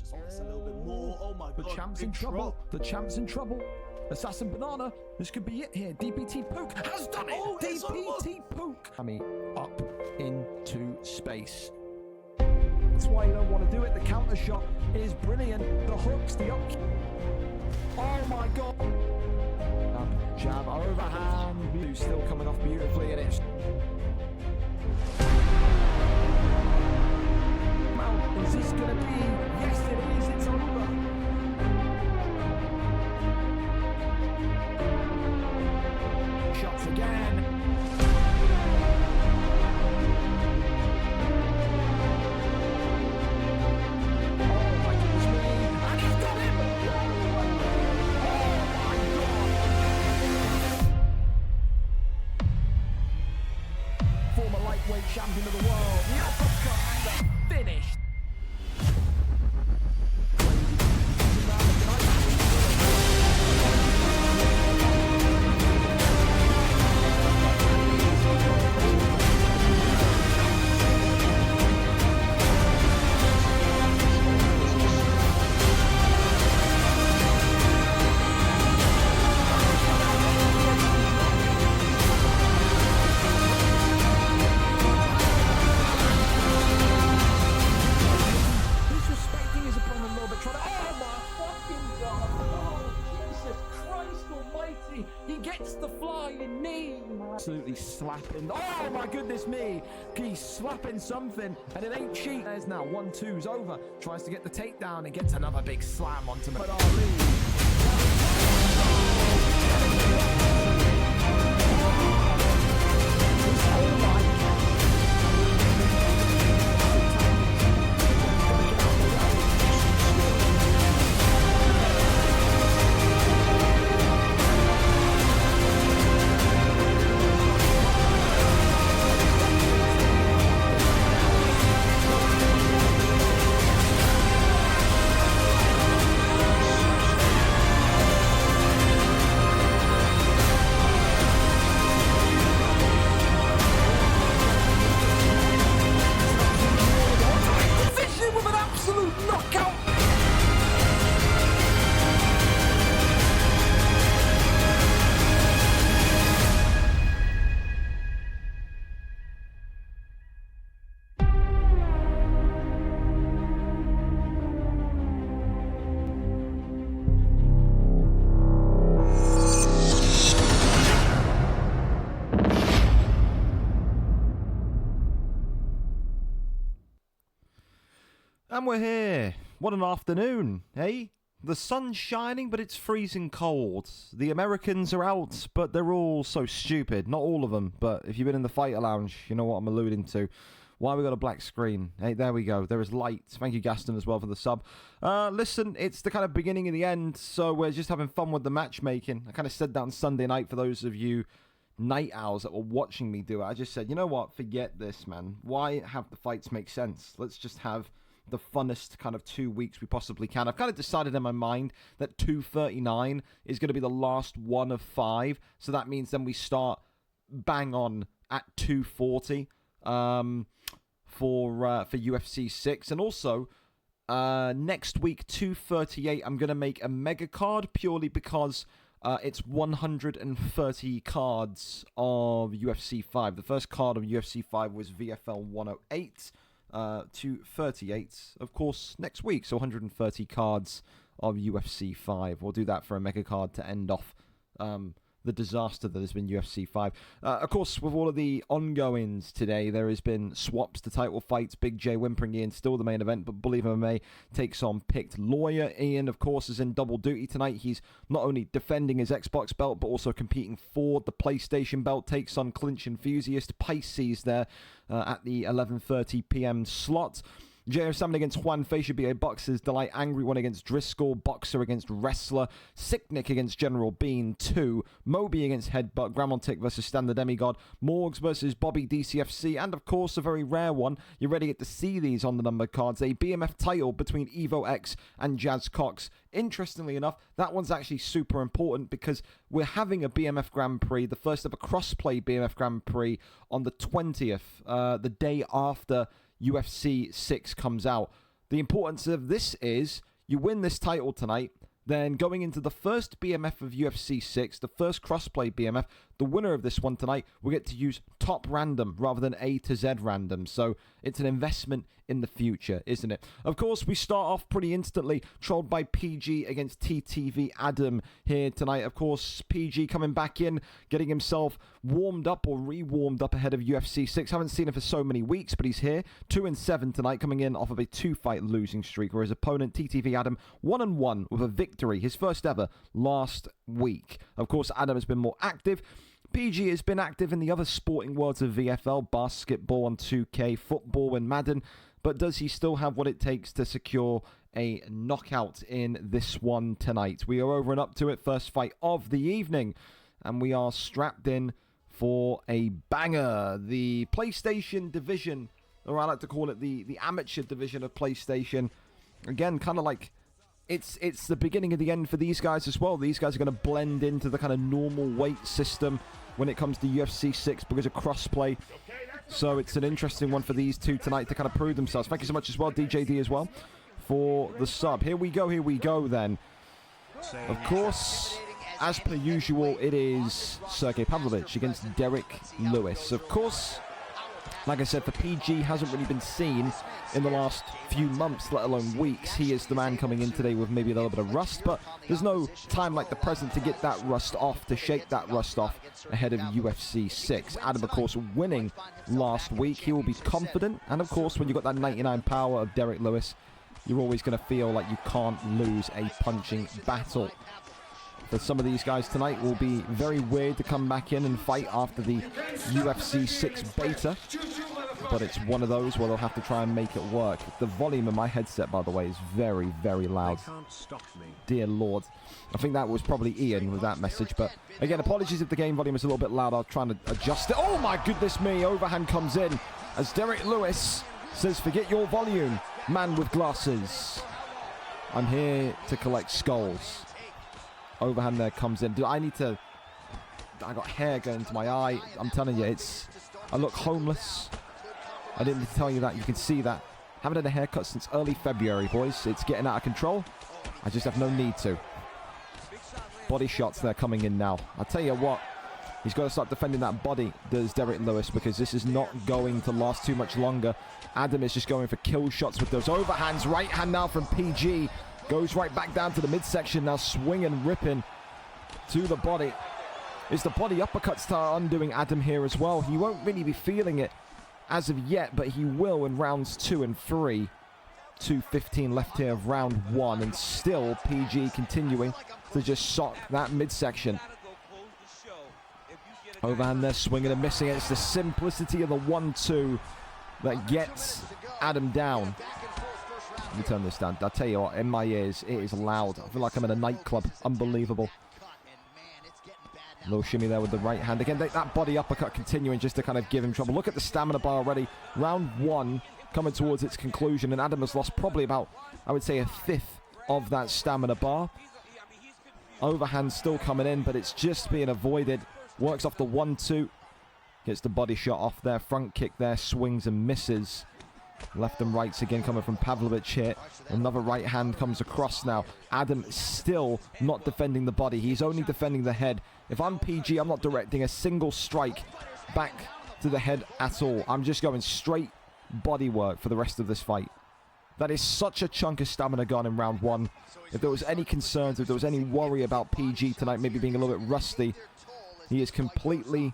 Just press a little bit more. Oh my god. The champ's in trouble. The champ's in trouble. Assassin Banana. This could be it here. DPT Poke has done it. Oh, DPT Poke. I mean, up into space. That's why you don't want to do it. The counter shot is brilliant. The hooks, the up. Oh my god. Jab overhand. Still coming off beautifully, and it's. Well, is this going to be? Yes, it is. It's over. Shots again. Former lightweight champion of the world, the uppercut and the finish. He gets the flying knee. Absolutely slapping. Oh my goodness me. He's slapping something, and it ain't cheap. There's now 1-2's over. Tries to get the takedown and gets another big slam onto him. But And we're here. What an afternoon, eh? The sun's shining, but it's freezing cold. The Americans are out, but they're all so stupid. Not all of them, but if you've been in the fighter lounge, you know what I'm alluding to. Why we got a black screen? Hey, there we go. There is light. Thank you, Gaston, as well for the sub. Listen, it's the kind of beginning and the end, so we're just having fun with the matchmaking. I kind of said that on Sunday night for those of you night owls that were watching me do it. I just said, you know what? Forget this, man. Why have the fights make sense? Let's just have the funnest kind of 2 weeks we possibly can. I've kind of decided in my mind that 239 is going to be the last one of 5. So that means then we start bang on at 240 for UFC 6. And also, next week, 238, I'm going to make a mega card purely because it's 130 cards of UFC 5. The first card of UFC 5 was VFL 108. To 38, of course, next week. So 130 cards of UFC 5. We'll do that for a mega card to end off the disaster that has been UFC 5. Of course, with all of the ongoings today, there has been swaps to title fights. bigj455 still the main event, but Believe MMA takes on PickedLawyer. Ian, of course, is in double duty tonight. He's not only defending his Xbox belt, but also competing for the PlayStation belt. Takes on Clinch Enthusiast Pisces there at the 11:30 p.m. slot. JR Salmon against Juan Fe should be a Boxer's Delight. Angry One against Driscoll. Boxer against Wrestler. Sicknick against General Bean 2. Moby against Headbutt. Gramontic versus Standard Demigod. Morgs versus Bobby DCFC. And of course, a very rare one. You're ready to get to see these on the numbered cards. A BMF title between Evo X and Jazz Cox. Interestingly enough, that one's actually super important because we're having a BMF Grand Prix, the first ever crossplay BMF Grand Prix, on the 20th, the day after UFC 6 comes out. the importance of this is you win this title tonight, then going into the first BMF of UFC 6, the first crossplay BMF, the winner of this one tonight will get to use top random rather than A to Z random. So it's an investment in the future, isn't it? Of course, we start off pretty instantly, trolled by PG against TTV Adam here tonight. Of course, PG coming back in, getting himself warmed up or re-warmed up ahead of UFC 6. Haven't seen him for so many weeks, but he's here. 2-7 tonight, coming in off of a 2-fight losing streak, where his opponent, TTV Adam, 1-1 with a victory, his first ever, last week. Of course, Adam has been more active. PG has been active in the other sporting worlds of VFL, basketball on 2K, football and Madden, but does he still have what it takes to secure a knockout in this one tonight? We are over and up to it, first fight of the evening, and we are strapped in for a banger. The PlayStation division, or I like to call it the amateur division of PlayStation, again, kind of like it's the beginning of the end for these guys as well. These guys are going to blend into the kind of normal weight system when it comes to UFC 6 because of crossplay. So it's an interesting one for these two tonight to kind of prove themselves. Thank you so much as well, DJD as well, for the sub. Here we go then. Of course, as per usual, it is Sergey Pavlovich against Derek Lewis. Of course, like I said, for PG, hasn't really been seen in the last few months, let alone weeks. He is the man coming in today with maybe a little bit of rust, but there's no time like the present to get that rust off, to shake that rust off ahead of UFC 6. Adam, of course, winning last week. He will be confident, and of course, when you've got that 99 power of Derek Lewis, you're always going to feel like you can't lose a punching battle. For some of these guys tonight, will be very weird to come back in and fight after the UFC 6 beta, but it's one of those where they'll have to try and make it work. The volume of my headset, by the way, is very, very loud. Dear Lord. I think that was probably Ian with that message, but again, apologies if the game volume is a little bit loud. I'll try to adjust it. Oh my goodness me, overhand comes in as Derek Lewis says, forget your volume, man with glasses. I'm here to collect skulls. Overhand there comes in. I got hair going to my eye. I'm telling you, I look homeless. I didn't need to tell you that. You can see that. Haven't had a haircut since early February, boys. It's getting out of control. I just have no need to. Body shots there coming in now. I'll tell you what, he's got to start defending that body, does Derek Lewis, because this is not going to last too much longer. Adam is just going for kill shots with those overhands. Right hand now from PG. Goes right back down to the midsection now, swinging, ripping to the body. It's the body uppercuts that are undoing Adam here as well. He won't really be feeling it as of yet, but he will in rounds 2 and 3. 2:15 left here of round 1, and still PG continuing to just sock that midsection. Overhand there, swinging and missing. It's the simplicity of the 1-2 that gets Adam down. Let me turn this down. I'll tell you what, in my ears, it is loud. I feel like I'm in a nightclub. Unbelievable. Little shimmy there with the right hand. Again, that body uppercut continuing just to kind of give him trouble. Look at the stamina bar already. Round 1 coming towards its conclusion, and Adam has lost probably about, I would say, 1/5 of that stamina bar. Overhand still coming in, but it's just being avoided. Works off the 1-2. Gets the body shot off there. Front kick there. Swings and misses. Left and rights again coming from Pavlovich here. Another right hand comes across now. Adam still not defending the body. He's only defending the head. If I'm PG, I'm not directing a single strike back to the head at all. I'm just going straight body work for the rest of this fight. That is such a chunk of stamina gone in round 1. If there was any concerns, if there was any worry about PG tonight maybe being a little bit rusty, he is completely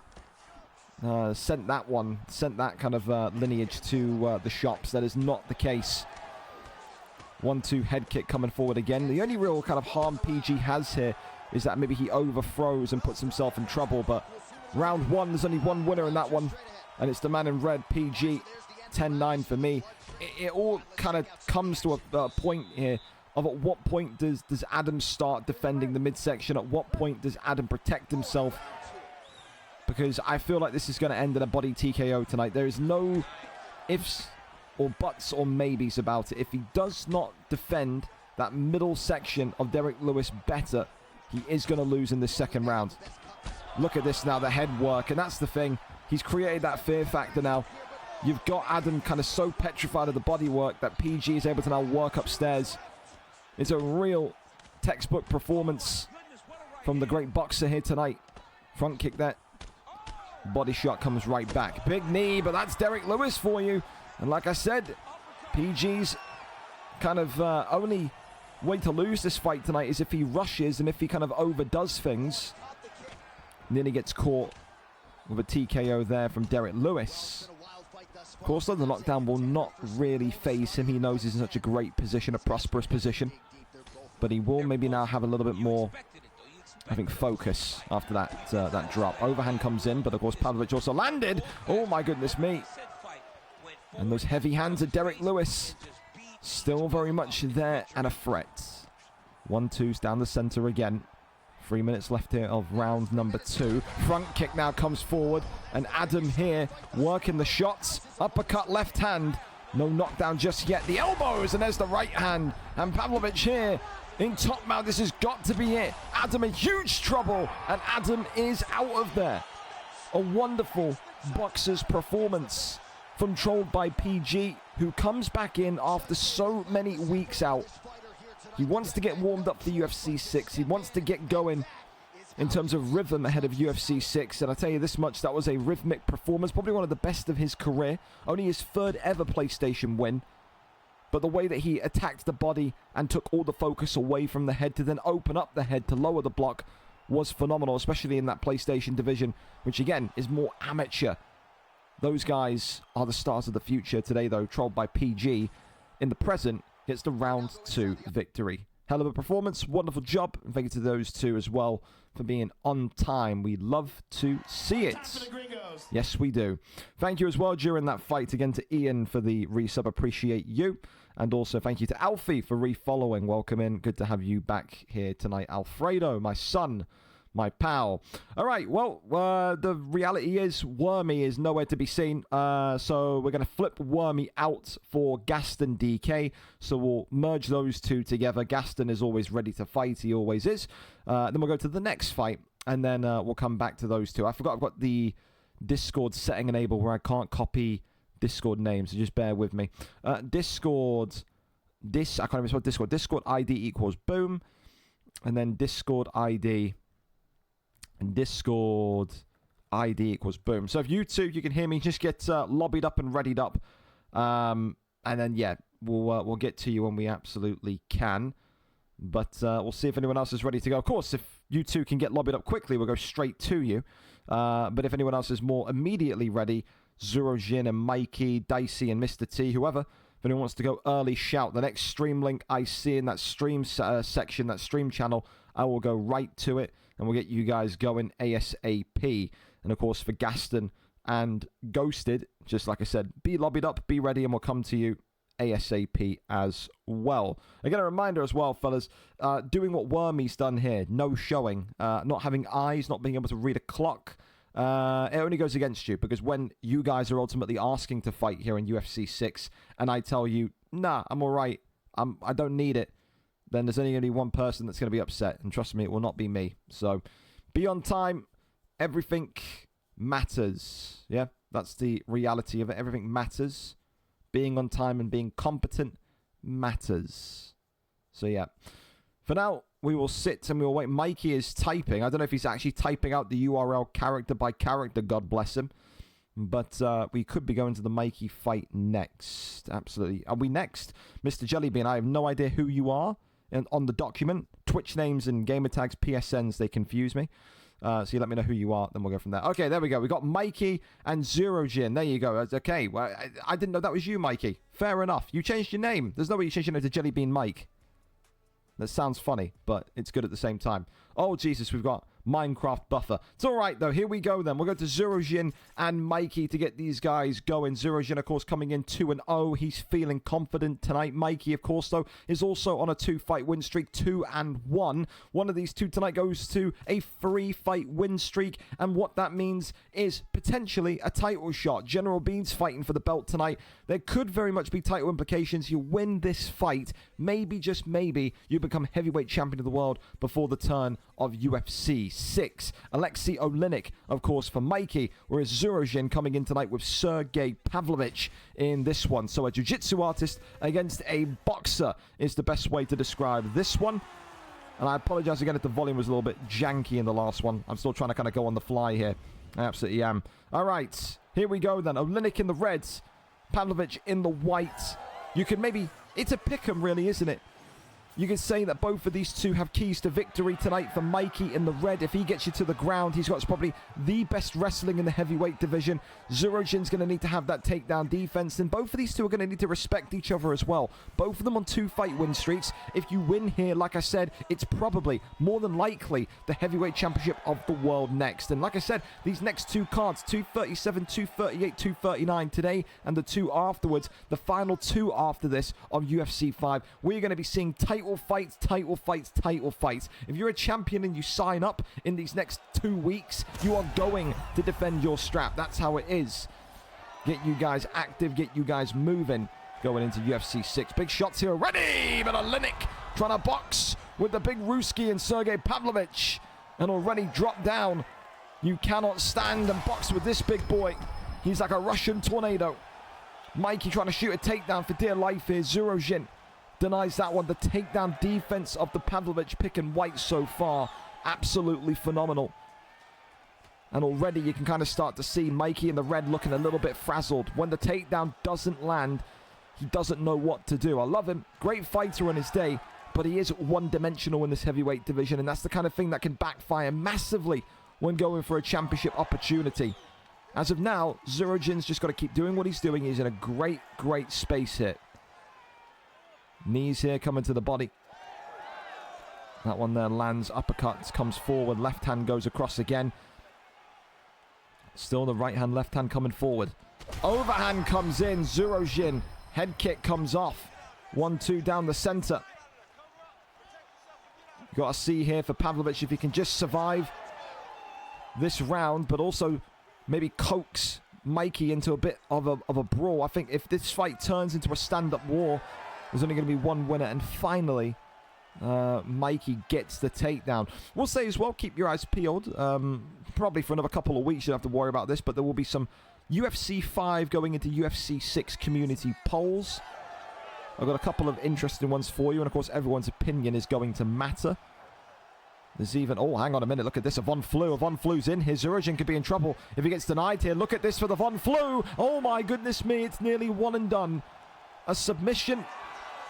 sent that kind of lineage to the shops. That is not the case. 1-2 head kick coming forward again. The only real kind of harm PG has here is that maybe he overthrows and puts himself in trouble, but round 1, there's only one winner in that one, and it's the man in red, PG. 10-9 for me. It all kind of comes to a point here of at what point does Adam start defending the midsection? At what point does Adam protect himself? Because I feel like this is going to end in a body TKO tonight. There is no ifs or buts or maybes about it. If he does not defend that middle section of Derek Lewis better, he is going to lose in this second round. Look at this now, the head work, and that's the thing. He's created that fear factor now. You've got Adam kind of so petrified of the bodywork that PG is able to now work upstairs. It's a real textbook performance from the great boxer here tonight. Front kick there. Body shot comes right back. Big knee, but that's Derek Lewis for you. And like I said, PG's kind of only way to lose this fight tonight is if he rushes and if he kind of overdoes things. Nearly gets caught with a TKO there from Derek Lewis. Of course, though, the knockdown will not really phase him. He knows he's in such a great position, a prosperous position. But he will maybe now have a little bit more, I think, focus after that drop. Overhand comes in, but of course Pavlovich also landed. Oh my goodness me. And those heavy hands of Derek Lewis still very much there and a threat. 1-2's down the center again. 3 minutes left here of round number 2. Front kick now comes forward. And Adam here working the shots. Uppercut left hand. No knockdown just yet. The elbows, and there's the right hand. And Pavlovich here in top mount. This has got to be it. Adam in huge trouble. And Adam is out of there. A wonderful boxer's performance from Trolled by PG, who comes back in after so many weeks out. He wants to get warmed up for UFC 6. He wants to get going in terms of rhythm ahead of UFC 6. And I tell you this much, that was a rhythmic performance. Probably one of the best of his career. Only his 3rd ever PlayStation win. But the way that he attacked the body and took all the focus away from the head to then open up the head to lower the block was phenomenal. Especially in that PlayStation division, which again is more amateur. Those guys are the stars of the future. Today though, Trolled by PG in the present gets the round 2 victory. Hell of a performance, wonderful job, and thank you to those two as well for being on time. We love to see it. Yes, we do. Thank you as well during that fight again to Ian for the resub. Appreciate you. And also thank you to Alfie for refollowing. Welcome in. Good to have you back here tonight. Alfredo, my son, my pal. All right, well, the reality is Wormy is nowhere to be seen. So we're going to flip Wormy out for Gaston DK. So we'll merge those two together. Gaston is always ready to fight. He always is. Then we'll go to the next fight. And then we'll come back to those two. I forgot I've got the Discord setting enabled where I can't copy Discord names. So just bear with me. Discord. I can't even spell Discord. Discord ID equals boom. And then Discord ID. And Discord ID equals boom. So if you two, you can hear me, just get lobbied up and readied up. And then, yeah, we'll get to you when we absolutely can. But we'll see if anyone else is ready to go. Of course, if you two can get lobbied up quickly, we'll go straight to you. But if anyone else is more immediately ready, Zero Jin and Mikey, Dicey and Mr. T, whoever, if anyone wants to go early, shout. The next stream link I see in that stream section, that stream channel, I will go right to it. And we'll get you guys going ASAP. And of course, for Gaston and Ghosted, just like I said, be lobbied up, be ready, and we'll come to you ASAP as well. Again, a reminder as well, fellas, doing what Wormy's done here, no showing, not having eyes, not being able to read a clock, it only goes against you. Because when you guys are ultimately asking to fight here in UFC 6, and I tell you, nah, I'm all right, I don't need it, then there's only going to be one person that's going to be upset. And trust me, it will not be me. So be on time. Everything matters. Yeah, that's the reality of it. Everything matters. Being on time and being competent matters. So yeah. For now, we will sit and we will wait. Mikey is typing. I don't know if he's actually typing out the URL character by character. God bless him. But we could be going to the Mikey fight next. Absolutely. Are we next? Mr. Jellybean, I have no idea who you are. And on the document, Twitch names and gamer tags, PSNs, they confuse me. So you let me know who you are, then we'll go from there. Okay, there we go. We got Mikey and Zero Jin. There you go. Okay, well, I didn't know that was you, Mikey. Fair enough. You changed your name. There's no way you changed your name to Jellybean Mike. That sounds funny, but it's good at the same time. Oh, Jesus, we've got Minecraft Buffer. It's all right, though. Here we go, then. We'll go to Zero Jin and Mikey to get these guys going. Zero Jin, of course, coming in 2-0. He's feeling confident tonight. Mikey, of course, though, is also on a 2-fight win streak, 2-1. One of these two tonight goes to a 3-fight win streak, and what that means is potentially a title shot. General Bean's fighting for the belt tonight. There could very much be title implications. You win this fight, maybe, just maybe, you become heavyweight champion of the world before the turn of UFC 6. Alexei Oleinik, of course, for Mikey, whereas Zurojin coming in tonight with Sergey Pavlovich in this one. So a jiu-jitsu artist against a boxer is the best way to describe this one. And I apologize again if the volume was a little bit janky in the last one. I'm still trying to kind of go on the fly here. I absolutely am. All right, here we go then. Oleinik in the reds, Pavlovich in the white. You can maybe... It's a pick-em really, isn't it? You could say that both of these two have keys to victory tonight. For Mikey in the red, if he gets you to the ground, he's got probably the best wrestling in the heavyweight division. Zurojin's going to need to have that takedown defense, and both of these two are going to need to respect each other as well. Both of them on 2-fight win streaks. If you win here, like I said, it's probably, more than likely, the heavyweight championship of the world next. And like I said, these next two cards, 237, 238, 239 today, and the two afterwards, the final two after this on UFC 5, we're going to be seeing title fights, title fights, title fights. If you're a champion and you sign up in these next 2 weeks, you are going to defend your strap. That's how it is. Get you guys active, get you guys moving going into UFC 6. Big shots here already, but Oleinik trying to box with the big Ruski and Sergey Pavlovich, and already dropped down. You cannot stand and box with this big boy. He's like a Russian tornado. Mikey trying to shoot a takedown for dear life here. Zurojin denies that one. The takedown defense of the Pavlovich pick and white so far, absolutely phenomenal. And already you can kind of start to see Mikey in the red looking a little bit frazzled. When the takedown doesn't land, he doesn't know what to do. I love him. Great fighter in his day, but he is one-dimensional in this heavyweight division, and that's the kind of thing that can backfire massively when going for a championship opportunity. As of now, Zurojin's just got to keep doing what he's doing. He's in a great, great space here. Knees here coming to the body. That one there lands. Uppercuts, comes forward. Left hand goes across again. Still the right hand, left hand coming forward. Overhand comes in. Zurojin. Head kick comes off. 1-2 down the center. Got to see here for Pavlovich if he can just survive this round, but also maybe coax Mikey into a bit of a brawl. I think if this fight turns into a stand-up war, there's only going to be one winner. And finally, Mikey gets the takedown. We'll say as well, keep your eyes peeled. Probably for another couple of weeks, you don't have to worry about this, but there will be some UFC 5 going into UFC 6 community polls. I've got a couple of interesting ones for you, and of course, everyone's opinion is going to matter. There's even... Oh, hang on a minute. Look at this. A Von Flue. A Von Flue's in here. Zurojin could be in trouble if he gets denied here. Look at this for the Von Flue. Oh, my goodness me. It's nearly one and done. A submission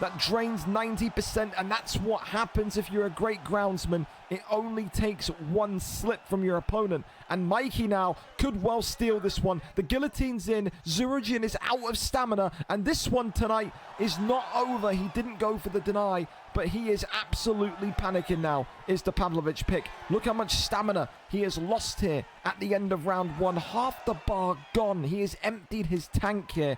that drains 90%, and that's what happens if you're a great groundsman. It only takes one slip from your opponent, and Mikey now could well steal this one. The guillotine's in. Zurojin is out of stamina, and this one tonight is not over. He didn't go for the deny, but he is absolutely panicking now, is the Pavlovich pick. Look how much stamina he has lost here at the end of round one. Half the bar gone. He has emptied his tank here.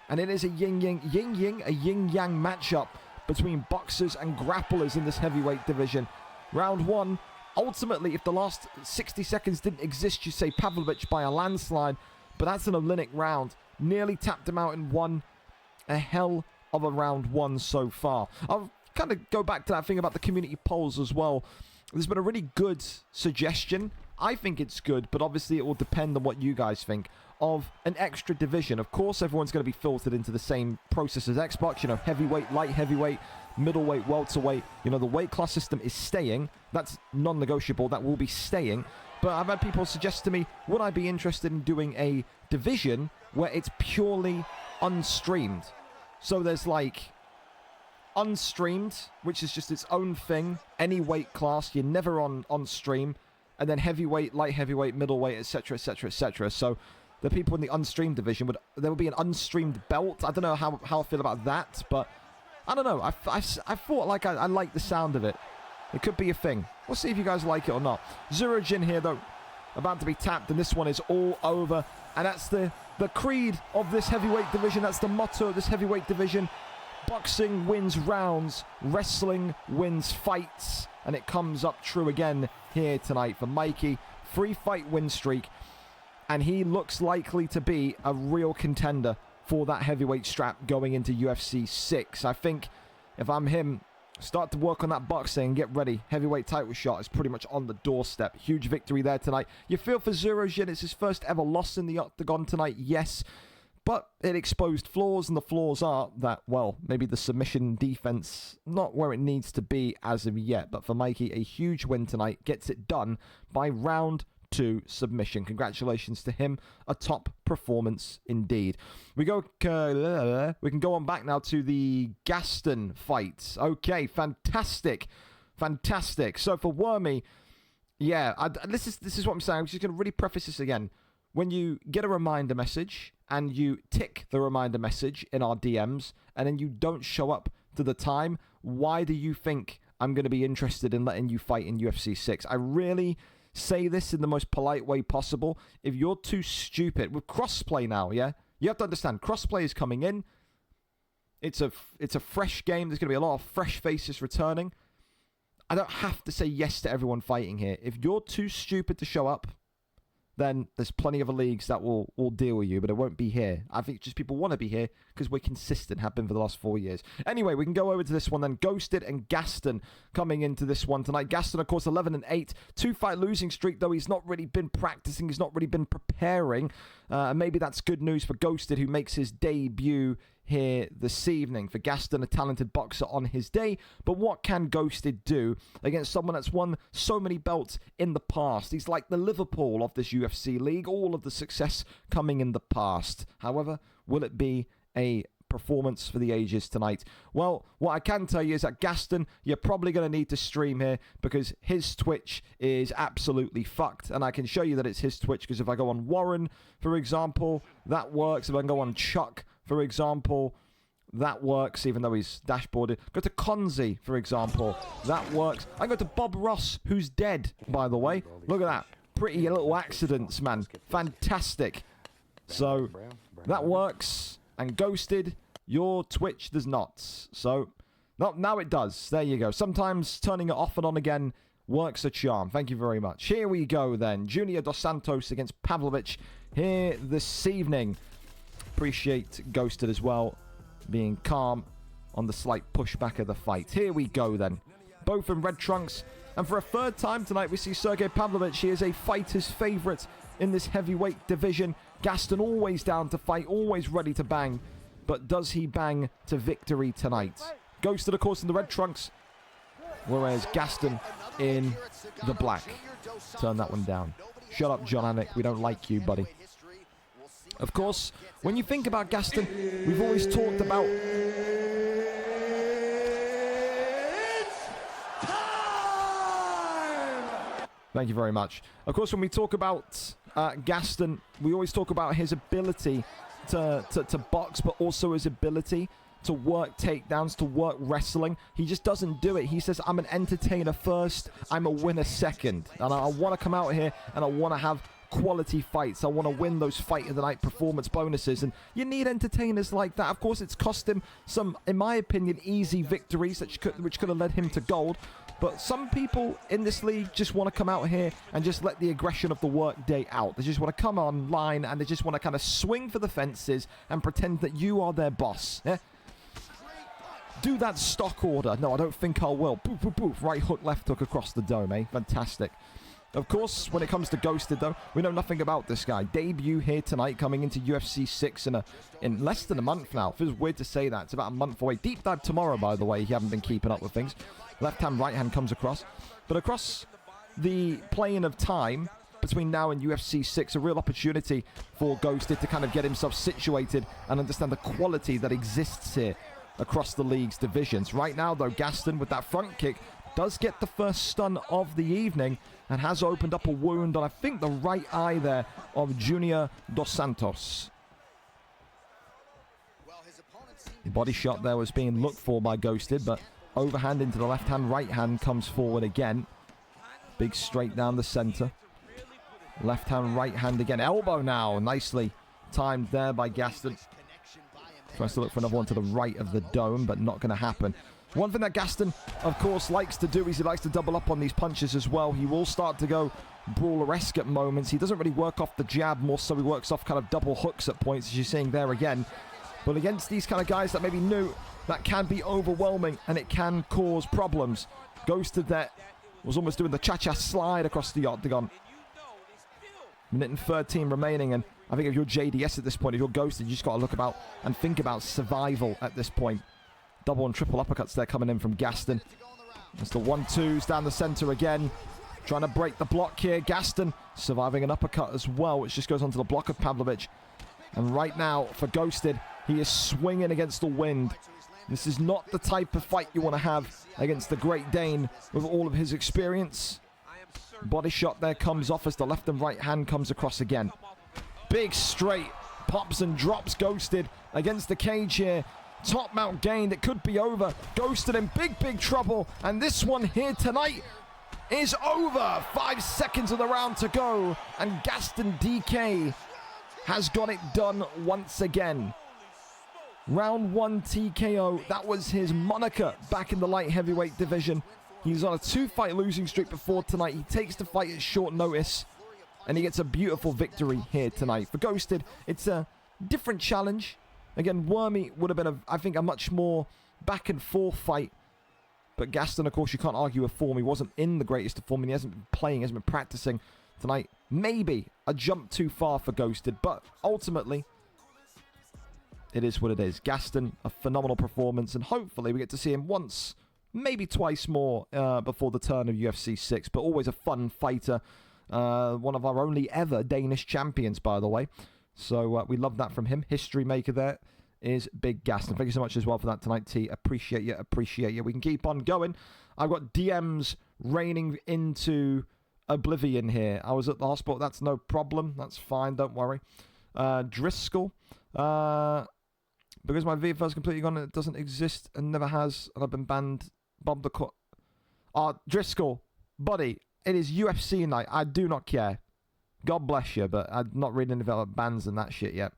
And it is a yin-yang matchup between boxers and grapplers in this heavyweight division. Round one, ultimately, if the last 60 seconds didn't exist, you say Pavlovich by a landslide. But that's an Oleinik round. Nearly tapped him out in one. A hell of a round one so far. I'll kind of go back to that thing about the community polls as well. There's been a really good suggestion. I think it's good, but obviously it will depend on what you guys think of an extra division. Of course, everyone's going to be filtered into the same process as Xbox. You know, heavyweight, light heavyweight, middleweight, welterweight. You know, the weight class system is staying. That's non-negotiable. That will be staying. But I've had people suggest to me, would I be interested in doing a division where it's purely unstreamed? So there's like unstreamed, which is just its own thing. Any weight class, you're never on stream. And then heavyweight, light heavyweight, middleweight, etc., etc., etc. So the people in the unstreamed division there would be an unstreamed belt. I don't know how I feel about that, but I don't know. I thought like I like the sound of it. It could be a thing. We'll see if you guys like it or not. Zurojin here though, about to be tapped, and this one is all over. And that's the creed of this heavyweight division. That's the motto of this heavyweight division. Boxing wins rounds, wrestling wins fights, and it comes up true again here tonight for Mikey. 3-fight win streak, and he looks likely to be a real contender for that heavyweight strap going into UFC 6. I think if I'm him, Start to work on that boxing and get ready. Heavyweight title shot is pretty much on the doorstep. Huge victory there tonight. You feel for Zurojin. It's his first ever loss in the octagon tonight, yes. But it exposed flaws, and the flaws are that, well, maybe the submission defense, not where it needs to be as of yet. But for Mikey, a huge win tonight. Gets it done by round 2 submission. Congratulations to him. A top performance indeed. We can go on back now to the Gaston fight. Okay, fantastic. Fantastic. So for Wormy, yeah, this is what I'm saying. I'm just going to really preface this again. When you get a reminder message and you tick the reminder message in our DMs and then you don't show up to the time, why do you think I'm going to be interested in letting you fight in UFC 6? I really say this in the most polite way possible. If you're too stupid with crossplay now, yeah, you have to understand crossplay is coming in. It's a fresh game. There's going to be a lot of fresh faces returning. I don't have to say yes to everyone fighting here. If you're too stupid to show up, then there's plenty of leagues that will deal with you, but it won't be here. I think just people want to be here because we're consistent, have been for the last 4 years. Anyway, we can go over to this one then. Ghosted and Gaston coming into this one tonight. Gaston, of course, 11-8. 2-fight losing streak, though he's not really been practicing. He's not really been preparing. Maybe that's good news for Ghosted, who makes his debut here this evening. For Gaston, a talented boxer on his day, but what can Ghosted do against someone that's won so many belts in the past? He's like the Liverpool of this UFC league, all of the success coming in the past. However, will it be a performance for the ages tonight? Well, what I can tell you is that Gaston, you're probably going to need to stream here because his Twitch is absolutely fucked, and I can show you that it's his Twitch because if I go on Warren, for example, that works. If I can go on Chuck, for example, that works, even though he's dashboarded. Go to Konzi, for example. That works. I go to Bob Ross, who's dead, by the way. Look at that. Pretty little accidents, man. Fantastic. So, that works. And Ghosted, your Twitch does not. So, now it does. There you go. Sometimes turning it off and on again works a charm. Thank you very much. Here we go, then. Junior Dos Santos against Pavlovich here this evening. Appreciate Ghosted as well, being calm on the slight pushback of the fight. Here we go then. Both in red trunks. And for a third time tonight, we see Sergey Pavlovich. He is a fighter's favorite in this heavyweight division. Gaston always down to fight, always ready to bang. But does he bang to victory tonight? Ghosted, of course, in the red trunks, whereas Gaston in the black. Turn that one down. Shut up, John Anik. We don't like you, buddy. Of course, when you think about Gaston, we've always talked about... Thank you very much. Of course, when we talk about Gaston, we always talk about his ability to box, but also his ability to work takedowns, to work wrestling. He just doesn't do it. He says, I'm an entertainer first, I'm a winner second. And I want to come out here and I want to have quality fights. I want to win those fight of the night performance bonuses, and you need entertainers like that. Of course, it's cost him some, in my opinion, easy victories which could have led him to gold. But some people in this league just want to come out here and just let the aggression of the work day out. They just want to come online and they just want to kind of swing for the fences and pretend that you are their boss. Yeah? Do that stock order. No, I don't think I will. Poof, poof, poof. Right hook, left hook across the dome, eh? Fantastic. Of course, when it comes to Ghosted, though, we know nothing about this guy. Debut here tonight, coming into UFC 6 in less than a month now. Feels weird to say that. It's about a month away. Deep dive tomorrow, by the way, if you haven't been keeping up with things. Left hand, right hand comes across. But across the plane of time between now and UFC 6, a real opportunity for Ghosted to kind of get himself situated and understand the quality that exists here across the league's divisions. Right now, though, Gaston, with that front kick, does get the first stun of the evening and has opened up a wound on, I think, the right eye there of Junior Dos Santos. Body shot there was being looked for by Ghosted, but overhand into the left hand, right hand comes forward again. Big straight down the center. Left hand, right hand again. Elbow now. Nicely timed there by Gaston. Tries to look for another one to the right of the dome, but not going to happen. One thing that Gaston, of course, likes to do is he likes to double up on these punches as well. He will start to go brawler-esque at moments. He doesn't really work off the jab, more so he works off kind of double hooks at points, as you're seeing there again. But against these kind of guys that maybe new, that can be overwhelming and it can cause problems. Ghosted there. Was almost doing the cha-cha slide across the octagon. Minute and 13 remaining, and I think if you're JDS at this point, if you're Ghosted, you just got to look about and think about survival at this point. Double and triple uppercuts there coming in from Gaston. It's the 1-2s down the center again. Trying to break the block here. Gaston surviving an uppercut as well, which just goes onto the block of Pavlovich. And right now, for Ghosted, he is swinging against the wind. This is not the type of fight you want to have against the Great Dane with all of his experience. Body shot there comes off as the left and right hand comes across again. Big straight. Pops and drops Ghosted against the cage here. Top mount gained. It could be over. Ghosted in big trouble. And this one here tonight is over. 5 seconds of the round to go. And Gaston DK has got it done once again. Round 1 TKO. That was his moniker back in the light heavyweight division. He's on a 2-fight losing streak before tonight. He takes the fight at short notice. And he gets a beautiful victory here tonight. For Ghosted, it's a different challenge. Again, Wormy would have been, I think, a much more back and forth fight. But Gaston, of course, you can't argue with form. He wasn't in the greatest of form, and he hasn't been playing, hasn't been practicing tonight. Maybe a jump too far for Ghosted, but ultimately, it is what it is. Gaston, a phenomenal performance, and hopefully we get to see him once, maybe twice more before the turn of UFC 6, but always a fun fighter. One of our only ever Danish champions, by the way. So we love that from him. History maker there is Big Gaston. Thank you so much as well for that tonight, T. Appreciate you, appreciate you. We can keep on going. I've got DMs raining into oblivion here. I was at the hospital. That's no problem. That's fine. Don't worry. Driscoll. Because my VFL is completely gone and it doesn't exist and never has, and I've been banned. Bob the Cut. Driscoll, buddy, it is UFC night. I do not care. God bless you, but I'm not reading anything about bans and that shit yet.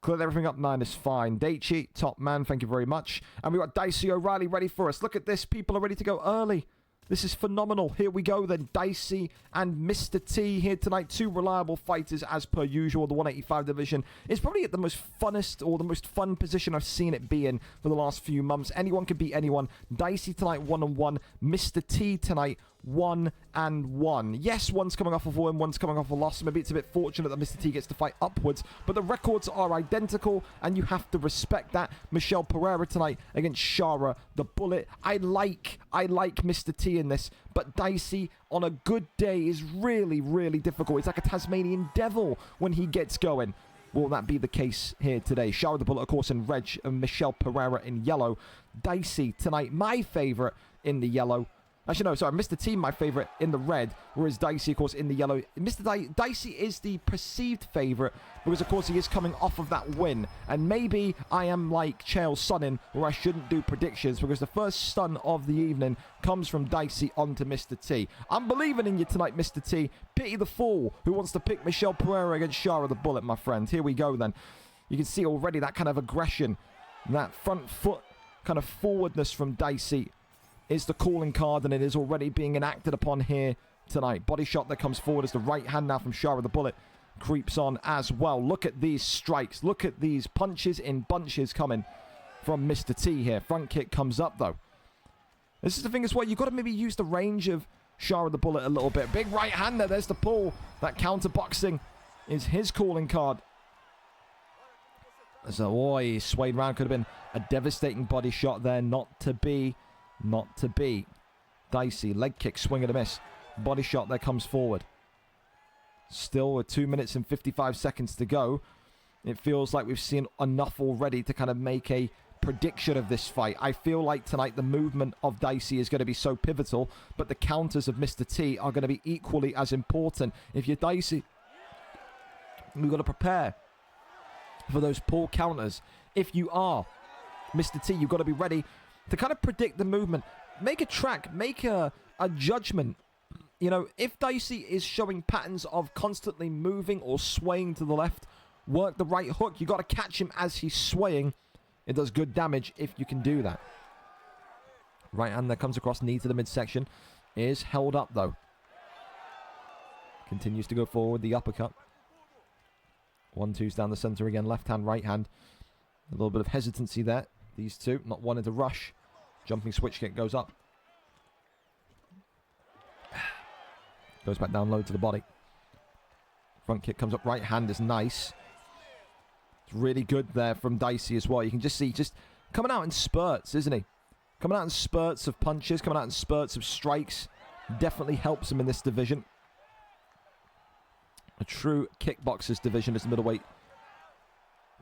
Cleared everything up 9 is fine. Daichi, top man, thank you very much. And we've got Dicey O'Reilly ready for us. Look at this. People are ready to go early. This is phenomenal. Here we go then. Dicey and Mr. T here tonight. 2 reliable fighters as per usual. The 185 division is probably at the most funnest or the most fun position I've seen it be in for the last few months. Anyone can beat anyone. Dicey tonight 1-1. Mr. T tonight 1-1. Yes, one's coming off of a win, one's coming off a loss. Maybe it's a bit fortunate that Mr. T gets to fight upwards, but the records are identical, and you have to respect that. Michelle Pereira tonight against Shara the Bullet. I like Mr. T in this, but Dicey on a good day is really, really difficult. It's like a Tasmanian devil when he gets going. Will that be the case here today? Shara the Bullet, of course, in red, and Michelle Pereira in yellow. Dicey tonight, my favourite in the yellow. Actually, no, sorry, Mr. T, my favourite, in the red, whereas Dicey, of course, in the yellow. Dicey is the perceived favourite because, of course, he is coming off of that win. And maybe I am like Chael Sonnen, where I shouldn't do predictions because the first stun of the evening comes from Dicey onto Mr. T. I'm believing in you tonight, Mr. T. Pity the fool who wants to pick Michelle Pereira against Shara the Bullet, my friend. Here we go, then. You can see already that kind of aggression, that front foot kind of forwardness from Dicey is the calling card, and it is already being enacted upon here tonight. Body shot that comes forward as the right hand now from Shara the Bullet creeps on as well. Look at these strikes. Look at these punches in bunches coming from Mr. T here. Front kick comes up, though. This is the thing as well. You've got to maybe use the range of Shara the Bullet a little bit. Big right hand there. There's the pull. That counter boxing is his calling card. So, he swayed round. Could have been a devastating body shot there. Not to be. Not to be. Dicey, leg kick, swing and a miss. Body shot there comes forward. Still with 2 minutes and 55 seconds to go. It feels like we've seen enough already to kind of make a prediction of this fight. I feel like tonight the movement of Dicey is going to be so pivotal, but the counters of Mr. T are going to be equally as important. If you're Dicey, we've got to prepare for those pull counters. If you are Mr. T, you've got to be ready to kind of predict the movement. Make a track. Make a judgment. You know, if Dicey is showing patterns of constantly moving or swaying to the left, work the right hook. You got to catch him as he's swaying. It does good damage if you can do that. Right hand that comes across, knee to the midsection. Is held up, though. Continues to go forward, the uppercut. 1-2's down the center again. Left hand, right hand. A little bit of hesitancy there. These two not wanting to rush. Jumping switch kick goes up. Goes back down low to the body. Front kick comes up. Right hand is nice. It's really good there from Dicey as well. You can just see just coming out in spurts, isn't he? Coming out in spurts of punches. Coming out in spurts of strikes. Definitely helps him in this division. A true kickboxer's division is the middleweight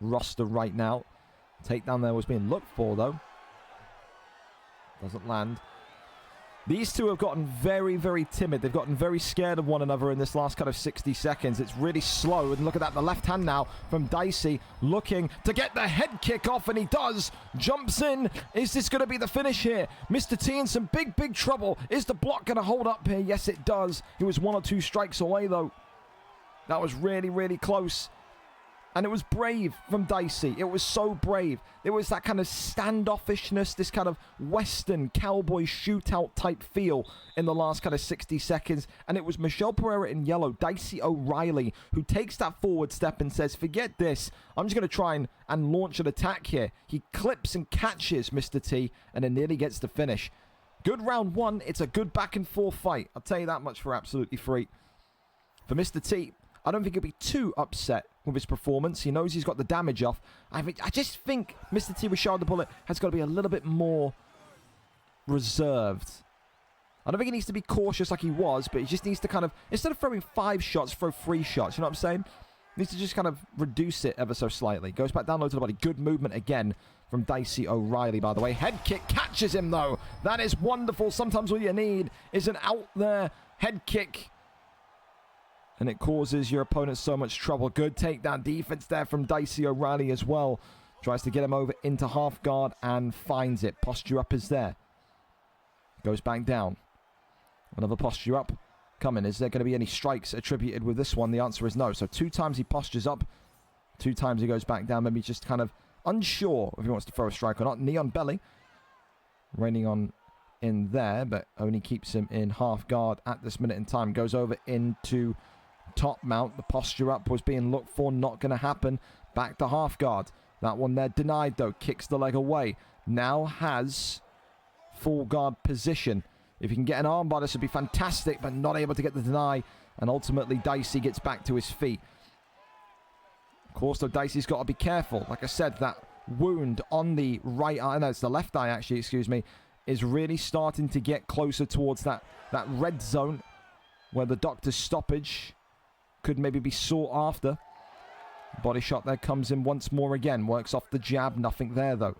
roster right now. Takedown there was being looked for, though. Doesn't land. These two have gotten very, very timid. They've gotten very scared of one another in this last kind of 60 seconds. It's really slow. And look at that, the left hand now from Dicey looking to get the head kick off, and he does. Jumps in. Is this going to be the finish here? Mr. T in some big, big trouble. Is the block going to hold up here? Yes, it does. He was 1 or 2 strikes away, though. That was really, really close. And it was brave from Dicey. It was so brave. There was that kind of standoffishness, this kind of Western cowboy shootout type feel in the last kind of 60 seconds. And it was Michel Pereira in yellow, Dicey O'Reilly, who takes that forward step and says, forget this. I'm just going to try and launch an attack here. He clips and catches Mr. T and then nearly gets the finish. Good round one. It's a good back and forth fight. I'll tell you that much for absolutely free. For Mr. T, I don't think he'll be too upset with his performance. He knows he's got the damage off. I just think Mr. T with Charles the Bullet has got to be a little bit more reserved. I don't think he needs to be cautious like he was, but he just needs to kind of, instead of throwing 5 shots, throw 3 shots. You know what I'm saying? He needs to just kind of reduce it ever so slightly. Goes back down low to the body. Good movement again from Dicey O'Reilly, by the way. Head kick catches him, though. That is wonderful. Sometimes all you need is an out there head kick, and it causes your opponent so much trouble. Good takedown defense there from Dicey O'Reilly as well. Tries to get him over into half guard and finds it. Posture up is there. Goes back down. Another posture up coming. Is there going to be any strikes attributed with this one? The answer is no. So 2 times he postures up. 2 times he goes back down. Maybe just kind of unsure if he wants to throw a strike or not. Knee on belly. Raining on in there, but only keeps him in half guard at this minute in time. Goes over into top mount. The posture up was being looked for. Not going to happen. Back to half guard. That one there denied, though. Kicks the leg away. Now has full guard position. If you can get an armbar, this would be fantastic, but not able to get the deny. And ultimately, Dicey gets back to his feet. Of course, though, Dicey's got to be careful. Like I said, that wound on the right eye, no, it's the left eye, actually, excuse me, is really starting to get closer towards that red zone where the doctor's stoppage could maybe be sought after. Body shot there comes in once more again. Works off the jab. Nothing there, though.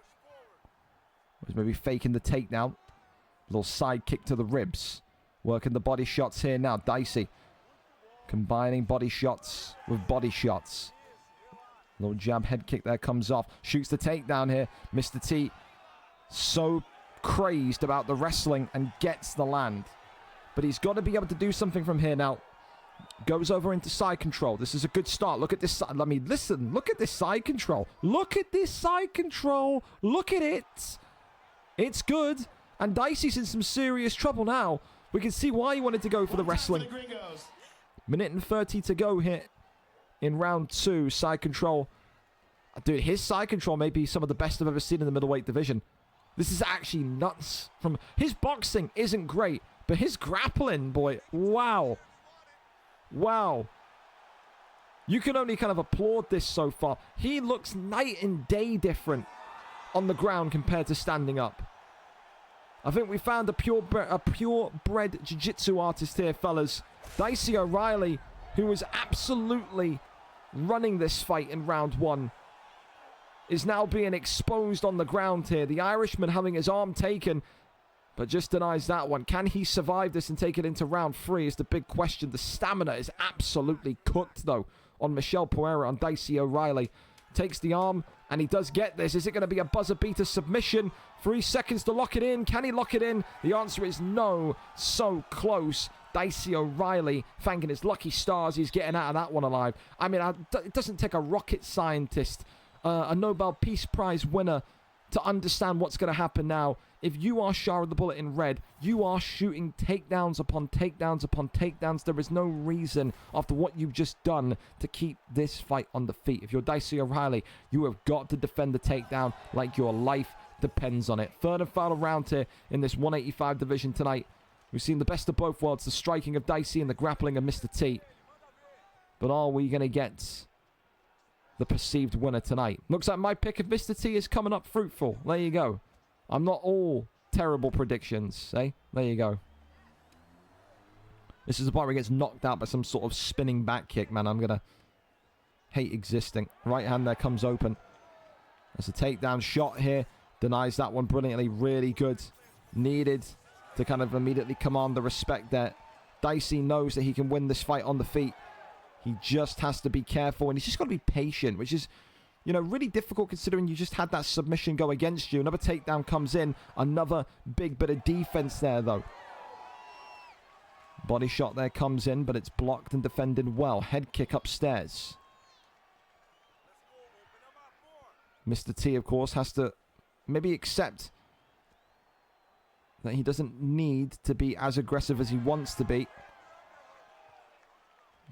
Was maybe faking the takedown. Little side kick to the ribs. Working the body shots here now. Dicey combining body shots with body shots. Little jab head kick there comes off. Shoots the takedown here. Mr. T so crazed about the wrestling and gets the land. But he's got to be able to do something from here now. Goes over into side control. This is a good start. Look at this side. Let me listen. Look at this side control. Look at this side control. Look at it. It's good. And Dicey's in some serious trouble now. We can see why he wanted to go for the wrestling. Minute and 30 to go here in round 2. Side control. Dude, his side control may be some of the best I've ever seen in the middleweight division. This is actually nuts. His boxing isn't great, but his grappling, boy, wow. Wow. You can only kind of applaud this so far. He looks night and day different on the ground compared to standing up. I think we found a purebred jiu-jitsu artist here, fellas. Dicey O'Reilly, who was absolutely running this fight in round 1, is now being exposed on the ground here. The Irishman having his arm taken, but just denies that one. Can he survive this and take it into round 3 is the big question. The stamina is absolutely cooked, though, on Michel Pereira, on Dicey O'Reilly. Takes the arm, and he does get this. Is it going to be a buzzer beater submission? 3 seconds to lock it in. Can he lock it in? The answer is no. So close. Dicey O'Reilly thanking his lucky stars he's getting out of that one alive. I mean, it doesn't take a rocket scientist, a Nobel Peace Prize winner, to understand what's going to happen now. If you are Shah of the Bullet in red, you are shooting takedowns upon takedowns upon takedowns. There is no reason, after what you've just done, to keep this fight on the feet. If you're Dicey O'Reilly, you have got to defend the takedown like your life depends on it. Third and final round here in this 185 division tonight. We've seen the best of both worlds, the striking of Dicey and the grappling of Mr. T. But are we going to get the perceived winner tonight? Looks like my pick of Mr. T is coming up fruitful. There you go. I'm not all terrible predictions, eh? There you go. This is the part where he gets knocked out by some sort of spinning back kick, man. I'm going to hate existing. Right hand there comes open. There's a takedown shot here. Denies that one brilliantly. Really good. Needed to kind of immediately command the respect there. Dicey knows that he can win this fight on the feet. He just has to be careful, and he's just got to be patient, which is, you know, really difficult considering you just had that submission go against you. Another takedown comes in. Another big bit of defense there, though. Body shot there comes in, but it's blocked and defended well. Head kick upstairs. Mr. T, of course, has to maybe accept that he doesn't need to be as aggressive as he wants to be.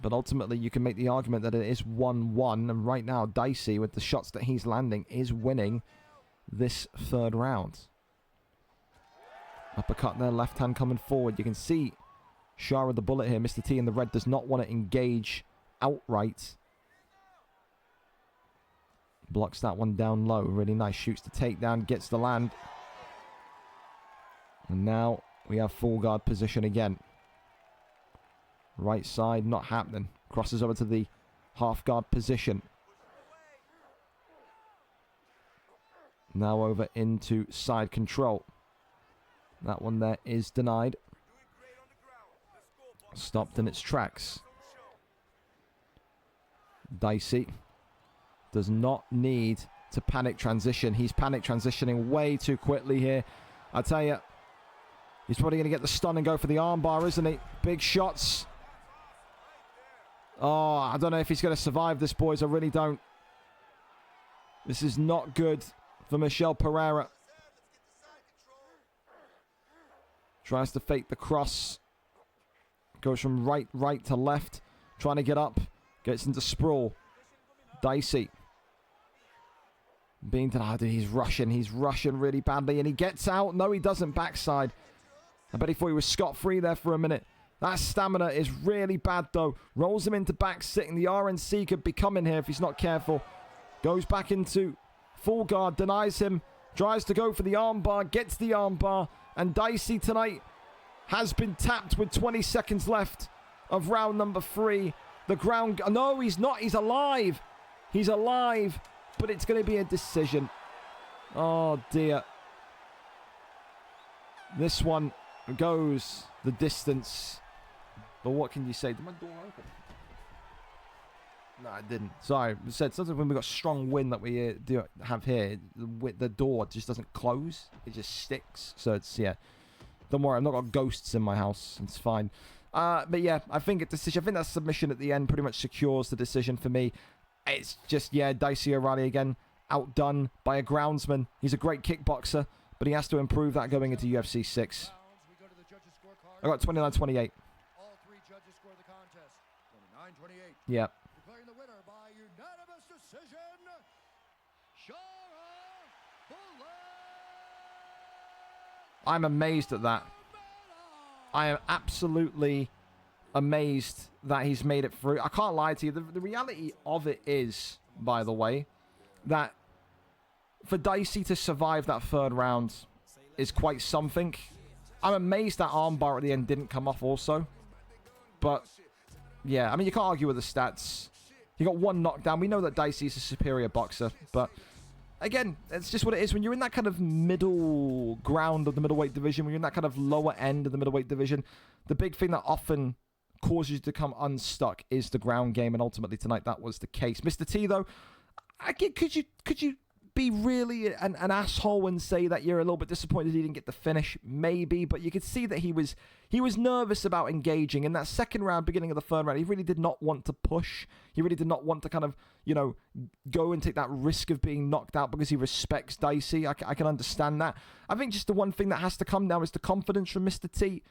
But ultimately, you can make the argument that it is 1-1. And right now, Dicey, with the shots that he's landing, is winning this third round. Uppercut there, left hand coming forward. You can see Shah with the bullet here. Mr. T in the red does not want to engage outright. Blocks that one down low. Really nice. Shoots the takedown. Gets the land. And now we have full guard position again. Right side, not happening. Crosses over to the half guard position. Now over into side control. That one there is denied. Stopped in its tracks. Dicey does not need to panic transition. He's panic transitioning way too quickly here. I tell you, he's probably going to get the stun and go for the armbar, isn't he? Big shots. Oh, I don't know if he's going to survive this, boys. I really don't. This is not good for Michel Pereira. Tries to fake the cross. Goes from right to left. Trying to get up. Gets into sprawl. Dicey. Being denied. He's rushing. He's rushing really badly. And he gets out. No, he doesn't. Backside. I bet he thought he was scot-free there for a minute. That stamina is really bad, though. Rolls him into back sitting. The RNC could be coming here if he's not careful. Goes back into full guard. Denies him. Tries to go for the armbar. Gets the armbar. And Dicey tonight has been tapped with 20 seconds left of round number 3. The ground... No, he's not. He's alive. He's alive. But it's going to be a decision. Oh, dear. This one goes the distance. But what can you say? Did my door open? No, it didn't. Sorry. I said sometimes when we've got strong wind that we do have here, the door just doesn't close. It just sticks. So it's, yeah. Don't worry, I've not got ghosts in my house. It's fine. But yeah, I think that submission at the end pretty much secures the decision for me. It's just, yeah, Dicey O'Reilly again, outdone by a groundsman. He's a great kickboxer, but he has to improve that going into UFC 6. I got 29-28. All 3 judges score the contest. 29-28. Yeah. Declaring the winner by unanimous decision, Shah Bullet. I'm amazed at that. I am absolutely amazed that he's made it through. I can't lie to you. The reality of it is, by the way, that for Dicey to survive that third round is quite something. I'm amazed that armbar at the end didn't come off also. But, yeah, I mean, you can't argue with the stats. He got 1 knockdown. We know that Dicey is a superior boxer. But, again, it's just what it is. When you're in that kind of middle ground of the middleweight division, when you're in that kind of lower end of the middleweight division, the big thing that often causes you to come unstuck is the ground game. And ultimately, tonight, that was the case. Mr. T, though, could you be really an asshole and say that you're a little bit disappointed he didn't get the finish, maybe, but you could see that he was nervous about engaging. In that second round, beginning of the third round, he really did not want to push. He really did not want to kind of, go and take that risk of being knocked out because he respects Dicey. I can understand that. I think just the one thing that has to come now is the confidence from Mr. T.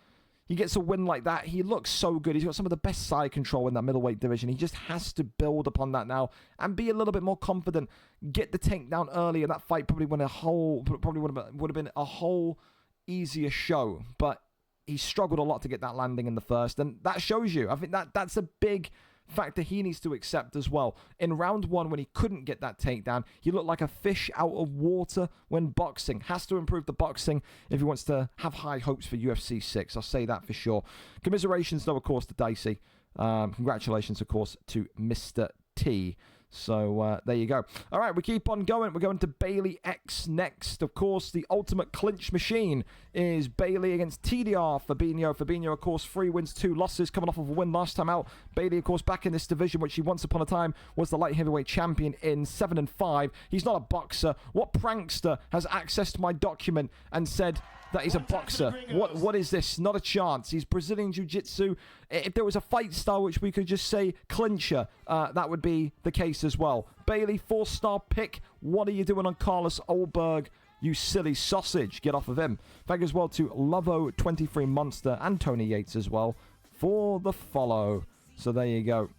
He gets a win like that. He looks so good. He's got some of the best side control in that middleweight division. He just has to build upon that now and be a little bit more confident. Get the takedown earlier. That fight probably would have been a whole easier show. But he struggled a lot to get that landing in the first, and that shows you. I think that's a big factor he needs to accept as well. In round one, when he couldn't get that takedown, he looked like a fish out of water when boxing. Has to improve the boxing if he wants to have high hopes for UFC 6. I'll say that for sure. Commiserations, though, of course, to Dicey. Congratulations, of course, to Mr. T. So, there you go. All right, we keep on going. We're going to Bailey X next. Of course, the ultimate clinch machine is Bailey against TDR Fabinho. Fabinho, of course, 3 wins, 2 losses, coming off of a win last time out. Bailey, of course, back in this division, which he once upon a time was the light heavyweight champion in 7-5. He's not a boxer. What prankster has accessed my document and said that he's a boxer? What is this? Not a chance. He's Brazilian Jiu-Jitsu. If there was a fight style which we could just say clincher, that would be the case as well. Bailey, 4-star pick. What are you doing on Carlos Olberg? You silly sausage. Get off of him. Thank you as well to Lovo23 Monster and Tony Yates as well for the follow. So there you go.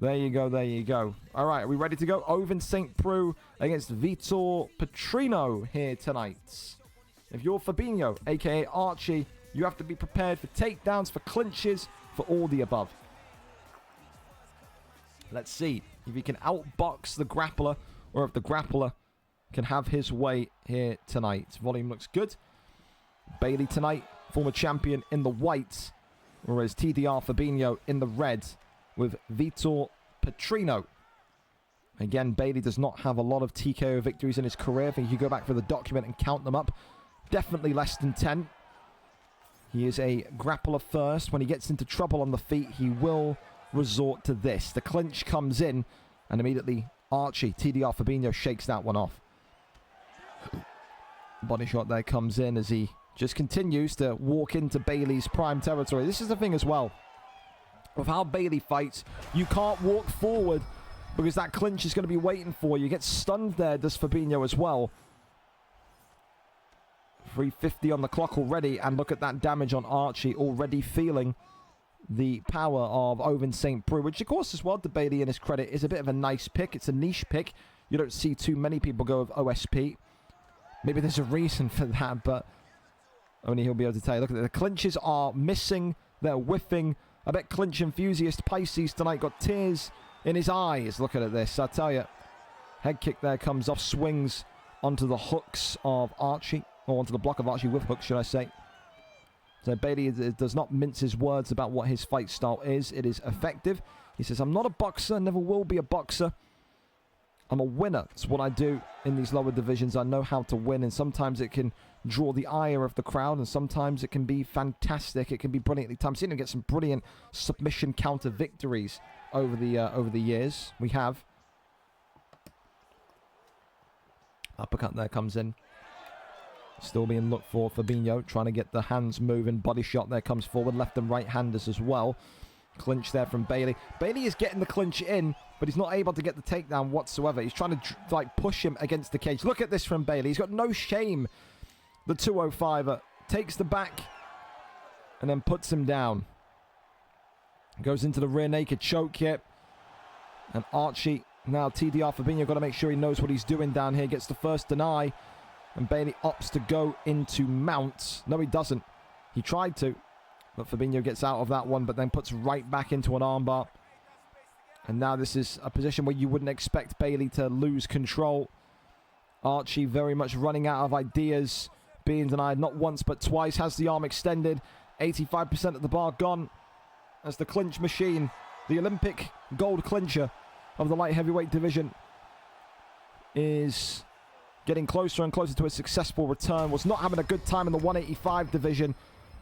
There you go, there you go. All right, are we ready to go? Oven St. Preux against Vitor Petrino here tonight. If you're Fabinho, a.k.a. Archie, you have to be prepared for takedowns, for clinches, for all the above. Let's see if he can outbox the grappler or if the grappler can have his way here tonight. Volume looks good. Bailey tonight, former champion in the white, whereas TDR Fabinho in the red with Vitor Petrino. Again, Bailey does not have a lot of TKO victories in his career. I think if you go back for the document and count them up, definitely less than 10. He is a grappler first. When he gets into trouble on the feet, he will resort to this. The clinch comes in, and immediately Archie, TDR Fabinho, shakes that one off. Body shot there comes in as he just continues to walk into Bailey's prime territory. This is the thing as well. With how Bailey fights, you can't walk forward because that clinch is going to be waiting for you. Get stunned there, does Fabinho as well. 350 on the clock already, and look at that damage on Archie, already feeling the power of Oven St. Preux, which of course as well, to Bailey in his credit, is a bit of a nice pick. It's a niche pick. You don't see too many people go with OSP. Maybe there's a reason for that, but only he'll be able to tell you. Look at it. The clinches are missing. They're whiffing. I bet clinch enthusiast Pisces tonight got tears in his eyes looking at this. I tell you, head kick there comes off, swings onto the hooks of Archie. Or onto the block of Archie with hooks, should I say. So Bailey does not mince his words about what his fight style is. It is effective. He says, I'm not a boxer, never will be a boxer. I'm a winner. It's what I do in these lower divisions. I know how to win, and sometimes it can draw the ire of the crowd, and sometimes it can be fantastic. It can be brilliantly timed. I've seen him get some brilliant submission counter victories over the years. We have. Uppercut there comes in. Still being looked for. Fabinho trying to get the hands moving. Body shot there comes forward. Left and right handers as well. Clinch there from Bailey. Bailey is getting the clinch in, but he's not able to get the takedown whatsoever. He's trying to push him against the cage. Look at this from Bailey. He's got no shame. The 205er takes the back and then puts him down. Goes into the rear naked choke here. And Archie, now TDR Fabinho, got to make sure he knows what he's doing down here. Gets the first deny. And Bailey opts to go into mount. No, he doesn't. He tried to. But Fabinho gets out of that one, but then puts right back into an armbar. And now this is a position where you wouldn't expect Bailey to lose control. Archie very much running out of ideas. Being denied not once, but twice. Has the arm extended. 85% of the bar gone. As the clinch machine, the Olympic gold clincher of the light heavyweight division, is getting closer and closer to a successful return. Was not having a good time in the 185 division,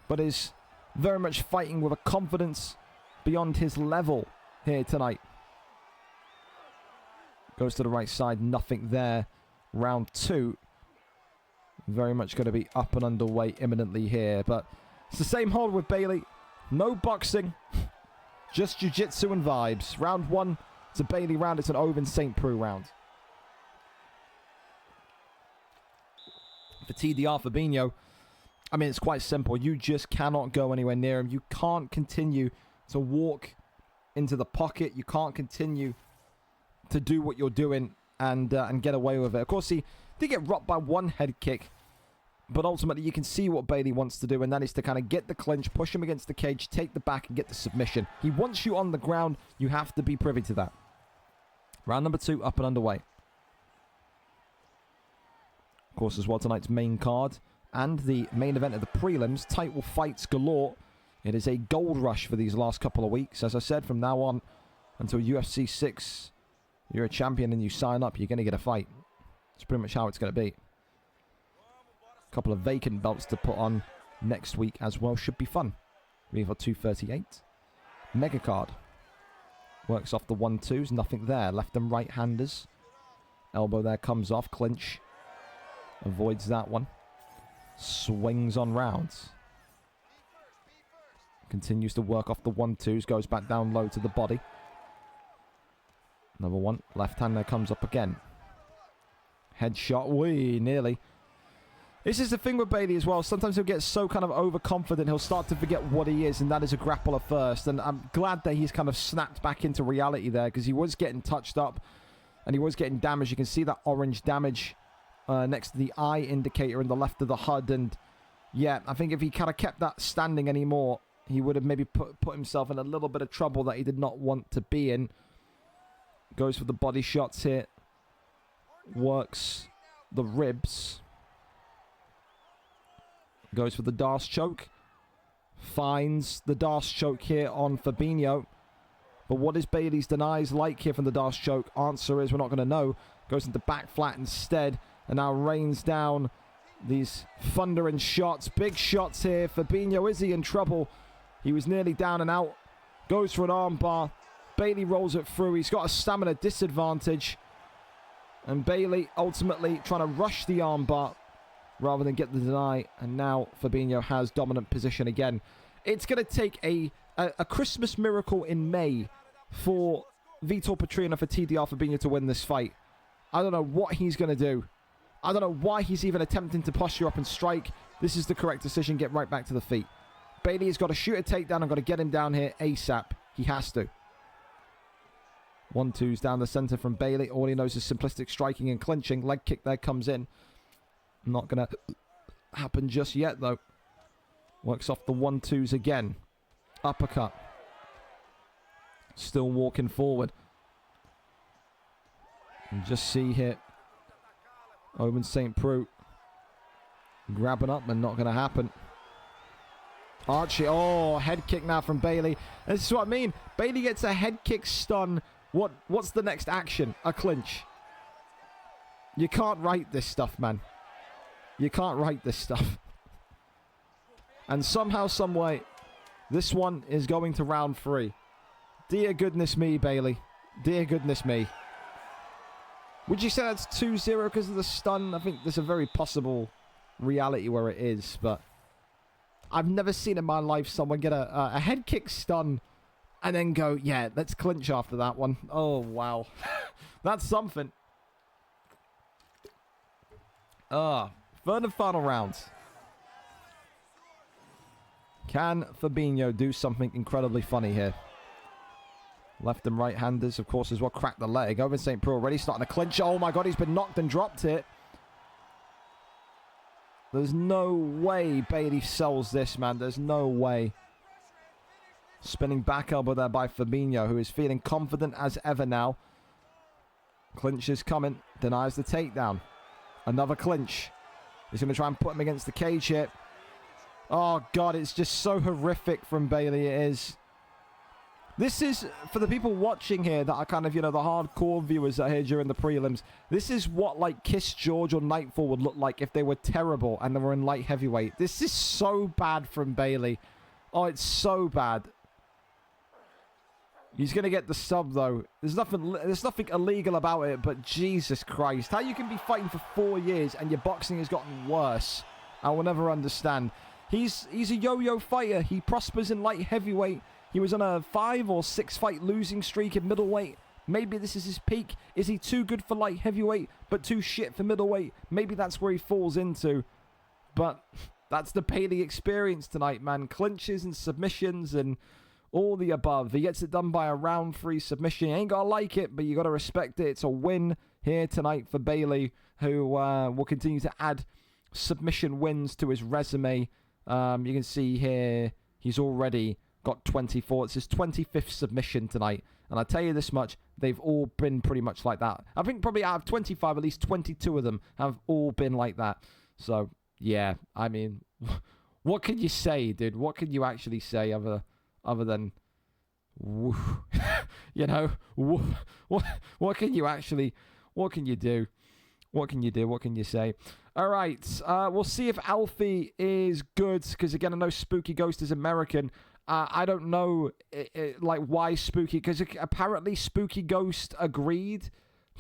but is very much fighting with a confidence beyond his level here tonight. Goes to the right side, nothing there. round 2. Very much going to be up and underway imminently here. But it's the same hold with Bailey. No boxing. Just jiu-jitsu and vibes. Round 1, it's a Bailey round. It's an Owen St. Preux round. For TDR Fabinho, I mean, it's quite simple. You just cannot go anywhere near him. You can't continue to walk into the pocket. You can't continue to do what you're doing and get away with it. Of course, he did get rocked by one head kick, but ultimately you can see what Bailey wants to do, and that is to kind of get the clinch, push him against the cage, take the back, and get the submission. He wants you on the ground. You have to be privy to that. Round number 2, up and underway. Of course, as well, tonight's main card and the main event of the prelims, title fights galore. It is a gold rush for these last couple of weeks. As I said, from now on until UFC 6, you're a champion and you sign up, you're going to get a fight. It's pretty much how it's going to be. A couple of vacant belts to put on next week as well. Should be fun. VFL 238. Mega card. Works off the 1-2s. Nothing there. Left and right handers. Elbow there comes off. Clinch. Avoids that one. Swings on rounds. Continues to work off the 1-2s. Goes back down low to the body. Another one. Left hand there comes up again. Headshot. Wee, nearly. This is the thing with Bailey as well. Sometimes he'll get so kind of overconfident, he'll start to forget what he is, and that is a grappler first. And I'm glad that he's kind of snapped back into reality there, because he was getting touched up and he was getting damaged. You can see that orange damage next to the eye indicator in the left of the HUD. And yeah, I think if he kind of kept that standing anymore, he would have maybe put himself in a little bit of trouble that he did not want to be in. Goes for the body shots here. Works the ribs. Goes for the Darce choke. Finds the Darce choke here on Fabinho. But what is Bailey's denies like here from the Darce choke? Answer is we're not going to know. Goes into back flat instead. And now rains down these thundering shots. Big shots here. Fabinho, is he in trouble? He was nearly down and out. Goes for an armbar. Bailey rolls it through. He's got a stamina disadvantage. And Bailey ultimately trying to rush the armbar rather than get the deny. And now Fabinho has dominant position again. It's going to take a Christmas miracle in May for Vitor Petrino, for TDR Fabinho to win this fight. I don't know what he's going to do. I don't know why he's even attempting to posture up and strike. This is the correct decision. Get right back to the feet. Bailey has got to shoot a takedown. I've got to get him down here ASAP. He has to. 1-2s down the center from Bailey. All he knows is simplistic striking and clinching. Leg kick there comes in. Not going to happen just yet, though. Works off the 1-2s again. Uppercut. Still walking forward. And just see here. Owen St. Preux grabbing up, and not going to happen. Archie. Oh, head kick now from Bailey. This is what I mean. Bailey gets a head kick stun. What's the next action? A clinch. You can't write this stuff, man. You can't write this stuff. And somehow, someway, this one is going to round 3. Dear goodness me, Bailey. Dear goodness me. Would you say that's 2-0 because of the stun? I think there's a very possible reality where it is, but I've never seen in my life someone get a head kick stun and then go, yeah, let's clinch after that one. Oh, wow. That's something. Third and final round. Can Fabinho do something incredibly funny here? Left and right handers, of course, as well. Crack the leg. Owen St. Preux already starting to clinch. Oh my god, he's been knocked and dropped it. There's no way Bailey sells this, man. There's no way. Spinning back elbow there by Fabinho, who is feeling confident as ever now. Clinch is coming. Denies the takedown. Another clinch. He's going to try and put him against the cage here. Oh god, it's just so horrific from Bailey, it is. This is, for the people watching here that are kind of, you know, the hardcore viewers that are here during the prelims, this is what, like, Kiss George or Nightfall would look like if they were terrible and they were in light heavyweight. This is so bad from Bailey. Oh, it's so bad. He's going to get the sub, though. There's nothing illegal about it, but Jesus Christ. How you can be fighting for 4 years and your boxing has gotten worse, I will never understand. He's a yo-yo fighter. He prospers in light heavyweight. He was on a 5 or 6 fight losing streak in middleweight. Maybe this is his peak. Is he too good for light heavyweight, but too shit for middleweight? Maybe that's where he falls into. But that's the Bailey experience tonight, man. Clinches and submissions and all the above. He gets it done by a round 3 submission. You ain't got to like it, but you got to respect it. It's a win here tonight for Bailey, who will continue to add submission wins to his resume. You can see here he's already got 24. It's his 25th submission tonight. And I tell you this much, they've all been pretty much like that. I think probably out of 25, at least 22 of them have all been like that. So, yeah, I mean, what can you say, dude? What can you actually say other than, woo? You know, woo. What can you actually, what can you do? What can you do? What can you say? All right, we'll see if Alfie is good, because again, I know Spooky Ghost is American. I don't know, like, why Spooky, because apparently Spooky Ghost agreed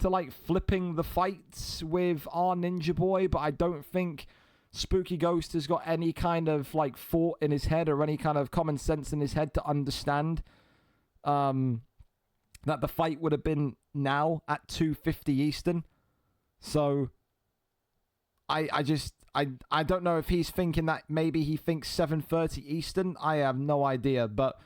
to, like, flipping the fights with our Ninja Boy, but I don't think Spooky Ghost has got any kind of, like, thought in his head or any kind of common sense in his head to understand that the fight would have been now at 2:50 Eastern. So I don't know if he's thinking that maybe he thinks 7:30 Eastern. I have no idea. But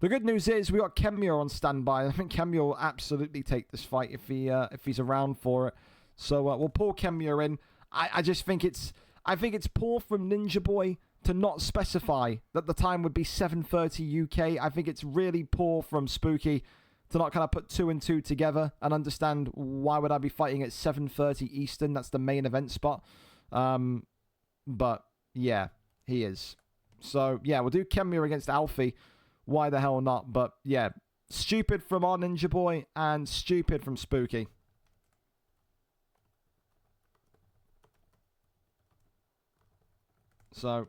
the good news is we got Kemio on standby. I think Kemio will absolutely take this fight if he's around for it. So we'll pull Kemio in. I just think it's poor from Ninja Boy to not specify that the time would be 7:30 UK. I think it's really poor from Spooky to not kind of put 2 and 2 together and understand why would I be fighting at 7:30 Eastern. That's the main event spot. But yeah, he is. So yeah, we'll do Kemio against Alfie. Why the hell not? But yeah, stupid from our Ninja Boy and stupid from Spooky. So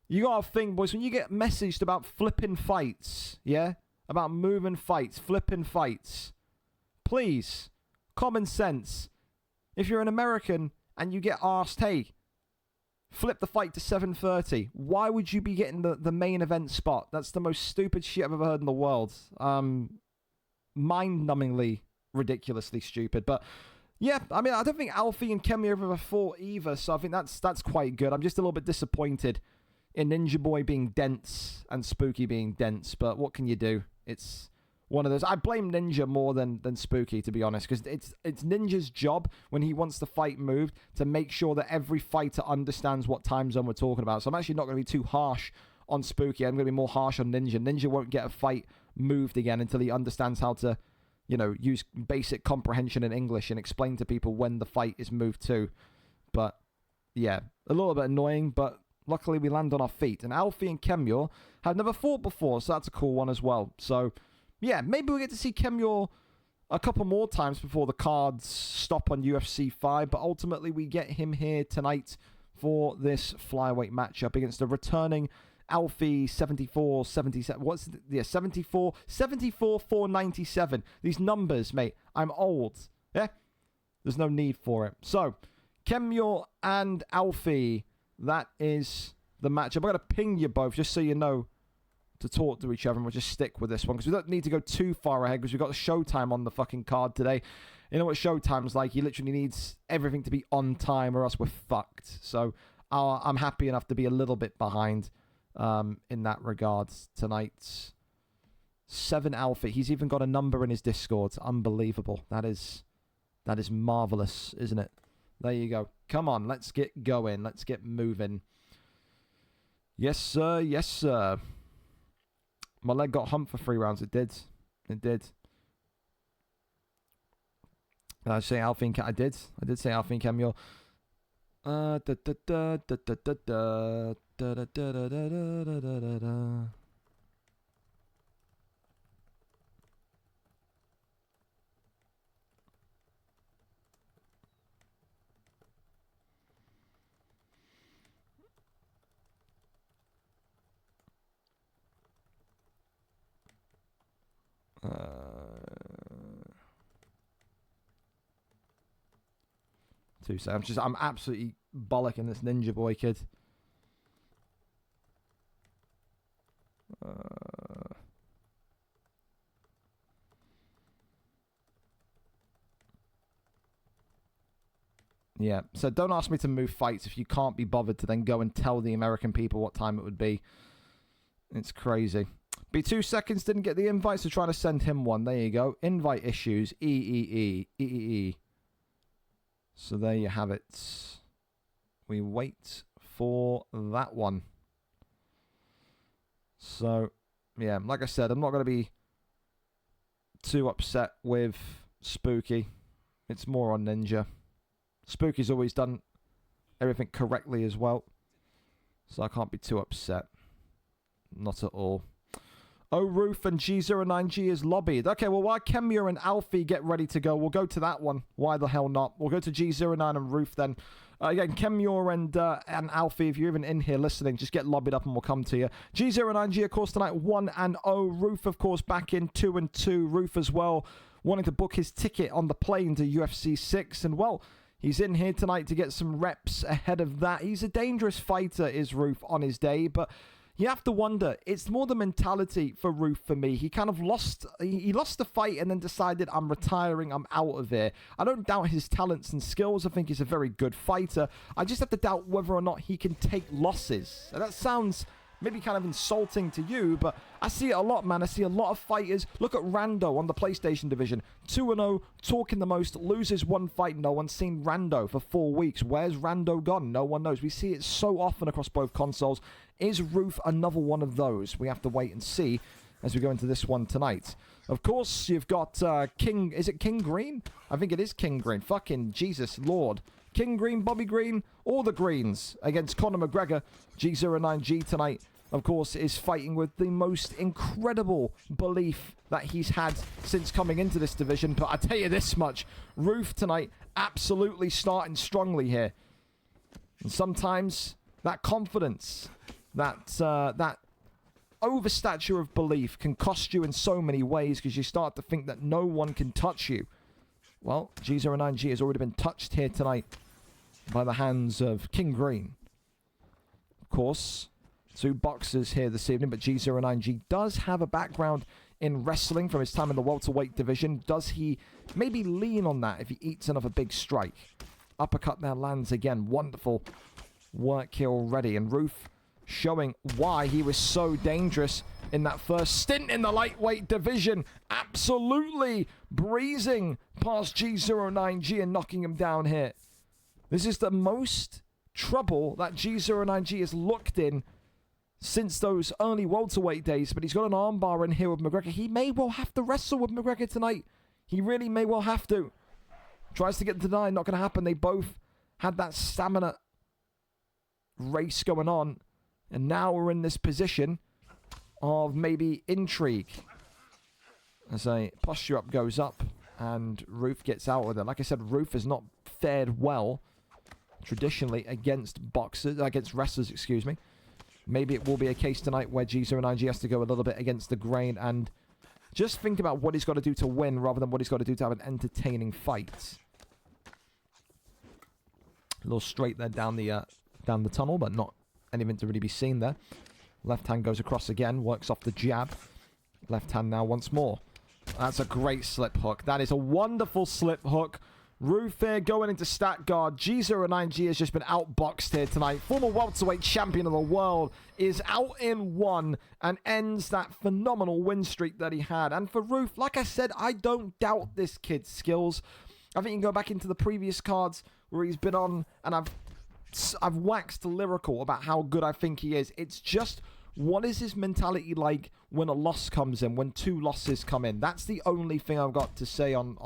you gotta think, boys, when you get messaged about flipping fights, yeah? About moving fights, flipping fights, please, common sense. If you're an American and you get asked, hey, flip the fight to 7:30, why would you be getting the main event spot? That's the most stupid shit I've ever heard in the world. Mind-numbingly, ridiculously stupid. But yeah, I mean, I don't think Alfie and Kemio have ever fought either, so I think that's quite good. I'm just a little bit disappointed in Ninja Boy being dense and Spooky being dense, but what can you do? It's one of those. I blame Ninja more than Spooky, to be honest, because it's Ninja's job when he wants the fight moved to make sure that every fighter understands what time zone we're talking about. So I'm actually not going to be too harsh on Spooky. I'm going to be more harsh on Ninja. Ninja won't get a fight moved again until he understands how to, you know, use basic comprehension in English and explain to people when the fight is moved to. But yeah, a little bit annoying, but luckily we land on our feet. And Alfie and Kemio have never fought before, so that's a cool one as well. So yeah, maybe we get to see Kemio a couple more times before the cards stop on UFC 5, but ultimately we get him here tonight for this flyweight matchup against the returning Alfie 74, 77. What's the, yeah, 74, 74, 497. These numbers, mate, I'm old. Yeah? There's no need for it. So, Kemio and Alfie, that is the matchup. I'm going to ping you both just so you know to talk to each other, and we'll just stick with this one because we don't need to go too far ahead because we've got Showtime on the fucking card today. You know what Showtime's like? He literally needs everything to be on time or else we're fucked. So I'm happy enough to be a little bit behind in that regard tonight. 7 Alfie. He's even got a number in his Discord. Unbelievable. That is marvelous, isn't it? There you go. Come on, let's get going. Let's get moving. Yes, sir. Yes, sir. My leg got humped for 3 rounds. It did. It did. Did I say Alfie and I did. I did say Alfie and Kemio. 2 seconds. I'm absolutely bollocking this Ninja Boy kid. Yeah, so don't ask me to move fights if you can't be bothered to then go and tell the American people what time it would be. It's crazy. Be 2 seconds, didn't get the invite, so trying to send him one. There you go. Invite issues. EEE. So there you have it. We wait for that one. So, yeah, like I said, I'm not going to be too upset with Spooky. It's more on Ninja. Spooky's always done everything correctly as well. So I can't be too upset. Not at all. Oh, Roof and G09G is lobbied. Okay, well, while Kemure and Alfie get ready to go, we'll go to that one. Why the hell not? We'll go to G09 and Roof then. Again, Kemure and Alfie, if you're even in here listening, just get lobbied up and we'll come to you. G09G, of course, tonight 1-0. Roof, of course, back in 2-2. Roof as well, wanting to book his ticket on the plane to UFC 6. And, well, he's in here tonight to get some reps ahead of that. He's a dangerous fighter, is Roof, on his day, but you have to wonder, it's more the mentality for Roof for me. He kind of lost the fight and then decided, I'm retiring, I'm out of here. I don't doubt his talents and skills. I think he's a very good fighter. I just have to doubt whether or not he can take losses. And that sounds maybe kind of insulting to you, but I see it a lot, man. I see a lot of fighters. Look at Rando on the PlayStation division. 2-0, talking the most, loses one fight. No one's seen Rando for 4 weeks. Where's Rando gone? No one knows. We see it so often across both consoles. Is Roof another one of those? We have to wait and see as we go into this one tonight. Of course, you've got King... Is it King Green? I think it is King Green. Fucking Jesus Lord. King Green, Bobby Green, all the Greens against Conor McGregor. G09G tonight, of course, is fighting with the most incredible belief that he's had since coming into this division. But I tell you this much, Roof tonight absolutely starting strongly here. And sometimes that confidence, that overstature of belief can cost you in so many ways because you start to think that no one can touch you. Well, G09G has already been touched here tonight by the hands of King Green. Of course, 2 boxers here this evening, but G09G does have a background in wrestling from his time in the welterweight division. Does he maybe lean on that if he eats another big strike? Uppercut there lands again. Wonderful work here already. And Roof showing why he was so dangerous in that first stint in the lightweight division. Absolutely breezing past G09G and knocking him down here. This is the most trouble that G09G has looked in since those early welterweight days, but he's got an armbar in here with McGregor. He may well have to wrestle with McGregor tonight. He really may well have to. Tries to get denied, not going to happen. They both had that stamina race going on, and now we're in this position of maybe intrigue. As a posture up goes up, and Roof gets out with it. Like I said, Roof has not fared well traditionally against wrestlers, excuse me. Maybe it will be a case tonight where G09G has to go a little bit against the grain and just think about what he's got to do to win rather than what he's got to do to have an entertaining fight. A little straight there down the tunnel, but not anything to really be seen there. Left hand goes across again, works off the jab. Left hand now once more. That's a great slip hook. That is a wonderful slip hook. Roof here going into stat guard. G09G has just been outboxed here tonight. Former welterweight champion of the world is out in 1 and ends that phenomenal win streak that he had. And for Roof, like I said, I don't doubt this kid's skills. I think you can go back into the previous cards where he's been on, and I've waxed lyrical about how good I think he is. It's just, what is his mentality like when a loss comes in, when 2 losses come in? That's the only thing I've got to say on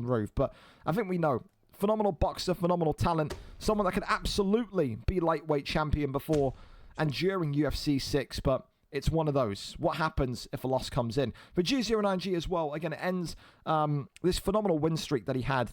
Roof. But I think we know. Phenomenal boxer, phenomenal talent. Someone that could absolutely be lightweight champion before and during UFC 6. But it's one of those. What happens if a loss comes in? For G09G as well, again, it ends this phenomenal win streak that he had.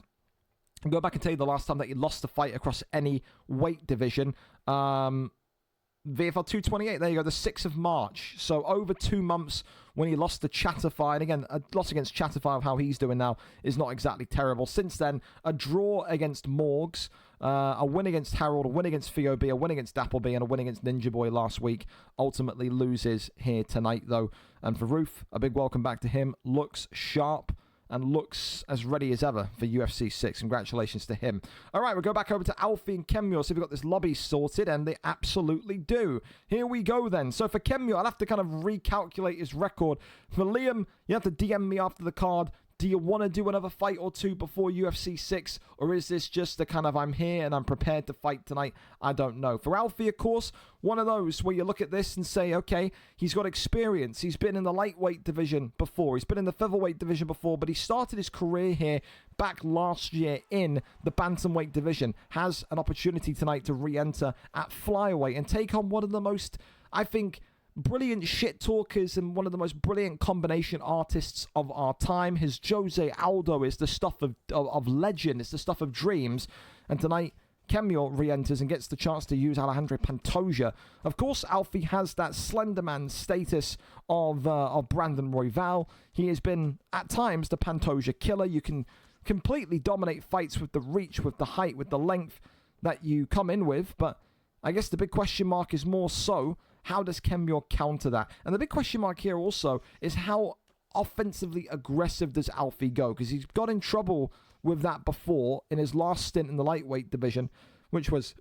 I'll go back and tell you the last time that he lost a fight across any weight division. VFL 228, there you go, the 6th of March. So over 2 months when he lost to Chatterfy. And again, a loss against Chatterfy of how he's doing now is not exactly terrible. Since then, a draw against Morgs. A win against Harold, a win against Theo B, a win against Dappleby, and a win against Ninja Boy last week. Ultimately loses here tonight, though. And for Ruth, a big welcome back to him. Looks sharp and looks as ready as ever for UFC 6. Congratulations to him. All right, we'll go back over to Alfie and Kemyor, see if we've got this lobby sorted, and they absolutely do. Here we go then. So for Kemyor, I'll have to kind of recalculate his record. For Liam, you have to DM me after the card. Do you want to do another fight or two before UFC 6? Or is this just the kind of I'm here and I'm prepared to fight tonight? I don't know. For Alfie, of course, one of those where you look at this and say, okay, he's got experience. He's been in the lightweight division before. He's been in the featherweight division before, but he started his career here back last year in the bantamweight division. Has an opportunity tonight to re-enter at flyweight and take on one of the most, I think, brilliant shit talkers and one of the most brilliant combination artists of our time. His Jose Aldo is the stuff of legend. It's the stuff of dreams. And tonight, Kemyor re-enters and gets the chance to use Alejandro Pantoja. Of course, Alfie has that Slenderman status of Brandon Royval. He has been, at times, the Pantoja killer. You can completely dominate fights with the reach, with the height, with the length that you come in with. But I guess the big question mark is more so, how does Kemyor counter that? And the big question mark here also is how offensively aggressive does Alfie go? Because he's got in trouble with that before in his last stint in the lightweight division, which was,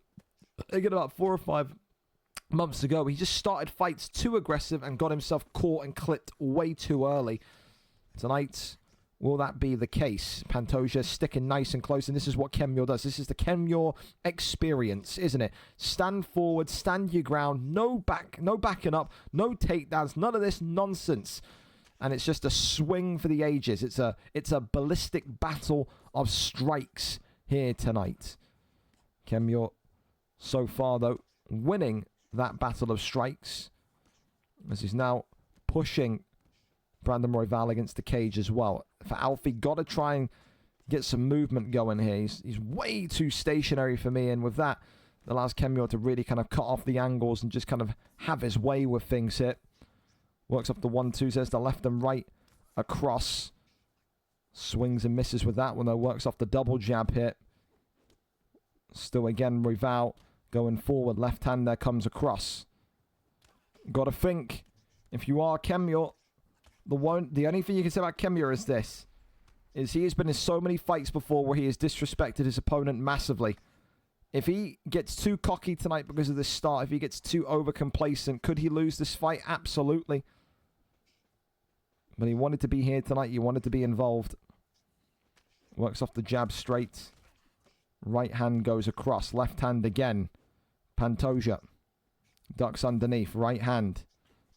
again, about 4 or 5 months ago. He just started fights too aggressive and got himself caught and clipped way too early. Tonight, will that be the case? Pantoja sticking nice and close, and this is what Kemyor does. This is the Kemyor experience, isn't it? Stand forward, stand your ground, no backing up, no takedowns, none of this nonsense. And it's just a swing for the ages. It's a ballistic battle of strikes here tonight. Kemyor, so far though, winning that battle of strikes, as he's now pushing Brandon Royval against the cage as well. For Alfie, got to try and get some movement going here. He's way too stationary for me, and with that, it allows Kemyor to really kind of cut off the angles and just kind of have his way with things here. Works up the 1-2s, there's the left and right across. Swings and misses with that one, though. Works off the double jab hit. Still again, Royval going forward. Left hand there comes across. Got to think, if you are Kemyor, the only thing you can say about Kemyor is this, is he has been in so many fights before where he has disrespected his opponent massively. If he gets too cocky tonight because of this start, if he gets too over-complacent, could he lose this fight? Absolutely. But he wanted to be here tonight. He wanted to be involved. Works off the jab straight. Right hand goes across. Left hand again. Pantoja. Ducks underneath. Right hand.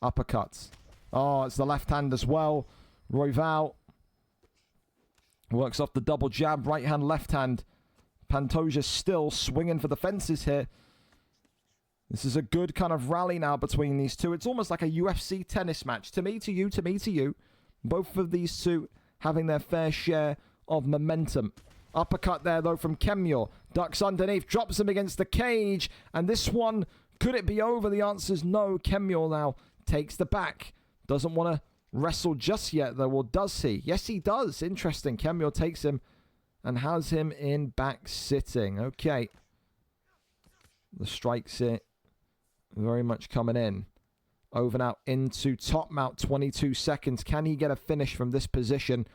Uppercuts. Oh, it's the left hand as well. Royval works off the double jab. Right hand, left hand. Pantoja still swinging for the fences here. This is a good kind of rally now between these two. It's almost like a UFC tennis match. To me, to you, to me, to you. Both of these two having their fair share of momentum. Uppercut there, though, from Kemyor. Ducks underneath, drops him against the cage. And this one, could it be over? The answer is no. Kemyor now takes the back. Doesn't want to wrestle just yet, though, or does he? Yes, he does. Interesting. Kemyor takes him and has him in back sitting. Okay. The strikes here very much coming in. Over now into top mount, 22 seconds. Can he get a finish from this position?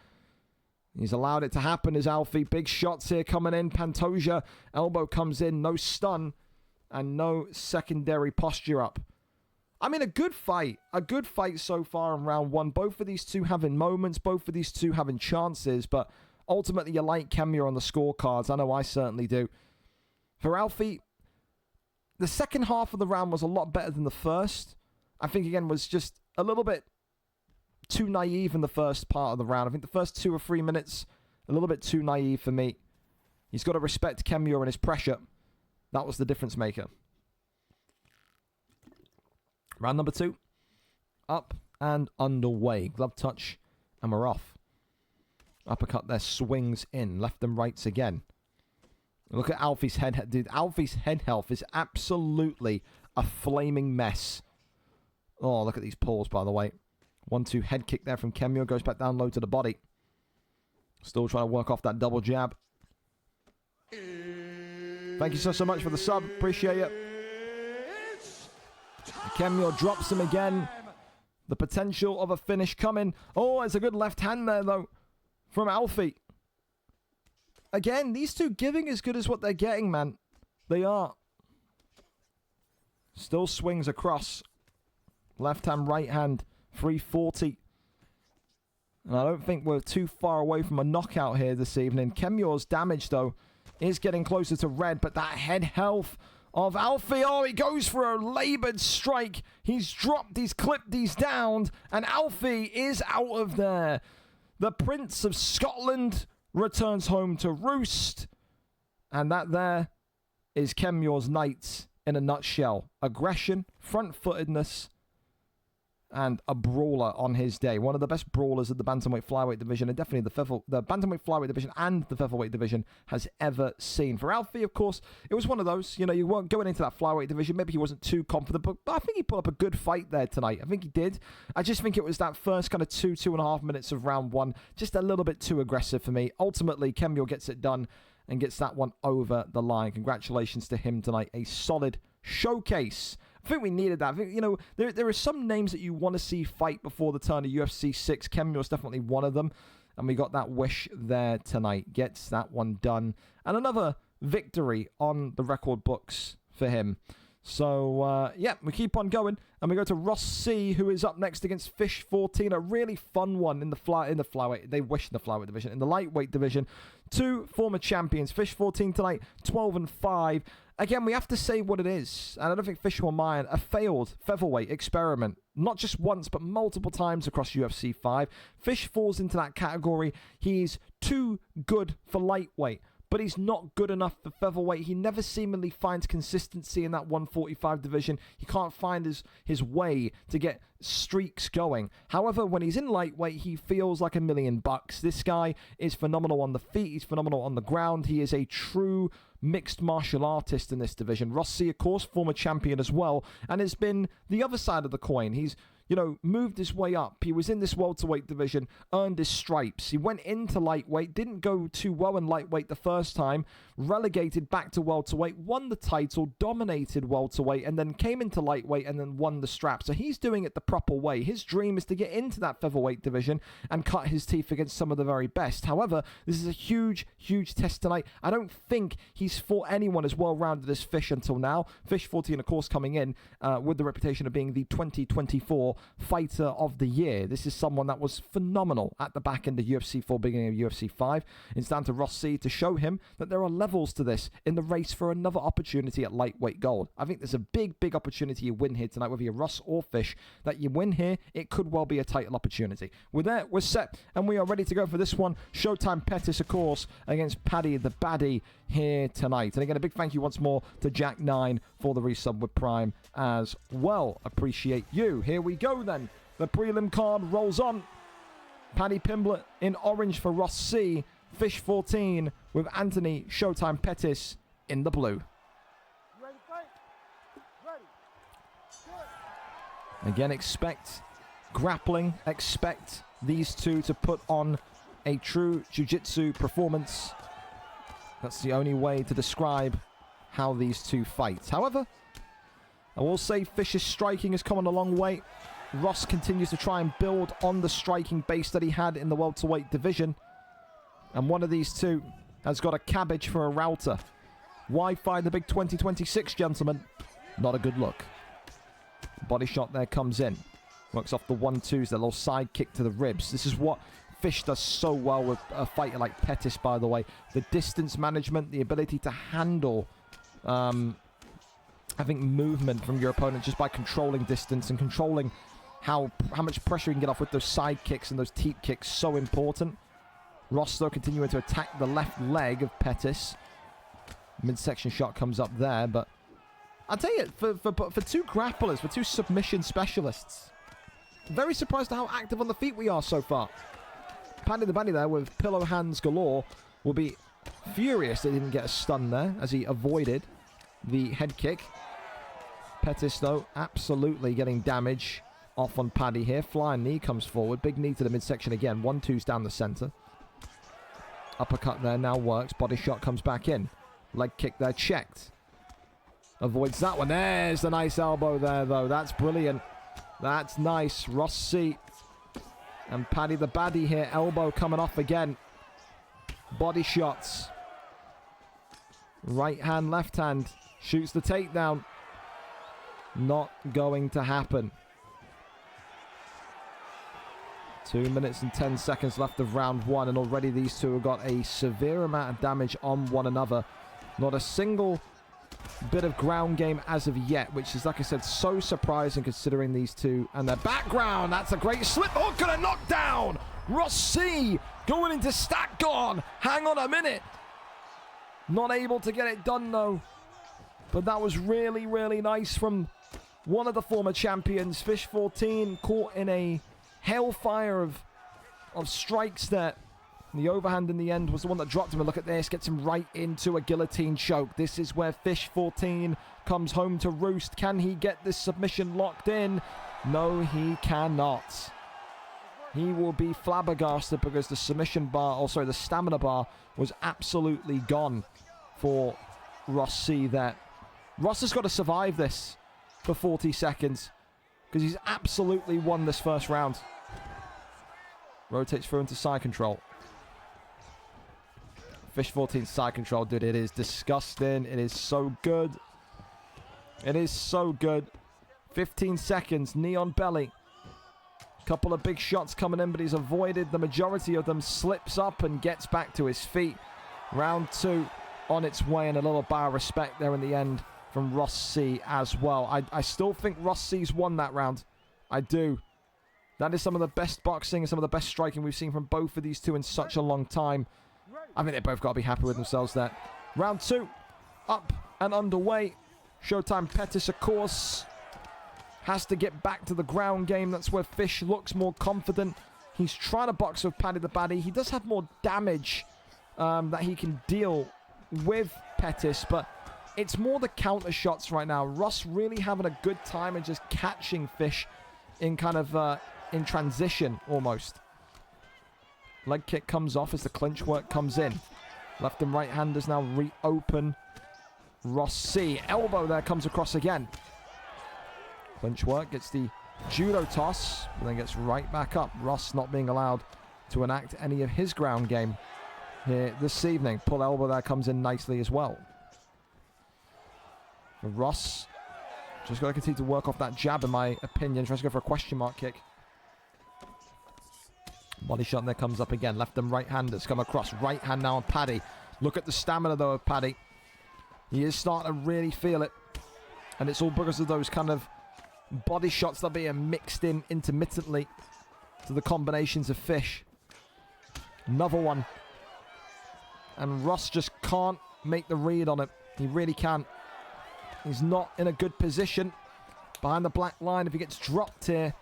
He's allowed it to happen as Alfie. Big shots here coming in. Pantoja, elbow comes in. No stun and no secondary posture up. I mean, a good fight. A good fight so far in round one. Both of these two having moments. Both of these two having chances. But ultimately, you like Kemyor on the scorecards. I know I certainly do. For Alfie, the second half of the round was a lot better than the first. I think, again, was just a little bit too naive in the first part of the round. I think the first 2 or 3 minutes, a little bit too naive for me. He's got to respect Kemyor and his pressure. That was the difference maker. Round number 2. Up and underway. Glove touch, and we're off. Uppercut there, swings in. Left and rights again. Look at Alfie's head. Dude, Alfie's head health is absolutely a flaming mess. Oh, look at these pulls, by the way. 1-2 head kick there from Kemyor. Goes back down low to the body. Still trying to work off that double jab. Thank you so much for the sub. Appreciate it. Kemio drops him again. The potential of a finish coming. Oh, it's a good left hand there, though, from Alfie. Again, these two giving as good as what they're getting, man. They are. Still swings across. Left hand, right hand. 340. And I don't think we're too far away from a knockout here this evening. Kemio's damage, though, is getting closer to red. But that head health of Alfie. Oh, he goes for a labored strike. He's dropped, he's clipped, he's downed. And Alfie is out of there. The Prince of Scotland returns home to roost. And that there is Kemio's night in a nutshell. Aggression, front-footedness, and a brawler on his day. One of the best brawlers of the bantamweight flyweight division, and definitely the bantamweight flyweight division and the featherweight division has ever seen. For Alfie, of course, it was one of those, you know, you weren't going into that flyweight division. Maybe he wasn't too confident, but I think he put up a good fight there tonight. I think he did. I just think it was that first kind of 2.5 minutes of round one, just a little bit too aggressive for me. Ultimately, Kemio gets it done and gets that one over the line. Congratulations to him tonight. A solid showcase. I think we needed that. I think, you know, there are some names that you want to see fight before the turn of UFC 6. Kemio's definitely one of them. And we got that wish there tonight. Gets that one done. And another victory on the record books for him. So, yeah, we keep on going. And we go to Ross C, who is up next against Fish 14. A really fun one in the flyweight. They wish in the flyweight division. In the lightweight division, two former champions. Fish 14 tonight, 12-5. Again, we have to say what it is. And I don't think Fish will mind. A failed featherweight experiment. Not just once, but multiple times across UFC 5. Fish falls into that category. He's too good for lightweight, but he's not good enough for featherweight. He never seemingly finds consistency in that 145 division. He can't find his way to get streaks going. However, when he's in lightweight, he feels like $1 million. This guy is phenomenal on the feet. He's phenomenal on the ground. He is a true mixed martial artist in this division. Rossi, of course, former champion as well, and has been the other side of the coin. He's, you know, moved his way up. He was in this welterweight division, earned his stripes. He went into lightweight, didn't go too well in lightweight the first time, relegated back to welterweight, won the title, dominated welterweight, and then came into lightweight and then won the strap. So he's doing it the proper way. His dream is to get into that featherweight division and cut his teeth against some of the very best. However, this is a huge, huge test tonight. I don't think he's fought anyone as well-rounded as Fish until now. Fish 14, of course, coming in with the reputation of being the 2024 Fighter of the Year. This is someone that was phenomenal at the back end of UFC 4, beginning of UFC 5. It's down to Ross C to show him that there are levels to this in the race for another opportunity at lightweight gold. I think there's a big, big opportunity you win here tonight, whether you're Ross or Fish, that you win here, it could well be a title opportunity. We're there, we're set, and we are ready to go for this one. Showtime Pettis, of course, against Paddy the Baddie here tonight. And again, a big thank you once more to Jack9 for the resub with Prime as well. Appreciate you. Here we go then. The prelim card rolls on. Paddy Pimblett in orange for Ross C. Fish 14 with Anthony Showtime Pettis in the blue. Ready, fight? Ready. Again, expect grappling. Expect these two to put on a true jiu-jitsu performance. That's the only way to describe how these two fight. However, I will say Fish's striking has come on a long way. Ross continues to try and build on the striking base that he had in the welterweight division. And one of these two has got a cabbage for a router. Why fight the big 2026, gentlemen? Not a good look. Body shot there comes in. Works off the 1-2s, the little side kick to the ribs. This is what Fish does so well with a fighter like Pettis, by the way. The distance management, the ability to handle, I think, movement from your opponent just by controlling distance and controlling how much pressure you can get off with those side kicks and those teep kicks. So important. Ross, though, continuing to attack the left leg of Pettis. Midsection shot comes up there, but I'll tell you, for two grapplers, for two submission specialists, very surprised at how active on the feet we are so far. Paddy the Baddie there with pillow hands galore will be furious that he didn't get a stun there as he avoided the head kick. Pettis, though, absolutely getting damage off on Paddy here. Flying knee comes forward. Big knee to the midsection again. 1-2's down the center. Uppercut there now works. Body shot comes back in. Leg kick there checked. Avoids that one. There's a nice elbow there, though. That's brilliant. That's nice. Rossi and Paddy the Baddie here. Elbow coming off again. Body shots. Right hand, left hand. Shoots the takedown. Not going to happen. 2 minutes and 10 seconds left of round one, and already these two have got a severe amount of damage on one another. Not a single bit of ground game as of yet, which is, like I said, so surprising considering these two and their background. That's a great slip. Oh, gonna knock down Rossi going into octagon. Hang on a minute. Not able to get it done, though. But that was really, really nice from one of the former champions. Fish 14 caught in a hailfire of strikes there. The overhand in the end was the one that dropped him. And look at this. Gets him right into a guillotine choke. This is where Fish 14 comes home to roost. Can he get this submission locked in? No, he cannot. He will be flabbergasted because the submission bar, or sorry, the stamina bar was absolutely gone for Rossi there. Ross has got to survive this for 40 seconds because he's absolutely won this first round. Rotates through into side control. Fish 14 side control, dude. It is disgusting. It is so good. It is so good. 15 seconds. Knee on belly. Couple of big shots coming in, but he's avoided the majority of them. Slips up and gets back to his feet. Round two on its way, and a little bar of respect there in the end from Rossi as well. I still think Rossi's won that round. I do. That is some of the best boxing and some of the best striking we've seen from both of these two in such a long time. I think they both got to be happy with themselves there. Round two, up and underway. Showtime Pettis, of course, has to get back to the ground game. That's where Fish looks more confident. He's trying to box with Paddy the Baddie. He does have more damage that he can deal with Pettis, but it's more the counter shots right now. Ross really having a good time and just catching Fish in kind of in transition almost. Leg kick comes off as the clinch work comes in. Left and right handers now reopen. Rossi, elbow there comes across again. Clinch work, gets the judo toss, and then gets right back up. Ross not being allowed to enact any of his ground game here this evening. Pull elbow there comes in nicely as well. Ross just got to continue to work off that jab, in my opinion. Tries to go for a question mark kick. Body shot there comes up again. Left and right handers come across. Right hand now on Paddy. Look at the stamina though of Paddy. He is starting to really feel it. And it's all because of those kind of body shots that are being mixed in intermittently to the combinations of Fish. Another one. And Ross just can't make the read on it. He really can't. He's not in a good position. Behind the black line, if he gets dropped here,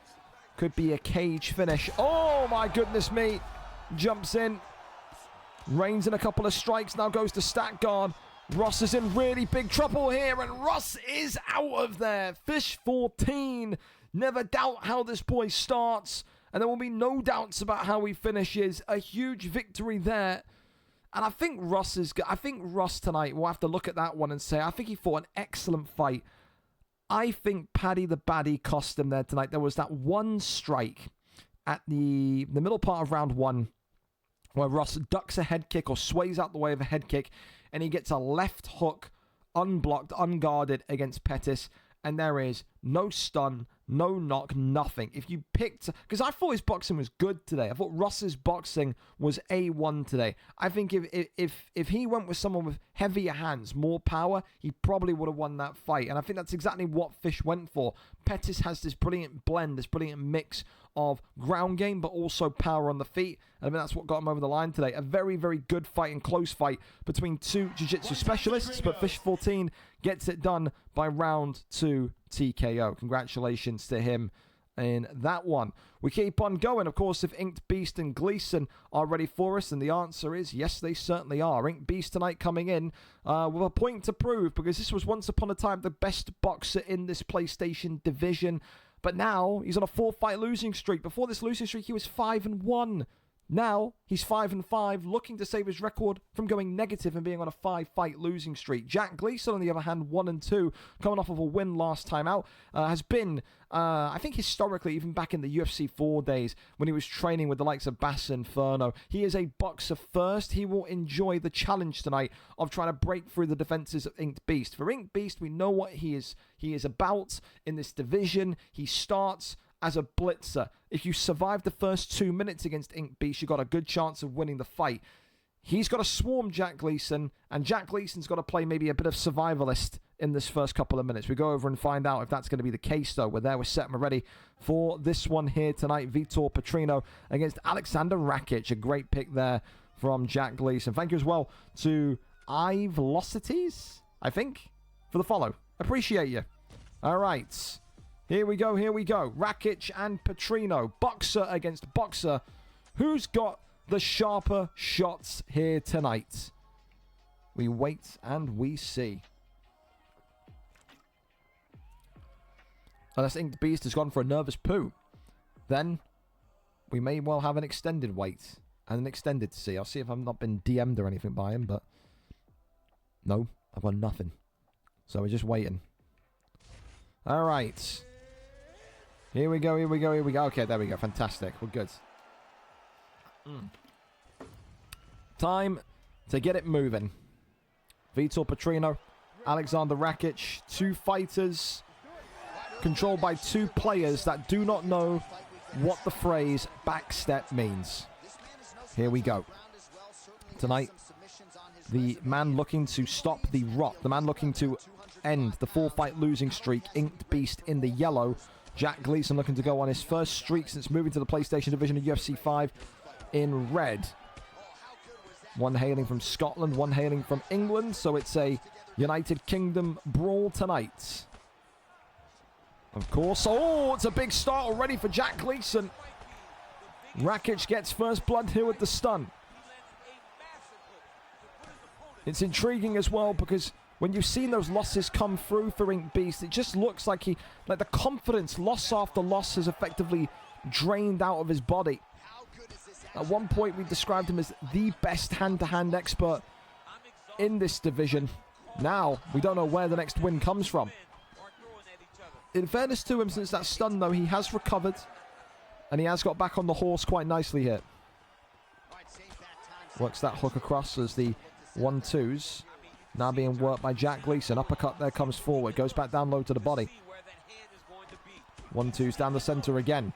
could be a cage finish. Oh my goodness me. Jumps in. Reigns in a couple of strikes. Now goes to stack guard. Ross is in really big trouble here, and Ross is out of there. Fish 14. Never doubt how this boy starts, and there will be no doubts about how he finishes. A huge victory there. And I think Ross tonight will have to look at that one and say, I think he fought an excellent fight. I think Paddy the Baddie cost him there tonight. There was that one strike at the middle part of round one where Ross ducks a head kick or sways out the way of a head kick, and he gets a left hook unblocked, unguarded against Pettis, and there is no stun, no knock, nothing. If you picked... Because I thought his boxing was good today. I thought Ross's boxing was A1 today. I think if he went with someone with heavier hands, more power, he probably would have won that fight. And I think that's exactly what Fish went for. Pettis has this brilliant blend, this brilliant mix of ground game, but also power on the feet. And I mean, that's what got him over the line today. A very, very good fight and close fight between two jiu-jitsu specialists, but Fish 14 gets it done by round 2 TKO. Congratulations to him in that one. We keep on going. Of course, if Inked Beast and Gleason are ready for us, and the answer is yes, they certainly are. Inked Beast tonight coming in with a point to prove, because this was once upon a time the best boxer in this PlayStation division. But now he's on a 4-fight losing streak. Before this losing streak, he was 5-1. Now, he's 5-5, looking to save his record from going negative and being on a 5-fight losing streak. Jack Gleason, on the other hand, 1-2, coming off of a win last time out, has been, I think historically, even back in the UFC 4 days, when he was training with the likes of Bass Inferno, he is a boxer first. He will enjoy the challenge tonight of trying to break through the defenses of Inked Beast. For Inked Beast, we know what he is about in this division. He starts as a blitzer. If you survive the first 2 minutes against Inked Beast, you've got a good chance of winning the fight. He's got to swarm Jack Gleason, and Jack Gleason's got to play maybe a bit of survivalist in this first couple of minutes. We go over and find out if that's going to be the case, though. We're there, we're set, and we're ready for this one here tonight. Vitor Petrino against Alexander Rakic. A great pick there from Jack Gleason. Thank you as well to iVelocities, I think, for the follow. Appreciate you. All right. Here we go, here we go. Rakic and Petrino, boxer against boxer. Who's got the sharper shots here tonight? We wait and we see. Unless Inked Beast has gone for a nervous poo, then we may well have an extended wait and an extended see. I'll see if I've not been DM'd or anything by him, but no, I've got nothing. So we're just waiting. All right. Here we go, here we go, here we go. Okay, there we go. Fantastic. We're good. Time to get it moving. Vitor Petrino, Alexander Rakic, two fighters controlled by two players that do not know what the phrase backstep means. Here we go. Tonight, the man looking to stop the rot, the man looking to end the 4-fight losing streak, Inked Beast in the yellow. Jack Gleason looking to go on his first streak since moving to the PlayStation division of UFC 5 in red. One hailing from Scotland, one hailing from England, so it's a United Kingdom brawl tonight. Of course. Oh, it's a big start already for Jack Gleason. Rakic gets first blood here with the stun. It's intriguing as well because when you've seen those losses come through for Inked Beast, it just looks like the confidence, loss after loss, has effectively drained out of his body. At one point, we described him as the best hand-to-hand expert in this division. Now, we don't know where the next win comes from. In fairness to him, since that stun, though, he has recovered, and he has got back on the horse quite nicely here. Works that hook across as the 1-2s. Now being worked by Jack Gleason. Uppercut there comes forward. Goes back down low to the body. 1-2s down the center again.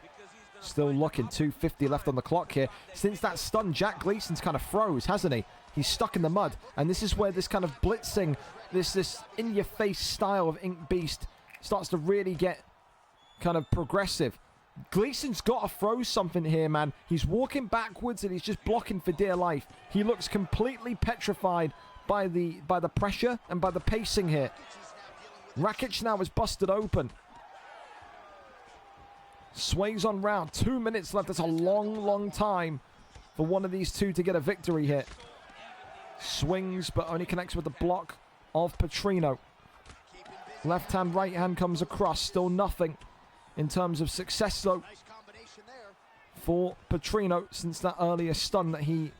Still looking. 2:50 left on the clock here. Since that stun, Jack Gleason's kind of froze, hasn't he? He's stuck in the mud. And this is where this kind of blitzing, this in-your-face style of Inked Beast starts to really get kind of progressive. Gleason's got to throw something here, man. He's walking backwards and he's just blocking for dear life. He looks completely petrified by the pressure and by the pacing here. Rakic now is busted open. Sways on round. 2 minutes left. That's a long, long time for one of these two to get a victory here. Swings, but only connects with the block of Petrino. Left hand, right hand comes across. Still nothing in terms of success, though, for Petrino since that earlier stun that he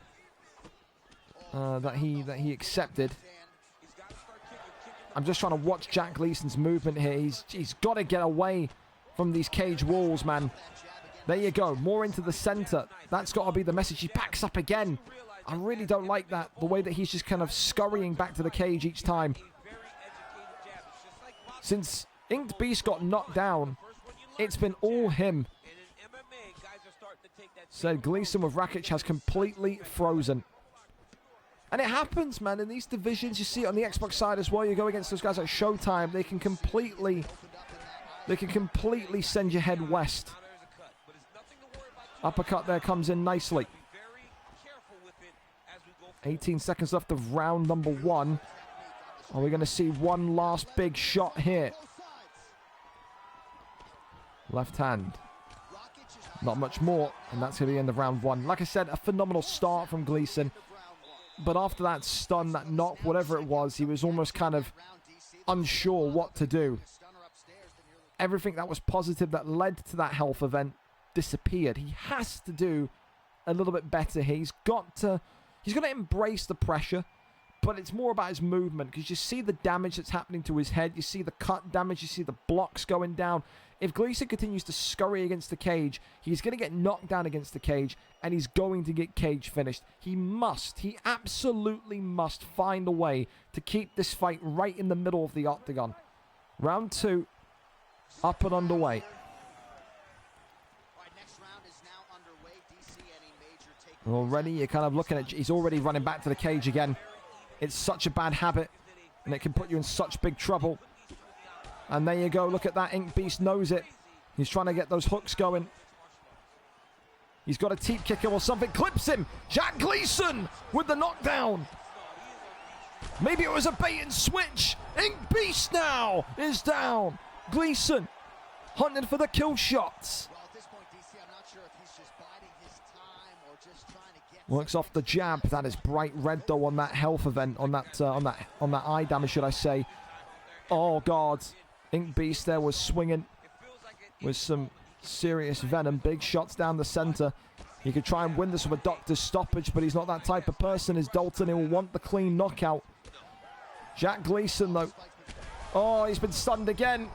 accepted. I'm just trying to watch Jack Gleason's movement here. He's got to get away from these cage walls, man. There you go. More into the center. That's got to be the message. He backs up again. I really don't like that. The way that he's just kind of scurrying back to the cage each time. Since Inked Beast got knocked down, it's been all him. Said Gleason with Rakic has completely frozen. And it happens, man. In these divisions, you see it on the Xbox side as well. You go against those guys like Showtime. They can completely send your head west. Uppercut there comes in nicely. 18 seconds left of round number 1. Are we going to see one last big shot here? Left hand. Not much more. And that's going to be the end of round 1. Like I said, a phenomenal start from Gleason. But after that stun, that knock, whatever it was, he was almost kind of unsure what to do. Everything that was positive that led to that health event disappeared. He has to do a little bit better here. He's got to embrace the pressure, but it's more about his movement, because you see the damage that's happening to his head. You see the cut damage. You see the blocks going down. If Gleason continues to scurry against the cage, he's going to get knocked down against the cage, and he's going to get cage finished. He absolutely must find a way to keep this fight right in the middle of the octagon. Round 2, up and underway. Already, you're kind of looking at... He's already running back to the cage again. It's such a bad habit, and it can put you in such big trouble. And there you go. Look at that. Ink Beast knows it. He's trying to get those hooks going. He's got a teep kicker or something. Clips him. Jack Gleason with the knockdown. Maybe it was a bait and switch. Ink Beast now is down. Gleason hunting for the kill shots. Works off the jab. That is bright red though on that health event, on that eye damage, should I say? Oh God, Ink Beast there was swinging with some serious venom. Big shots down the center. He could try and win this with a doctor's stoppage, but he's not that type of person. Is Dalton? He will want the clean knockout. Jack Gleason though. Oh, he's been stunned again.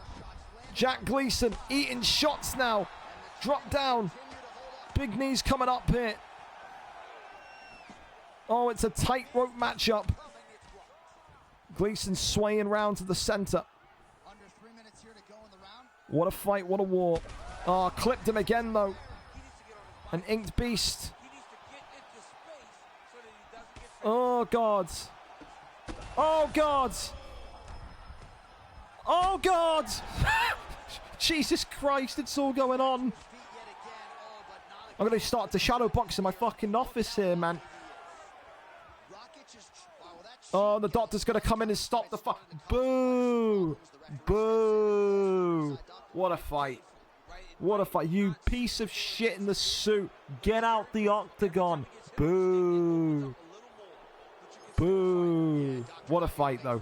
Jack Gleason eating shots now. Drop down. Big knees coming up here. Oh, it's a tightrope matchup. Gleason swaying round to the center. What a fight, what a war. Oh, clipped him again though. An Inked Beast. Oh, God. Oh, God. Oh, God. Jesus Christ, it's all going on. I'm going to start to shadow box in my fucking office here, man. Oh, the doctor's going to come in and stop the fight. Boo. Boo. What a fight. What a fight. You piece of shit in the suit. Get out the octagon. Boo. Boo. What a fight, though.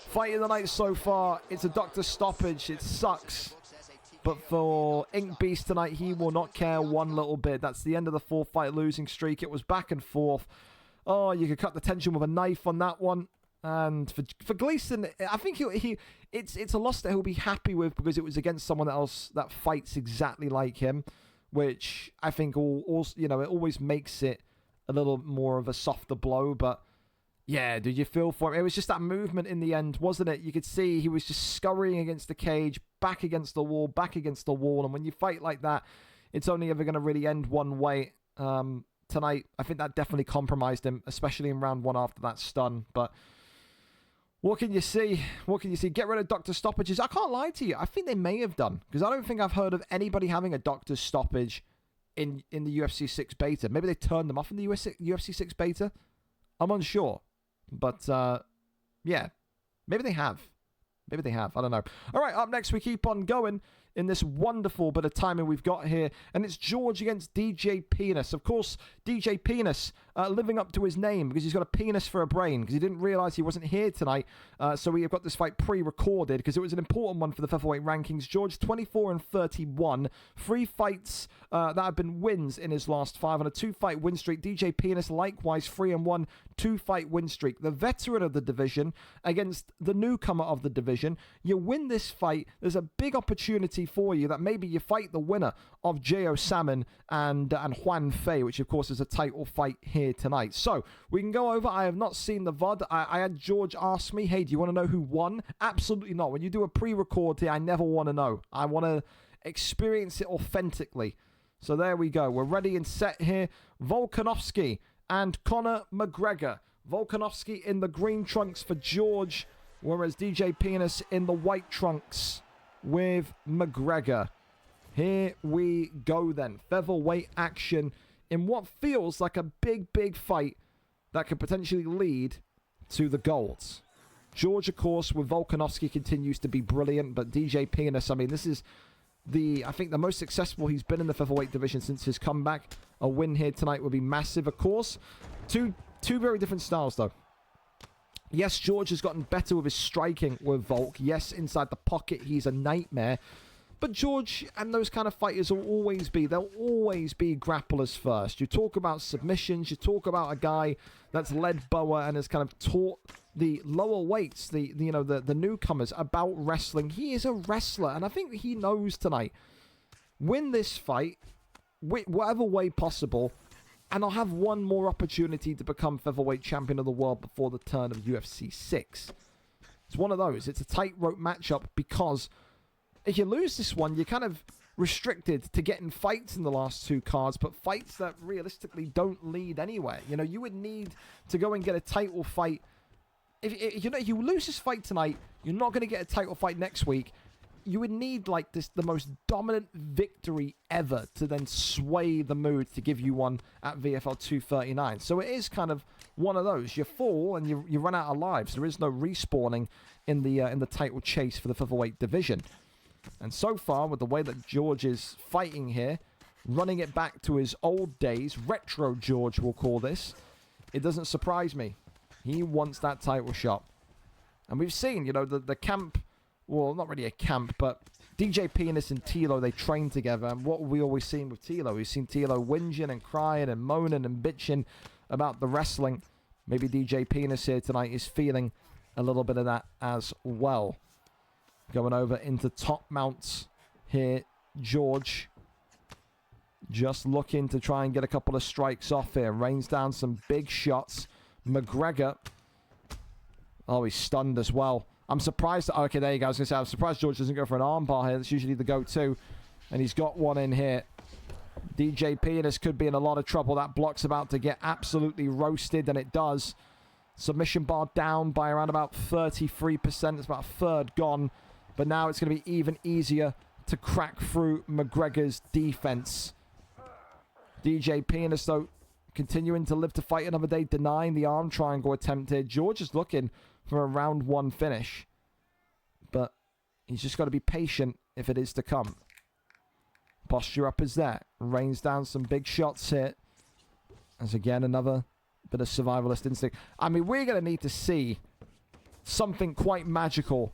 Fight of the night so far. It's a doctor's stoppage. It sucks. But for Ink Beast tonight, he will not care one little bit. That's the end of the 4-fight losing streak. It was back and forth. Oh, you could cut the tension with a knife on that one. And for Gleason, I think it's a loss that he'll be happy with, because it was against someone else that fights exactly like him, which I think also, you know, it always makes it a little more of a softer blow. But yeah, dude, you feel for him. It was just that movement in the end, wasn't it? You could see he was just scurrying against the cage, back against the wall, back against the wall. And when you fight like that, it's only ever going to really end one way. Tonight, I think that definitely compromised him, especially in round 1 after that stun. But what can you see? What can you see? Get rid of doctor stoppages. I can't lie to you. I think they may have done, because I don't think I've heard of anybody having a doctor's stoppage in the UFC 6 beta. Maybe they turned them off in the UFC 6 beta. I'm unsure. But, yeah. Maybe they have. Maybe they have. I don't know. All right, up next, we keep on going in this wonderful bit of timing we've got here. And it's George against DJ Penis. Of course, DJ Penis living up to his name, because he's got a penis for a brain, because he didn't realize he wasn't here tonight. So we have got this fight pre-recorded, because it was an important one for the featherweight rankings. George, 24-31. 3 fights that have been wins in his last 5 on a 2-fight win streak. DJ Penis, likewise, 3-1, 2-fight win streak. The veteran of the division against the newcomer of the division. You win this fight, there's a big opportunity for you that maybe you fight the winner of J.O. Salmon and Juan Fei, which of course is a title fight here tonight. So we can go over. I have not seen the VOD. I had George ask me, hey, do you want to know who won? Absolutely not. When you do a pre-record here, I never want to know. I want to experience it authentically. So there we go. We're ready and set here. Volkanovski and Conor McGregor. Volkanovski in the green trunks for George, whereas DJ Penis in the white trunks with McGregor. Here we go then. Featherweight action in what feels like a big fight that could potentially lead to the golds. George, of course, with Volkanovski continues to be brilliant, but DJ Penis, I mean, this is I think the most successful he's been in the featherweight division since his comeback. A win here tonight would be massive, of course. Two very different styles, though. Yes, George has gotten better with his striking with Volk. Yes, inside the pocket, he's a nightmare. But George and those kind of fighters will always be, they'll always be grapplers first. You talk about submissions, you talk about a guy that's led Boa and has kind of taught the lower weights, the newcomers about wrestling. He is a wrestler, and I think he knows tonight. Win this fight, whatever way possible, and I'll have one more opportunity to become featherweight champion of the world before the turn of UFC 6. It's one of those. It's a tightrope matchup because if you lose this one, you're kind of restricted to getting fights in the last 2 cards, but fights that realistically don't lead anywhere. You know, you would need to go and get a title fight. If you lose this fight tonight, you're not going to get a title fight next week. You would need like the most dominant victory ever to then sway the mood to give you one at VFL 239. So it is kind of one of those. You fall and you run out of lives. There is no respawning in the title chase for the featherweight division. And so far, with the way that George is fighting here, running it back to his old days, retro George we'll call this, it doesn't surprise me. He wants that title shot. And we've seen, you know, the camp, well, not really a camp, but DJ Penis and Tilo, they train together. And what have we always seen with Tilo? We've seen Tilo whinging and crying and moaning and bitching about the wrestling. Maybe DJ Penis here tonight is feeling a little bit of that as well. Going over into top mounts here, George. Just looking to try and get a couple of strikes off here. Rains down some big shots. McGregor. Oh, he's stunned as well. I'm surprised. Okay, there you go. I was going to say, I'm surprised George doesn't go for an armbar here. That's usually the go-to. And he's got one in here. DJ Penis could be in a lot of trouble. That block's about to get absolutely roasted, and it does. Submission bar down by around about 33%. It's about a third gone. But now it's going to be even easier to crack through McGregor's defense. DJ Penis, though, continuing to live to fight another day, denying the arm triangle attempt here. George is looking for a round 1 finish. But he's just got to be patient if it is to come. Posture up is there. Rains down some big shots here. As again, another bit of survivalist instinct. I mean, we're going to need to see something quite magical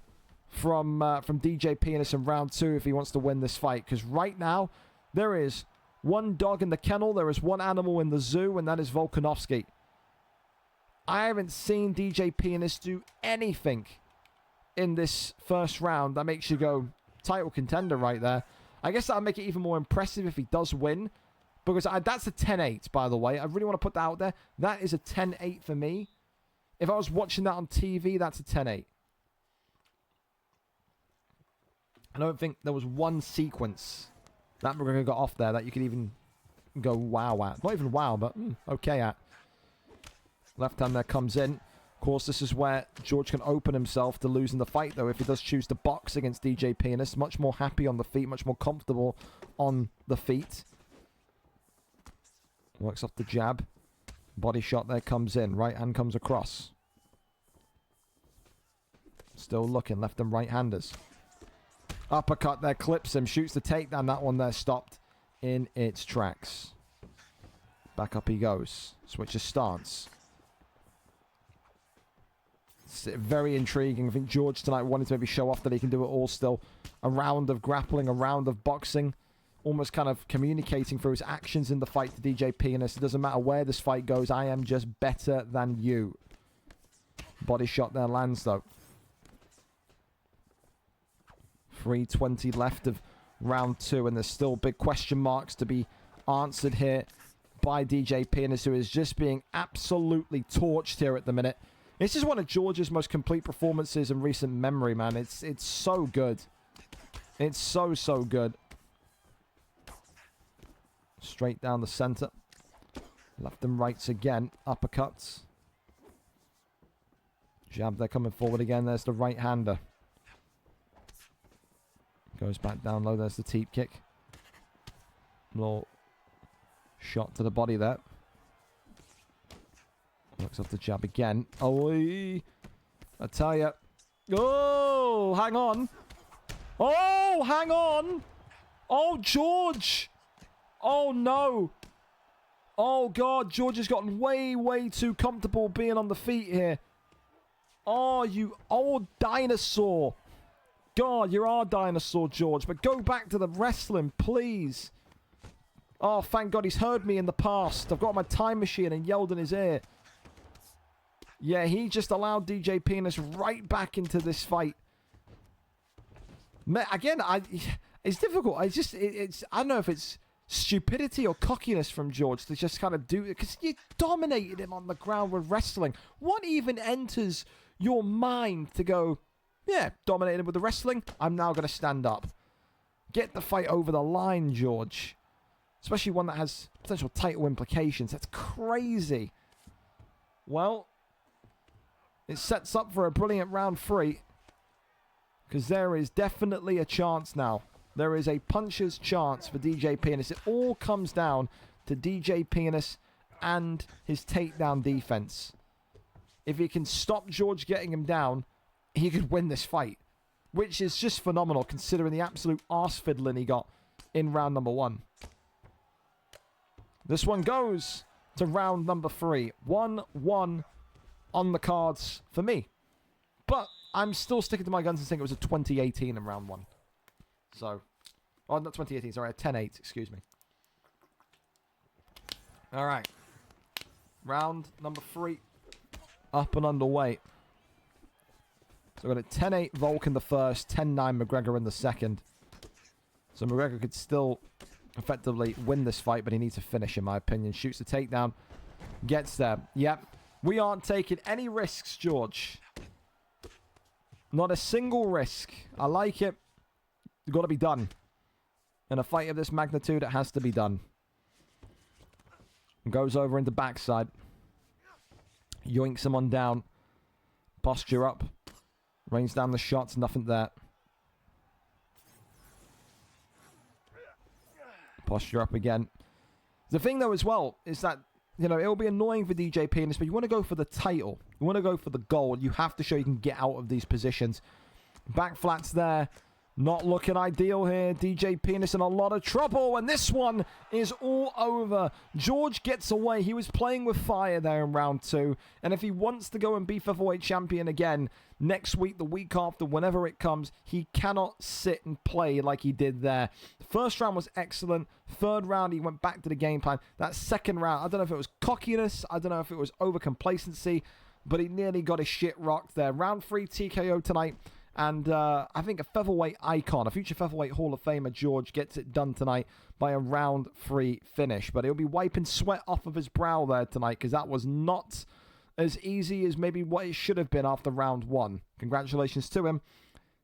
from DJ Penis in round 2 if he wants to win this fight. Because right now, there is one dog in the kennel, there is one animal in the zoo, and that is Volkanovski. I haven't seen DJ Penis do anything in this first round that makes you go, title contender right there. I guess that'll make it even more impressive if he does win. Because that's a 10-8, by the way. I really want to put that out there. That is a 10-8 for me. If I was watching that on TV, that's a 10-8. I don't think there was one sequence that McGregor got off there that you could even go wow at. Not even wow, but okay at. Left hand there comes in. Of course, this is where George can open himself to losing the fight, though, if he does choose to box against DJ Penis. Much more happy on the feet, much more comfortable on the feet. Works off the jab. Body shot there comes in. Right hand comes across. Still looking. Left and right handers. Uppercut there clips him. Shoots the takedown. That one there stopped in its tracks. Back up he goes. Switches stance. It's very intriguing. I think George tonight wanted to maybe show off that he can do it all still. A round of grappling. A round of boxing. Almost kind of communicating through his actions in the fight to DJ Penis. It doesn't matter where this fight goes. I am just better than you. Body shot there lands though. 3:20 left of round 2. And there's still big question marks to be answered here by DJ Penis, who is just being absolutely torched here at the minute. This is one of George's most complete performances in recent memory, man. It's so good. It's so good. Straight down the center. Left and rights again. Uppercuts. Jab there coming forward again. There's the right-hander. Goes back down low. There's the teep kick. Little shot to the body there. Works off the jab again. Oh, I tell ya. Oh, hang on. Oh, hang on. Oh, George. Oh, no. Oh, God. George has gotten way too comfortable being on the feet here. Oh, you old dinosaur. God, you're our dinosaur, George. But go back to the wrestling, please. Oh, thank God he's heard me in the past. I've got my time machine and yelled in his ear. Yeah, he just allowed DJ Penis right back into this fight. Again, it's difficult. I don't know if it's stupidity or cockiness from George to just kind of do it, because you dominated him on the ground with wrestling. What even enters your mind to go, yeah, dominated him with the wrestling, I'm now going to stand up. Get the fight over the line, George. Especially one that has potential title implications. That's crazy. Well, it sets up for a brilliant round 3, because there is definitely a chance now. There is a puncher's chance for DJ Penis. It all comes down to DJ Penis and his takedown defense. If he can stop George getting him down, he could win this fight, which is just phenomenal considering the absolute arse fiddling he got in round number 1. This one goes to round number 3. 1-1 on the cards for me. But I'm still sticking to my guns and saying it was a 20-18 in round 1. So, oh, not 20-18, sorry, a 10-8, excuse me. All right. Round number 3 up and underway. So we've got a 10-8 Volk in the first, 10-9 McGregor in the second. So McGregor could still effectively win this fight, but he needs to finish, in my opinion. Shoots the takedown, gets there. Yep. We aren't taking any risks, George. Not a single risk. I like it. It's got to be done. In a fight of this magnitude, it has to be done. Goes over into backside. Yoinks someone down. Posture up. Rains down the shots. Nothing there. Posture up again. The thing, though, as well, is that, you know, it'll be annoying for DJ Penis, but you want to go for the title. You want to go for the gold. You have to show you can get out of these positions. Back flats there. Not looking ideal here. DJ Penis in a lot of trouble. And this one is all over. George gets away. He was playing with fire there in round 2. And if he wants to go and be featherweight champion again next week, the week after, whenever it comes, he cannot sit and play like he did there. First round was excellent. Third round, he went back to the game plan. That second round, I don't know if it was cockiness. I don't know if it was over-complacency. But he nearly got his shit rocked there. Round 3 TKO tonight. And I think a featherweight icon, a future featherweight Hall of Famer, George, gets it done tonight by a round 3 finish. But he'll be wiping sweat off of his brow there tonight, because that was not as easy as maybe what it should have been after round 1. Congratulations to him.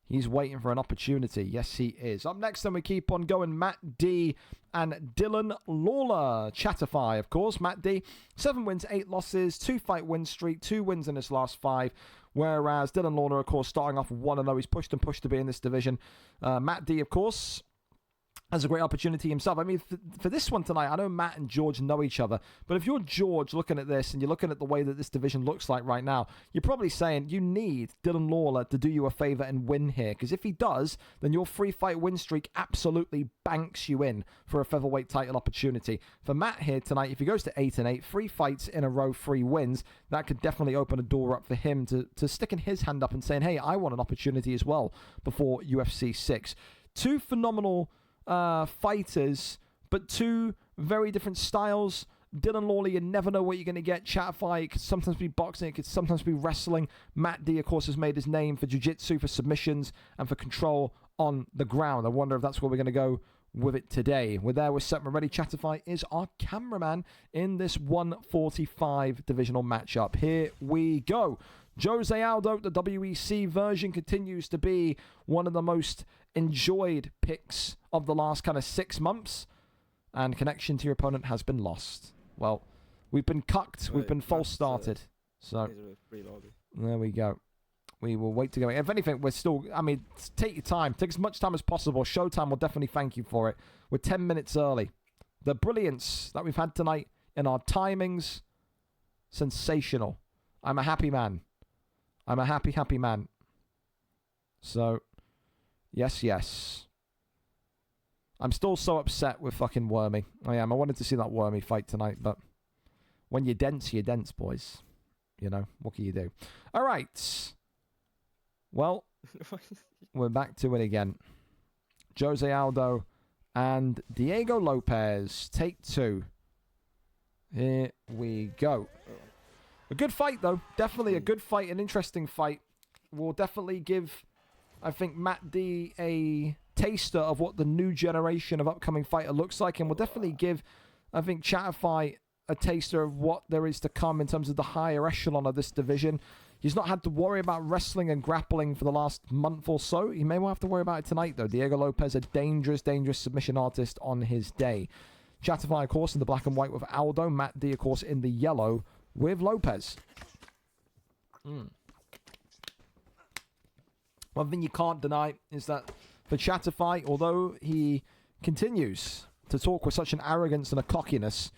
He's waiting for an opportunity. Yes, he is. Up next, then, we keep on going. Matt D and Dylan Lawler. Chatify, of course. Matt D, 7 wins, 8 losses, 2-fight win streak, 2 wins in his last 5. Whereas Dylan Lawler, of course, starting off 1-0. He's pushed and pushed to be in this division. Matt D, of course, has a great opportunity himself. I mean, for this one tonight, I know Matt and George know each other, but if you're George looking at this and you're looking at the way that this division looks like right now, you're probably saying you need Dylan Lawler to do you a favor and win here, because if he does, then your 3-fight win streak absolutely banks you in for a featherweight title opportunity. For Matt here tonight, if he goes to 8-8, 3 fights in a row, 3 wins, that could definitely open a door up for him to sticking his hand up and saying, hey, I want an opportunity as well before UFC 6. 2 phenomenal fighters, but 2 very different styles. Dylan Lawler, you never know what you're going to get. Chatify, it could sometimes be boxing, it could sometimes be wrestling. Matt D, of course, has made his name for jiu-jitsu, for submissions, and for control on the ground. I wonder if that's where we're going to go with it today. We're there, we're set, we're ready. Chatify is our cameraman in this 145 divisional matchup. Here we go. Jose Aldo, the WEC version, continues to be one of the most enjoyed picks of the last kind of 6 months. And connection to your opponent has been lost. Well, we've been cucked. We've been false started. So, there we go. We will wait to go. If anything, we're still, I mean, take your time. Take as much time as possible. Showtime will definitely thank you for it. We're 10 minutes early. The brilliance that we've had tonight in our timings, sensational. I'm a happy man. I'm a happy, happy man. So, yes, yes. I'm still so upset with fucking Wormy. I am. I wanted to see that Wormy fight tonight, but when you're dense, boys. You know, what can you do? All right. Well, We're back to it again. Jose Aldo and Diego Lopez. Take 2. Here we go. A good fight, though. Definitely a good fight. An interesting fight. Will definitely give, I think, Matt D a taster of what the new generation of upcoming fighter looks like. And will definitely give, I think, Chatify a taster of what there is to come in terms of the higher echelon of this division. He's not had to worry about wrestling and grappling for the last month or so. He may well have to worry about it tonight, though. Diego Lopez, a dangerous, dangerous submission artist on his day. Chatify, of course, in the black and white with Aldo. Matt D, of course, in the yellow with Lopez. One thing you can't deny is that for Chatify, although he continues to talk with such an arrogance and a cockiness,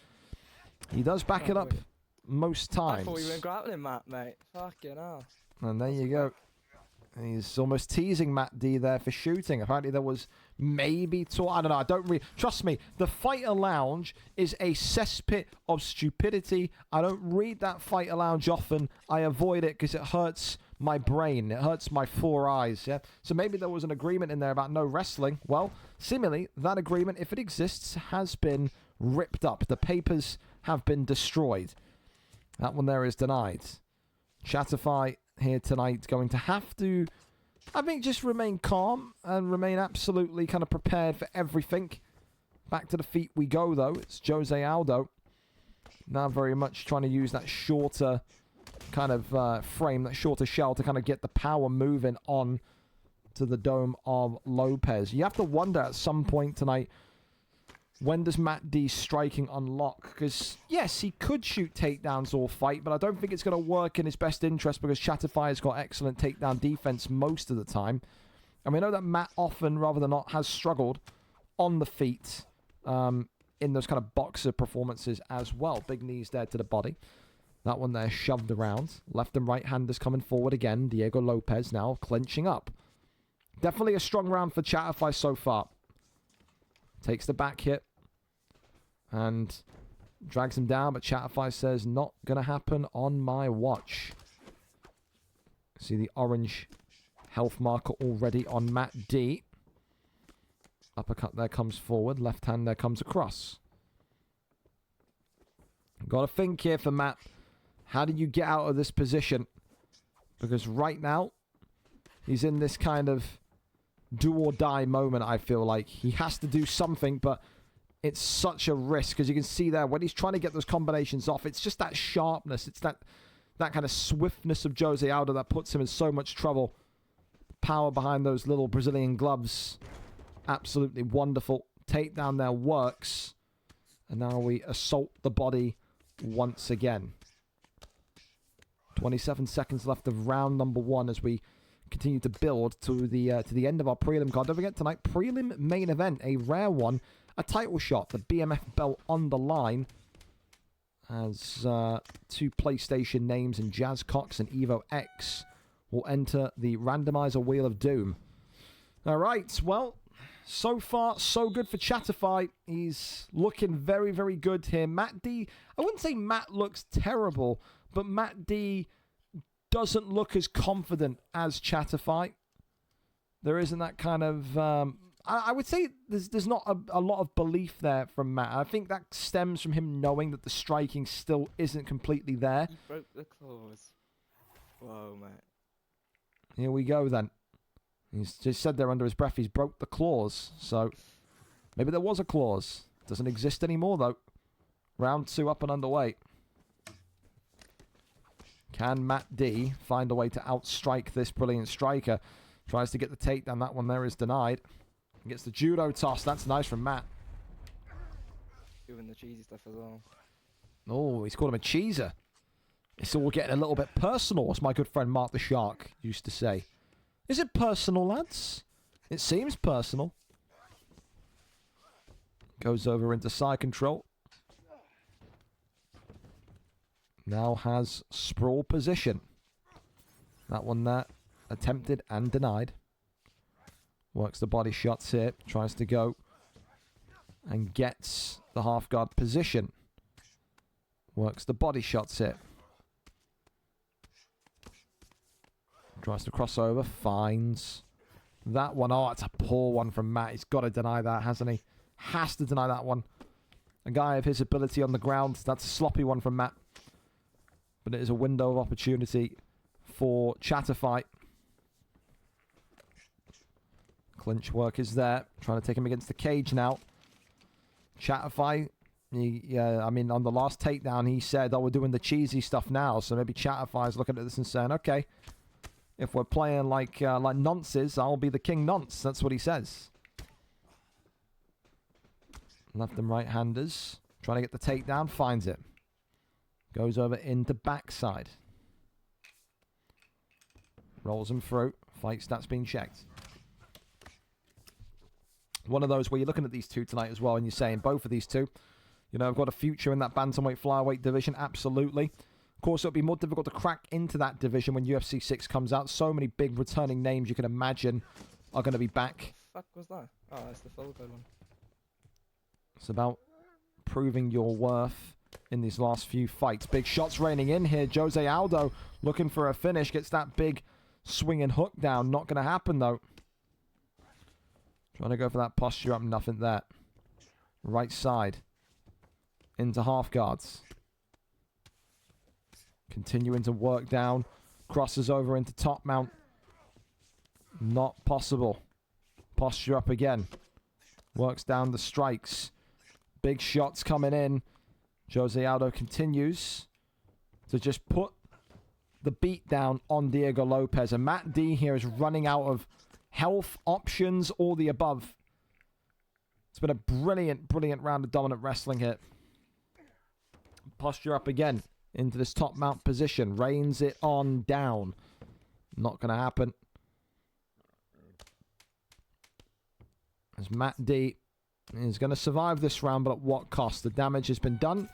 he does back it up most times. I thought we were grappling Matt, mate. Fucking hell. And there you go. He's almost teasing Matt D there for shooting. Apparently there was maybe talk. I don't know. I don't really... Trust me, the Fighter Lounge is a cesspit of stupidity. I don't read that Fighter Lounge often. I avoid it because it hurts my brain. It hurts my 4 eyes, yeah? So maybe there was an agreement in there about no wrestling. Well, seemingly, that agreement, if it exists, has been ripped up. The papers have been destroyed. That one there is denied. Chatify here tonight going to have to, I think, just remain calm and remain absolutely kind of prepared for everything. Back to the feet we go, though. It's Jose Aldo. Now very much trying to use that shorter kind of frame, that shorter shell to kind of get the power moving on to the dome of Lopez. You have to wonder at some point tonight, when does Matt D's striking unlock? Because, yes, he could shoot takedowns all fight, but I don't think it's going to work in his best interest because Chatify has got excellent takedown defense most of the time. And we know that Matt often, rather than not, has struggled on the feet in those kind of boxer performances as well. Big knees there to the body. That one there shoved around. Left and right handers coming forward again. Diego Lopez now clenching up. Definitely a strong round for Chatify so far. Takes the back hit. And drags him down, but Chatify says, not going to happen on my watch. See the orange health marker already on Matt D. Uppercut there comes forward. Left hand there comes across. Got to think here for Matt. How do you get out of this position? Because right now, he's in this kind of do or die moment, I feel like. He has to do something, but it's such a risk, because you can see there, when he's trying to get those combinations off, it's just that sharpness. It's that kind of swiftness of Jose Aldo that puts him in so much trouble. Power behind those little Brazilian gloves. Absolutely wonderful. Takedown there works. And now we assault the body once again. 27 seconds left of round number 1 as we continue to build to the end of our prelim card. Don't forget tonight, prelim main event, a rare one. A title shot, the BMF belt on the line, as 2 PlayStation names in Jazz Cox and Evo X will enter the randomizer Wheel of Doom. All right, well, so far, so good for Chatify. He's looking very, very good here. Matt D, I wouldn't say Matt looks terrible, but Matt D doesn't look as confident as Chatify. There isn't that kind of... I would say there's not a lot of belief there from Matt. I think that stems from him knowing that the striking still isn't completely there. He broke the claws. Whoa, mate. Here we go, then. He's just said there under his breath, he's broke the claws. So, maybe there was a clause. Doesn't exist anymore, though. Round 2 up and underway. Can Matt D find a way to outstrike this brilliant striker? Tries to get the takedown. That one there is denied. Gets the judo toss. That's nice from Matt. Doing the cheesy stuff as well. Oh, he's called him a cheeser. It's all getting a little bit personal, as my good friend Mark the Shark used to say. Is it personal, lads? It seems personal. Goes over into side control. Now has sprawl position. That one there, attempted and denied. Works the body shots here. Tries to go and gets the half guard position. Works the body shots here. Tries to cross over, finds that one. Oh, it's a poor one from Matt. He's got to deny that, hasn't he? Has to deny that one. A guy of his ability on the ground. That's a sloppy one from Matt. But it is a window of opportunity for Chatterfight. Clinch work is there. Trying to take him against the cage now. Chatterfight. Yeah, I mean, on the last takedown, he said, oh, we're doing the cheesy stuff now. So maybe Chatterfight's looking at this and saying, okay, if we're playing like nonces, I'll be the king nonce. That's what he says. Left and right-handers. Trying to get the takedown. Finds it. Goes over into backside. Rolls him through. Fight stats being checked. One of those where you're looking at these two tonight as well and you're saying both of these two, you know, have got a future in that bantamweight flyweight division. Absolutely. Of course, it'll be more difficult to crack into that division when UFC 6 comes out. So many big returning names you can imagine are going to be back. Fuck was that? Oh, that's the full good one. It's about proving your worth in these last few fights. Big shots raining in here. Jose Aldo looking for a finish. Gets that big swinging hook down. Not going to happen, though. Trying to go for that posture up. Nothing there. Right side. Into half guards. Continuing to work down. Crosses over into top mount. Not possible. Posture up again. Works down the strikes. Big shots coming in. Jose Aldo continues to just put the beat down on Diego Lopez. And Matt D here is running out of health, options, all the above. It's been a brilliant, brilliant round of dominant wrestling here. Posture up again into this top mount position. Rains it on down. Not going to happen. As Matt D is going to survive this round, but at what cost? The damage has been done.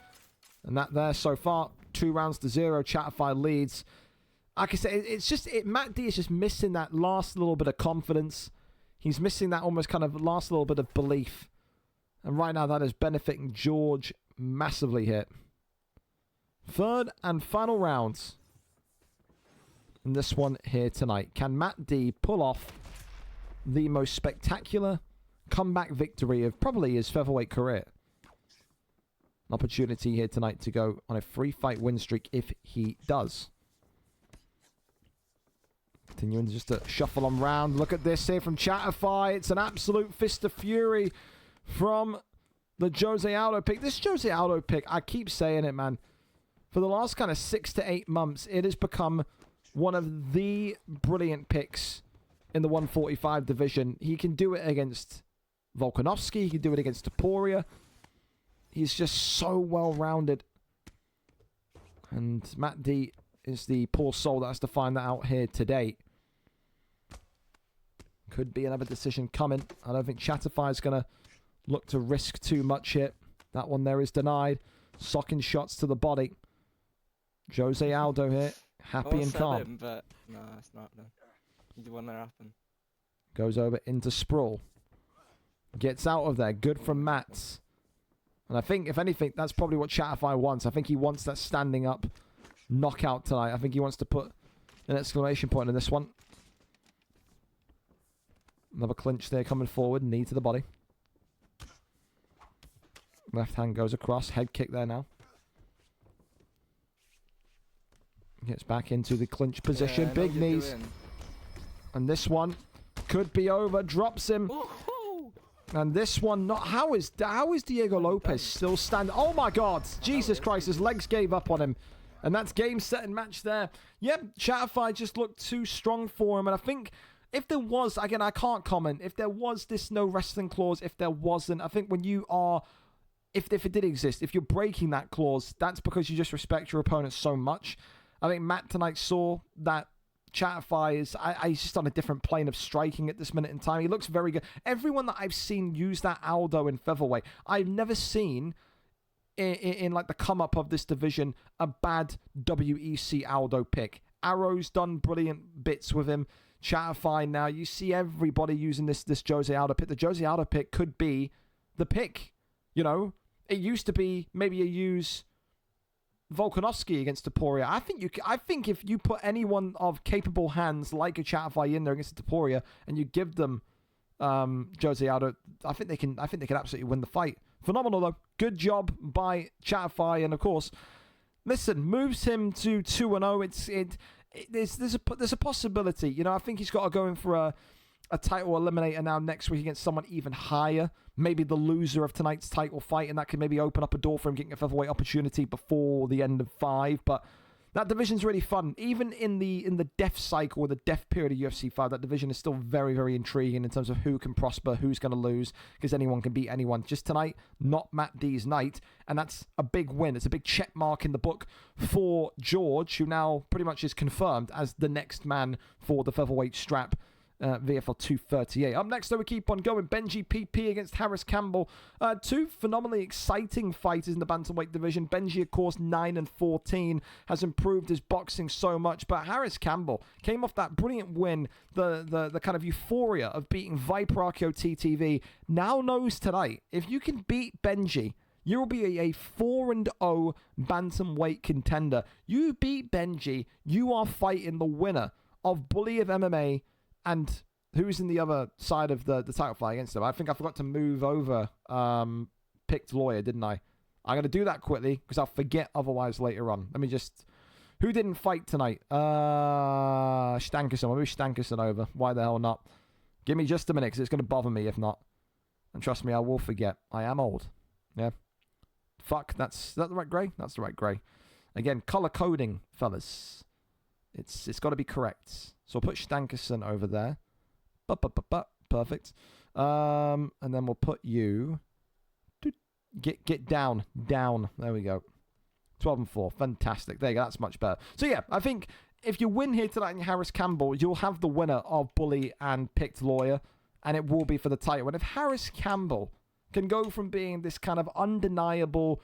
And that there so far, 2-0. Chatterfight leads. Like I said, it's just, Matt D is just missing that last little bit of confidence. He's missing that almost kind of last little bit of belief. And right now that is benefiting George massively here. Third and final rounds in this one here tonight. Can Matt D pull off the most spectacular comeback victory of probably his featherweight career? An opportunity here tonight to go on a 3-fight win streak if he does. Continuing just to shuffle on round. Look at this here from Chatterfight. It's an absolute fist of fury from the Jose Aldo pick. This Jose Aldo pick, I keep saying it, man. For the last kind of 6 to 8 months, it has become one of the brilliant picks in the 145 division. He can do it against Volkanovski. He can do it against Topuria. He's just so well-rounded. And Matt D is the poor soul that has to find that out here today. Could be another decision coming. I don't think Chatterfight is going to look to risk too much here. That one there is denied. Socking shots to the body. Jose Aldo here, happy and calm. Him, but no, it's not. No. You want that to happen. Goes over into sprawl. Gets out of there. Good from Mats. And I think, if anything, that's probably what Chatterfight wants. I think he wants that standing up knockout tonight. I think he wants to put an exclamation point on this one. Another clinch there coming forward. Knee to the body. Left hand goes across. Head kick there now. Gets back into the clinch position. Yeah, big knees. And this one could be over. Drops him. Ooh. And this one, not how is Diego Lopez still standing? Oh my God! Jesus Christ! His legs gave up on him, and that's game, set, and match there. Yep, Chatterfight just looked too strong for him, and I think if there was, again, I can't comment. If there was this no wrestling clause, if there wasn't, I think when you are, if it did exist, if you're breaking that clause, that's because you just respect your opponent so much. I think Matt tonight saw that Chatterfight is, he's just on a different plane of striking at this minute in time. He looks very good. Everyone that I've seen use that Aldo in featherweight, I've never seen in like the come up of this division a bad WEC Aldo pick. Arrow's done brilliant bits with him. Chatterfight now, you see everybody using this Jose Aldo pick. The Jose Aldo pick could be the pick. You know, it used to be maybe you use Volkanovski against Topuria. I think if you put anyone of capable hands like a Chatafy in there against Topuria and you give them Jose Aldo, I think they can absolutely win the fight. Phenomenal though. Good job by Chatafy, and of course, listen, moves him to 2-0. There's a possibility. You know, I think he's got to go in for a title eliminator now next week against someone even higher. Maybe the loser of tonight's title fight, and that can maybe open up a door for him getting a featherweight opportunity before the end of 5. But that division's really fun. Even in the death cycle, or the death period of UFC 5, that division is still very, very intriguing in terms of who can prosper, who's going to lose, because anyone can beat anyone. Just tonight, not Matt D's night, and that's a big win. It's a big check mark in the book for George, who now pretty much is confirmed as the next man for the featherweight strap. VFL 238. Up next, though, we keep on going. Benji PP against Harris Campbell. Two phenomenally exciting fighters in the bantamweight division. Benji, of course, 9-14, has improved his boxing so much, but Harris Campbell came off that brilliant win, the kind of euphoria of beating Viper RKO TTV. Now knows tonight, if you can beat Benji, you will be a 4-0 bantamweight contender. You beat Benji, you are fighting the winner of Bully of MMA. And who's in the other side of the title fight against him? I think I forgot to move over PickedLawyer, didn't I? I'm going to do that quickly because I'll forget otherwise later on. Let me just... Who didn't fight tonight? Stankerson. I'll move Stankerson over. Why the hell not? Give me just a minute because it's going to bother me if not. And trust me, I will forget. I am old. Yeah. Fuck, is that the right grey? That's the right grey. Again, color coding, fellas. It's got to be correct. So I'll put Stankerson over there. Perfect. And then we'll put you... Get down. There we go. 12-4. Fantastic. There you go. That's much better. So yeah, I think if you win here tonight in Harris Campbell, you'll have the winner of Bully and PickedLawyer, and it will be for the title. And if Harris Campbell can go from being this kind of undeniable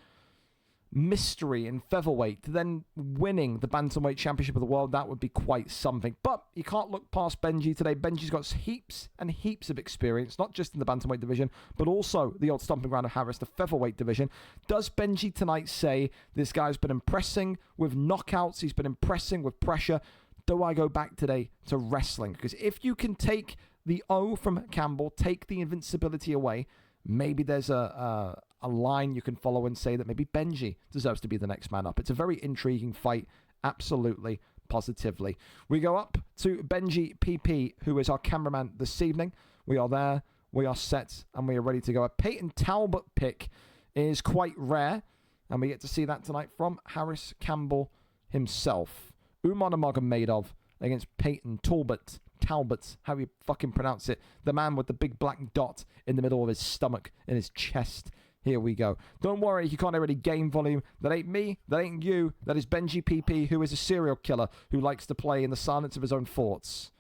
mystery in featherweight to then winning the bantamweight championship of the world, that would be quite something. But you can't look past Benji today. Benji's got heaps and heaps of experience, not just in the bantamweight division, but also the old stomping ground of Harris, the featherweight division. Does Benji tonight say this guy's been impressing with knockouts, he's been impressing with pressure? Do I go back today to wrestling? Because if you can take the O from Campbell, take the invincibility away, maybe there's a line you can follow and say that maybe Benji deserves to be the next man up. It's a very intriguing fight, absolutely, positively. We go up to Benji PP, who is our cameraman this evening. We are there, we are set, and we are ready to go. A Peyton Talbot pick is quite rare, and we get to see that tonight from Harris Campbell himself. Umar Nurmagomedov against Peyton Talbot, how you fucking pronounce it. The man with the big black dot in the middle of his stomach, in his chest. Here we go. Don't worry, you can't already gain volume. That ain't me, that ain't you. That is Benji PP, who is a serial killer who likes to play in the silence of his own thoughts.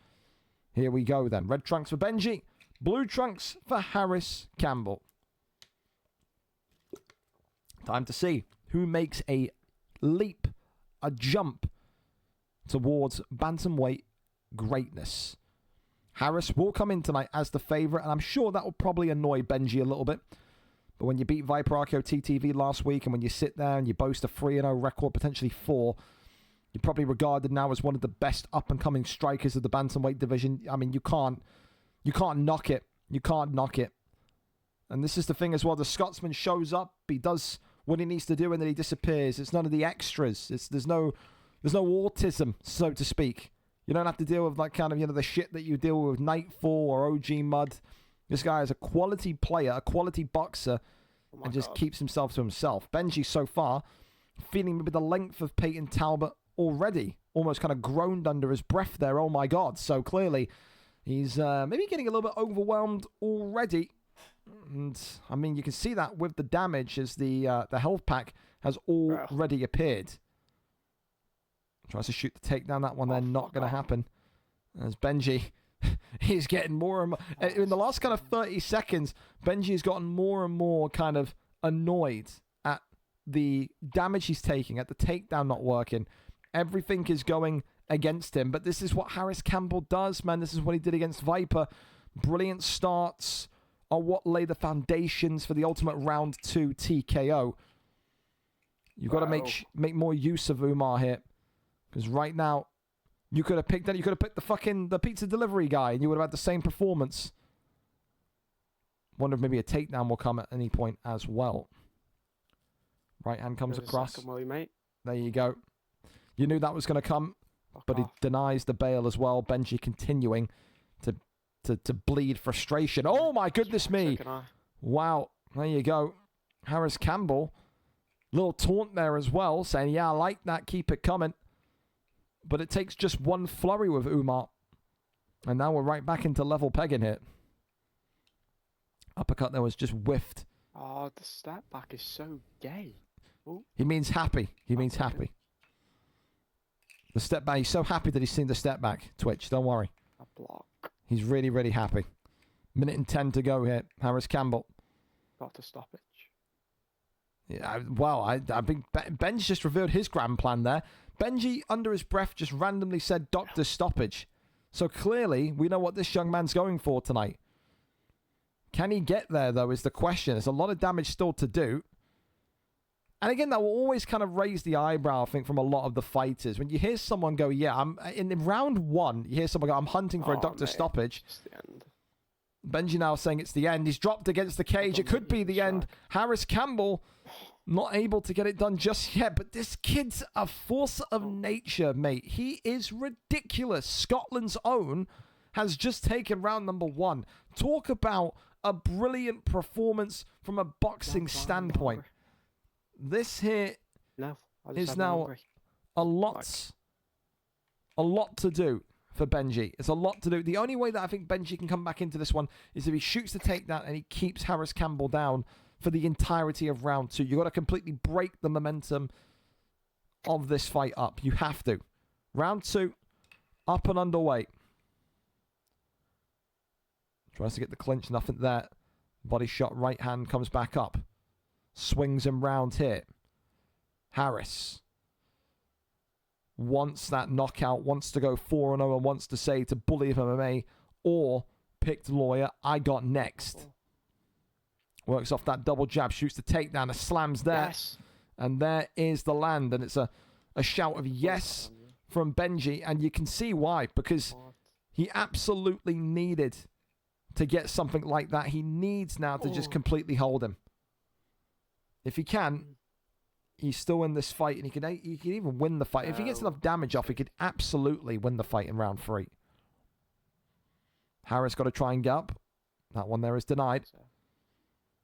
Here we go then. Red trunks for Benji, blue trunks for Harris Campbell. Time to see who makes a leap, a jump towards bantamweight greatness. Harris will come in tonight as the favorite, and I'm sure that will probably annoy Benji a little bit. But when you beat Viper RKO TTV last week, and when you sit there and you boast a 3-0 record, potentially 4, you're probably regarded now as one of the best up-and-coming strikers of the bantamweight division. I mean, you can't knock it. You can't knock it. And this is the thing as well. The Scotsman shows up, he does what he needs to do, and then he disappears. It's none of the extras. There's no autism, so to speak. You don't have to deal with like kind of, the shit that you deal with Nightfall or OG Mud. This guy is a quality player, a quality boxer, and just keeps himself to himself. Benji, so far, feeling maybe the length of Peyton Talbot already. Almost kind of groaned under his breath there. Oh, my God. So clearly, he's maybe getting a little bit overwhelmed already. And, I mean, you can see that with the damage as the health pack has already appeared. Tries to shoot the takedown. That one, they're not going to happen. As Benji... He's getting more and more... In the last kind of 30 seconds, Benji's gotten more and more kind of annoyed at the damage he's taking, at the takedown not working. Everything is going against him. But this is what Harris Campbell does, man. This is what he did against Viper. Brilliant starts are what lay the foundations for the ultimate round 2 TKO. You've got to make more use of Umar here. Because right now, you could have picked that. You could have picked the pizza delivery guy, and you would have had the same performance. Wonder if maybe a takedown will come at any point as well. Right hand comes across. Mate. There you go. You knew that was going to come, but he denies the bail as well. Benji continuing to bleed frustration. Oh my goodness me! Wow. There you go. Harris Campbell, little taunt there as well, saying, "Yeah, I like that. Keep it coming." But it takes just one flurry with Umar, and now we're right back into level pegging here. Uppercut there was just whiffed. Oh, the step back is so gay. Ooh. He means happy. He means happy. The step back. He's so happy that he's seen the step back. Twitch, don't worry. A block. He's really, really happy. Minute and 10 to go here. Harris Campbell. Got to stoppage. Yeah, well, I think Ben's just revealed his grand plan there. Benji, under his breath, just randomly said doctor stoppage. So clearly, we know what this young man's going for tonight. Can he get there, though, is the question. There's a lot of damage still to do. And again, that will always kind of raise the eyebrow, I think, from a lot of the fighters. When you hear someone go, yeah, I'm in round one, you hear someone go, I'm hunting for a doctor stoppage. It's the end. Benji now saying it's the end. He's dropped against the cage. It could be the end. Harris Campbell not able to get it done just yet. But this kid's a force of nature, mate. He is ridiculous. Scotland's own has just taken round number 1. Talk about a brilliant performance from a boxing standpoint. This here is now a lot to do for Benji. It's a lot to do. The only way that I think Benji can come back into this one is if he shoots the takedown and he keeps Harris Campbell down for the entirety of round 2. You've got to completely break the momentum of this fight up. You have to. Round 2, up and underway. Tries to get the clinch, nothing there. Body shot, right hand comes back up. Swings him round here. Harris wants that knockout, wants to go 4-0 and wants to say to Bully of MMA or PickedLawyer, I got next. Works off that double jab, shoots the takedown, a slams there. Yes. And there is the land. And it's a shout of yes from Benji. And you can see why, because he absolutely needed to get something like that. He needs now to just completely hold him. If he can, he's still in this fight, and he can even win the fight. If he gets enough damage off, he could absolutely win the fight in round 3. Harris got to try and get up. That one there is denied.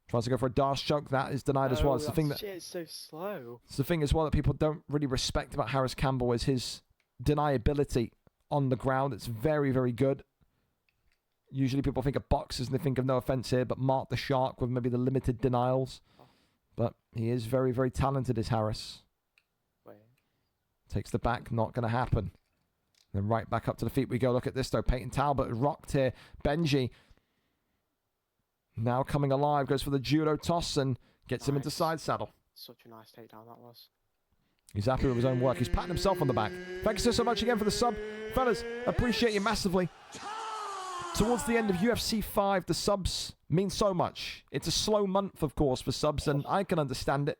Tries to go for a dash choke. That is denied as well. It's the thing that shit, so slow. It's the thing as well that people don't really respect about Harris Campbell is his deniability on the ground. It's very, very good. Usually people think of boxers and they think of, no offense here, but Mark the Shark with maybe the limited denials. But he is very, very talented, is Harris. Takes the back, not going to happen. Then right back up to the feet we go. Look at this, though. Peyton Talbot rocked here. Benji now coming alive. Goes for the judo toss and gets him into side saddle. Such a nice takedown that was. He's happy with his own work. He's patting himself on the back. Thank you so much again for the sub. Fellas, appreciate you massively. Towards the end of UFC 5, the subs mean so much. It's a slow month, of course, for subs, and I can understand it.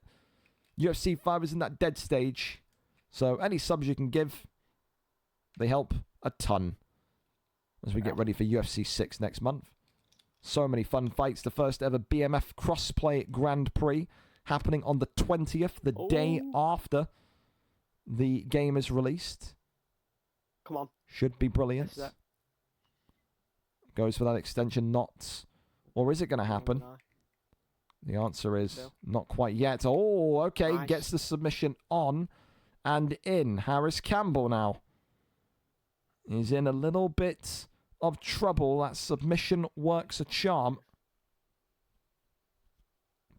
UFC 5 is in that dead stage. So any subs you can give, they help a ton as we get ready for UFC 6 next month. So many fun fights. The first ever BMF Crossplay Grand Prix happening on the 20th, the day after the game is released. Come on. Should be brilliant. Goes for that extension knots. Or is it going to happen? The answer is not quite yet. Oh, okay. Nice. Gets the submission on and in. Harris Campbell now is in a little bit of trouble. That submission works a charm.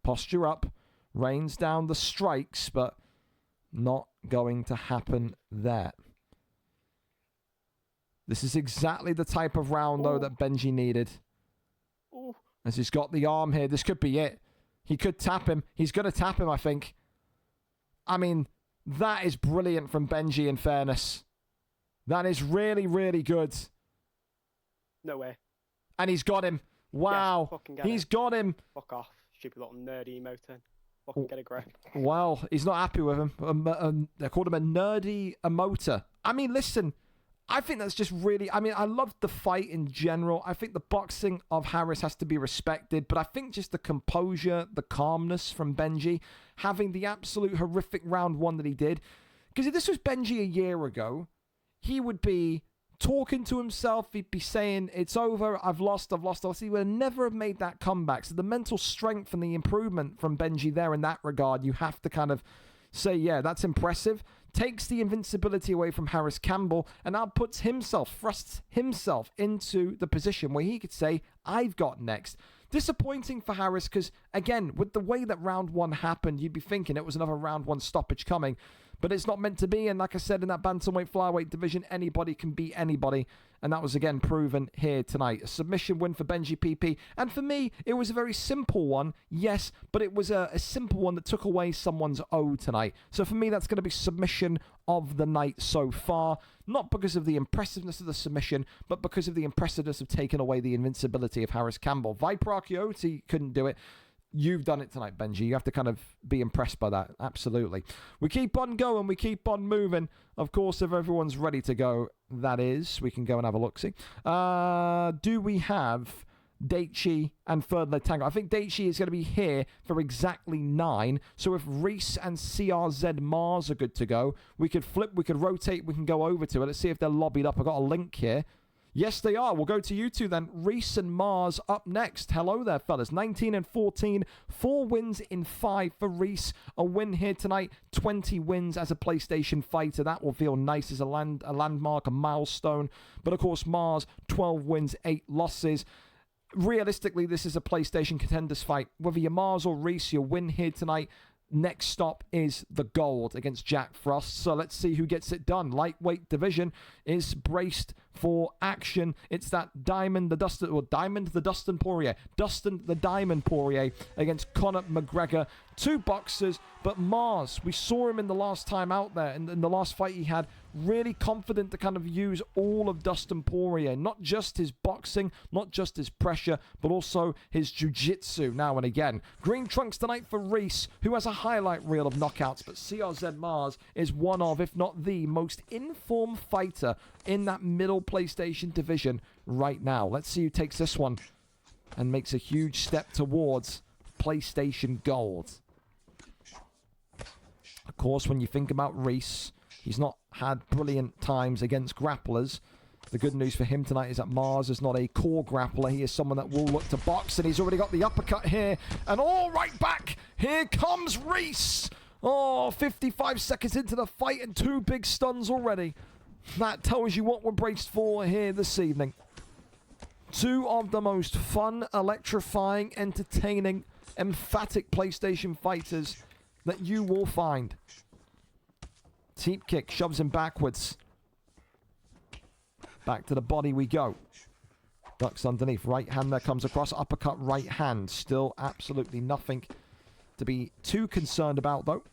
Posture up. Rains down the strikes, but not going to happen there. This is exactly the type of round, though, that Benji needed. As he's got the arm here. This could be it. He could tap him. He's going to tap him, I think. I mean, that is brilliant from Benji, in fairness. That is really, really good. No way. And he's got him. Wow. Yes, he's got him. Fuck off. Stupid little nerdy emote. Fucking get a grip. Well, he's not happy with him. They called him a nerdy emoter. I mean, listen, I think that's just really... I mean, I love the fight in general. I think the boxing of Harris has to be respected, but I think just the composure, the calmness from Benji, having the absolute horrific round one that he did. Because if this was Benji a year ago, he would be talking to himself. He'd be saying, it's over, I've lost. He would never have made that comeback. So the mental strength and the improvement from Benji there in that regard, you have to kind of say, yeah, that's impressive. Takes the invincibility away from Harris Campbell and now thrusts himself into the position where he could say, I've got next. Disappointing for Harris because, again, with the way that round one happened, you'd be thinking it was another round one stoppage coming. But it's not meant to be, and like I said, in that bantamweight flyweight division, anybody can beat anybody, and that was again proven here tonight. A submission win for Benji PP, and for me, it was a very simple one, yes, but it was a simple one that took away someone's O tonight. So for me, that's going to be submission of the night so far, not because of the impressiveness of the submission, but because of the impressiveness of taking away the invincibility of Harris Campbell. Viper Archeoti couldn't do it. You've done it tonight, Benji. You have to kind of be impressed by that. Absolutely. We keep on going. We keep on moving. Of course, if everyone's ready to go, that is, we can go and have a look-see. Do we have Daichi and Third Leg Tango? I think Daichi is going to be here for exactly 9. So if Reese and CRZ Mars are good to go, we could flip, we could rotate, we can go over to it. Let's see if they're lobbied up. I've got a link here. Yes, they are. We'll go to you two then. Reese and Mars up next. Hello there, fellas. 19 and 14. 4 wins in 5 for Reese. A win here tonight. 20 wins as a PlayStation fighter. That will feel nice as a landmark, a milestone. But, of course, Mars, 12 wins, 8 losses. Realistically, this is a PlayStation contenders fight. Whether you're Mars or Reese, you'll win here tonight. Next stop is the gold against Jack Frost. So let's see who gets it done. Lightweight division is braced for action. It's that Dustin Poirier. Dustin the Diamond Poirier against Conor McGregor. 2 boxers, but Mars, we saw him in the last time out there, in the last fight he had, really confident to kind of use all of Dustin Poirier. Not just his boxing, not just his pressure, but also his jiu-jitsu now and again. Green trunks tonight for Reese, who has a highlight reel of knockouts, but CRZ Mars is one of, if not the most informed fighter in that middle PlayStation division right now. Let's see who takes this one and makes a huge step towards PlayStation Gold. Of course, when you think about Reese, he's not had brilliant times against grapplers. The good news for him tonight is that Mars is not a core grappler. He is someone that will look to box, and he's already got the uppercut here. And all right back, here comes Reese. Oh, 55 seconds into the fight and 2 big stuns already. That tells you what we're braced for here this evening. 2 of the most fun, electrifying, entertaining, emphatic PlayStation fighters that you will find. Teep kick shoves him backwards. Back to the body we go. Ducks underneath. Right hand there comes across. Uppercut right hand. Still absolutely nothing to be too concerned about, though.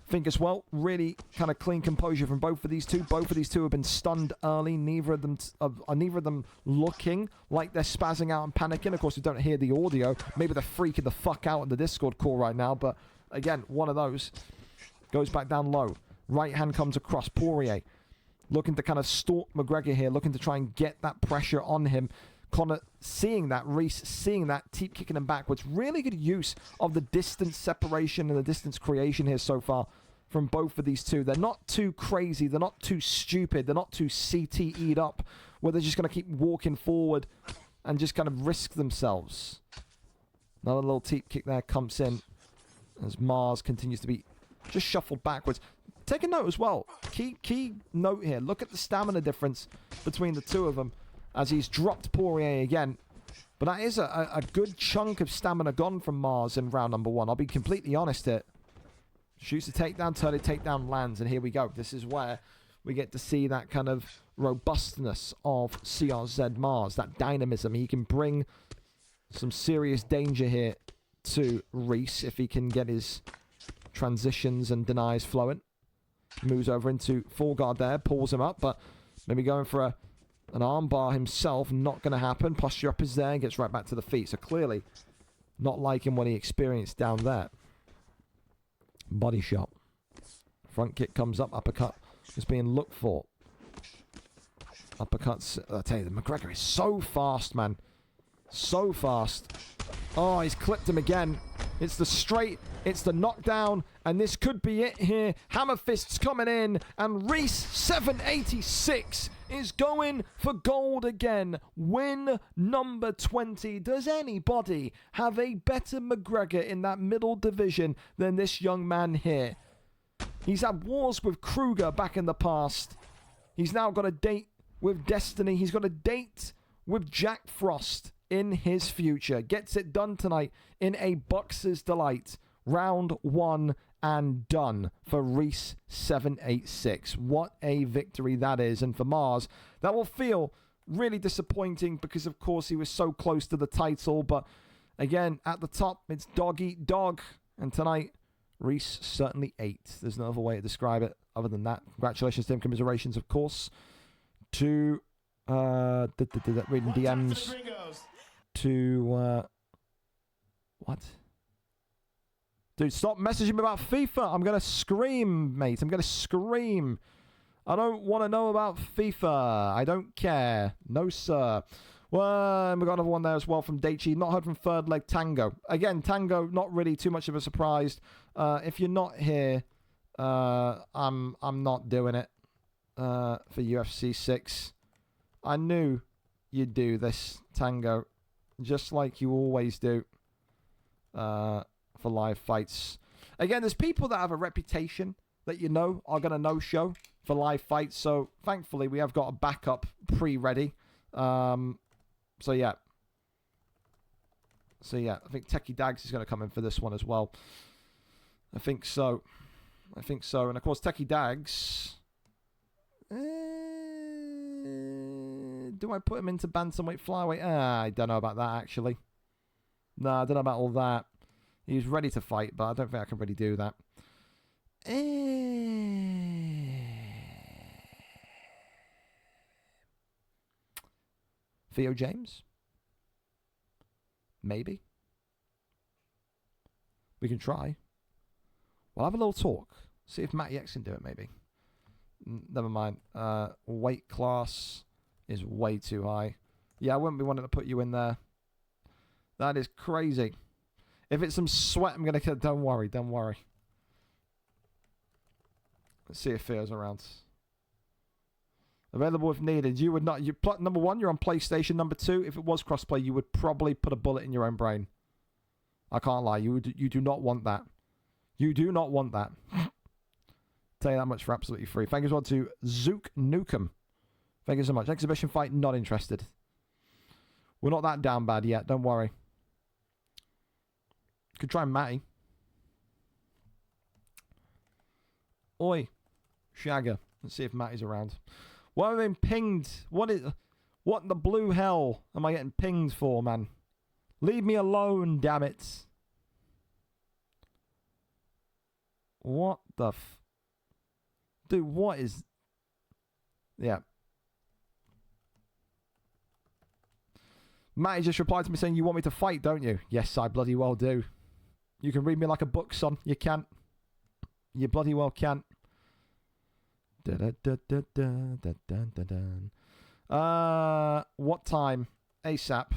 Think as well, really kind of clean composure from both of these two. Both of these two have been stunned early. Neither of them looking like they're spazzing out and panicking. Of course, we don't hear the audio. Maybe they're freaking the fuck out in the Discord call right now. But again, one of those goes back down low. Right hand comes across. Poirier looking to kind of stalk McGregor here, looking to try and get that pressure on him. Conor seeing that, Reese seeing that, Teep kicking him backwards. Really good use of the distance separation and the distance creation here so far from both of these two. They're not too crazy. They're not too stupid. They're not too CTE'd up where they're just going to keep walking forward and just kind of risk themselves. Another little Teep kick there comes in as Mars continues to be just shuffled backwards. Take a note as well. Key note here. Look at the stamina difference between the two of them as he's dropped Poirier again. But that is a good chunk of stamina gone from Mars in round number 1. I'll be completely honest here. Shoots the takedown, turn it, takedown lands, and here we go. This is where we get to see that kind of robustness of CRZ Mars, that dynamism. He can bring some serious danger here to Reese if he can get his transitions and denies flowing. Moves over into full guard there, pulls him up, but maybe going for an armbar himself, not going to happen. Posture up is there, gets right back to the feet. So clearly, Not liking what he experienced down there. Body shot. Front kick comes up. Uppercut is being looked for. Uppercuts. I tell you, McGregor is so fast, man. So fast. Oh, he's clipped him again. It's the straight. It's the knockdown. And this could be it here. Hammer fists coming in. And Reese, 786, is going for gold again. Win number 20. Does anybody have a better McGregor in that middle division than this young man here? He's had wars with Kruger back in the past. He's now got a date with Destiny. He's got a date with Jack Frost in his future. Gets it done tonight in a Boxer's Delight. Round 1 and done for Reese 786. What a victory that is. And for Mars, that will feel really disappointing because, of course, he was so close to the title. But again, at the top, it's dog eat dog. And tonight, Reese certainly ate. There's no other way to describe it other than that. Congratulations to him. Commiserations, of course, to reading DMs to what? Dude, stop messaging me about FIFA. I'm going to scream, mate. I'm going to scream. I don't want to know about FIFA. I don't care. No, sir. Well, we got another one there as well from Daichi. Not heard from Third Leg Tango. Again, Tango, not really too much of a surprise. If you're not here, I'm not doing it for UFC 6. I knew you'd do this, Tango. Just like you always do. For live fights. Again, there's people that have a reputation that you know are going to no-show for live fights. So, thankfully, we have got a backup pre-ready. So, yeah. I think Techie Dags is going to come in for this one as well. I think so. And, of course, Techie Dags... do I put him into bantamweight, flyweight? I don't know about that, actually. No, I don't know about all that. He was ready to fight, but I don't think I can really do that. Theo James? Maybe. We can try. We'll have a little talk. See if Matty X can do it, maybe. Never mind. Weight class is way too high. Yeah, I wouldn't be wanting to put you in there. That is crazy. If it's some sweat, I'm going to kill. Don't worry. Let's see if Theo's around. Available if needed. You would not. Number one, you're on PlayStation. Number two, if it was crossplay, you would probably put a bullet in your own brain. I can't lie. You do not want that. You do not want that. Tell you that much for absolutely free. Thank you as well to Zook Nukem. Thank you so much. Exhibition fight, not interested. We're not that down bad yet. Don't worry. Could try Matty. Oi, Shagger. Let's see if Matty's around. Why am I being pinged? What in the blue hell am I getting pinged for, man? Leave me alone, damn it. What the Dude, what is... Yeah. Matty just replied to me saying, you want me to fight, don't you? Yes, I bloody well do. You can read me like a book, son. You can. You bloody well can. What time? ASAP.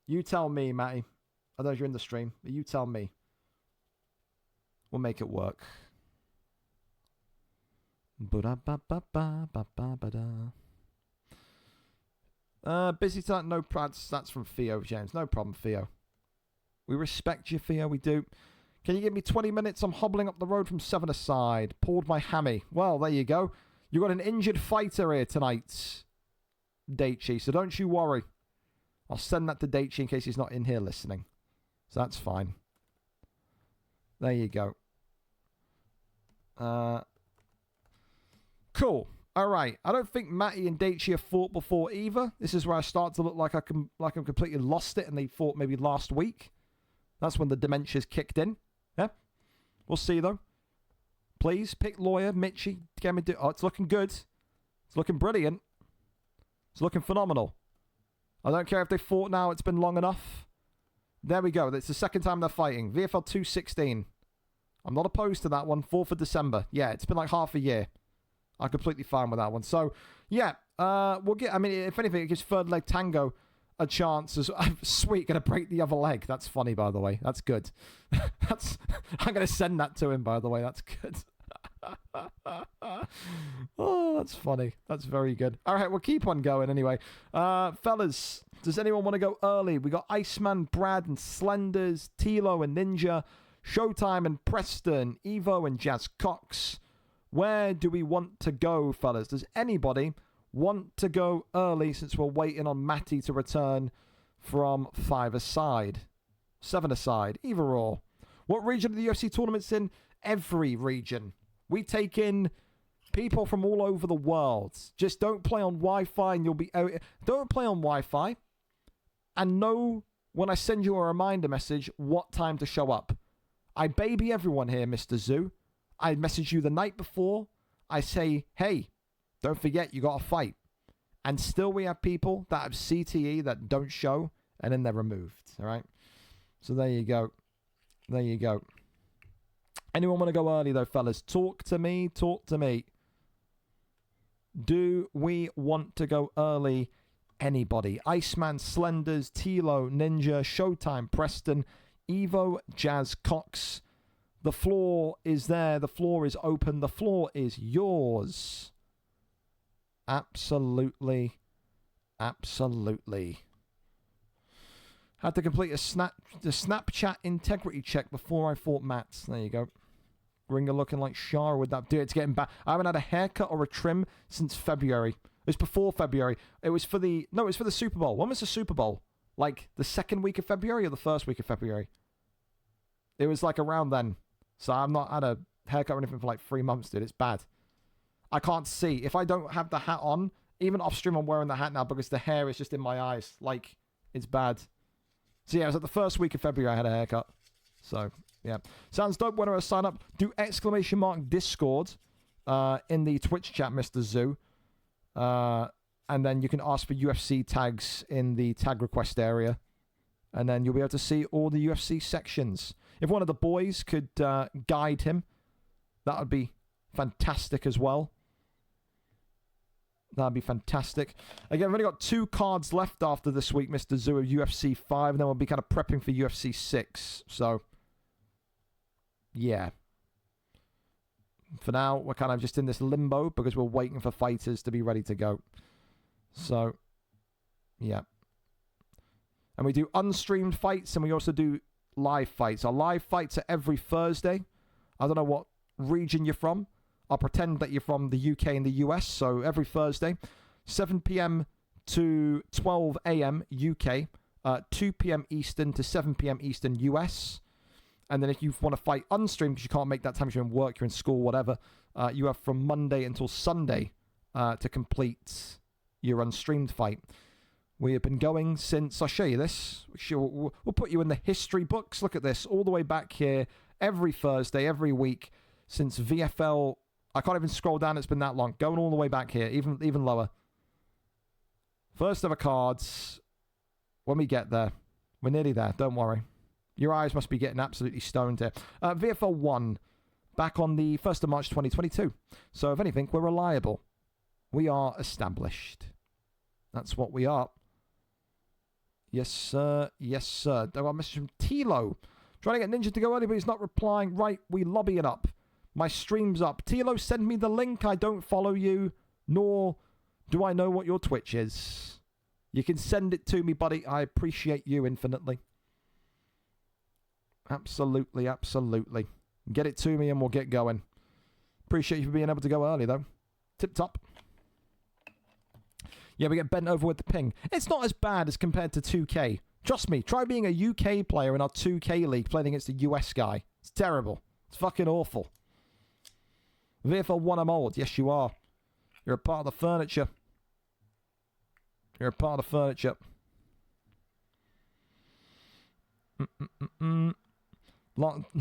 You tell me, Matty. I know you're in the stream, but you tell me. We'll make it work. Busy tonight, no prads. That's from Theo James. No problem, Theo. We respect you, Theo. We do. Can you give me 20 minutes? I'm hobbling up the road from 7 aside. Pulled my hammy. Well, there you go. You got an injured fighter here tonight, Daichi. So don't you worry. I'll send that to Daichi in case he's not in here listening. So that's fine. There you go. Cool. All right. I don't think Matty and Daichi have fought before either. This is where I start to look like I'm completely lost it, and they fought maybe last week. That's when the dementia's kicked in. Yeah. We'll see though. Please, PickedLawyer, Mitchie, oh, it's looking good. It's looking brilliant. It's looking phenomenal. I don't care if they fought now. It's been long enough. There we go. It's the second time they're fighting. VFL 216. I'm not opposed to that one. 4th of December. Yeah, it's been like half a year. I'm completely fine with that one. So, yeah. We'll get... I mean, if anything, it gives Third Leg Tango a chance. Sweet, gonna break the other leg. That's funny, by the way. That's good. I'm gonna send that to him, by the way. That's good. Oh, that's funny. That's very good. All right, we'll keep on going anyway. Fellas, does anyone want to go early? We got Iceman, Brad, and Slenders, Tilo and Ninja, Showtime and Preston, Evo and Jazz Cox. Where do we want to go, fellas? Does anybody want to go early since we're waiting on Matty to return from 5-a-side? 7-a-side, either or. What region of the UFC tournament's in? Every region. We take in people from all over the world. Just don't play on Wi-Fi and you'll be out. Don't play on Wi-Fi and know when I send you a reminder message what time to show up. I baby everyone here, Mr. Zoo. I message you the night before. I say, hey, don't forget you got to fight. And still we have people that have CTE that don't show and then they're removed. All right. So there you go. There you go. Anyone want to go early, though, fellas? Talk to me. Talk to me. Do we want to go early? Anybody? Iceman, Slenders, Tilo, Ninja, Showtime, Preston, Evo, Jazz, Cox. The floor is there. The floor is open. The floor is yours. Absolutely. Absolutely. Had to complete the Snapchat integrity check before I fought Matt. There you go. Ringer looking like Shara with that. Dude, it's getting bad. I haven't had a haircut or a trim since February. It was before February. It was for the... No, it was for the Super Bowl. When was the Super Bowl? Like the second week of February or the first week of February? It was like around then. So I've not had a haircut or anything for like 3 months, dude. It's bad. I can't see. If I don't have the hat on, even off stream I'm wearing the hat now because the hair is just in my eyes. Like, it's bad. So yeah, it was at the first week of February I had a haircut. So, yeah. Sounds dope. When I sign up, do ! Discord in the Twitch chat, Mr. Zoo. And then you can ask for UFC tags in the tag request area. And then you'll be able to see all the UFC sections. If one of the boys could guide him, that would be fantastic as well. That'd be fantastic. Again, we've only got 2 cards left after this week, Mr. Zoo, of UFC 5. And then we'll be kind of prepping for UFC 6. So, yeah. For now, we're kind of just in this limbo because we're waiting for fighters to be ready to go. So, yeah. And we do unstreamed fights and we also do live fights. Our live fights are every Thursday. I don't know what region you're from. I'll pretend that you're from the UK and the US. So every Thursday, 7 p.m. to 12 a.m. UK, 2 p.m. Eastern to 7 p.m. Eastern US. And then if you want to fight unstreamed because you can't make that time, you're in work, you're in school, whatever, you have from Monday until Sunday to complete your unstreamed fight. We have been going since, I'll show you this. We'll put you in the history books. Look at this, all the way back here, every Thursday, every week, since VFL. I can't even scroll down, it's been that long. Going all the way back here, even lower. First ever cards, when we get there. We're nearly there, don't worry. Your eyes must be getting absolutely stoned here. VFL 1, back on the 1st of March 2022. So if anything, we're reliable. We are established. That's what we are. Yes, sir. Yes, sir. I got a message from Tilo. Trying to get Ninja to go early, but he's not replying. Right, we lobby it up. My stream's up. Tilo, send me the link. I don't follow you, nor do I know what your Twitch is. You can send it to me, buddy. I appreciate you infinitely. Absolutely, absolutely. Get it to me and we'll get going. Appreciate you for being able to go early, though. Tip top. Yeah, we get bent over with the ping. It's not as bad as compared to 2K. Trust me, try being a UK player in our 2K league playing against a US guy. It's terrible. It's fucking awful. VFL 1, I'm old. Yes, you are. You're a part of the furniture. You're a part of the furniture.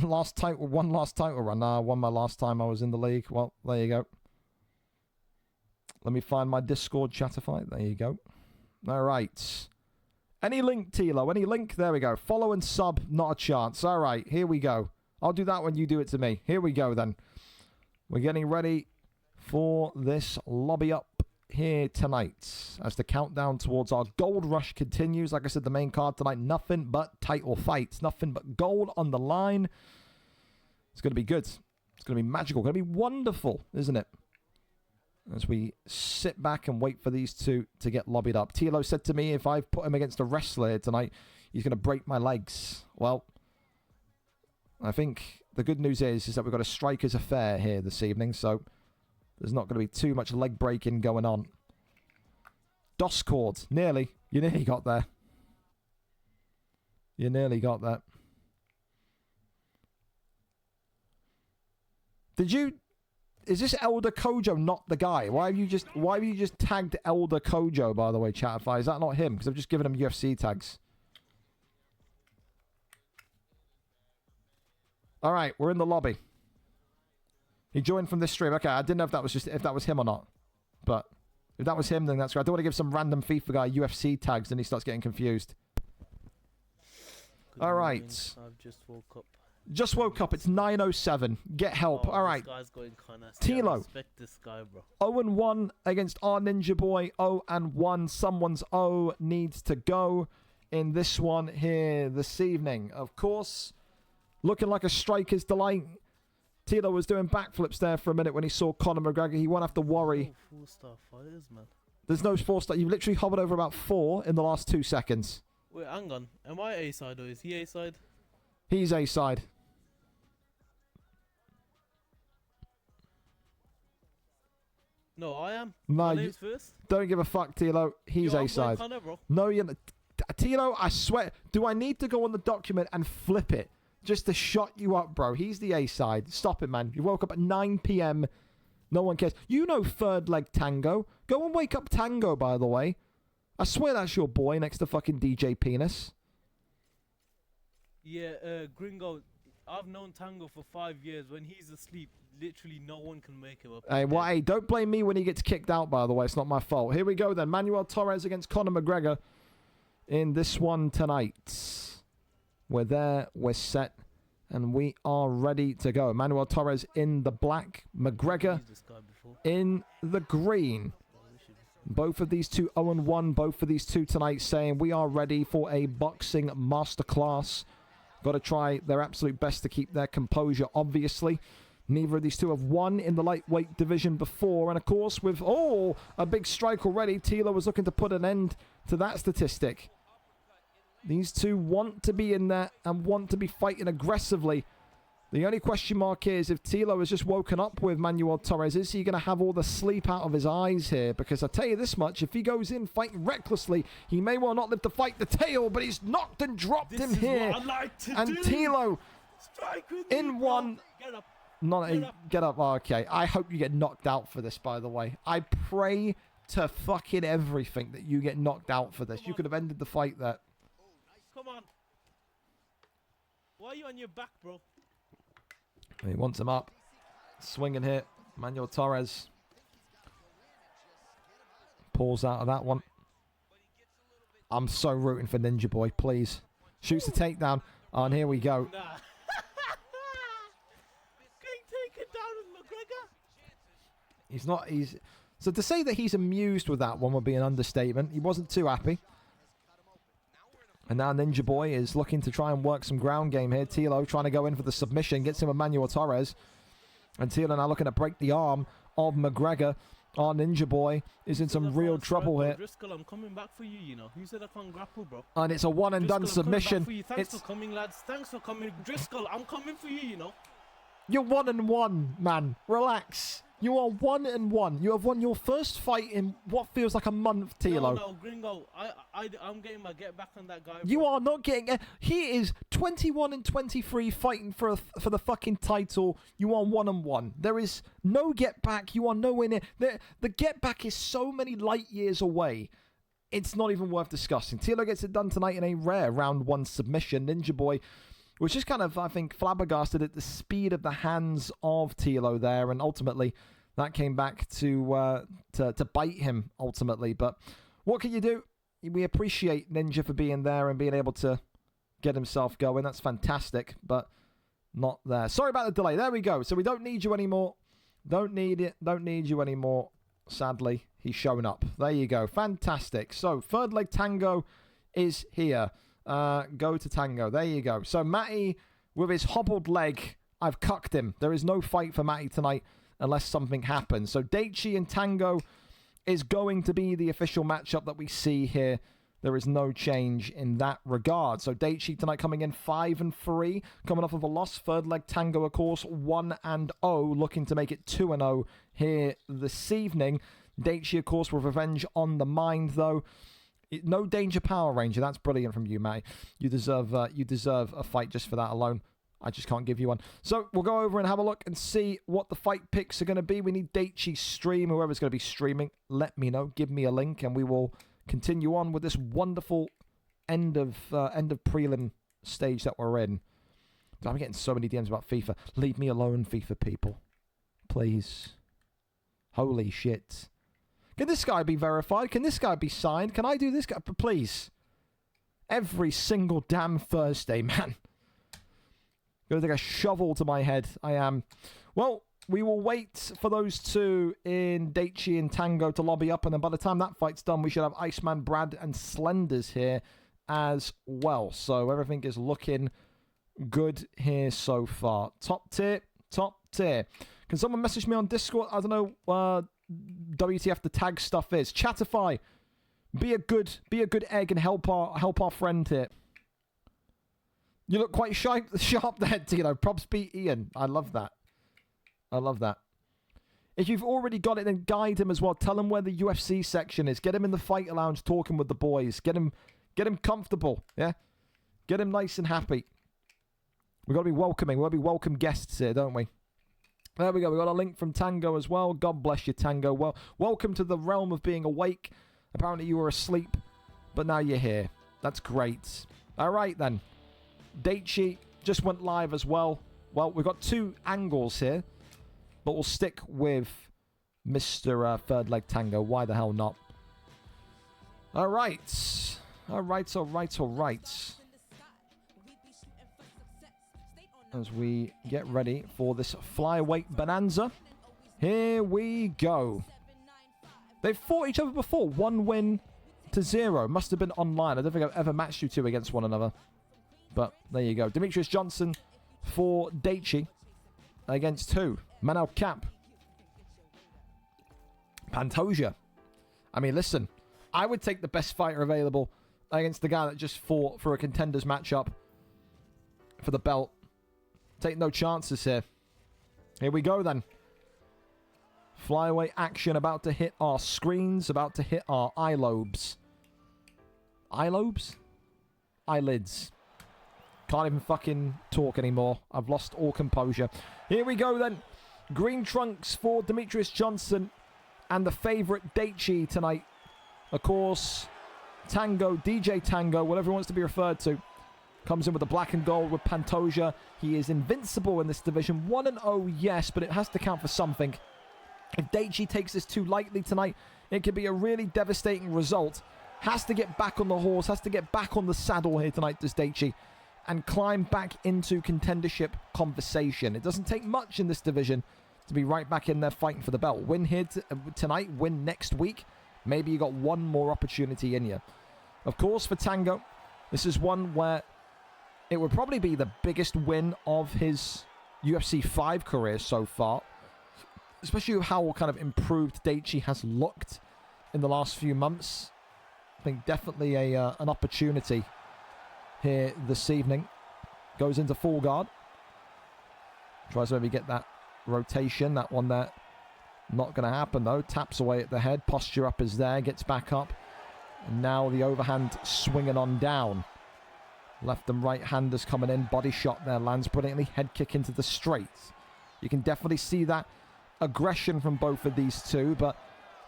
Last title, one last title run. Nah, I won my last time I was in the league. Well, there you go. Let me find my Discord chatify. There you go. All right. Any link, Tilo? Any link? There we go. Follow and sub, not a chance. All right, here we go. I'll do that when you do it to me. Here we go, then. We're getting ready for this lobby up here tonight as the countdown towards our gold rush continues. Like I said, the main card tonight, nothing but title fights. Nothing but gold on the line. It's going to be good. It's going to be magical. Going to be wonderful, isn't it? As we sit back and wait for these two to get lobbied up. Tilo said to me, if I put him against a wrestler tonight, he's going to break my legs. Well, I think the good news is that we've got a strikers affair here this evening, so there's not going to be too much leg breaking going on. Discord, nearly. You nearly got there. You nearly got that. Did you... Is this Elder Kojo not the guy? Why have you just tagged Elder Kojo, by the way, Chatify? Is that not him? Because I've just given him UFC tags. All right, we're in the lobby. He joined from this stream. Okay, I didn't know if that was him or not. But if that was him, then that's great. I don't want to give some random FIFA guy UFC tags, and he starts getting confused. All right. I've just woke up. Just woke up. It's 9:07. Get help. All right. This guy's going kinda Tilo. Respect this guy, bro. 0-1 against our Ninja Boy. 0-1. Someone's O needs to go in this one here this evening. Of course, looking like a striker's delight. Tilo was doing backflips there for a minute when he saw Conor McGregor. He won't have to worry. Oh, 4-star fighters, man. There's no 4-star. You've literally hovered over about 4 in the last 2 seconds. Wait, hang on. Am I A-side or is he A-side? He's A-side. No, I am. No, My you name's first. don't give a fuck, Tilo. He's Yo, I'm A-side. Conor, bro. No, you're not. Tilo, I swear. Do I need to go on the document and flip it just to shut you up, bro? He's the A-side. Stop it, man. You woke up at 9 p.m. No one cares. You know Third Leg Tango. Go and wake up Tango, by the way. I swear that's your boy next to fucking DJ Penis. Yeah, Gringo. I've known Tango for 5 years. When he's asleep, literally no one can make him up. Hey, hey, don't blame me when he gets kicked out, by the way. It's not my fault. Here we go, then. Manuel Torres against Conor McGregor in this one tonight. We're there, we're set, and we are ready to go. Manuel Torres in the black, McGregor in the green. Both of these two 0-1, both of these two tonight saying we are ready for a boxing masterclass. Got to try their absolute best to keep their composure, obviously. Neither of these two have won in the lightweight division before. And, of course, with, a big strike already, Tilo was looking to put an end to that statistic. These two want to be in there and want to be fighting aggressively. The only question mark is if Tilo has just woken up with Manuel Torres, is he going to have all the sleep out of his eyes here? Because I tell you this much, if he goes in fighting recklessly, he may well not live to fight the tail, but he's knocked and dropped him here. And Tilo in one. Get up. Get up. Oh, okay. I hope you get knocked out for this, by the way. I pray to fucking everything that you get knocked out for this. You could have ended the fight there. Come on. Why are you on your back, bro? He wants him up. Swinging here. Manuel Torres pulls out of that one. I'm so rooting for Ninja Boy, please. Shoots the takedown. Oh, and here we go. Nah. Getting taken down with McGregor. So to say that he's amused with that one would be an understatement. He wasn't too happy. And now Ninja Boy is looking to try and work some ground game here. Tilo trying to go in for the submission. Gets him with Manuel Torres. And Tilo now looking to break the arm of McGregor. Our Ninja Boy is in some real trouble here. Driscoll, I'm coming back for you, you know. Who said I can't grapple, bro? And it's a one and done submission. Thanks for coming, lads. Thanks for coming. Driscoll, I'm coming for you, you know. You're 1-1, man. Relax. You are 1-1. You have won your first fight in what feels like a month, Tilo. No, Gringo. I'm getting my get back on that guy. Bro. You are not getting. He is 21-23 fighting for the fucking title. You are 1-1. There is no get back. You are nowhere near. The get back is so many light years away. It's not even worth discussing. Tilo gets it done tonight in a rare round 1 submission. Ninja Boy was just kind of, I think, flabbergasted at the speed of the hands of Tilo there, and ultimately that came back to bite him ultimately. But what can you do? we appreciate Ninja for being there and being able to get himself going. That's fantastic, but not there. Sorry about the delay. There we go. So we don't need you anymore. Don't need it. Don't need you anymore. Sadly, he's showing up. There you go. Fantastic. So third leg tango is here. Go to tango. There you go. So Matty with his hobbled leg, I've cucked him. There is no fight for Matty tonight unless something happens. So Daichi and tango is going to be the official matchup that we see here. There is no change in that regard. So Daichi tonight coming in 5-3, coming off of a loss. Third leg tango, of course, 1-0, looking to make it 2-0 here this evening. Daichi, of course, with revenge on the mind, though. No danger Power Ranger. That's brilliant from you, Matty. You deserve a fight just for that alone. I just can't give you one. So we'll go over and have a look and see what the fight picks are going to be. We need Daichi's stream. Whoever's going to be streaming, let me know. Give me a link and we will continue on with this wonderful end of prelim stage that we're in. I'm getting so many DMs about FIFA. Leave me alone, FIFA people. Please. Holy shit. Can this guy be verified? Can this guy be signed? Can I do this guy? Please. Every single damn Thursday, man. Gonna take a shovel to my head. I am. Well, we will wait for those two in Daichi and Tango to lobby up, and then by the time that fight's done, we should have Iceman, Brad, and Slenders here as well. So everything is looking good here so far. Top tier, top tier. Can someone message me on Discord? I don't know WTF the tag stuff is. Chatify, be a good egg and help our friend here. You look quite sharp there, Tino. Props beat Ian. I love that. I love that. If you've already got it, then guide him as well. Tell him where the UFC section is. Get him in the fighter lounge talking with the boys. Get him comfortable. Yeah? Get him nice and happy. We've got to be welcoming. We've got to be welcome guests here, don't we? There we go. We got a link from Tango as well. God bless you, Tango. Well, welcome to the realm of being awake. Apparently you were asleep, but now you're here. That's great. All right, then. Daichi just went live as well. Well, we've got two angles here, but we'll stick with Mr. Third Leg Tango. Why the hell not? All right. All right, all right, all right. As we get ready for this flyweight bonanza, here we go. They've fought each other before. 1 win to 0. Must have been online. I don't think I've ever matched you two against one another. But there you go. Demetrius Johnson for Daichi. Against who? Manel Cap. Pantoja. I mean, listen. I would take the best fighter available against the guy that just fought for a contenders matchup for the belt. Take no chances here. Here we go then. Flyweight action about to hit our screens. About to hit our eye lobes. Eye lobes? Eyelids. Can't even fucking talk anymore. I've lost all composure. Here we go then. Green trunks for Demetrius Johnson and the favourite Daichi tonight. Of course, Tango, DJ Tango, whatever he wants to be referred to, comes in with the black and gold with Pantoja. He is invincible in this division. 1-0, yes, but it has to count for something. If Daichi takes this too lightly tonight, it could be a really devastating result. Has to get back on the horse, has to get back on the saddle here tonight, does Daichi, and climb back into contendership conversation. It doesn't take much in this division to be right back in there fighting for the belt. Win here tonight, win next week. Maybe you got one more opportunity in you. Of course, for Tango, this is one where it would probably be the biggest win of his UFC 5 career so far. Especially with how kind of improved Daichi has looked in the last few months. I think definitely an opportunity here this evening. Goes into full guard. Tries to maybe get that rotation. That one there. Not going to happen though. Taps away at the head. Posture up is there. Gets back up. And now the overhand swinging on down. Left and right handers coming in. Body shot there. Lands brilliantly. Head kick into the straight. You can definitely see that aggression from both of these two. But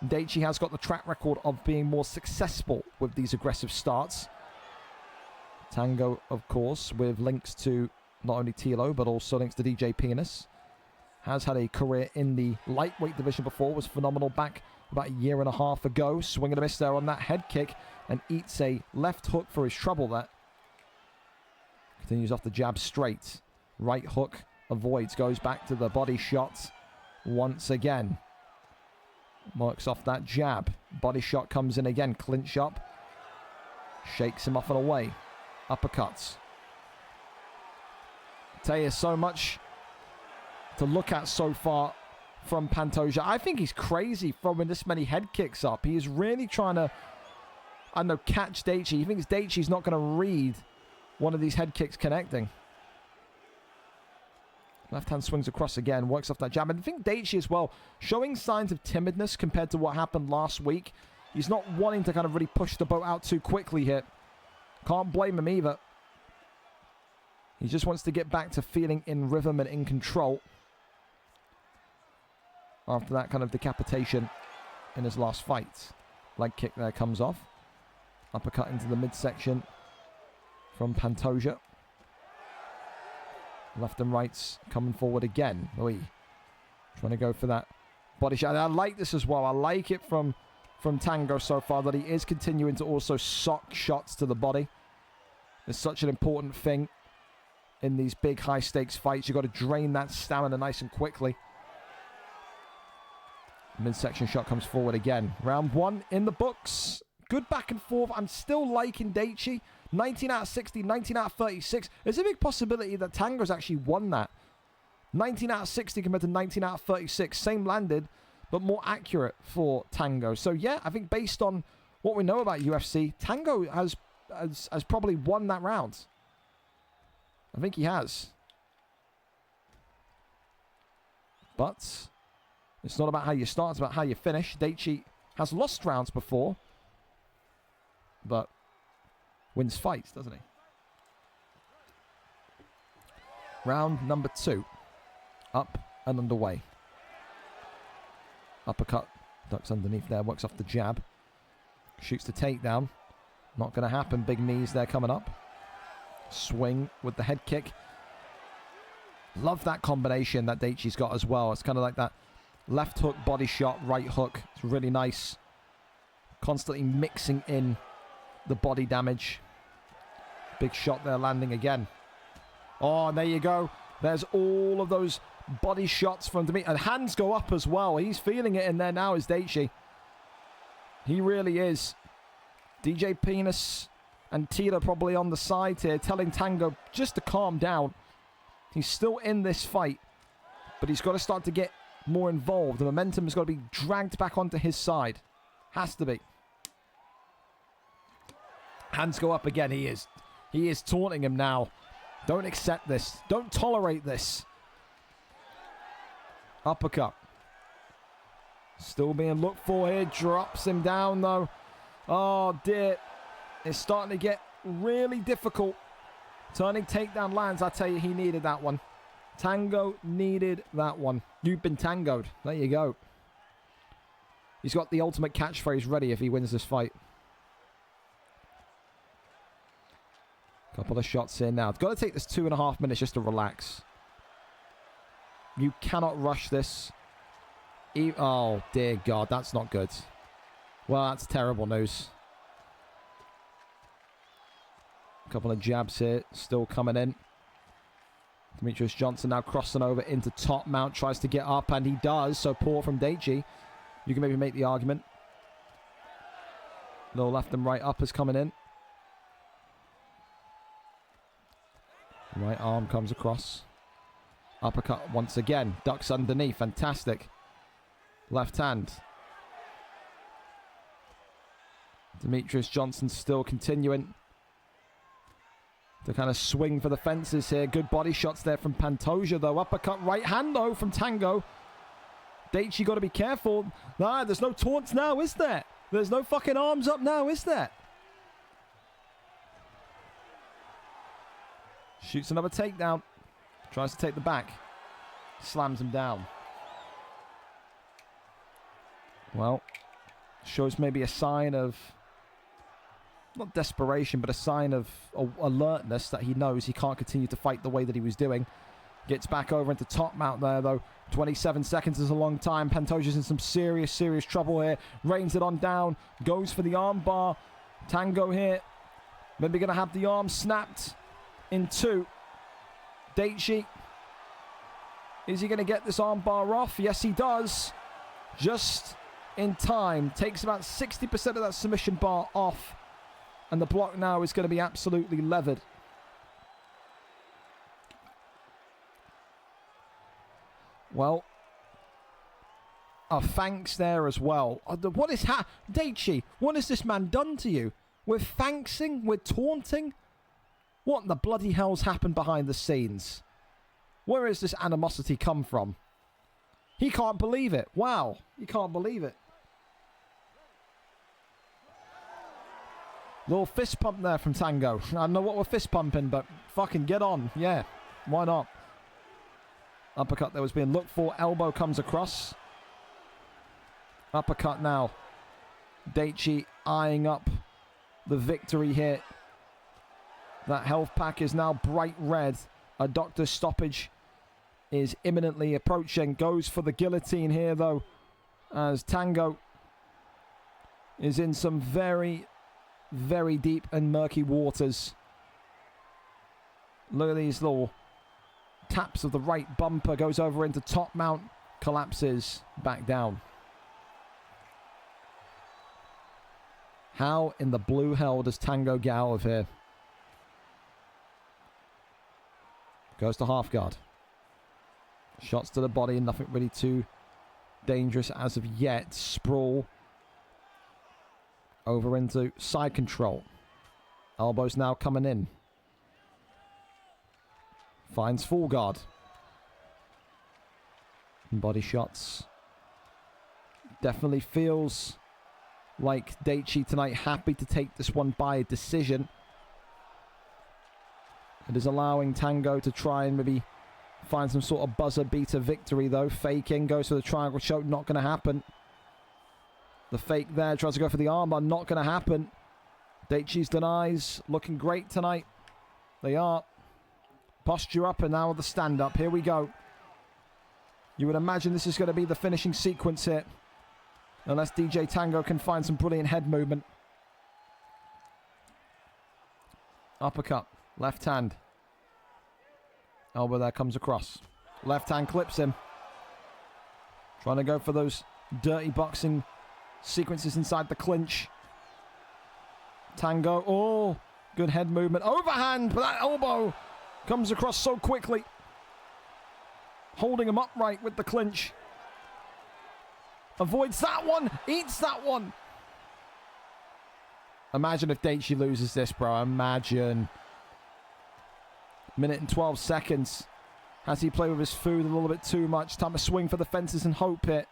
Daichi has got the track record of being more successful with these aggressive starts. Tango, of course, with links to not only Tilo, but also links to DJ Penis. Has had a career in the lightweight division before, was phenomenal back about a year and a half ago. Swing and a miss there on that head kick, and eats a left hook for his trouble there. Continues off the jab straight. Right hook avoids, goes back to the body shot once again. Works off that jab. Body shot comes in again. Clinch up. Shakes him off and away. Uppercuts. Tell you, so much to look at so far from Pantoja. I think he's crazy throwing this many head kicks up. He is really trying to, I don't know, catch Daichi. He thinks Daichi's not going to read one of these head kicks connecting. Left hand swings across again, works off that jab. And I think Daichi as well, showing signs of timidness compared to what happened last week. He's not wanting to kind of really push the boat out too quickly here. Can't blame him either. He just wants to get back to feeling in rhythm and in control after that kind of decapitation in his last fight. Leg kick there comes off. Uppercut into the midsection from Pantoja. Left and rights coming forward again. Oi. Trying to go for that body shot. And I like this as well. I like it from Tango so far that he is continuing to also sock shots to the body. It's such an important thing in these big high stakes fights. You've got to drain that stamina nice and quickly. Midsection shot comes forward again. Round 1 in the books. Good back and forth. I'm still liking Daichi. 19 out of 60, 19 out of 36. There's a big possibility that Tango's actually won that. 19 out of 60 compared to 19 out of 36. Same landed, but more accurate for Tango. So yeah, I think based on what we know about UFC, Tango has probably won that round. I think he has. But it's not about how you start, it's about how you finish. Daichi has lost rounds before, but wins fights, doesn't he? Round number 2. Up and underway. Uppercut. Ducks underneath there. Works off the jab. Shoots the takedown. Not going to happen. Big knees there coming up. Swing with the head kick. Love that combination that Daichi's got as well. It's kind of like that left hook, body shot, right hook. It's really nice. Constantly mixing in the body damage. Big shot there landing again. Oh, and there you go. There's all of those body shots from Dimitri. And hands go up as well. He's feeling it in there now, is Daichi. He really is. DJ Penis and Tila probably on the side here, telling Tango just to calm down. He's still in this fight, but he's got to start to get more involved. The momentum has got to be dragged back onto his side. Has to be. Hands go up again. He is taunting him now. Don't accept this. Don't tolerate this. Uppercut. Still being looked for here. Drops him down though. Oh dear. It's starting to get really difficult. Turning takedown lands. I tell you, he needed that one. Tango needed that one. You've been tangoed. There you go. He's got the ultimate catchphrase ready if he wins this fight. Couple of shots here now. It's got to take this 2.5 minutes just to relax. You cannot rush this. Oh, dear God. That's not good. Well, that's terrible news. Couple of jabs here. Still coming in. Demetrius Johnson now crossing over into top mount. Tries to get up, and he does. So poor from Daichi. You can maybe make the argument. Little left and right uppers coming in. Right arm comes across. Uppercut once again. Ducks underneath. Fantastic. Left hand. Demetrius Johnson still continuing to kind of swing for the fences here. Good body shots there from Pantoja though. Uppercut right hand though from Tango. Daichi got to be careful. Nah, there's no taunts now, is there? There's no fucking arms up now, is there? Shoots another takedown. Tries to take the back. Slams him down. Well, shows maybe a sign of, not desperation, but a sign of alertness that he knows he can't continue to fight the way that he was doing. Gets back over into top mount there, though. 27 seconds is a long time. Pantoja's in some serious, serious trouble here. Rains it on down. Goes for the arm bar. Tango here. Maybe going to have the arm snapped in two. Daichi. Is he going to get this arm bar off? Yes, he does. Just in time. Takes about 60% of that submission bar off. And the block now is going to be absolutely leathered. Well, thanks there as well. What is Daichi, what has this man done to you? We're thanksing? We're taunting? What in the bloody hell's happened behind the scenes? Where has this animosity come from? He can't believe it. Wow, he can't believe it. Little fist pump there from Tango. I don't know what we're fist pumping, but fucking get on. Yeah, why not? Uppercut that was being looked for. Elbow comes across. Uppercut now. Daichi eyeing up the victory here. That health pack is now bright red. A doctor's stoppage is imminently approaching. Goes for the guillotine here, though, as Tango is in some very, very deep and murky waters. Look at these little taps of the right bumper. Goes over into top mount. Collapses back down. How in the blue hell does Tango get out of here? Goes to half guard. Shots to the body. Nothing really too dangerous as of yet. Sprawl. Over into side control. Elbows now coming in. Finds full guard. Body shots. Definitely feels like Daichi tonight happy to take this one by decision. It is allowing Tango to try and maybe find some sort of buzzer beater victory, though. Faking, goes for the triangle choke, not going to happen. The fake there, tries to go for the armbar, not going to happen. Daichi's denies, looking great tonight. They are. Posture up and now the stand up. Here we go. You would imagine this is going to be the finishing sequence here. Unless DJ Tango can find some brilliant head movement. Uppercut. Left hand. Elbow there comes across. Left hand clips him. Trying to go for those dirty boxing sequences inside the clinch. Tango. Oh, good head movement. Overhand, but that elbow comes across so quickly. Holding him upright with the clinch. Avoids that one. Eats that one. Imagine if Daichi loses this, bro. Imagine. Minute and 12 seconds. Has he played with his food a little bit too much? Time to swing for the fences and hope it.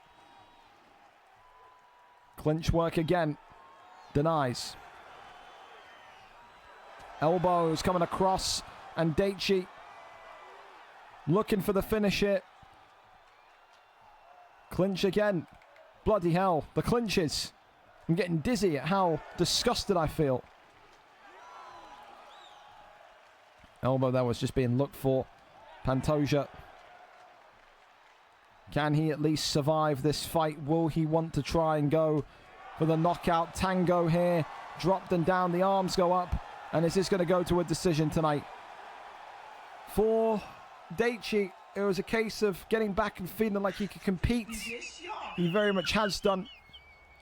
Clinch work again. Denies. Elbows coming across. And Daichi looking for the finish here. Clinch again. Bloody hell. The clinches. I'm getting dizzy at how disgusted I feel. Elbow there was just being looked for. Pantoja. Can he at least survive this fight? Will he want to try and go for the knockout? Tango here. Dropped and down. The arms go up. And is this going to go to a decision tonight? For Daichi, it was a case of getting back and feeling like he could compete. He very much has done.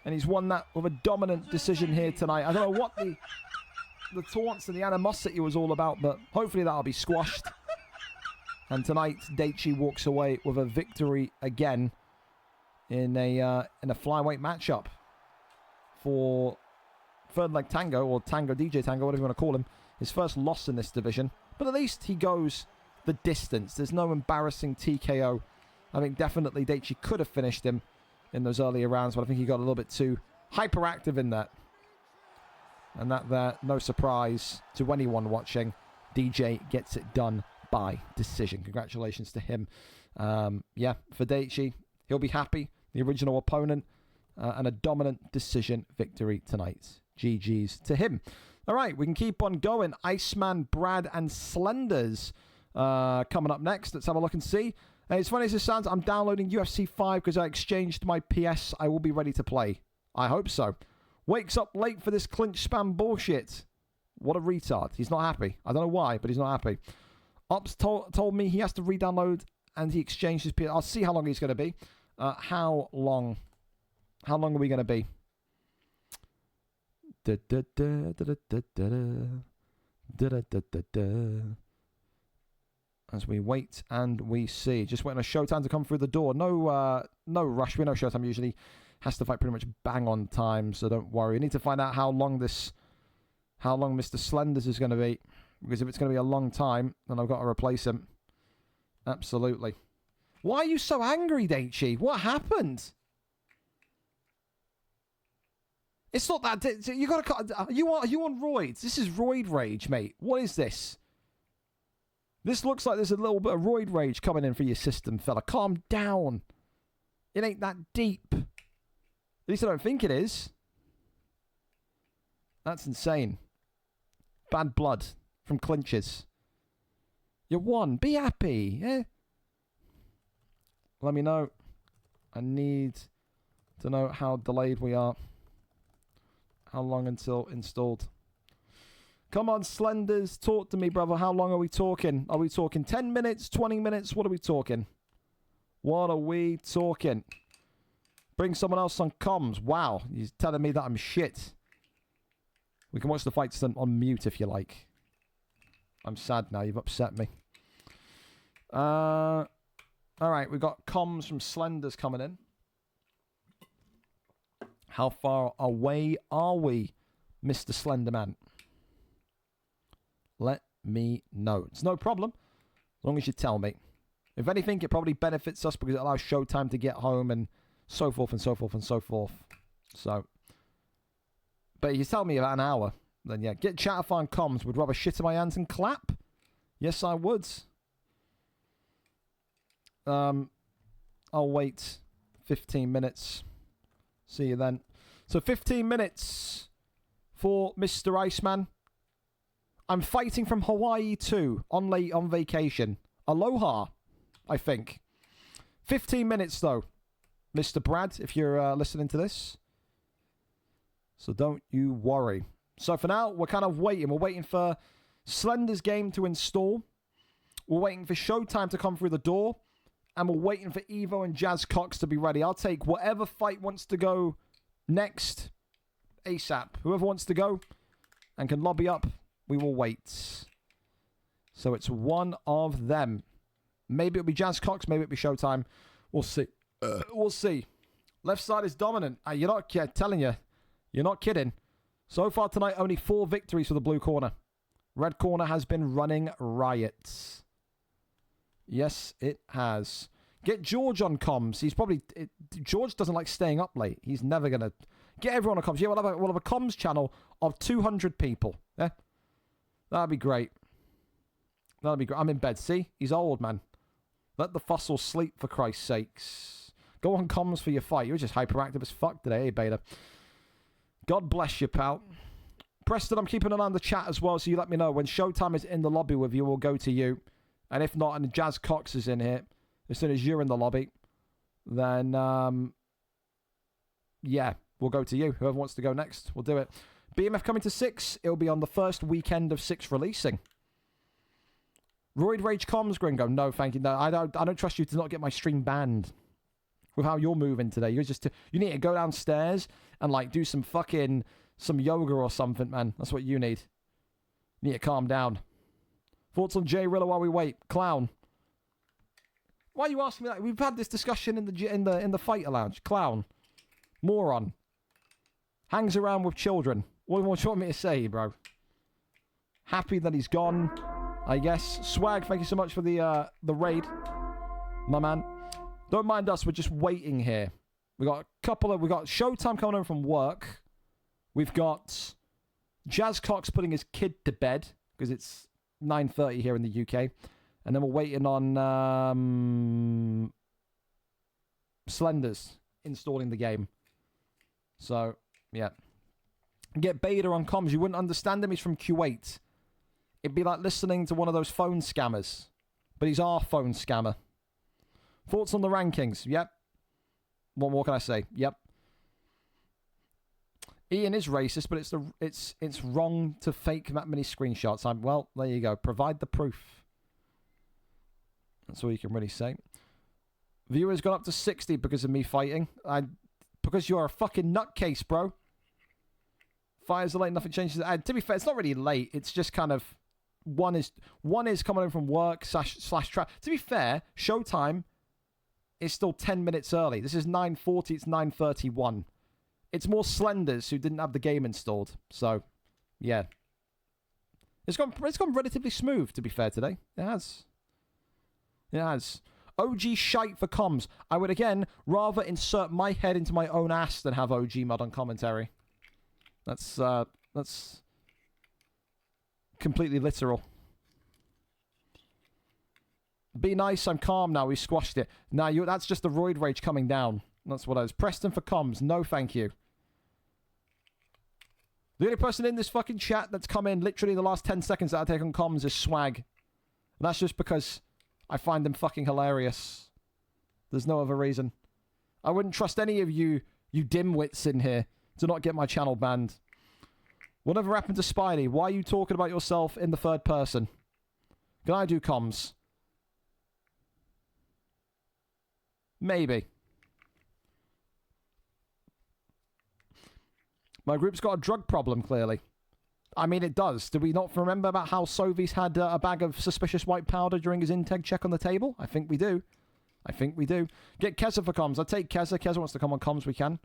And he's won that with a dominant decision here tonight. I don't know what the taunts and the animosity was all about, but hopefully that'll be squashed. And tonight, Daichi walks away with a victory again in a flyweight matchup for third leg Tango, or Tango, DJ Tango, whatever you want to call him. His first loss in this division. But at least he goes the distance. There's no embarrassing TKO. I think definitely Daichi could have finished him in those earlier rounds, but I think he got a little bit too hyperactive in that. And that there, no surprise to anyone watching, DJ gets it done by decision. Congratulations to him. Yeah, for Daichi, he'll be happy. The original opponent and a dominant decision victory tonight. GG's to him. All right, we can keep on going. Iceman, Brad, and Slenders Coming up next, let's have a look and see. It's funny as it sounds, I'm downloading UFC 5 because I exchanged my PS. I will be ready to play. I hope so. Wakes up late for this clinch spam bullshit. What a retard. He's not happy. I don't know why, but he's not happy. Ops told me he has to re-download and he exchanged his PS. I'll see how long he's going to be. How long? How long are we going to be? As we wait and we see. Just waiting on Showtime to come through the door. No rush. We know Showtime usually has to fight pretty much bang on time, so don't worry. We need to find out how long Mr. Slenders is going to be. Because if it's going to be a long time, then I've got to replace him. Absolutely. Why are you so angry, Daichi? What happened? It's not that. You got to. You on roids? This is roid rage, mate. What is this? This looks like there's a little bit of roid rage coming in for your system, fella. Calm down. It ain't that deep. At least I don't think it is. That's insane. Bad blood from clinches. You won. Be happy. Eh? Let me know. I need to know how delayed we are. How long until installed? Come on, Slenders. Talk to me, brother. How long are we talking? Are we talking 10 minutes, 20 minutes? What are we talking? What are we talking? Bring someone else on comms. Wow. He's telling me that I'm shit. We can watch the fights on mute if you like. I'm sad now. You've upset me. All right. We've got comms from Slenders coming in. How far away are we, Mr. Slenderman? Let me know. It's no problem, as long as you tell me. If anything, it probably benefits us because it allows Showtime to get home and so forth and so forth and so forth. So, but if you tell me about an hour, then yeah, get Chatterfine comms. Would rub a shit in my hands and clap? Yes, I would. I'll wait 15 minutes. See you then. So 15 minutes for Mr. Iceman. I'm fighting from Hawaii too, on vacation. Aloha, I think. 15 minutes though, Mr. Brad, if you're listening to this. So don't you worry. So for now, we're kind of waiting. We're waiting for Slender's game to install. We're waiting for Showtime to come through the door. And we're waiting for Evo and Jazz Cox to be ready. I'll take whatever fight wants to go next ASAP. Whoever wants to go and can lobby up, we will wait. So it's one of them. Maybe it'll be Jazz Cox, maybe it'll be Showtime. We'll see. We'll see. Left side is dominant. You're not telling you. You're not kidding. So far tonight, only 4 victories for the blue corner. Red corner has been running riots. Yes, it has. Get George on comms. He's probably... George doesn't like staying up late. He's never going to... Get everyone on comms. Yeah, we'll have a comms channel of 200 people. Yeah? That'd be great. That'd be great. I'm in bed. See? He's old, man. Let the fossil sleep, for Christ's sakes. Go on comms for your fight. You're just hyperactive as fuck today, eh, Beta? God bless you, pal. Preston, I'm keeping an eye on the chat as well, so you let me know. When Showtime is in the lobby with you, we'll go to you. And if not, and Jazz Cox is in here, as soon as you're in the lobby, then, yeah, we'll go to you. Whoever wants to go next, we'll do it. BMF coming to 6. It'll be on the first weekend of 6 releasing. Roid Rage comms, Gringo. No, thank you. No, I don't trust you to not get my stream banned with how you're moving today. You need to go downstairs and, like, do some yoga or something, man. That's what you need. You need to calm down. Thoughts on Jay Rilla while we wait? Clown. Why are you asking me that? We've had this discussion in the fighter lounge. Clown. Moron. Hangs around with children. What do you want me to say, bro? Happy that he's gone, I guess. Swag, thank you so much for the raid, my man. Don't mind us. We're just waiting here. We got Showtime coming home from work. We've got Jazz Cox putting his kid to bed because it's 9:30 here in the UK. And then we're waiting on Slenders installing the game. So, yeah. Get Beta on comms. You wouldn't understand him. He's from Kuwait. It'd be like listening to one of those phone scammers. but he's our phone scammer. Thoughts on the rankings? Yep. What more can I say? Yep. Ian is racist, but it's wrong to fake that many screenshots. Well, there you go. Provide the proof. That's all you can really say. Viewers gone up to 60 because of me fighting. Because you're a fucking nutcase, bro. Fires are late, nothing changes. To be fair, it's not really late. It's just kind of one is coming in from work slash trap. To be fair, showtime is still 10 minutes early. This is 9:40. It's 9:31. It's more Slenders who didn't have the game installed. So, yeah, it's gone relatively smooth. To be fair, today it has. It has. OG shite for comms. I would again rather insert my head into my own ass than have OG mod on commentary. That's completely literal. Be nice, I'm calm now. We squashed it. Now that's just the roid rage coming down. That's what I was. Preston for comms. No, thank you. The only person in this fucking chat that's come in literally in the last 10 seconds that I take on comms is Swag. And that's just because I find them fucking hilarious. There's no other reason. I wouldn't trust any of you dimwits in here to not get my channel banned. Whatever happened to Spidey? Why are you talking about yourself in the third person? Can I do comms? Maybe. My group's got a drug problem, clearly. I mean, it does. Do we not remember about how Sovi's had a bag of suspicious white powder during his integ check on the table? I think we do. Get Keza for comms. I'll take Keza. Keza wants to come on comms. We can.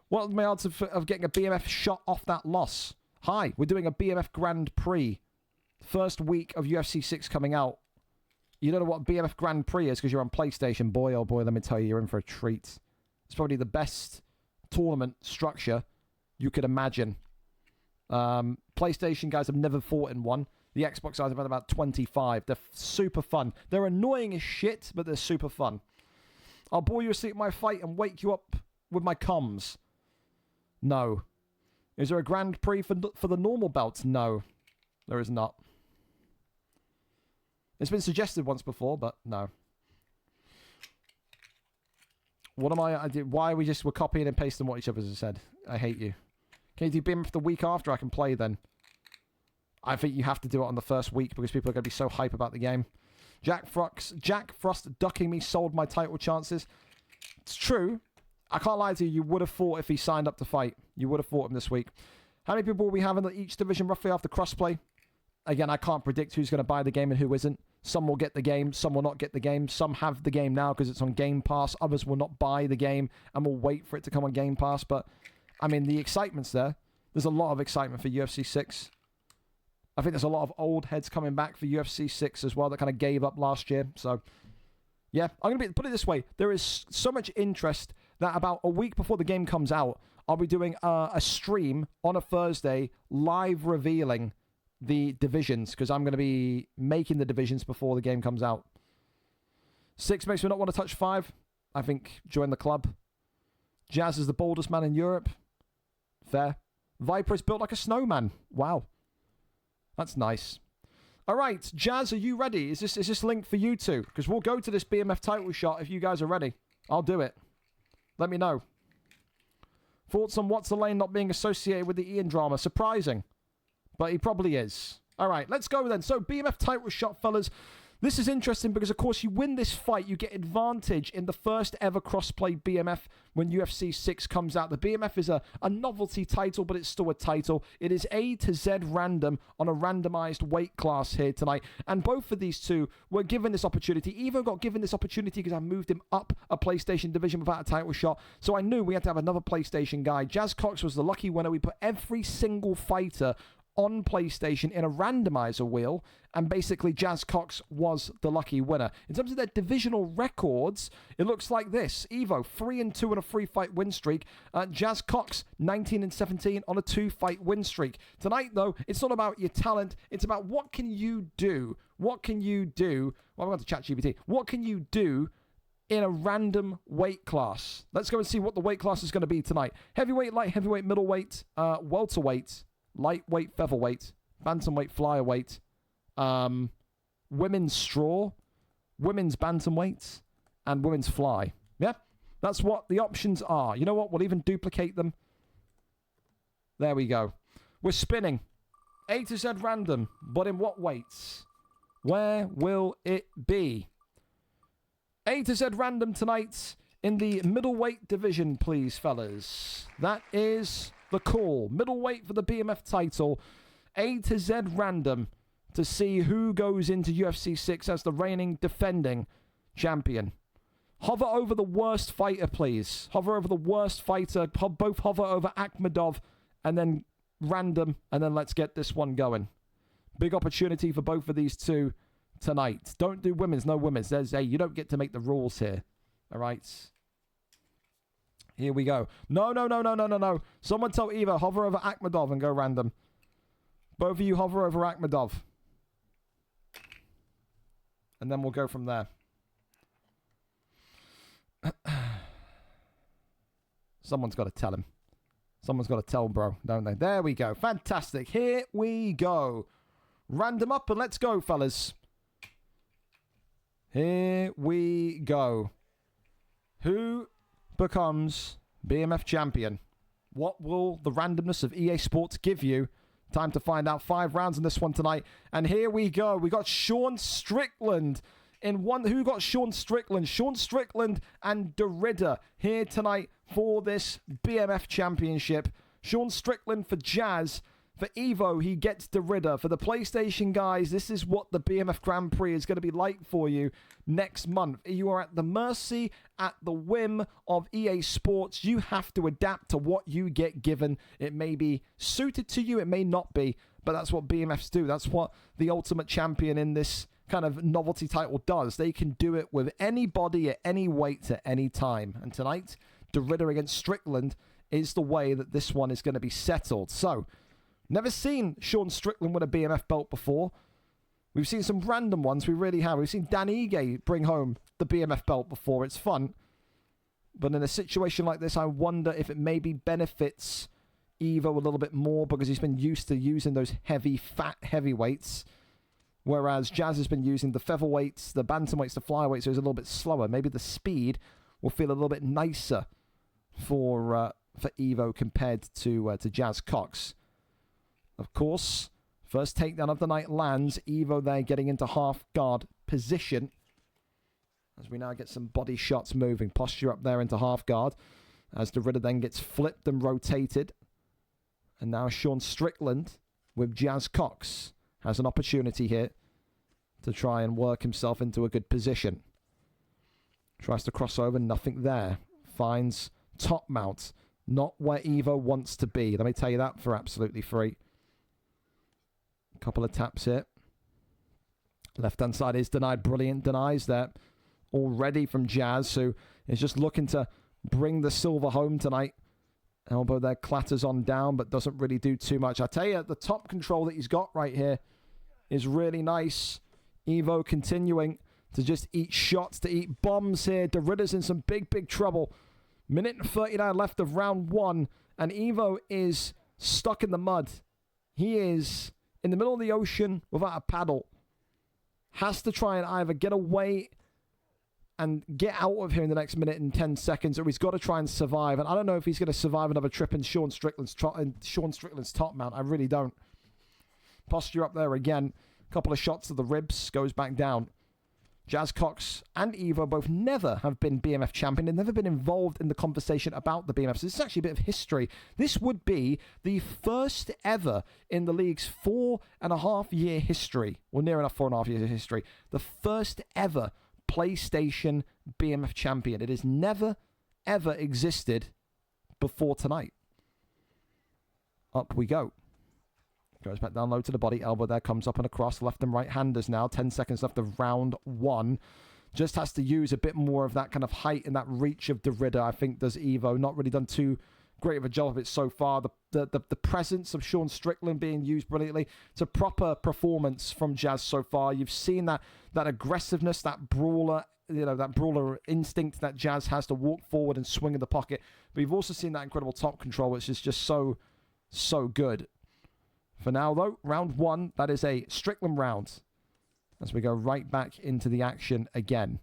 What are my odds of getting a BMF shot off that loss? Hi, we're doing a BMF Grand Prix. First week of UFC 6 coming out. You don't know what BMF Grand Prix is because you're on PlayStation. Boy, oh boy, let me tell you, you're in for a treat. It's probably the best tournament structure you could imagine. PlayStation guys have never fought in one. The Xbox guys have had about 25. They're super fun. They're annoying as shit, but they're super fun. I'll bore you asleep in my fight and wake you up with my comms. No. Is there a Grand Prix for the normal belts? No. There is not. It's been suggested once before, but no. What am I did? Why we're copying and pasting what each other has said? I hate you. Can you do BMF the week after I can play then? I think you have to do it on the first week because people are going to be so hype about the game. Jack Frost ducking me sold my title chances. It's true. I can't lie to you. You would have fought if he signed up to fight. You would have fought him this week. How many people will we have in each division roughly after crossplay? Again, I can't predict who's going to buy the game and who isn't. Some will get the game. Some will not get the game. Some have the game now because it's on Game Pass. Others will not buy the game and will wait for it to come on Game Pass. But, I mean, the excitement's there. There's a lot of excitement for UFC 6. I think there's a lot of old heads coming back for UFC 6 as well that kind of gave up last year. So, yeah, I'm going to put it this way. There is so much interest that about a week before the game comes out, I'll be doing a stream on a Thursday live revealing the divisions because I'm going to be making the divisions before the game comes out. 6 makes me not want to touch 5. I think join the club. Jazz is the boldest man in Europe. Fair. Viper is built like a snowman. Wow. That's nice. All right, Jazz, are you ready? Is this linked for you two? Because we'll go to this BMF title shot if you guys are ready. I'll do it. Let me know. Thoughts on What's the Lane not being associated with the Ian drama? Surprising. But he probably is. All right, let's go then. So, BMF title shot, fellas. This is interesting because, of course, you win this fight. You get advantage in the first ever crossplay BMF when UFC 6 comes out. The BMF is a novelty title, but it's still a title. It is A to Z random on a randomized weight class here tonight. And both of these two were given this opportunity. Evo got given this opportunity because I moved him up a PlayStation division without a title shot. So I knew we had to have another PlayStation guy. Jazz Cox was the lucky winner. We put every single fighter on PlayStation in a randomizer wheel, and basically Jazz Cox was the lucky winner. In terms of their divisional records, it looks like this. Evo, 3-2 on a 3-fight win streak. Jazz Cox, 19-17 on a 2-fight win streak. Tonight, though, it's not about your talent. It's about what can you do? What can you do? Well, I'm going to ChatGPT. What can you do in a random weight class? Let's go and see what the weight class is going to be tonight. Heavyweight, light heavyweight, middleweight, welterweight, lightweight, featherweight, bantamweight, flyweight, women's straw, women's bantamweight, and women's fly. Yeah, that's what the options are. You know what? We'll even duplicate them. There we go. We're spinning. A to Z random, but in what weights? Where will it be? A to Z random tonight in the middleweight division, please, fellas. That is the call. Middleweight for the BMF title. A to Z random to see who goes into UFC 6 as the reigning defending champion. Hover over the worst fighter, please. Hover over the worst fighter. Both hover over Akhmedov and then random, and then let's get this one going. Big opportunity for both of these two tonight. Don't do women's, no women's. You don't get to make the rules here. All right. Here we go. No. Someone tell Eva, hover over Akhmedov and go random. Both of you hover over Akhmedov. And then we'll go from there. Someone's got to tell him. Someone's got to tell bro, don't they? There we go. Fantastic. Here we go. Random up and let's go, fellas. Here we go. Who becomes BMF champion? What will the randomness of EA Sports give you? Time to find out. 5 rounds in this one tonight. And here we go. We got Sean Strickland in one. Who got Sean Strickland? Sean Strickland and Derrida here tonight for this BMF championship. Sean Strickland for Jazz. For Evo, he gets Derrida. For the PlayStation guys, this is what the BMF Grand Prix is going to be like for you next month. You are at the mercy, at the whim of EA Sports. You have to adapt to what you get given. It may be suited to you, it may not be, but that's what BMFs do. That's what the Ultimate Champion in this kind of novelty title does. They can do it with anybody at any weight at any time. And tonight, Derrida against Strickland is the way that this one is going to be settled. So, never seen Sean Strickland win a BMF belt before. We've seen some random ones. We really have. We've seen Dan Ige bring home the BMF belt before. It's fun. But in a situation like this, I wonder if it maybe benefits Evo a little bit more because he's been used to using those heavy, fat heavyweights. Whereas Jazz has been using the featherweights, the bantamweights, the flyweights, so it's a little bit slower. Maybe the speed will feel a little bit nicer for Evo compared to Jazz Cox. Of course, first takedown of the night lands. Evo there getting into half guard position. As we now get some body shots moving. Posture up there into half guard. As Derrida then gets flipped and rotated. And now Sean Strickland with Jazz Cox has an opportunity here to try and work himself into a good position. Tries to cross over, nothing there. Finds top mount. Not where Evo wants to be. Let me tell you that for absolutely free. Couple of taps here. Left-hand side is denied. Brilliant denies there already from Jazz, who is just looking to bring the silver home tonight. Elbow there clatters on down, but doesn't really do too much. I tell you, the top control that he's got right here is really nice. Evo continuing to just eat shots, to eat bombs here. Derrida's in some big, big trouble. Minute and 39 left of round 1, and Evo is stuck in the mud. He is in the middle of the ocean without a paddle. Has to try and either get away and get out of here in the next minute and 10 seconds, or he's got to try and survive. And I don't know if he's going to survive another trip in Sean Strickland's top mount. I really don't. Posture up there again. Couple of shots to the ribs. Goes back down. Jazz Cox and Evo both never have been BMF champion. They've never been involved in the conversation about the BMF. So this is actually a bit of history. This would be the first ever in the league's 4.5-year history, or near enough 4.5 years history, the first ever PlayStation BMF champion. It has never, ever existed before tonight. Up we go. Goes back down low to the body. Elbow there comes up and across. Left and right handers now. 10 seconds left of round 1. Just has to use a bit more of that kind of height and that reach of Derrida, I think, does Evo. Not really done too great of a job of it so far. The presence of Sean Strickland being used brilliantly. It's a proper performance from Jazz so far. You've seen that aggressiveness, that brawler, that brawler instinct that Jazz has to walk forward and swing in the pocket. But you've also seen that incredible top control, which is just so good. For now, though, round 1, that is a Strickland round. as we go right back into the action again.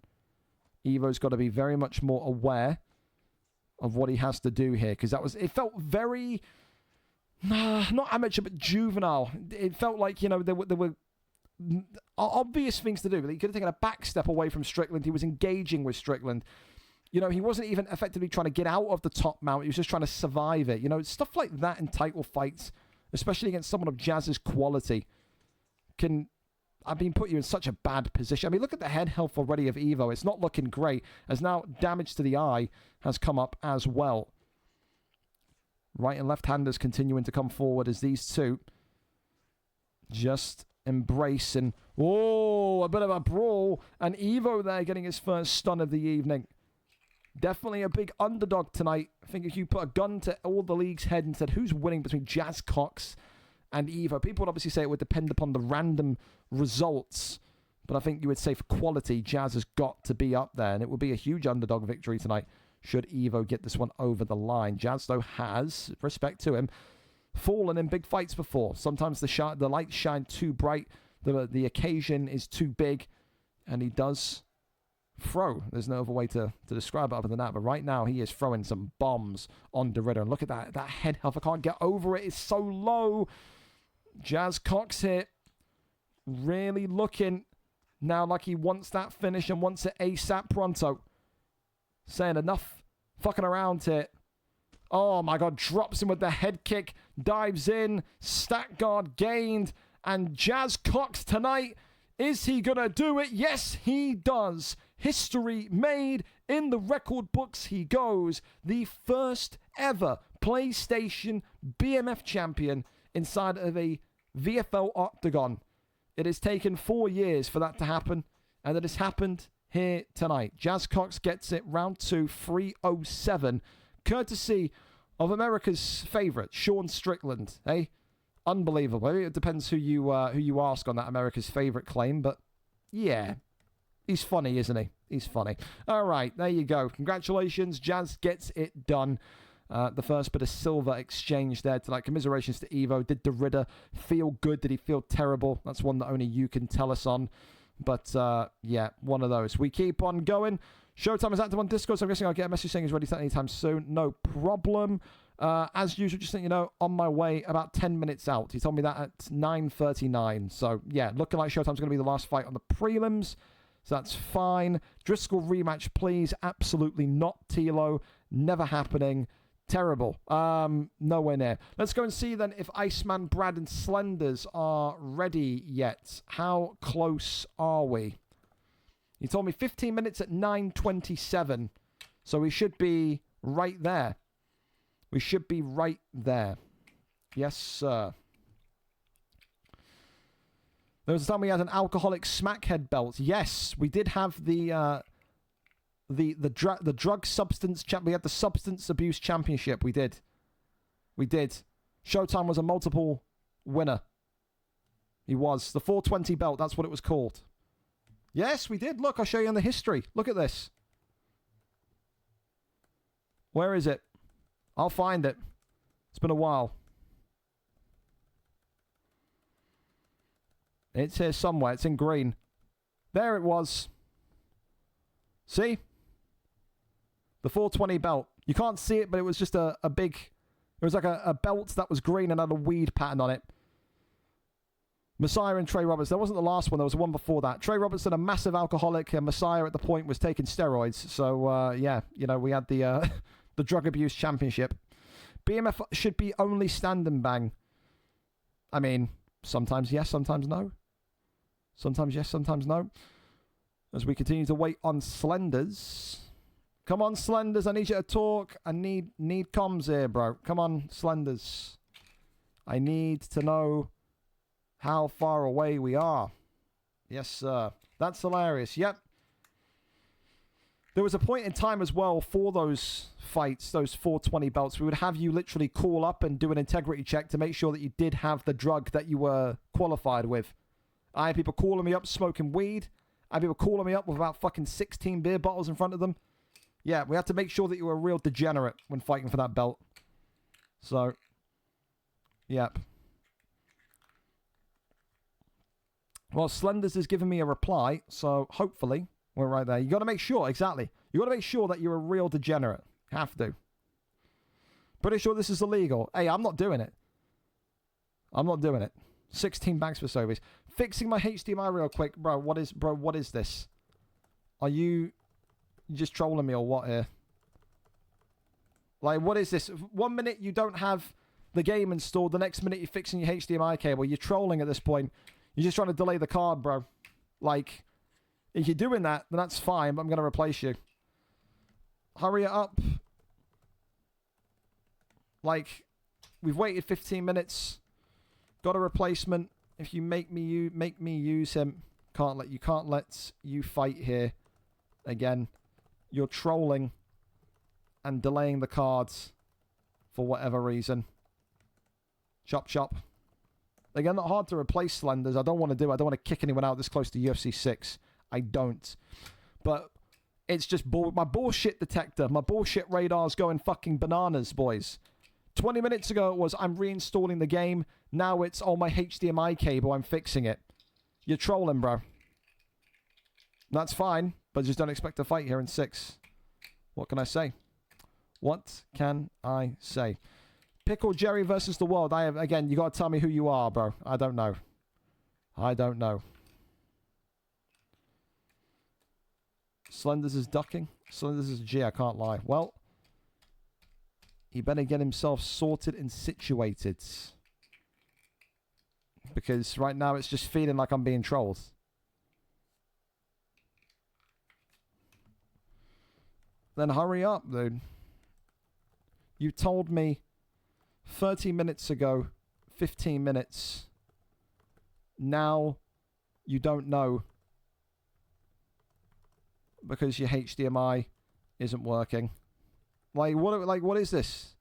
Evo's got to be very much more aware of what he has to do here, because it felt very, not amateur, but juvenile. It felt like, you know, there were obvious things to do. He could have taken a back step away from Strickland. He was engaging with Strickland. You know, he wasn't even effectively trying to get out of the top mount. He was just trying to survive it. You know, stuff like that in title fights, especially against someone of Jazz's quality, put you in such a bad position. I mean, look at the head health already of Evo. It's not looking great, as now damage to the eye has come up as well. Right and left-handers continuing to come forward as these two just embrace and, a bit of a brawl. And Evo there getting his first stun of the evening. Definitely a big underdog tonight. I think if you put a gun to all the league's head and said, who's winning between Jazz Cox and Evo, people would obviously say it would depend upon the random results. But I think you would say for quality, Jazz has got to be up there. And it would be a huge underdog victory tonight should Evo get this one over the line. Jazz, though, has, respect to him, fallen in big fights before. Sometimes the lights shine too bright. The occasion is too big. And he does throw. There's no other way to describe it other than that. But right now, he is throwing some bombs on Dorito. And look at that head health. I can't get over it. It's so low. Jazz Cox here really looking now like he wants that finish and wants it ASAP pronto. Saying enough fucking around here. Oh my god, drops him with the head kick, dives in, stack guard gained, and Jazz Cox tonight, is he gonna do it? Yes, he does. History made. In the record books he goes. The first ever PlayStation BMF champion inside of a VFL octagon. It has taken 4 years for that to happen, and it has happened here tonight. Jazz Cox gets it, round 2, 3:07, courtesy of America's favourite, Sean Strickland. Hey, unbelievable. It depends who you ask on that America's favourite claim, but yeah, he's funny, isn't he? He's funny. All right, there you go. Congratulations, Jazz gets it done. The first bit of silver exchange there tonight. Commiserations to Evo. Did Dorita feel good? Did he feel terrible? That's one that only you can tell us on. But, yeah, one of those. We keep on going. Showtime is active on Discord, so I'm guessing I'll get a message saying he's ready to start anytime soon. No problem. As usual, just think, on my way, about 10 minutes out. He told me that at 9:39. So, yeah, looking like Showtime's going to be the last fight on the prelims. So that's fine. Driscoll rematch, please. Absolutely not, Tilo. Never happening. Terrible. Nowhere near. Let's go and see then if Iceman, Brad, and Slenders are ready yet. How close are we? He told me 15 minutes at 9:27. So we should be right there. We should be right there. Yes, sir. There was a time we had an alcoholic smackhead belt. Yes, we did have the drug substance champ. We had the substance abuse championship. We did. Showtime was a multiple winner. He was. The 420 belt, that's what it was called. Yes, we did. Look, I'll show you in the history. Look at this. Where is it? I'll find it. It's been a while. It's here somewhere. It's in green. There it was. See? The 420 belt. You can't see it, but it was just a big... It was like a belt that was green and had a weed pattern on it. Messiah and Trey Roberts. That wasn't the last one. There was one before that. Trey Robertson, a massive alcoholic, and Messiah at the point was taking steroids. So, yeah, we had the the drug abuse championship. BMF should be only stand and bang. I mean, sometimes yes, sometimes no. Sometimes yes, sometimes no. As we continue to wait on Slenders. Come on, Slenders. I need you to talk. I need comms here, bro. Come on, Slenders. I need to know how far away we are. Yes, sir. That's hilarious. Yep. There was a point in time as well for those fights, those 420 belts, we would have you literally call up and do an integrity check to make sure that you did have the drug that you were qualified with. I had people calling me up smoking weed. I had people calling me up with about fucking 16 beer bottles in front of them. Yeah, we had to make sure that you were a real degenerate when fighting for that belt. So, yep. Well, Slenders is giving me a reply, so hopefully we're right there. You got to make sure, exactly. You got to make sure that you're a real degenerate. Have to. Pretty sure this is illegal. Hey, I'm not doing it. I'm not doing it. 16 banks for service. Fixing my HDMI real quick. Bro, what is this? Are you just trolling me or what here? Like, what is this? 1 minute you don't have the game installed. The next minute you're fixing your HDMI cable. You're trolling at this point. You're just trying to delay the card, bro. Like, if you're doing that, then that's fine, but I'm going to replace you. Hurry it up. Like, we've waited 15 minutes. Got a replacement. If you make me use him, you can't let you fight here again. You're trolling and delaying the cards for whatever reason. Chop chop. Again, not hard to replace Slenders. I don't want to kick anyone out this close to UFC 6. I don't. But it's just my bullshit detector. My bullshit radar's going fucking bananas, boys. 20 minutes ago it was, I'm reinstalling the game. Now it's, my HDMI cable, I'm fixing it. You're trolling, bro. That's fine, but just don't expect to fight here in 6. What can I say? What can I say? Pickle Jerry versus the world. Again, you got to tell me who you are, bro. I don't know. I don't know. Slenders is ducking. Slenders is G, I can't lie. Well, he better get himself sorted and situated. Because right now it's just feeling like I'm being trolled. Then hurry up, dude. You told me 30 minutes ago, 15 minutes. Now you don't know because your HDMI isn't working. Like what is this?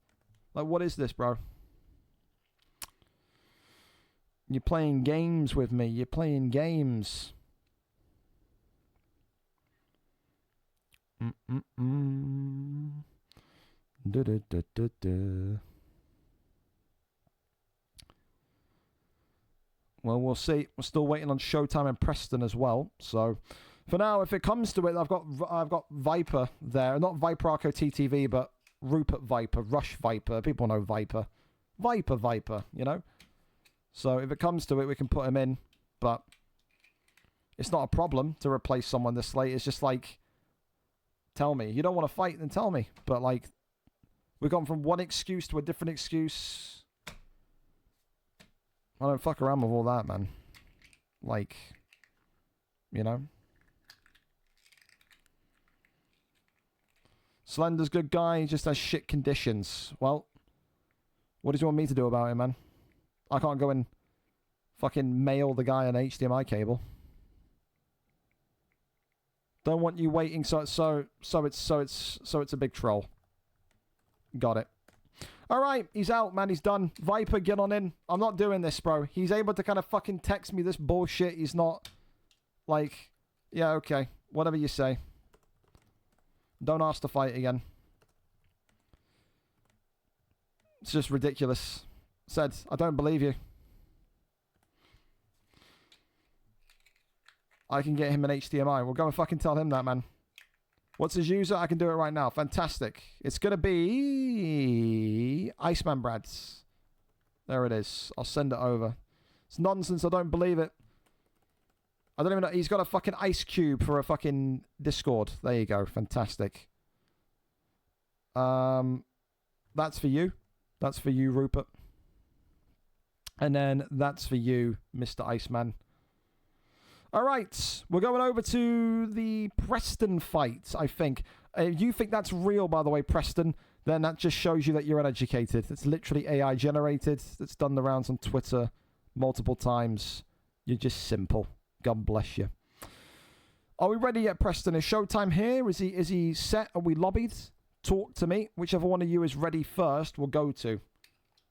Like what is this, bro? You're playing games with me. You're playing games. Well, we'll see. We're still waiting on Showtime and Preston as well. So, for now, if it comes to it, I've got Viper there. Not Viper Arco TTV, but Rupert Viper, Rush Viper. People know Viper. Viper, you know? So, if it comes to it, we can put him in. But it's not a problem to replace someone this late. It's just like, tell me. You don't want to fight, then tell me. But, like, we've gone from one excuse to a different excuse. I don't fuck around with all that, man. Like, you know? Slender's good guy, just has shit conditions. Well, what do you want me to do about it, man? I can't go and fucking mail the guy an HDMI cable. Don't want you waiting, so it's a big troll. Got it. All right, he's out, man. He's done. Viper, get on in. I'm not doing this, bro. He's able to kind of fucking text me this bullshit. He's not like, yeah, okay, whatever you say. Don't ask to fight again. It's just ridiculous. Said, I don't believe you. I can get him an HDMI. We'll go and fucking tell him that, man. What's his user? I can do it right now. Fantastic. It's going to be Iceman Brads. There it is. I'll send it over. It's nonsense. I don't believe it. I don't even know. He's got a fucking ice cube for a fucking Discord. There you go. Fantastic. That's for you. That's for you, Rupert. And then that's for you, Mr. Iceman. All right, we're going over to the Preston fight, I think. If you think that's real, by the way, Preston, then that just shows you that you're uneducated. It's literally AI generated. It's done the rounds on Twitter multiple times. You're just simple. God bless you. Are we ready yet, Preston? Is Showtime here? Is he set? Are we lobbied? Talk to me. Whichever one of you is ready first, we'll go to.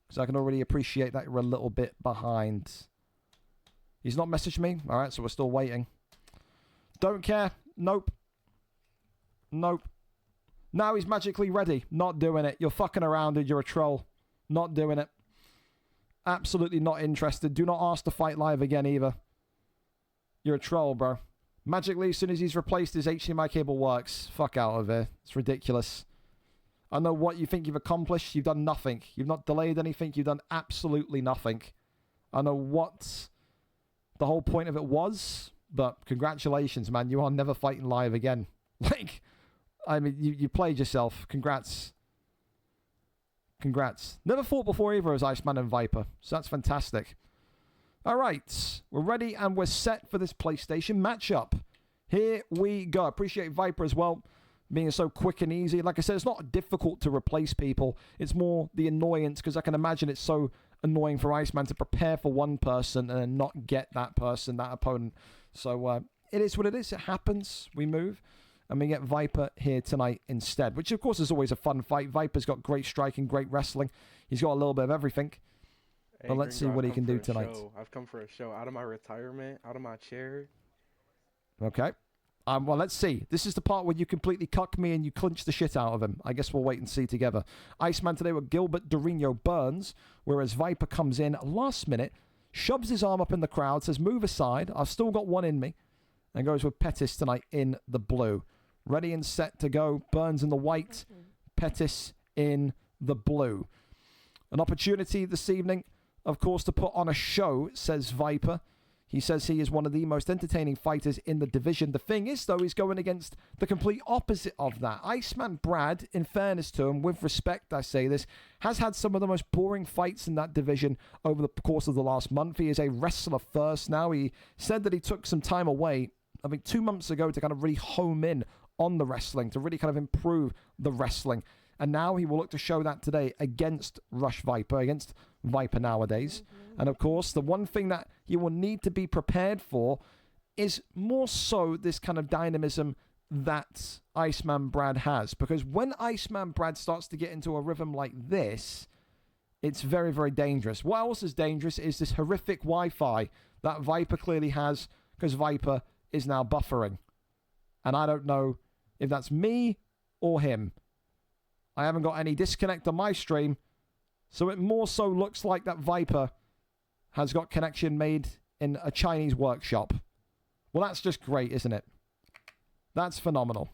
Because I can already appreciate that you're a little bit behind. He's not messaged me. All right, so we're still waiting. Don't care. Nope. Nope. Now he's magically ready. Not doing it. You're fucking around, dude. You're a troll. Not doing it. Absolutely not interested. Do not ask to fight live again either. You're a troll, bro. Magically, as soon as he's replaced, his HDMI cable works. Fuck out of here. It's ridiculous. I know what you think you've accomplished. You've done nothing. You've not delayed anything. You've done absolutely nothing. I know what the whole point of it was, but congratulations, man. You are never fighting live again. Like, I mean, you played yourself. Congrats. Congrats. Never fought before either as Iceman and Viper, so that's fantastic. All right, we're ready and we're set for this PlayStation matchup. Here we go. Appreciate Viper as well, being so quick and easy. Like I said, it's not difficult to replace people. It's more the annoyance, because I can imagine it's so annoying for Iceman to prepare for one person and then not get that person, that opponent. So it is what it is. It happens. We move. And we get Viper here tonight instead, which of course is always a fun fight. Viper's got great striking, great wrestling. He's got a little bit of everything. But let's see what he can do tonight. I've come for a show. Out of my retirement, out of my chair. Okay. Well, let's see. This is the part where you completely cuck me and you clinch the shit out of him. I guess we'll wait and see together. Iceman today with Gilbert Dorino Burns, whereas Viper comes in last minute, shoves his arm up in the crowd, says, move aside. I've still got one in me. And goes with Pettis tonight in the blue. Ready and set to go. Burns in the white. Pettis in the blue. An opportunity this evening, of course, to put on a show, says Viper. He says he is one of the most entertaining fighters in the division. The thing is, though, he's going against the complete opposite of that. Iceman Brad, in fairness to him, with respect, I say this, has had some of the most boring fights in that division over the course of the last month. He is a wrestler first now. He said that he took some time away, I think 2 months ago, to kind of really home in on the wrestling, to really kind of improve the wrestling. And now he will look to show that today against Rush Viper, against Viper nowadays. And of course, the one thing that you will need to be prepared for is more so this kind of dynamism that Iceman Brad has. Because when Iceman Brad starts to get into a rhythm like this, it's very, very dangerous. What else is dangerous is this horrific Wi-Fi that Viper clearly has, because Viper is now buffering. And I don't know if that's me or him. I haven't got any disconnect on my stream, so it more so looks like that Viper has got connection made in a Chinese workshop. Well, that's just great, isn't it? That's phenomenal.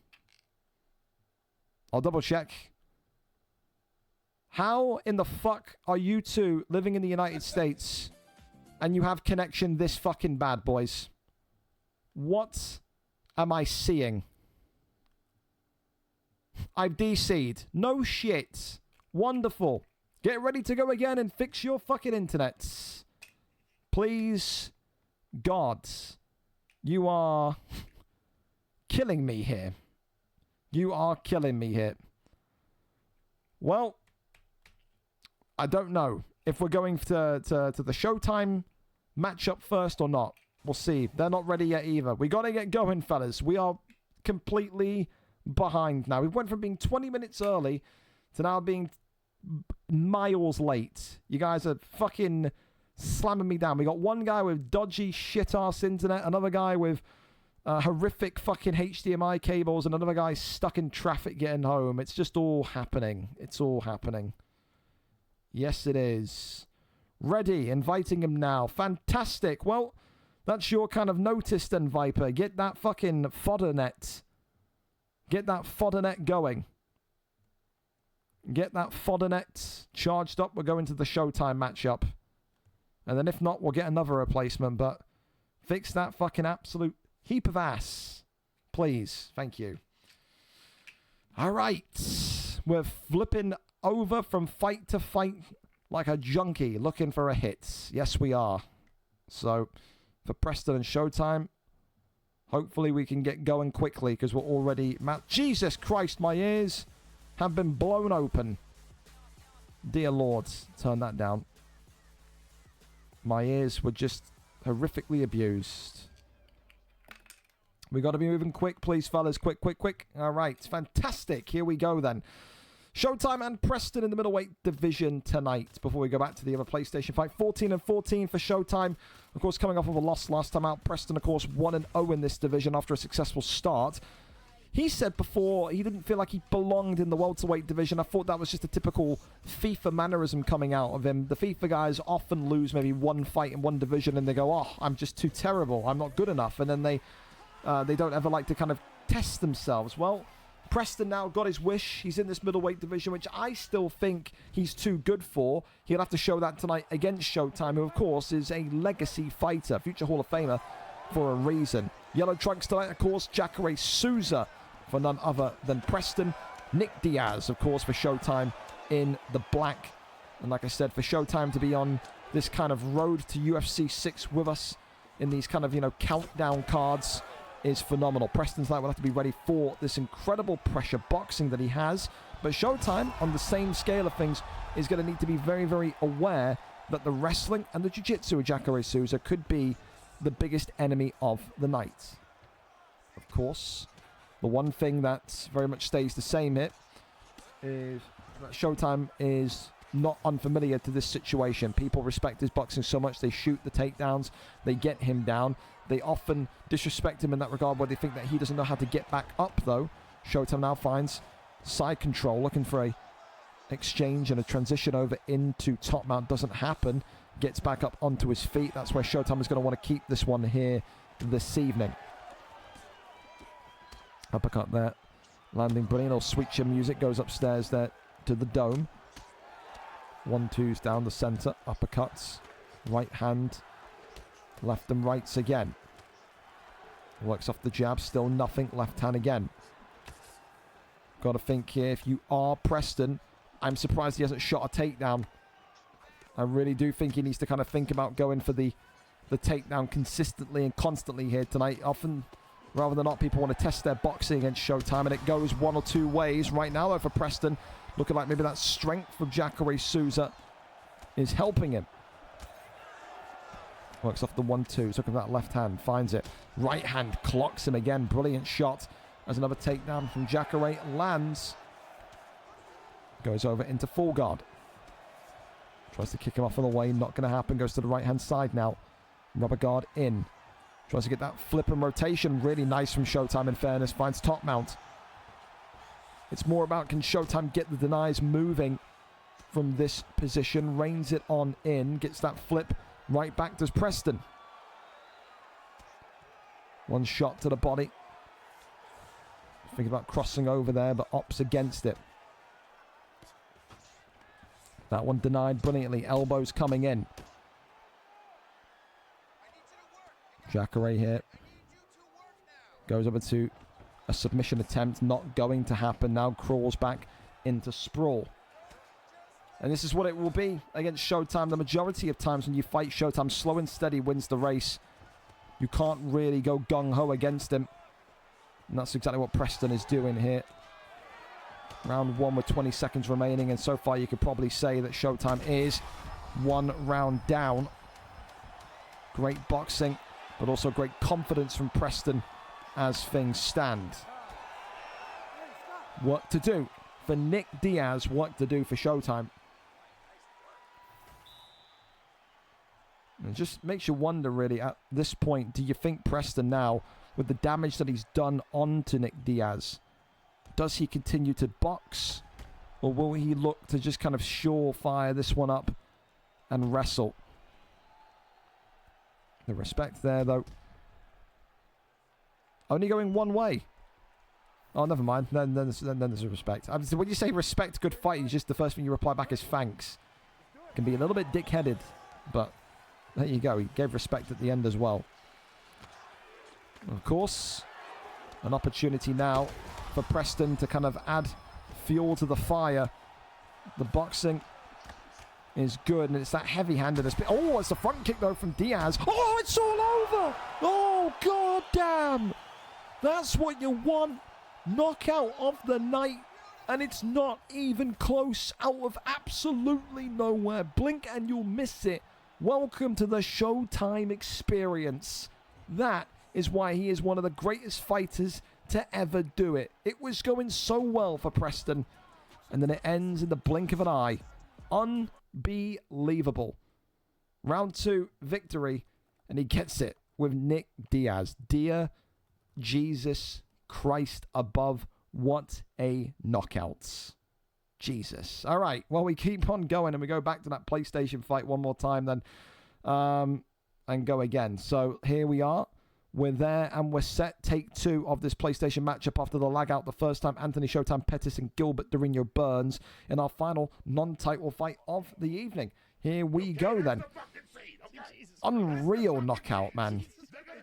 I'll double check. How in the fuck are you two living in the United States and you have connection this fucking bad, boys? What am I seeing? I've DC'd. No shit. Wonderful. Get ready to go again and fix your fucking internets. Please, God. You are killing me here. You are killing me here. Well, I don't know if we're going to the Showtime matchup first or not. We'll see. They're not ready yet either. We got to get going, fellas. We are completely behind now. We went from being 20 minutes early to now being miles late. You guys are fucking slamming me down. We got one guy with dodgy shit-ass internet, another guy with horrific fucking HDMI cables, and another guy stuck in traffic getting home. It's just all happening. It's all happening. Yes, it is. Ready. Inviting him now. Fantastic. Well, that's your kind of notice then, Viper. Get that fucking fodder net. Get that fodder net going. Get that fodder net charged up. We're going to the Showtime matchup. And then if not, we'll get another replacement. But fix that fucking absolute heap of ass. Please. Thank you. All right. We're flipping over from fight to fight like a junkie looking for a hit. Yes, we are. So, for Preston and Showtime, hopefully we can get going quickly because we're already... Jesus Christ, my ears have been blown open. Dear Lord, turn that down. My ears were just horrifically abused. We got to be moving quick, please, fellas. Quick, quick, quick. All right, fantastic. Here we go, then. Showtime and Preston in the middleweight division tonight before we go back to the other PlayStation fight. 14-14 for Showtime. Of course, coming off of a loss last time out. Preston, of course, 1-0 in this division after a successful start. He said before he didn't feel like he belonged in the welterweight division. I thought that was just a typical FIFA mannerism coming out of him. The FIFA guys often lose maybe one fight in one division and they go, oh, I'm just too terrible. I'm not good enough. And then they don't ever like to kind of test themselves. Well, Preston now got his wish. He's in this middleweight division, which I still think he's too good for. He'll have to show that tonight against Showtime, who, of course, is a legacy fighter, future Hall of Famer for a reason. Yellow trunks tonight, of course, Jacare Souza for none other than Preston. Nick Diaz, of course, for Showtime in the black. And like I said, for Showtime to be on this kind of road to UFC 6 with us in these kind of, countdown cards is phenomenal. Preston's like will have to be ready for this incredible pressure boxing that he has. But Showtime, on the same scale of things, is going to need to be very, very aware that the wrestling and the jiu-jitsu of Jacare Souza could be the biggest enemy of the night. Of course, the one thing that very much stays the same here is that Showtime is not unfamiliar to this situation. People respect his boxing so much, they shoot the takedowns, they get him down. They often disrespect him in that regard where they think that he doesn't know how to get back up, though. Showtime now finds side control, looking for a exchange and a transition over into top mount. Doesn't happen. Gets back up onto his feet. That's where Showtime is going to want to keep this one here this evening. Uppercut there. Landing brilliant. Or sweet your music goes upstairs there to the dome. 1-2s down the center. Uppercuts. Right hand. Left and rights again. Works off the jab. Still nothing. Left hand again. Got to think here. If you are Preston, I'm surprised he hasn't shot a takedown. I really do think he needs to kind of think about going for the takedown consistently and constantly here tonight. Often, rather than not, people want to test their boxing against Showtime, and it goes one or two ways. Right now, though, for Preston, looking like maybe that strength from Jacare Souza is helping him. Works off the 1-2s. Look at that left hand. Finds it. Right hand clocks him again. Brilliant shot. As another takedown from Jacare lands. Goes over into full guard. Tries to kick him off on the way. Not going to happen. Goes to the right hand side now. Rubber guard in. Tries to get that flip and rotation. Really nice from Showtime, in fairness. Finds top mount. It's more about can Showtime get the denies moving from this position. Reins it on in. Gets that flip. Right back does Preston. One shot to the body. Thinking about crossing over there, but opts against it. That one denied brilliantly. Elbows coming in. Jacare here. Goes over to a submission attempt. Not going to happen now. Crawls back into sprawl. And this is what it will be against Showtime. The majority of times when you fight Showtime, slow and steady wins the race. You can't really go gung-ho against him. And that's exactly what Preston is doing here. Round one with 20 seconds remaining. And so far you could probably say that Showtime is one round down. Great boxing, but also great confidence from Preston as things stand. What to do for Nick Diaz, what to do for Showtime. It just makes you wonder, really, at this point, do you think Preston now, with the damage that he's done onto Nick Diaz, does he continue to box? Or will he look to just kind of surefire this one up and wrestle? The respect there, though. Only going one way. Oh, never mind. Then there's a respect. I mean, when you say respect, good fight, it's just the first thing you reply back is thanks. Can be a little bit dick-headed, but there you go. He gave respect at the end as well. Of course, an opportunity now for Preston to kind of add fuel to the fire. The boxing is good, and it's that heavy-handedness. Oh, it's a front kick, though, from Diaz. Oh, it's all over! Oh, god damn! That's what you want. Knockout of the night, and it's not even close. Out of absolutely nowhere. Blink and you'll miss it. Welcome to the Showtime experience. That is why he is one of the greatest fighters to ever do it. It was going so well for Preston, and then it ends in the blink of an eye. Unbelievable. Round two victory, and he gets it with Nick Diaz. Dear Jesus Christ above. What a knockout. Jesus. All right. Well, we keep on going and we go back to that PlayStation fight one more time then. And go again. So here we are. We're there and we're set. Take 2 of this PlayStation matchup after the lag out the first time. Anthony Showtime Pettis and Gilbert Durinho Burns in our final non-title fight of the evening. Here we go then. Unreal knockout, man.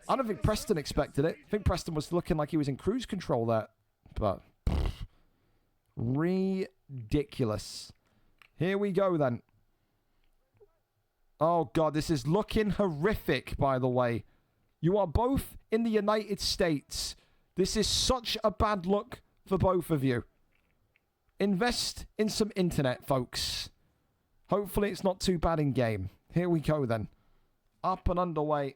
I don't think Preston expected it. I think Preston was looking like he was in cruise control there. But ridiculous. Here we go then. Oh, God, this is looking horrific, by the way. You are both in the United States. This is such a bad look for both of you. Invest in some internet, folks. Hopefully it's not too bad in game. Here we go then. Up and underway.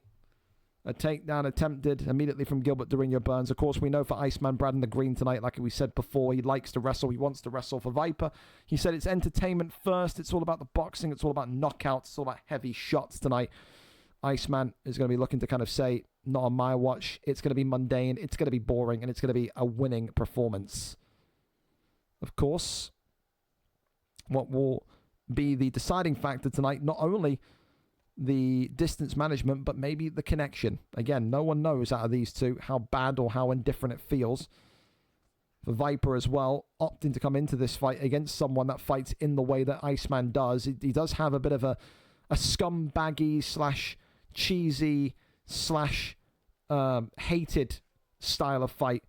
A takedown attempted immediately from Gilbert Durinho Burns. Of course, we know for Iceman Brad in the green tonight, like we said before, he likes to wrestle. He wants to wrestle for Viper. He said it's entertainment first. It's all about the boxing. It's all about knockouts. It's all about heavy shots tonight. Iceman is going to be looking to kind of say, not on my watch. It's going to be mundane. It's going to be boring. And it's going to be a winning performance. Of course, what will be the deciding factor tonight, not only the distance management, but maybe the connection. Again, no one knows out of these two how bad or how indifferent it feels. For Viper as well, opting to come into this fight against someone that fights in the way that Iceman does. He does have a bit of a scumbaggy slash cheesy slash hated style of fight.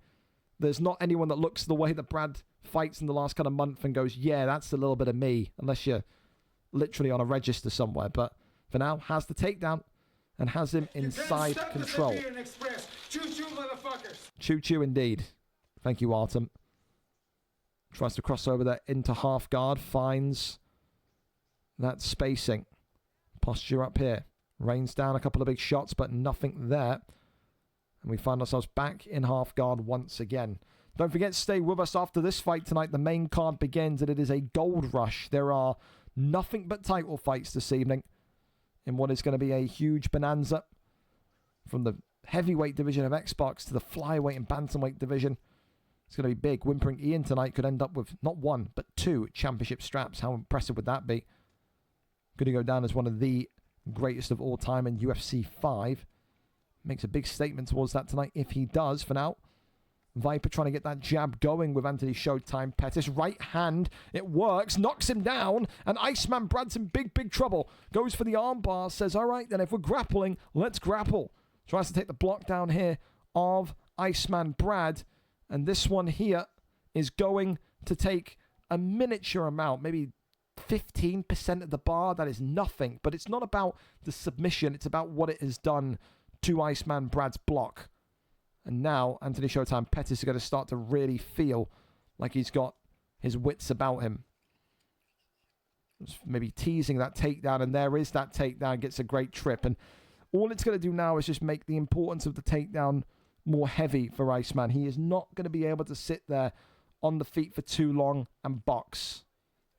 There's not anyone that looks the way that Brad fights in the last kind of month and goes, yeah, that's a little bit of me, unless you're literally on a register somewhere. But for now, has the takedown and has him inside control. Choo-choo, motherfuckers. Choo-choo indeed. Thank you, Artem. Tries to cross over there into half guard. Finds that spacing. Posture up here. Rains down a couple of big shots, but nothing there. And we find ourselves back in half guard once again. Don't forget to stay with us after this fight tonight. The main card begins and it is a gold rush. There are nothing but title fights this evening in what is going to be a huge bonanza from the heavyweight division of Xbox to the flyweight and bantamweight division. It's going to be big. WhimperingIann tonight could end up with not 1, but 2 championship straps. How impressive would that be? Going to go down as one of the greatest of all time in UFC 5. Makes a big statement towards that tonight if he does. For now, Viper trying to get that jab going with Anthony Showtime Pettis. Right hand, it works, knocks him down, and Iceman Brad's in big, big trouble. Goes for the armbar, says, all right, then if we're grappling, let's grapple. Tries to take the block down here of Iceman Brad, and this one here is going to take a miniature amount, maybe 15% of the bar. That is nothing, but it's not about the submission, it's about what it has done to Iceman Brad's block. And now, Anthony Showtime Pettis is going to start to really feel like he's got his wits about him. Just maybe teasing that takedown, and there is that takedown, gets a great trip. And all it's going to do now is just make the importance of the takedown more heavy for Iceman. He is not going to be able to sit there on the feet for too long and box.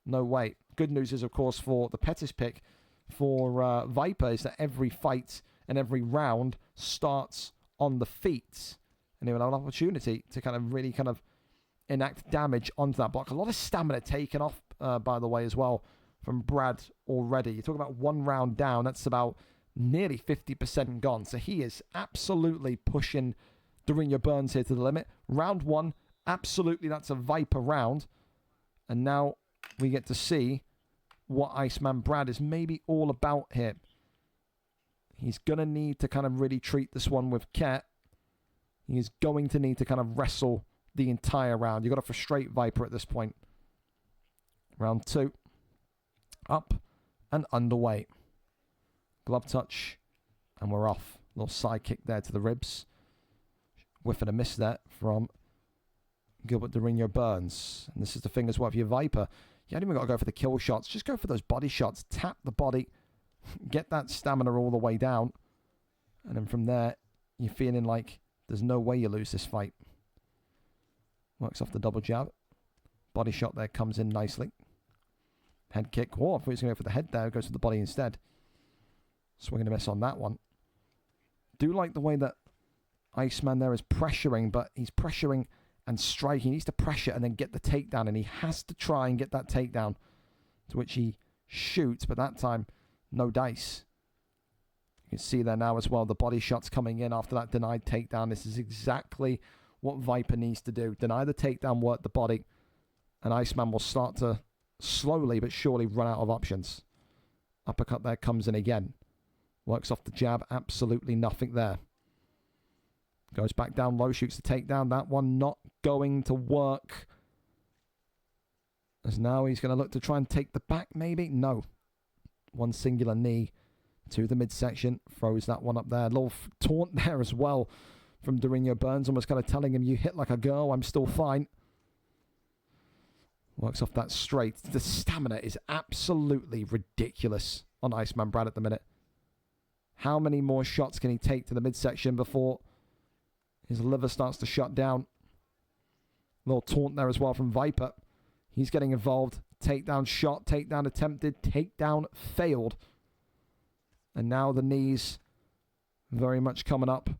No way. Good news is, of course, for the Pettis pick for Viper is that every fight and every round starts on the feet, and he will have an opportunity to kind of really kind of enact damage onto that block. A lot of stamina taken off, by the way, as well, from Brad already. You talk about 1 round down, that's about nearly 50% gone. So he is absolutely pushing Durinho Burns here to the limit. Round 1, absolutely, that's a Viper round. And now we get to see what Iceman Brad is maybe all about here. He's going to need to kind of really treat this one with care. He's going to need to kind of wrestle the entire round. You've got to frustrate Viper at this point. Round 2. Up and underway. Glove touch. And we're off. Little side kick there to the ribs. Whiff and a miss there from Gilbert Durinho Burns. And this is the thing as well. If you're Viper, you haven't even got to go for the kill shots. Just go for those body shots. Tap the body. Get that stamina all the way down. And then from there, you're feeling like there's no way you lose this fight. Works off the double jab. Body shot there comes in nicely. Head kick. Oh, I thought he was going to go for the head there. Goes for the body instead. Swinging a miss on that one. Do like the way that Iceman there is pressuring, but he's pressuring and striking. He needs to pressure and then get the takedown, and he has to try and get that takedown, to which he shoots, but that time, no dice. You can see there now as well, the body shots coming in after that denied takedown. This is exactly what Viper needs to do. Deny the takedown, work the body, and Iceman will start to slowly but surely run out of options. Uppercut there comes in again. Works off the jab, absolutely nothing there. Goes back down low, shoots the takedown. That one not going to work. As now he's going to look to try and take the back, maybe? No. One singular knee to the midsection. Throws that one up there. A little taunt there as well from Dorino Burns. Almost kind of telling him, you hit like a girl, I'm still fine. Works off that straight. The stamina is absolutely ridiculous on Iceman Brad at the minute. How many more shots can he take to the midsection before his liver starts to shut down? A little taunt there as well from Viper. He's getting involved. Takedown shot, takedown attempted, takedown failed. And now the knees very much coming up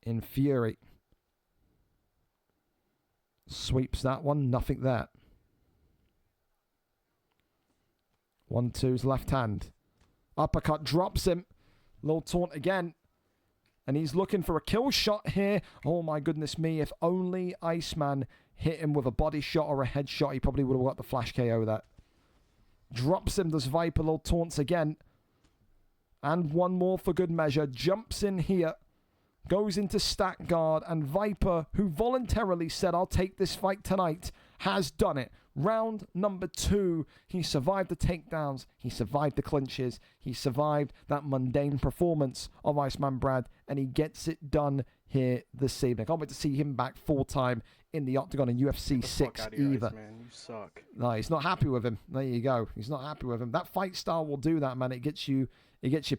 in fury. Sweeps that one, nothing there. 1-2's left hand. Uppercut drops him. Little taunt again. And he's looking for a kill shot here. Oh my goodness me, if only Iceman hit him with a body shot or a headshot, he probably would have got the flash KO that. Drops him, does Viper, little taunts again. And one more for good measure. Jumps in here. Goes into stack guard. And Viper, who voluntarily said, I'll take this fight tonight, has done it. Round number 2. He survived the takedowns. He survived the clinches. He survived that mundane performance of Iceman Brad. And he gets it done here this evening. I can't wait to see him back full-time in the octagon in UFC 6 either. Man, you suck. No, he's not happy with him. There you go. He's not happy with him. That fight style will do that, man. It gets you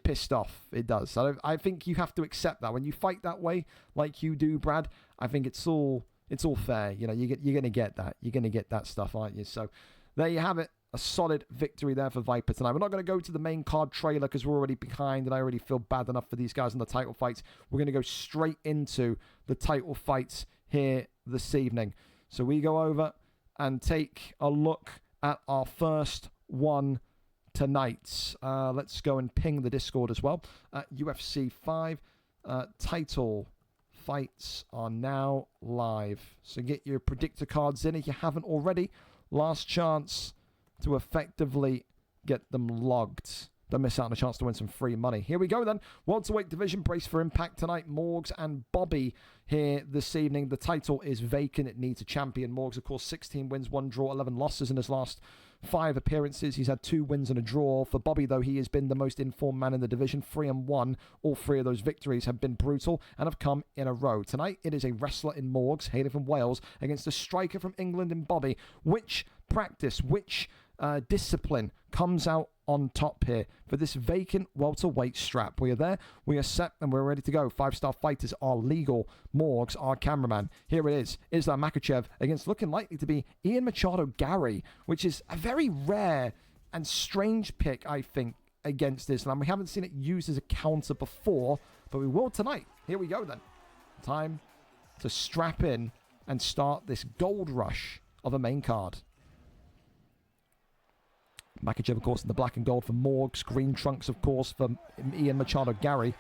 pissed off. It does. I think you have to accept that. When you fight that way, like you do, Brad, I think it's all fair. You know, you're going to get that. You're going to get that stuff, aren't you? So there you have it. A solid victory there for Viper tonight. We're not going to go to the main card trailer because we're already behind and I already feel bad enough for these guys in the title fights. We're going to go straight into the title fights here this evening. So we go over and take a look at our first one tonight. Let's go and ping the Discord as well. UFC 5 title fights are now live. So get your predictor cards in if you haven't already. Last chance to effectively get them logged. Don't miss out on a chance to win some free money. Here we go then. Welterweight division, brace for impact tonight. Morgs and Bobby here this evening. The title is vacant. It needs a champion. Morgs, of course, 16 wins, 1 draw, 11 losses in his last 5 appearances. He's had 2 wins and a draw. For Bobby, though, he has been the most informed man in the division, 3-1. All 3 of those victories have been brutal and have come in a row. Tonight, it is a wrestler in Morgs, hailing from Wales, against a striker from England in Bobby. Which practice, which discipline comes out on top here for this vacant welterweight strap? We are there, we are set, and we're ready to go. 5-star fighters are legal. Morgs, our cameraman. Here it is. Islam Makhachev against looking likely to be Ian Machado Gary, which is a very rare and strange pick, I think, against Islam. We haven't seen it used as a counter before, but we will tonight. Here we go then. Time to strap in and start this gold rush of a main card. Makhachev, of course, in the black and gold for Morgs. Green trunks, of course, for Ian Machado Gary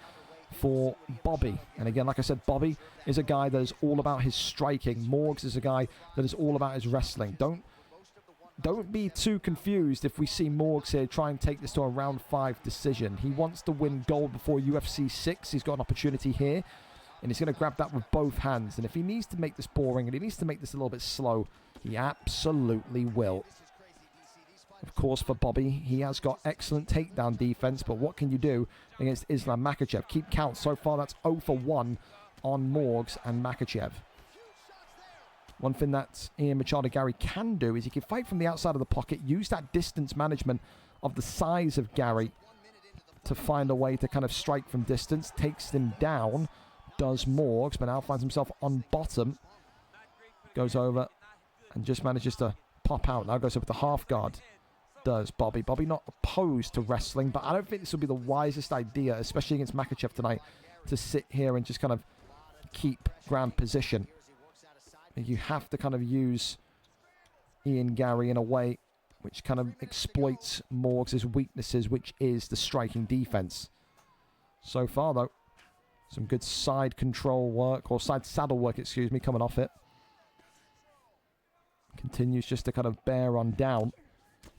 for Bobby. And again, like I said, Bobby is a guy that is all about his striking. Morgs is a guy that is all about his wrestling. Don't be too confused if we see Morgs here try and take this to a round 5 decision. He wants to win gold before UFC 6. He's got an opportunity here, and he's going to grab that with both hands. And if he needs to make this boring and he needs to make this a little bit slow, he absolutely will. Of course, for Bobby, he has got excellent takedown defense, but what can you do against Islam Makhachev? Keep count. So far, that's 0 for 1 on Morgs and Makhachev. One thing that Ian Machado Gary can do is he can fight from the outside of the pocket, use that distance management of the size of Gary to find a way to kind of strike from distance. Takes him down, does Morgs, but now finds himself on bottom. Goes over and just manages to pop out. Now goes over the half guard. Does Bobby. Bobby not opposed to wrestling, but I don't think this will be the wisest idea, especially against Makhachev tonight, to sit here and just kind of keep ground position. You have to kind of use Ian Gary in a way which kind of exploits Morgs' weaknesses, which is the striking defense. So far, though, some good side control work, or side saddle work, excuse me, coming off it. Continues just to kind of bear on down.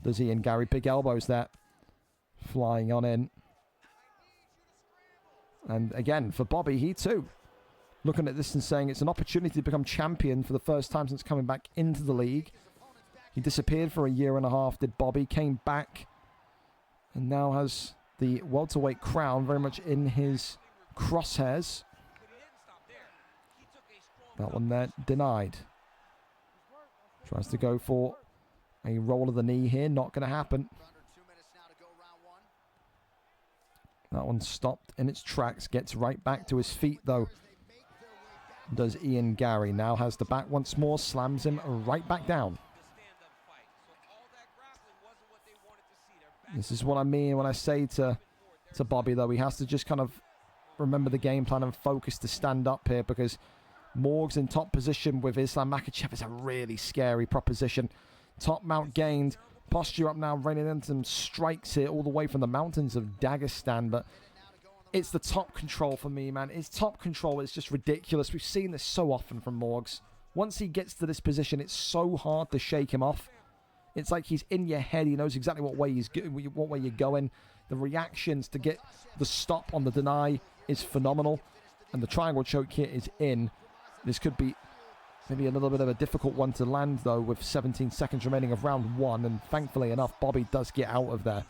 Does Ian Gary. Big elbows there. Flying on in. And again, for Bobby, he too looking at this and saying it's an opportunity to become champion for the first time since coming back into the league. He disappeared for a year and a half, did Bobby, came back, and now has the welterweight crown very much in his crosshairs. That one there, denied. Tries to go for a roll of the knee here, not going to happen. That one stopped in its tracks, gets right back to his feet though. Does Ian Gary, now has the back once more, slams him right back down. This is what I mean when I say to Bobby though, he has to just kind of remember the game plan and focus to stand up here, because Morgs in top position with Islam Makhachev is a really scary proposition. Top mount gained. Posture up now, raining in some strikes here all the way from the mountains of Dagestan. But it's the top control for me, man. It's top control. It's just ridiculous. We've seen this so often from Morgs. Once he gets to this position, it's so hard to shake him off. It's like he's in your head. He knows exactly what way you're going. The reactions to get the stop on the deny is phenomenal. And the triangle choke here is in. This could be maybe a little bit of a difficult one to land, though, with 17 seconds remaining of round one. And thankfully enough, Bobby does get out of there.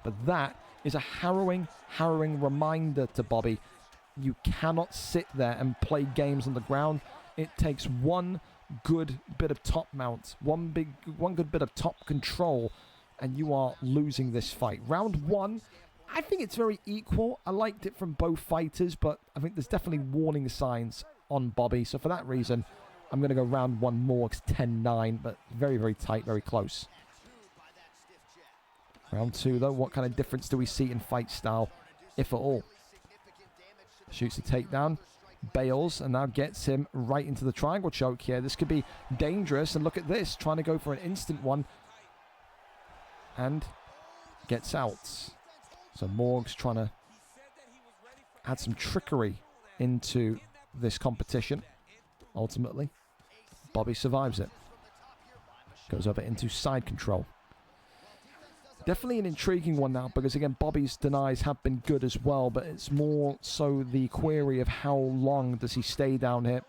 But that is a harrowing reminder to Bobby. You cannot sit there and play games on the ground. It takes one good bit of top mount, one good bit of top control, and you are losing this fight. Round one, I think it's very equal. I liked it from both fighters, but I think there's definitely warning signs on Bobby. So for that reason, I'm going to go round one more. It's 10-9, but very, very tight, very close. Round two, though, what kind of difference do we see in fight style, if at all? Shoots a takedown, bails, and now gets him right into the triangle choke here. This could be dangerous, and look at this, trying to go for an instant one, and gets out. So Morgs trying to add some trickery into this competition. Ultimately, Bobby survives it. Goes over into side control. Definitely an intriguing one now, because again, Bobby's denies have been good as well, but it's more so the query of how long does he stay down here.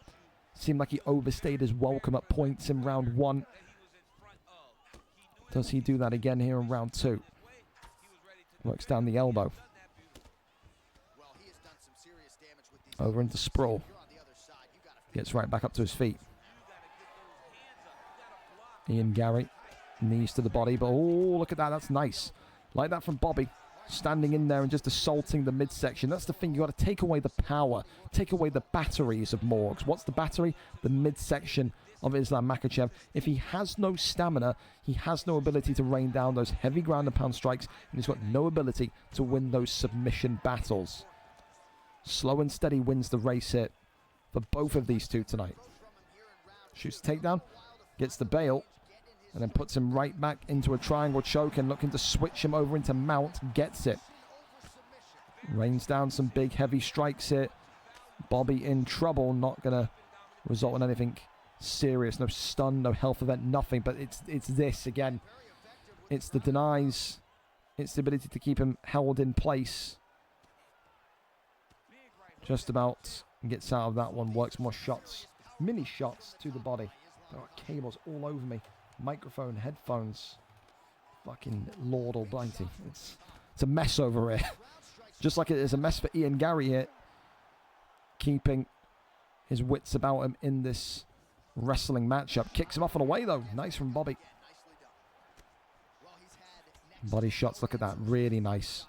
Seemed like he overstayed his welcome at points in round one. Does he do that again here in round two? Works down the elbow. Over into sprawl. Gets right back up to his feet. Ian Gary, knees to the body, but oh, look at that, that's nice. Like that from Bobby, standing in there and just assaulting the midsection. That's the thing, you got to take away the power, take away the batteries of Morgs. What's the battery? The midsection of Islam Makhachev. If he has no stamina, he has no ability to rain down those heavy ground and pound strikes, and he's got no ability to win those submission battles. Slow and steady wins the race here for both of these two tonight. Shoots a takedown, gets the bail, and then puts him right back into a triangle choke and looking to switch him over into mount, gets it. Rains down some big heavy strikes here. Bobby in trouble, not going to result in anything serious. No stun, no health event, nothing, but it's this again. It's the denies. It's the ability to keep him held in place. Just about gets out of that one, works more shots. Mini shots to the body. There are cables all over me. Microphone, headphones. Fucking Lord Almighty. It's a mess over here. Just like it is a mess for Ian Gary here. Keeping his wits about him in this wrestling matchup. Kicks him off and away though. Nice from Bobby. Body shots, look at that. Really nice.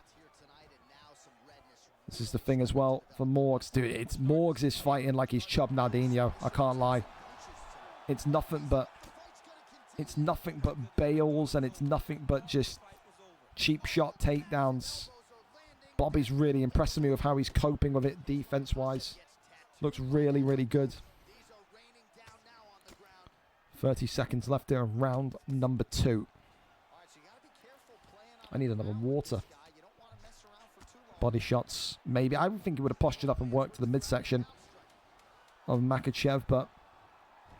This is the thing as well for Morgs. Dude, it's Morgs is fighting like he's Chub Nardino. I can't lie. It's nothing but bails, and it's nothing but just cheap shot takedowns. Bobby's really impressing me with how he's coping with it defense-wise. Looks really, really good. 30 seconds left there of round number 2. I need another water. Body shots, maybe. I would think he would have postured up and worked to the midsection of Makhachev, but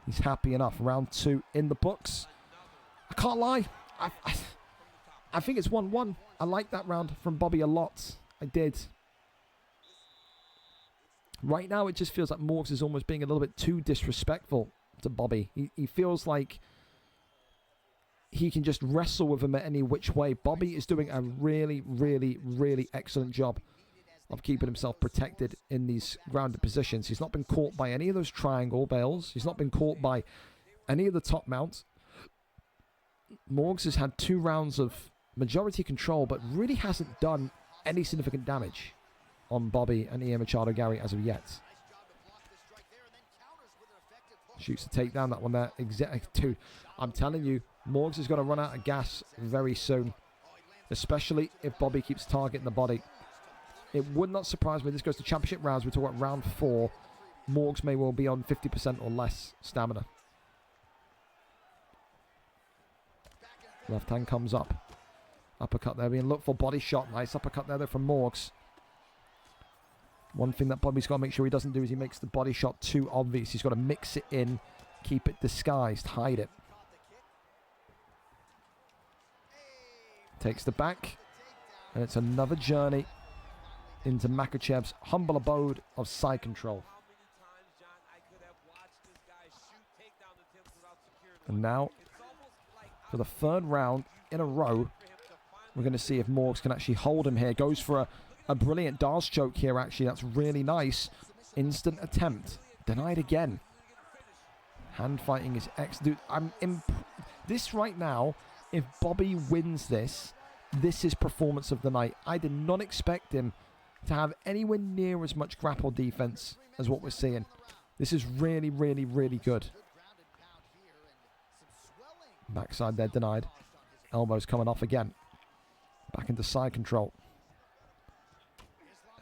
he's happy enough. Round 2 in the books. I can't lie. I think it's 1-1. I like that round from Bobby a lot. I did. Right now, it just feels like Morgs is almost being a little bit too disrespectful to Bobby. He feels like he can just wrestle with him at any which way. Bobby is doing a really, really, really excellent job of keeping himself protected in these grounded positions. He's not been caught by any of those triangle bails. He's not been caught by any of the top mounts. Morgs has had 2 rounds of majority control, but really hasn't done any significant damage on Bobby and Ian Machado Gary as of yet. Shoots the takedown, that one there. Dude, I'm telling you, Morgs is going to run out of gas very soon, especially if Bobby keeps targeting the body. It would not surprise me. This goes to championship rounds. We're talking about round 4. Morgs may well be on 50% or less stamina. Left hand comes up. Uppercut there being looked for. Body shot. Nice uppercut there from Morgs. One thing that Bobby's got to make sure he doesn't do is he makes the body shot too obvious. He's got to mix it in, keep it disguised, hide it. Takes the back, and it's another journey into Makhachev's humble abode of side control. And now, for the 3rd round in a row, we're going to see if Morgs can actually hold him here. Goes for a brilliant Dars choke here, actually. That's really nice. Instant attempt. Denied again. Hand fighting is excellent. This right now, if Bobby wins this, this is performance of the night. I did not expect him to have anywhere near as much grapple defense as what we're seeing. This is really, really, really good. Backside there, denied. Elbows coming off again. Back into side control.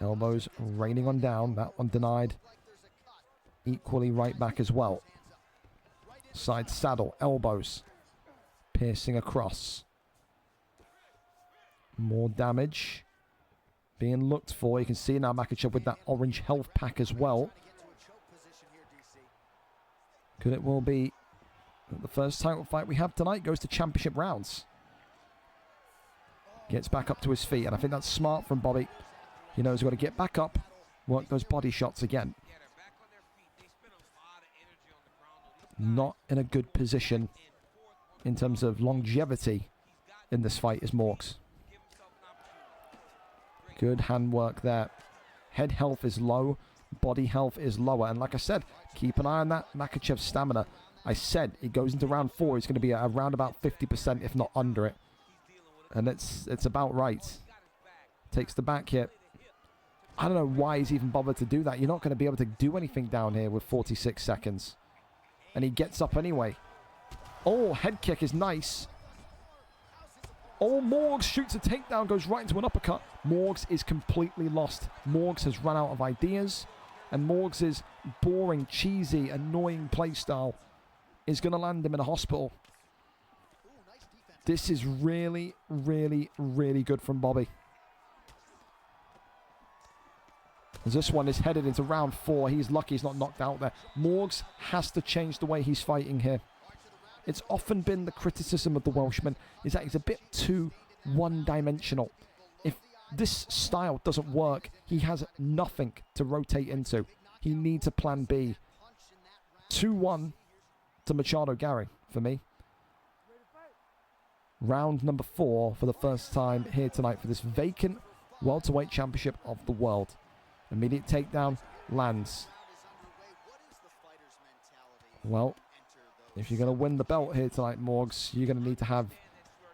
Elbows raining on down. That one denied. Equally right back as well. Side saddle. Elbows. Piercing across. More damage being looked for. You can see now Makhachev with that orange health pack as well. Could it well be the first title fight we have tonight goes to championship rounds. Gets back up to his feet, and I think that's smart from Bobby. He knows he's got to get back up, work those body shots again. Not in a good position in terms of longevity in this fight is Morgs. Good hand work there. Head health is low, body health is lower, and like I said, keep an eye on that Makhachev's stamina. I said it goes into round 4. He's going to be around about 50%, if not under it, and it's about right. Takes the back hit. I don't know why he's even bothered to do that. You're not going to be able to do anything down here with 46 seconds. And he gets up anyway. Oh, head kick is nice. Oh, Morgs shoots a takedown, goes right into an uppercut. Morgs is completely lost. Morgs has run out of ideas. And Morgs' boring, cheesy, annoying playstyle is going to land him in a hospital. This is really, really, really good from Bobby. As this one is headed into round 4. He's lucky he's not knocked out there. Morgs has to change the way he's fighting here. It's often been the criticism of the Welshman is that he's a bit too one-dimensional. If this style doesn't work, he has nothing to rotate into. He needs a plan B. 2-1 to Machado Gary for me. Round number 4 for the first time here tonight for this vacant welterweight championship of the world. Immediate takedown lands. Well, if you're going to win the belt here tonight, Morgs, you're going to need to have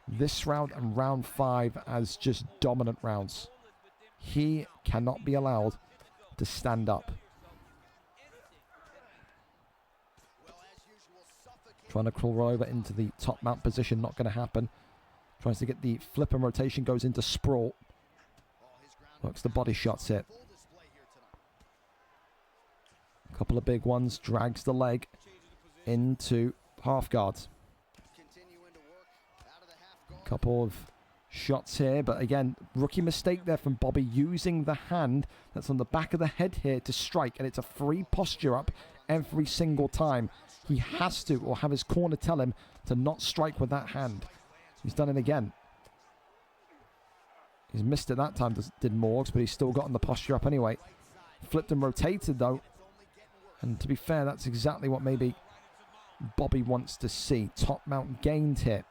this round and round 5 as just dominant rounds. He cannot be allowed to stand up. Trying to crawl over into the top mount position, not going to happen. Tries to get the flip and rotation, goes into sprawl. Works the body shots here. Couple of big ones. Drags the leg into half guard. Couple of shots here, but again, rookie mistake there from Bobby, using the hand that's on the back of the head here to strike, and it's a free posture up every single time. He has to, or have his corner tell him to not strike with that hand. He's done it again. He's missed it that time, did Morgs, but he's still gotten the posture up anyway. Flipped and rotated though, and to be fair, that's exactly what maybe Bobby wants to see. Top mount gained here.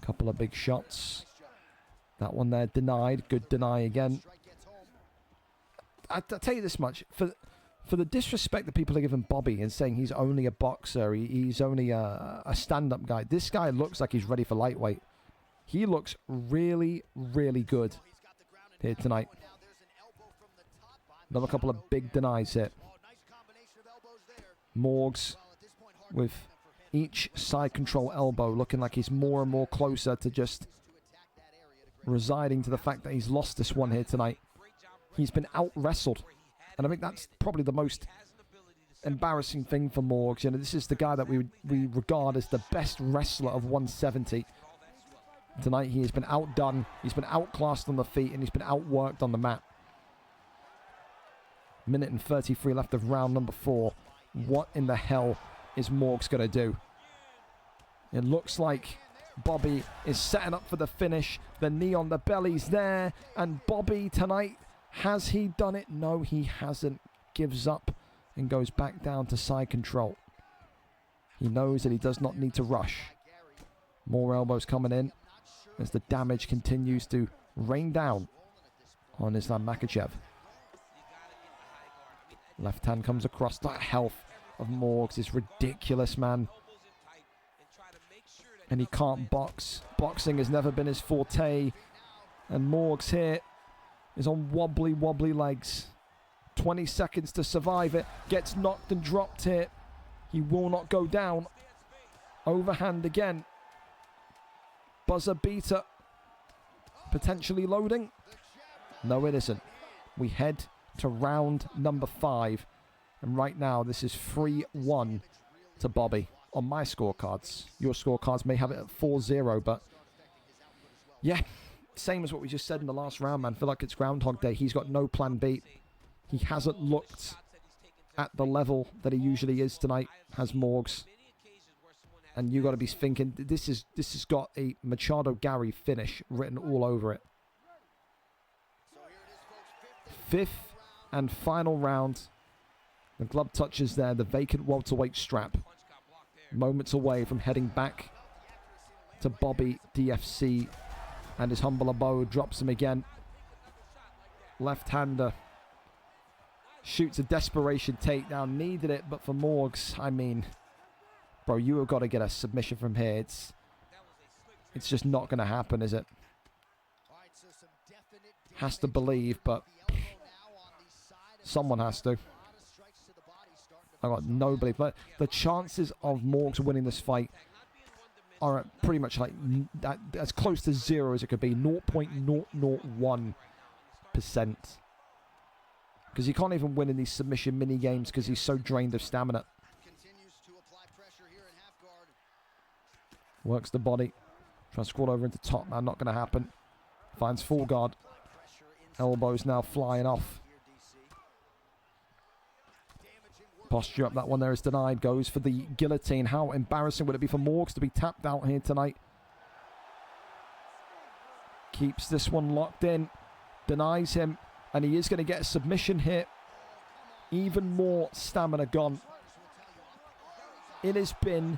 Couple of big shots. That one there denied. Good deny again. I'll tell you this much. For the disrespect that people are giving Bobby and saying he's only a boxer, he's only a stand-up guy, this guy looks like he's ready for lightweight. He looks really, really good here tonight. Another couple of big denies here. Morgs with each side control elbow looking like he's more and more closer to just residing to the fact that he's lost this one here tonight. He's been out-wrestled. And I think that's probably the most embarrassing thing for Morgs. You know, this is the guy that we regard as the best wrestler of 170. Tonight he has been outdone, he's been outclassed on the feet, and he's been outworked on the mat. Minute and 33 left of round number 4. What in the hell is Morgs going to do? It looks like Bobby is setting up for the finish. The knee on the belly's there. And Bobby tonight, has he done it? No, he hasn't. Gives up and goes back down to side control. He knows that he does not need to rush. More elbows coming in as the damage continues to rain down on Islam Makhachev. Left hand comes across. That health of Morgs is ridiculous, man. And he can't box. Boxing has never been his forte. And Morgs here is on wobbly legs. 20 seconds to survive it. Gets knocked and dropped here. He will not go down. Overhand again. Buzzer beater. Potentially loading. No, it isn't. We head to round number 5. And right now, this is 3-1 to Bobby on my scorecards. Your scorecards may have it at 4-0, but yeah, same as what we just said in the last round, man. I feel like it's Groundhog Day. He's got no plan B. He hasn't looked at the level that he usually is tonight, has Morgs. And you got to be thinking, this has got a Machado Gary finish written all over it. 5th and final round. The glove touches there, the vacant welterweight strap. Moments away from heading back to Bobby DFC and his humble abode. Drops him again. Left-hander shoots a desperation takedown. Needed it, but for Morgs, I mean, bro, you have got to get a submission from here. It's just not going to happen, is it? Has to believe, but someone has to. I got no belief. But the chances of Morgs winning this fight are at pretty much like as close to 0 as it could be. 0.001%. Because he can't even win in these submission mini games because he's so drained of stamina. Works the body. Tries to crawl over into top man. Not going to happen. Finds full guard. Elbows now flying off. Posture up, that one there is denied. Goes for the guillotine. How embarrassing would it be for Morgs to be tapped out here tonight? Keeps this one locked in. Denies him. And he is going to get a submission here. Even more stamina gone. It has been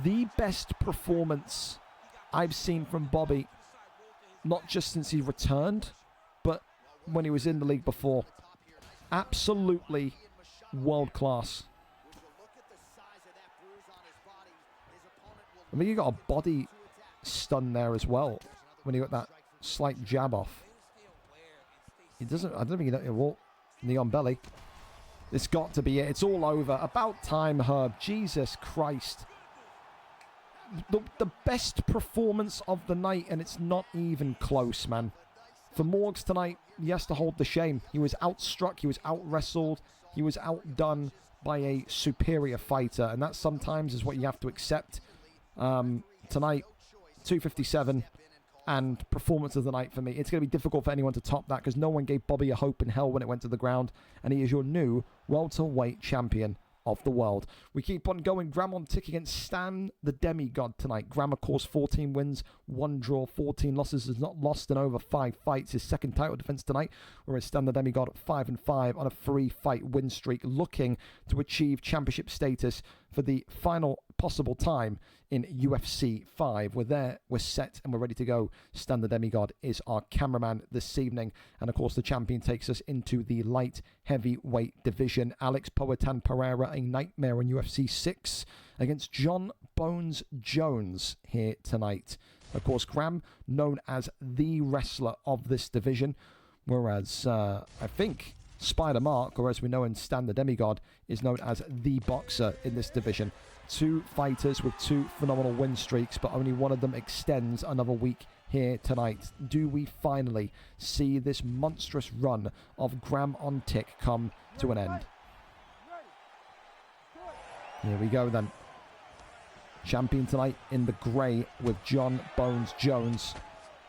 the best performance I've seen from Bobby. Not just since he returned, but when he was in the league before. Absolutely world class. I mean, you got a body stun there as well when he got that slight jab off. He doesn't. I don't think he got knee on belly. It's got to be it. It's all over. About time, Herb. Jesus Christ. The best performance of the night, and it's not even close, man. For Morgs tonight, he has to hold the shame. He was outstruck, he was out-wrestled, he was outdone by a superior fighter, and that sometimes is what you have to accept. Tonight, 257, and performance of the night for me. It's going to be difficult for anyone to top that because no one gave Bobby a hope in hell when it went to the ground, and he is your new welterweight champion of the world. We keep on going. Graham on tick against Stan the Demigod tonight. Graham, of course, 14 wins, 1 draw, 14 losses. Has not lost in over 5 fights. His second title defense tonight, whereas Stan the Demigod 5-5 on a 3-fight win streak, looking to achieve championship status for the final possible time in UFC 5. We're set and we're ready to go. Stan the Demigod is our cameraman this evening. And of course, the champion takes us into the light heavyweight division. Alex Poatan Pereira, a nightmare in UFC 6 against John Bones Jones here tonight. Of course, Graham, known as the wrestler of this division, whereas I think Spider Mark, or as we know in Stan the Demigod, is known as the boxer in this division. 2 fighters with 2 phenomenal win streaks, but only one of them extends another week here tonight. Do we finally see this monstrous run of Graham on tick come to an end? Here we go then. Champion tonight in the grey with John Bones Jones.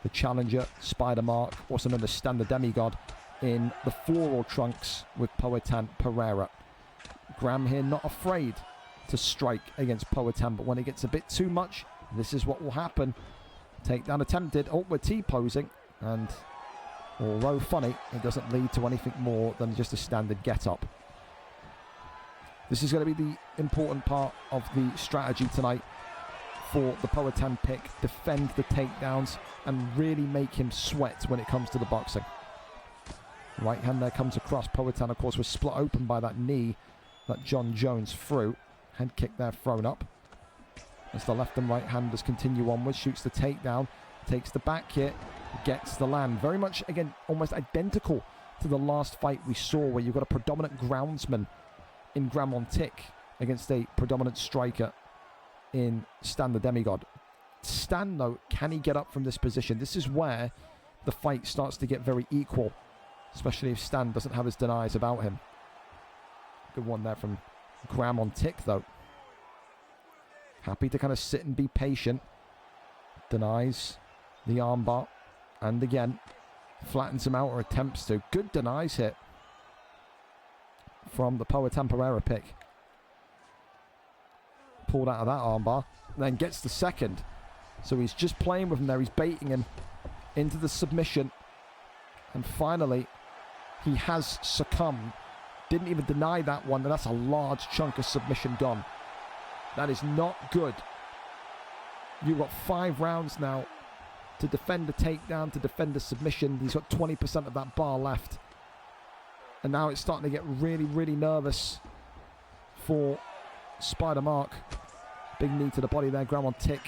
The challenger, Spider Mark, also known as Stan the Demigod, in the floral trunks with Poatan Pereira. Graham here not afraid to strike against Poatan, but when it gets a bit too much, this is what will happen. Takedown attempted. Oh, we're T-posing, and although funny, it doesn't lead to anything more than just a standard get-up. This is going to be the important part of the strategy tonight for the Poatan pick. Defend the takedowns and really make him sweat when it comes to the boxing. Right hand there comes across. Poatan, of course, was split open by that knee that John Jones threw. Head kick there thrown up. As the left and right handers continue onwards, shoots the takedown, takes the back hit, gets the land. Very much, again, almost identical to the last fight we saw, where you've got a predominant groundsman in Graham on tick against a predominant striker in Stan the Demigod. Stan, though, can he get up from this position? This is where the fight starts to get very equal, especially if Stan doesn't have his denies about him. Good one there from Graham on tick, though. Happy to kind of sit and be patient. Denies the armbar. And again, flattens him out, or attempts to. Good denies hit from the Poatan Pereira pick. Pulled out of that armbar. Then gets the second. So he's just playing with him there. He's baiting him into the submission. And finally, he has succumbed. Didn't even deny that one, and that's a large chunk of submission gone. That is not good. You've got 5 rounds now to defend a takedown, to defend a submission. He's got 20% of that bar left. And now it's starting to get really, really nervous for Spider Mark. Big knee to the body there. Graham on tick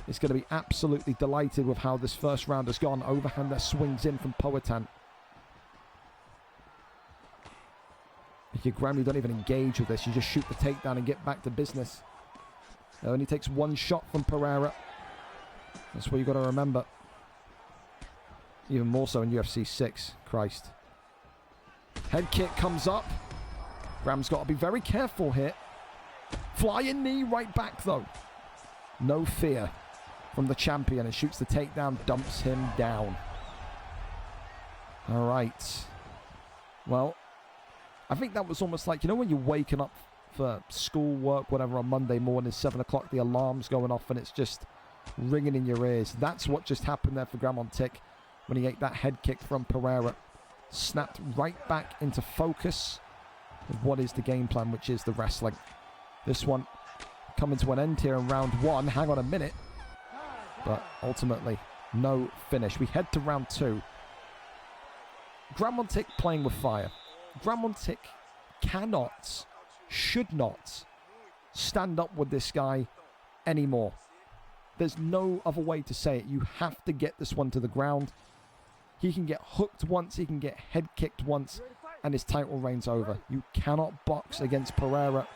is going to be absolutely delighted with how this first round has gone. Overhand that swings in from Poatan. Graham, you don't even engage with this. You just shoot the takedown and get back to business. It only takes 1 shot from Pereira. That's what you've got to remember. Even more so in UFC 6. Christ. Head kick comes up. Graham's got to be very careful here. Flying knee right back, though. No fear from the champion, and shoots the takedown, dumps him down. All right. Well, I think that was almost like, you know, when you're waking up for school, work, whatever, on Monday morning, 7 o'clock, the alarm's going off and it's just ringing in your ears. That's what just happened there for Graham on tick when he ate that head kick from Pereira. Snapped right back into focus of what is the game plan, which is the wrestling. This one coming to an end here in round 1. Hang on a minute. But ultimately, no finish. We head to round 2. Graham on tick playing with fire. Graham on tick cannot, should not stand up with this guy anymore. There's no other way to say it. You have to get this one to the ground. He can get hooked once, he can get head kicked once, and his title reign's over. You cannot box against Pereira.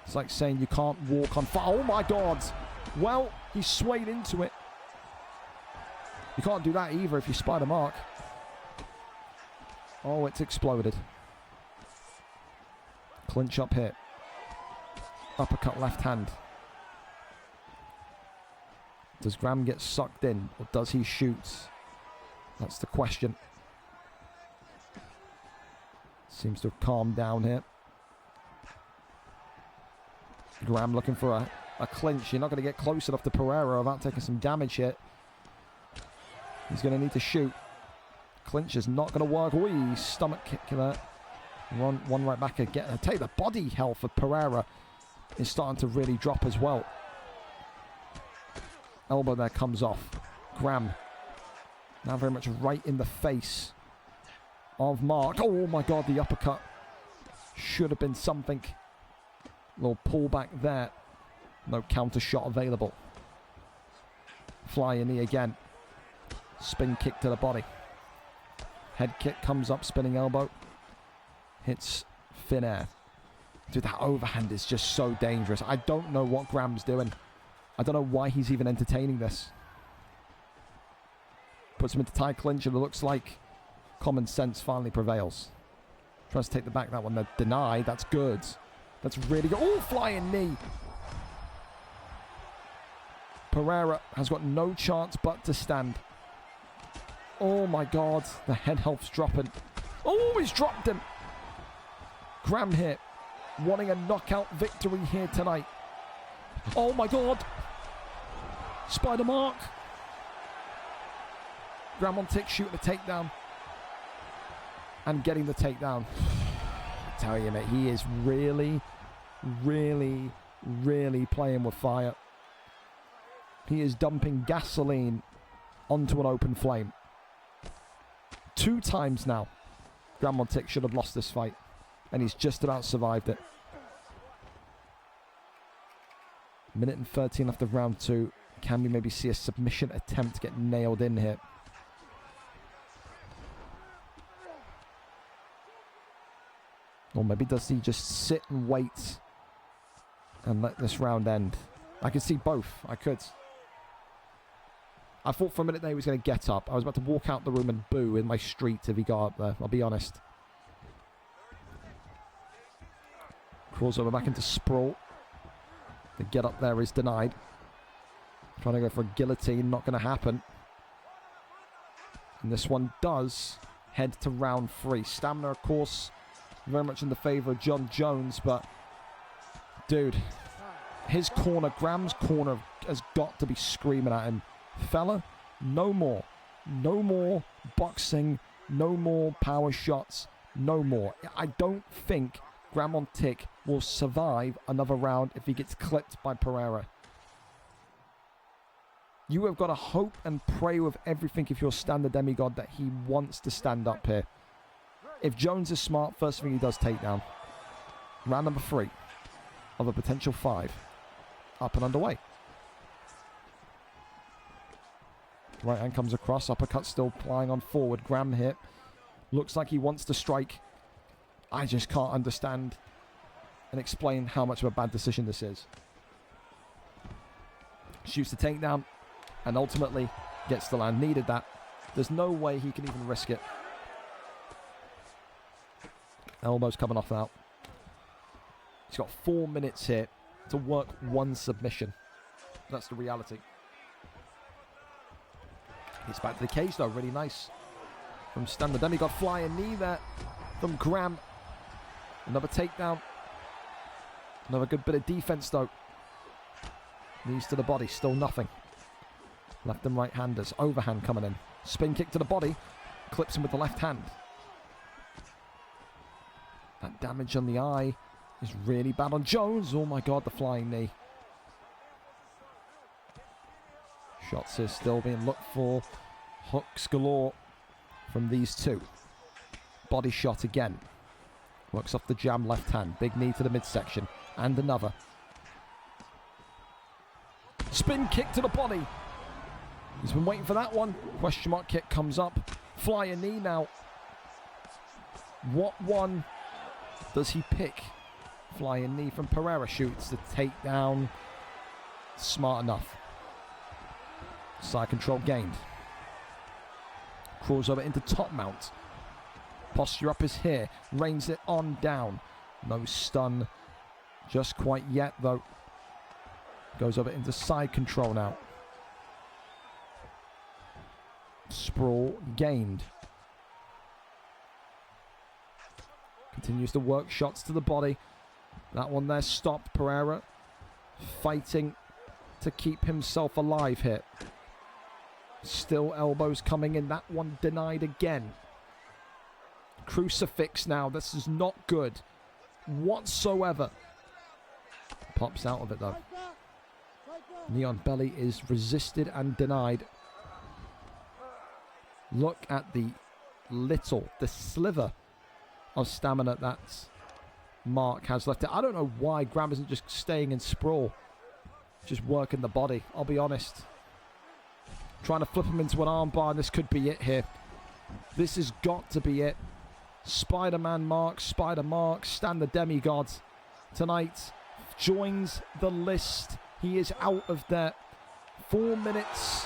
It's like saying you can't walk on fire. Oh my God! Well, he swayed into it. You can't do that either if you spider mark. Oh, it's exploded. Clinch up here. Uppercut left hand. Does Graham get sucked in, or does he shoot? That's the question. Seems to have calmed down here. Graham looking for a clinch. You're not going to get close enough to Pereira without taking some damage here. He's going to need to shoot. Clinch is not going to work. Wee, stomach kick there. One right back again. I tell you, the body health of Pereira is starting to really drop as well. Elbow there comes off. Graham now very much right in the face of Mark. Oh my God, the uppercut should have been something. Little pullback there. No counter shot available. Flying knee again. Spin kick to the body. Head kick comes up, spinning elbow. Hits thin air. Dude, that overhand is just so dangerous. I don't know what Graham's doing. I don't know why he's even entertaining this. Puts him into tie clinch, and it looks like common sense finally prevails. Tries to take the back, that one. Denied. That's good. That's really good. Oh, flying knee. Pereira has got no chance but to stand. Oh my God. The head health's dropping. Oh, he's dropped him. Graham here, wanting a knockout victory here tonight. Oh my God. Spider mark. Graham on tick, shooting a takedown. And getting the takedown. I tell you, mate, he is really, really, really playing with fire. He is dumping gasoline onto an open flame. 2 times now. Graham on tick should have lost this fight. And he's just about survived it. Minute and 13 left of round 2. Can we maybe see a submission attempt get nailed in here? Or maybe does he just sit and wait and let this round end? I could see both. I could. I thought for a minute that he was going to get up. I was about to walk out the room and boo in my street if he got up there. I'll be honest. Crawls over back into sprawl. The get up there is denied. Trying to go for a guillotine. Not going to happen. And this one does head to round 3. Stamina, of course, very much in the favor of John Jones, but dude, his corner, Graham's corner, has got to be screaming at him. Fella, no more. No more boxing. No more power shots. No more. I don't think Graham on tick will survive another round if he gets clipped by Pereira. You have got to hope and pray with everything if you're Stand the Demigod that he wants to stand up here. If Jones is smart, first thing he does, takedown. Round number 3 of a potential 5. Up and underway. Right hand comes across. Uppercut still plying on forward. Graham hit. Looks like he wants to strike. I just can't understand and explain how much of a bad decision this is. Shoots the takedown and ultimately gets the land. Needed that. There's no way he can even risk it. Elbows coming off now. He's got 4 minutes here to work 1 submission. That's the reality. Gets back to the cage though. Really nice from Stand the Demigod. Flying knee there from Graham. Another takedown. Another good bit of defense though. Knees to the body. Still nothing. Left and right handers. Overhand coming in. Spin kick to the body. Clips him with the left hand. That damage on the eye is really bad on Jones. Oh my God, the flying knee. Shots are still being looked for. Hooks galore from these two. Body shot again. Works off the jam left hand. Big knee to the midsection. And another. Spin kick to the body. He's been waiting for that one. Question mark kick comes up. Flying knee now. What one does he pick? Flying knee from Pereira. Shoots the takedown. Smart enough. Side control gained. Crawls over into top mount. Posture up is here. Rains it on down. No stun just quite yet, though. Goes over into side control now. Sprawl gained. Continues to work shots to the body. That one there stopped. Pereira fighting to keep himself alive here. Still elbows coming in. That one denied again. Crucifix now. This is not good whatsoever. Pops out of it though. Neon Belly is resisted and denied. Look at the sliver of stamina that Mark has left. I don't know why Graham isn't just staying in sprawl. Just working the body, I'll be honest. Trying to flip him into an armbar, and this could be it here. This has got to be it. Spider-Man Mark, Spider-Mark, Stan the Demigod tonight joins the list. He is out of there. 4 minutes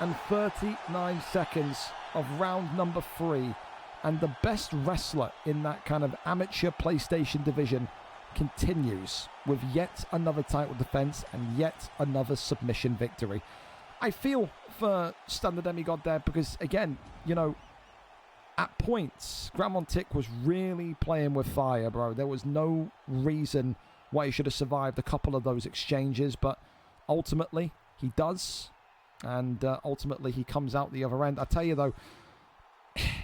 and 39 seconds of round number 3. And the best wrestler in that kind of amateur PlayStation division continues with yet another title defense and yet another submission victory. I feel for Stan the Demigod there because, again, you know, at points, Gramontic was really playing with fire, bro. There was no reason why he should have survived a couple of those exchanges, but ultimately he does, and ultimately he comes out the other end. I tell you, though,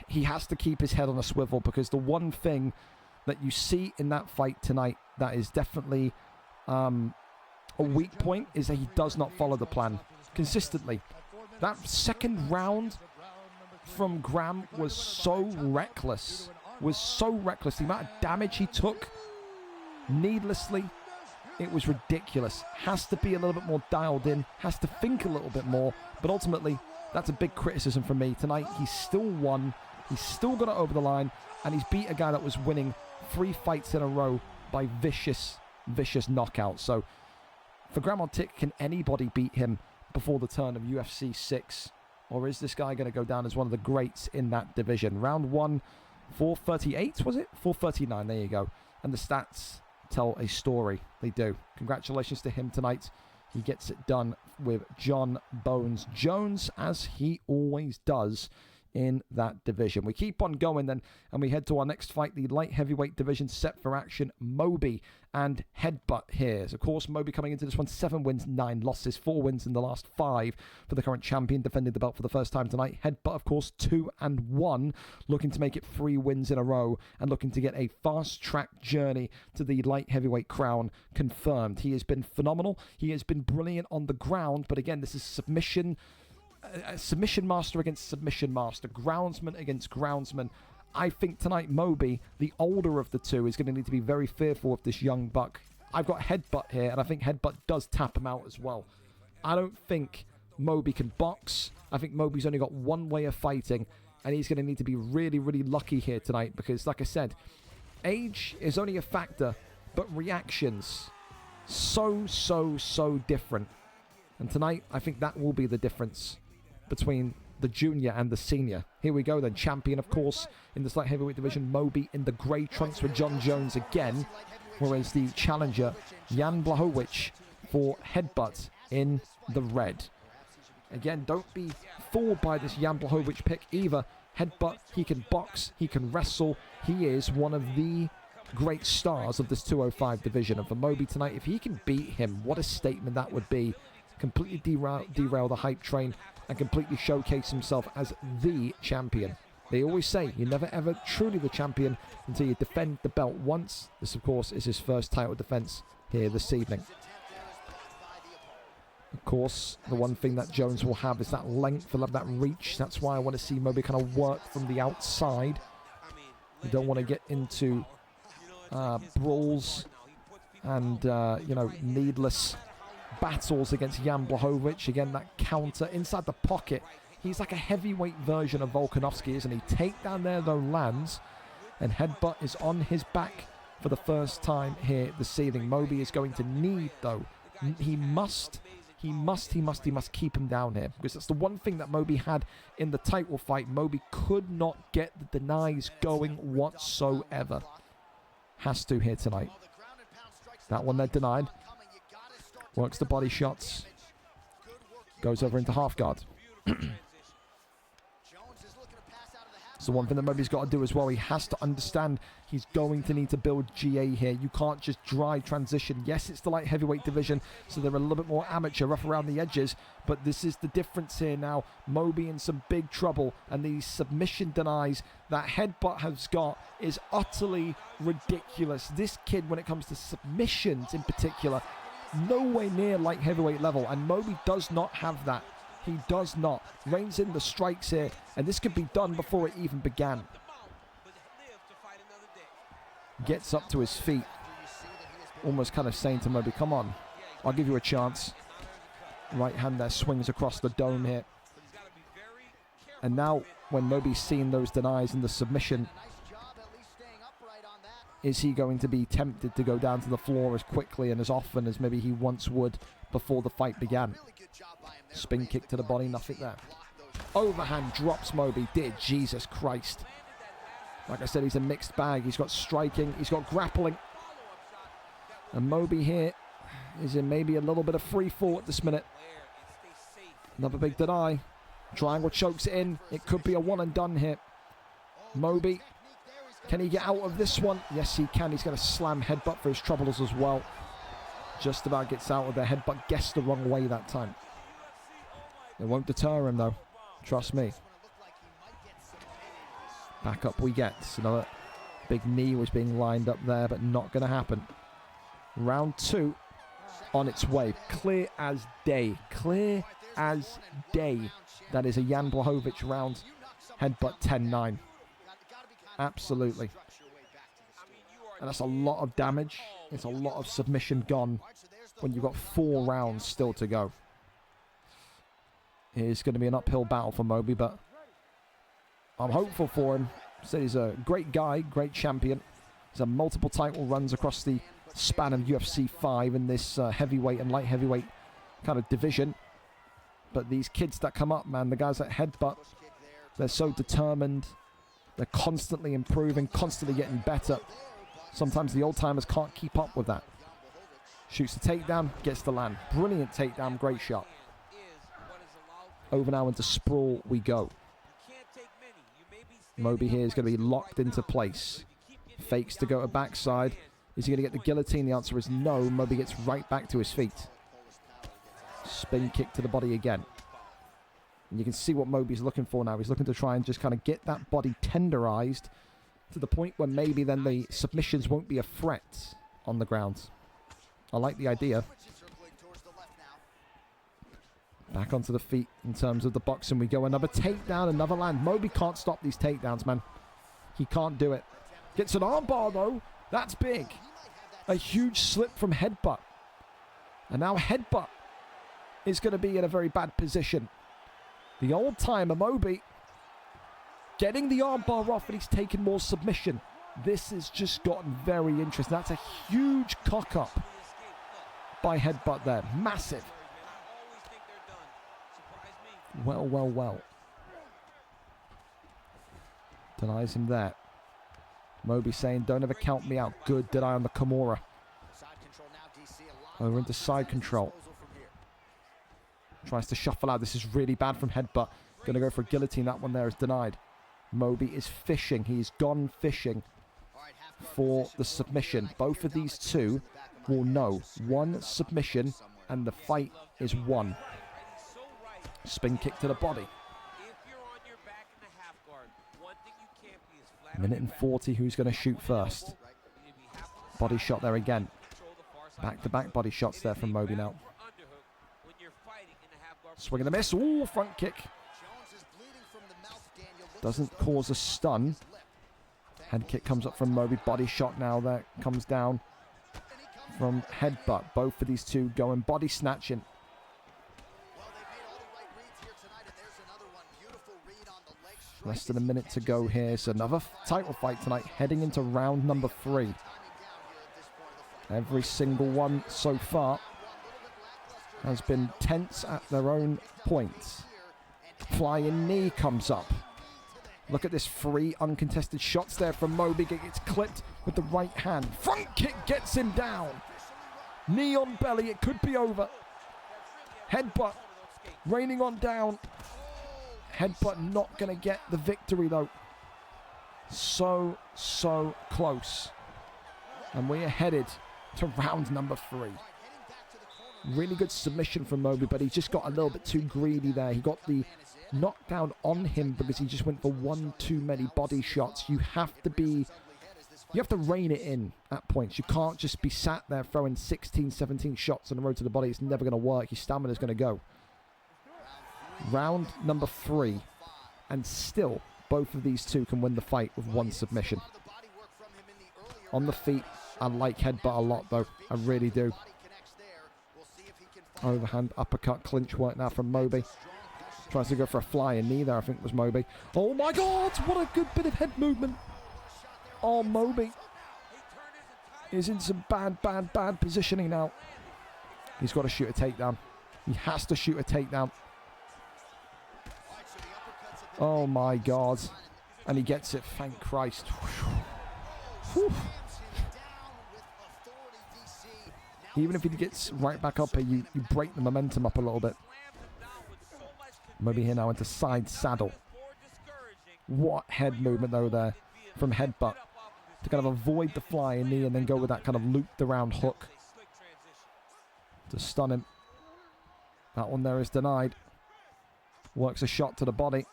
he has to keep his head on a swivel because the one thing that you see in that fight tonight that is definitely a weak point is that he does not follow the plan consistently. That second round from Graham was so reckless. The amount of damage he took needlessly, it was ridiculous. Has to be a little bit more dialed in, has to think a little bit more, but ultimately that's a big criticism from me. Tonight he's still won, he's still got it over the line, and he's beat a guy that was winning 3 fights in a row by vicious knockouts. So for Gramontic, can anybody beat him before the turn of UFC 6? Or is this guy going to go down as one of the greats in that division? Round 1, 438, was it? 439, there you go. And the stats tell a story. They do. Congratulations to him tonight. He gets it done with John Bones Jones, as he always does in that division. We keep on going then, and we head to our next fight, the light heavyweight division set for action. Moby and Headbutt here. So, of course, Moby coming into this one, 7 wins, 9 losses, 4 wins in the last 5 for the current champion, defending the belt for the first time tonight. Headbutt, of course, 2-1, looking to make it 3 wins in a row and looking to get a fast-track journey to the light heavyweight crown confirmed. He has been phenomenal. He has been brilliant on the ground, but again, this is submission master against submission master, groundsman against groundsman. I think tonight Moby, the older of the two, is going to need to be very fearful of this young buck. I've got Headbutt here, and I think Headbutt does tap him out as well. I don't think Moby can box. I think Moby's only got one way of fighting, and he's going to need to be really, really lucky here tonight because, like I said, age is only a factor, but reactions so different. And tonight, I think that will be the difference between the junior and the senior. Here we go then. Champion, of course, in the light heavyweight division. Moby in the grey trunks with John Jones again. Whereas the challenger, Jan Blachowicz, for Headbutt in the red. Again, don't be fooled by this Jan Blachowicz pick either. Headbutt, he can box, he can wrestle. He is one of the great stars of this 205 division. And for Moby tonight, if he can beat him, what a statement that would be. Completely derail the hype train and completely showcase himself as the champion. They always say you're never ever truly the champion until you defend the belt once. This, of course, is his first title defense here this evening. Of course, the one thing that Jones will have is that length, that reach. That's why I want to see Moby kind of work from the outside. You don't want to get into brawls and needless battles against Jan Blachowicz. Again, that counter inside the pocket. He's like a heavyweight version of Volkanovski, isn't he? Takedown there, though, lands. And Headbutt is on his back for the first time here this evening. Moby is going to need, though, he must He must keep him down here, because that's the one thing that Moby had in the title fight. Moby could not get the denies going whatsoever. Has to here tonight. That one they're denied. Works the body shots. Goes over into half guard. So one thing that Moby's got to do as well, he has to understand he's going to need to build GA here. You can't just dry transition. Yes, it's the light heavyweight division, so they're a little bit more amateur, rough around the edges, but this is the difference here now. Moby in some big trouble, and these submission denies that Headbutt has got is utterly ridiculous. This kid, when it comes to submissions in particular, nowhere near light heavyweight level, and Moby does not have that. He does not. Reins in the strikes here, and this could be done before it even began. Gets up to his feet, almost kind of saying to Moby, come on, I'll give you a chance. Right hand there swings across the dome here. And now, when Moby's seen those denies and the submission, is he going to be tempted to go down to the floor as quickly and as often as maybe he once would before the fight began? Spin kick to the body, nothing there. Overhand drops Moby. Dear Jesus Christ. Like I said, he's a mixed bag. He's got striking, he's got grappling. And Moby here is in maybe a little bit of free fall at this minute. Another big deny. Triangle chokes it in. It could be a one and done here. Moby, can he get out of this one? Yes, he can. He's going to slam Headbutt for his troubles as well. Just about gets out of there. Headbutt guessed the wrong way that time. It won't deter him though. Trust me. Back up we get. Another big knee was being lined up there, but not going to happen. Round 2 on its way. Clear as day. Clear as day. That is a Jan Blachowicz round. Headbutt 10-9. Absolutely. And that's a lot of damage. It's a lot of submission gone when you've got 4 rounds still to go. It's going to be an uphill battle for Moby, but I'm hopeful for him. Said he's a great guy, great champion. He's had multiple title runs across the span of UFC 5 in this heavyweight and light heavyweight kind of division. But these kids that come up, man, the guys that Headbutt, they're so determined. They're constantly improving, constantly getting better. Sometimes the old-timers can't keep up with that. Shoots the takedown, gets the land. Brilliant takedown, great shot. Over now into sprawl we go. Moby here is going to be locked into place. Fakes to go to backside. Is he going to get the guillotine? The answer is no. Moby gets right back to his feet. Spin kick to the body again. And you can see what Moby's looking for now. He's looking to try and just kind of get that body tenderized to the point where maybe then the submissions won't be a threat on the ground. I like the idea. Back onto the feet in terms of the boxing we go. Another takedown, another land. Moby can't stop these takedowns, man. He can't do it. Gets an armbar, though. That's big. A huge slip from Headbutt. And now Headbutt is going to be in a very bad position. The old-timer Moby getting the armbar off, and he's taking more submission. This has just gotten very interesting. That's a huge cock-up by Headbutt there. Massive. Well, well, well. Denies him there. Moby saying, don't ever count me out. Good deny on the Kimura. Over into side control. Tries to shuffle out. This is really bad from Headbutt. Going to go for a guillotine. That one there is denied. Moby is fishing. He's gone fishing for the submission. Both of these two will know. One submission and the fight is won. Spin kick to the body. Minute and 40. Who's going to shoot first? Body shot there again. Back-to-back body shots there from Moby now. Swing and a miss. Ooh, front kick. Doesn't cause a stun. Head kick comes up from Moby. Body shot now there. Comes down from Headbutt. Both of these two going body snatching. Less than a minute to go here. So another title fight tonight, heading into round number 3. Every single one so far has been tense at their own points. Flying knee comes up. Look at this, 3 uncontested shots there from Moby. Gets clipped with the right hand. Front kick gets him down. Knee on belly, it could be over. Headbutt, raining on down. Headbutt not going to get the victory though. So close. And we are headed to round number 3. Really good submission from Moby, but he just got a little bit too greedy there. He got the knockdown on him because he just went for one too many body shots. You have to rein it in at points. You can't just be sat there throwing 16, 17 shots on the road to the body. It's never going to work. Your stamina's going to go. Round number 3. And still, both of these two can win the fight with one submission. On the feet, I like headbutt a lot though. I really do. Overhand, uppercut, clinch work now from Moby. Tries to go for a flying knee there, I think was Moby. Oh my God, what a good bit of head movement. Oh, Moby is in some bad positioning now. He's got to shoot a takedown. He has to shoot a takedown. Oh my God. And he gets it, thank Christ. Whew. Even if he gets right back up here, you break the momentum up a little bit. Moby here now into side saddle. What head movement though there from headbutt to kind of avoid the flying knee and then go with that kind of looped around hook to stun him. That one there is denied. Works a shot to the body.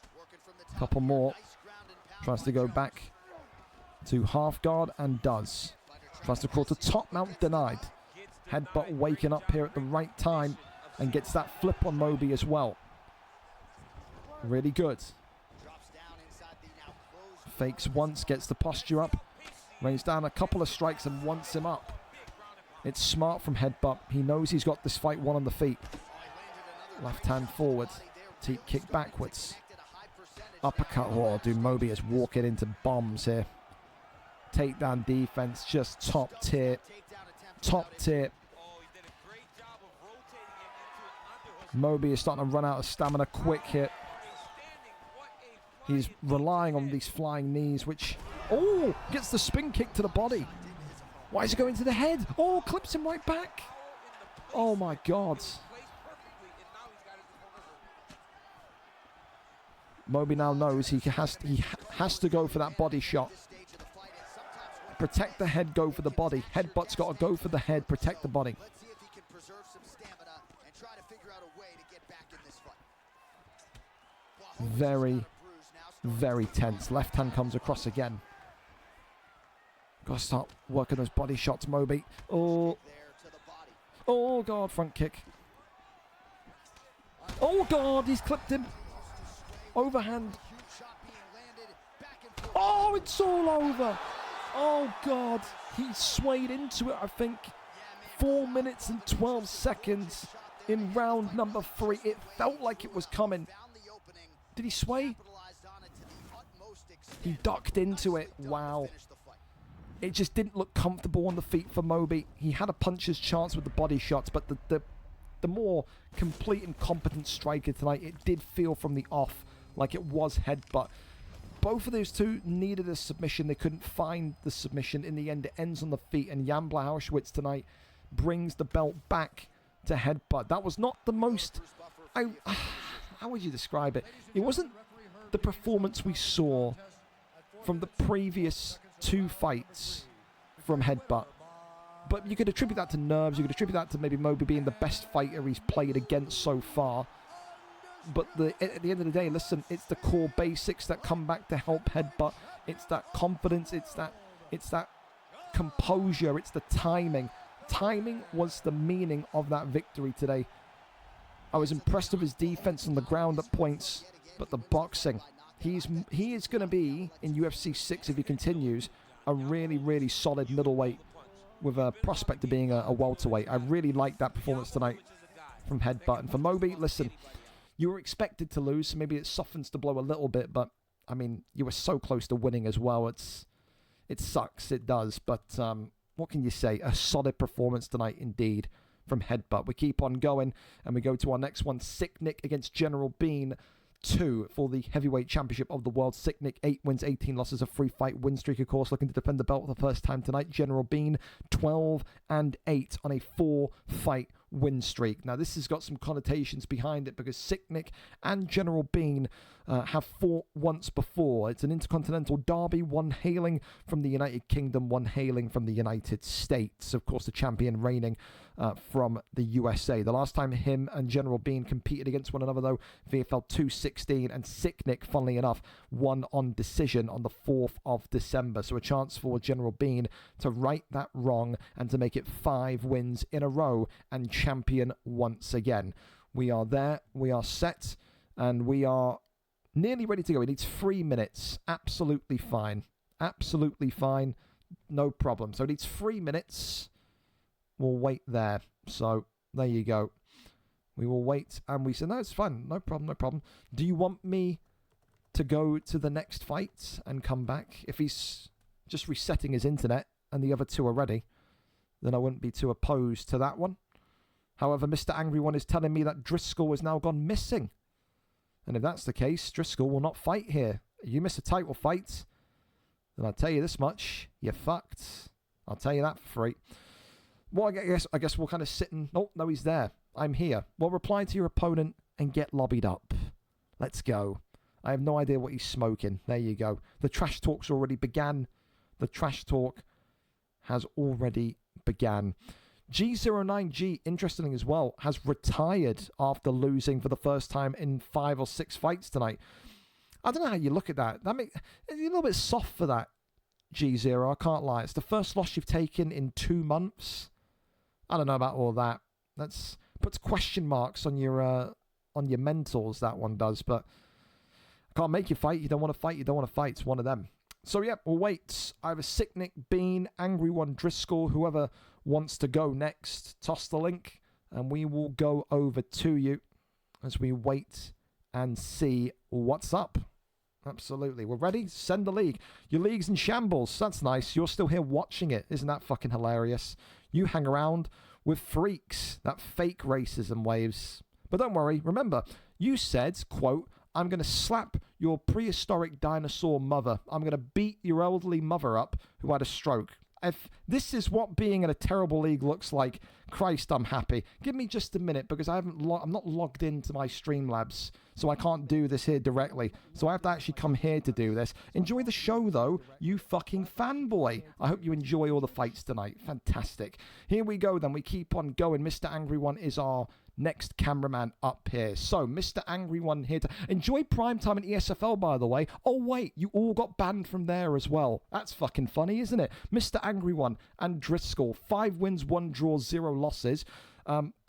Couple more. Tries to go back to half guard and does. Tries to crawl to top mount, denied. Headbutt waking up here at the right time and gets that flip on Moby as well. Really good. Fakes once, gets the posture up. Rains down a couple of strikes and wants him up. It's smart from headbutt. He knows he's got this fight won on the feet. Left hand forward. Teep kick backwards. Uppercut. Oh, dude, Moby is walking into bombs here. Takedown defense, just top tier. Top tier. Moby is starting to run out of stamina quick here. He's relying on these flying knees, which... Oh! Gets the spin kick to the body. Why is he going to the head? Oh, clips him right back. Oh my God. Moby now knows he has to go for that body shot. Protect the head, go for the body. Headbutt's got to go for the head, protect the body. Very, very tense. Left hand comes across again. Got to start working those body shots, Moby. Oh. Oh, God, front kick. Oh, God, he's clipped him. Overhand. Oh, it's all over. Oh, God. He swayed into it, I think. 4 minutes and 12 seconds in round number 3. It felt like it was coming. Did he sway? He ducked into it. Wow. It just didn't look comfortable on the feet for Moby. He had a puncher's chance with the body shots, but the more complete and competent striker tonight, it did feel from the off like it was headbutt. Both of those two needed a submission. They couldn't find the submission. In the end, it ends on the feet, and Jan Blachowicz tonight brings the belt back to headbutt. That was not the most... how would you describe it? It wasn't the performance we saw from the previous 2 fights from headbutt. But you could attribute that to nerves. You could attribute that to maybe Moby being the best fighter he's played against so far. But at the end of the day, listen, it's the core basics that come back to help headbutt. It's that confidence. It's that composure. It's the timing. Timing was the meaning of that victory today. I was impressed with his defense on the ground at points, but the boxing. He is going to be, in UFC 6 if he continues, a really, really solid middleweight with a prospect of being a welterweight. I really liked that performance tonight from headbutt. And for Moby, listen, you were expected to lose, so maybe it softens the blow a little bit, but, I mean, you were so close to winning as well. It sucks, it does, but what can you say? A solid performance tonight indeed from headbutt. We keep on going, and we go to our next one. Sick Nick against General Bean 2 for the heavyweight championship of the world. Sick Nick, 8 wins, 18 losses, a 3-fight win streak, of course, looking to defend the belt for the first time tonight. General Bean, 12-8 on a 4-fight win streak. Now, this has got some connotations behind it because Sick Nick and General Bean have fought once before. It's an intercontinental derby, one hailing from the United Kingdom, one hailing from the United States. Of course, the champion reigning from the USA. The last time him and General Bean competed against one another, though, VFL 216, and Sick Nick, funnily enough, won on decision on the 4th of December. So a chance for General Bean to right that wrong and to make it 5 wins in a row and champion once again. We are there, we are set, and we are nearly ready to go. He needs 3 minutes. Absolutely fine. Absolutely fine. No problem. So he needs 3 minutes. We'll wait there. So there you go. We will wait. And we said, no, it's fine. No problem. No problem. Do you want me to go to the next fight and come back? If he's just resetting his internet and the other two are ready, then I wouldn't be too opposed to that one. However, Mr. Angry One is telling me that Driscoll has now gone missing. And if that's the case, Driscoll will not fight here. If you miss a title fight, then I'll tell you this much, you're fucked. I'll tell you that for free. Well, I guess we'll kind of sit and... Oh, no, he's there. I'm here. Well, reply to your opponent and get lobbied up. Let's go. I have no idea what he's smoking. There you go. The trash talk's already began. The trash talk has already began. G09G, interesting as well, has retired after losing for the first time in 5 or 6 fights tonight. I don't know how you look at that. It's a little bit soft for that, G0. I can't lie. It's the first loss you've taken in 2 months. I don't know about all that. That's puts question marks on your mentals, that one does. But I can't make you fight. You don't want to fight. You don't want to fight. It's one of them. So, yeah, we'll wait. I have a Sick Nick, Bean, Angry One, Driscoll, whoever wants to go next. Toss the link, and we will go over to you as we wait and see what's up. Absolutely. We're ready. Send the league. Your league's in shambles. That's nice. You're still here watching it. Isn't that fucking hilarious? You hang around with freaks. That fake racism waves. But don't worry. Remember, you said, quote, I'm going to slap your prehistoric dinosaur mother. I'm going to beat your elderly mother up who had a stroke. If this is what being in a terrible league looks like, Christ, I'm happy. Give me just a minute because I'm not logged into my Streamlabs, so I can't do this here directly. So I have to actually come here to do this. Enjoy the show, though, you fucking fanboy. I hope you enjoy all the fights tonight. Fantastic. Here we go, then. We keep on going. Mr. Angry One is our next cameraman up here. So, Mr. Angry One here to enjoy primetime in ESFL, by the way. Oh, wait, you all got banned from there as well. That's fucking funny, isn't it? Mr. Angry One and Driscoll, 5 wins, 1 draw, 0 losses.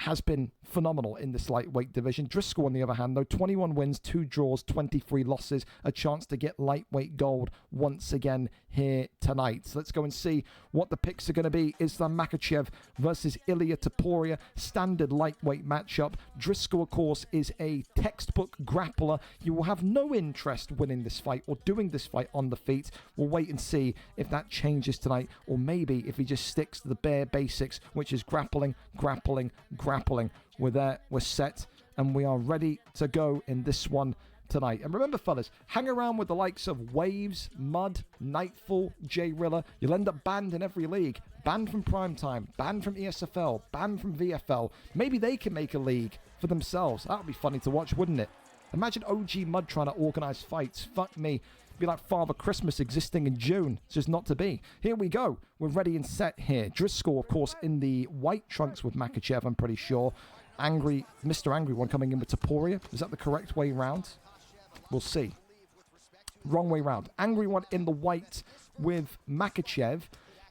Has been phenomenal in this lightweight division. Driscoll, on the other hand, though, 21 wins, 2 draws, 23 losses. A chance to get lightweight gold once again here tonight. So let's go and see what the picks are going to be. Islam Makhachev versus Ilia Topuria. Standard lightweight matchup. Driscoll, of course, is a textbook grappler. You will have no interest winning this fight or doing this fight on the feet. We'll wait and see if that changes tonight, or maybe if he just sticks to the bare basics, which is grappling, grappling, grappling. We're there, we're set, and we are ready to go in this one tonight. And remember, fellas, hang around with the likes of Waves, Mud, Nightfall, J Rilla. You'll end up banned in every league. Banned from Primetime, banned from ESFL, banned from VFL. Maybe they can make a league for themselves. That would be funny to watch, wouldn't it? Imagine OG Mud trying to organise fights. Fuck me. It'd be like Father Christmas existing in June. It's just not to be. Here we go. We're ready and set here. Driscoll, of course, in the white trunks with Makhachev, I'm pretty sure. Mr. Angry One coming in with Topuria. Is that the correct way round? We'll see. Wrong way round. Angry One in the white with Makhachev.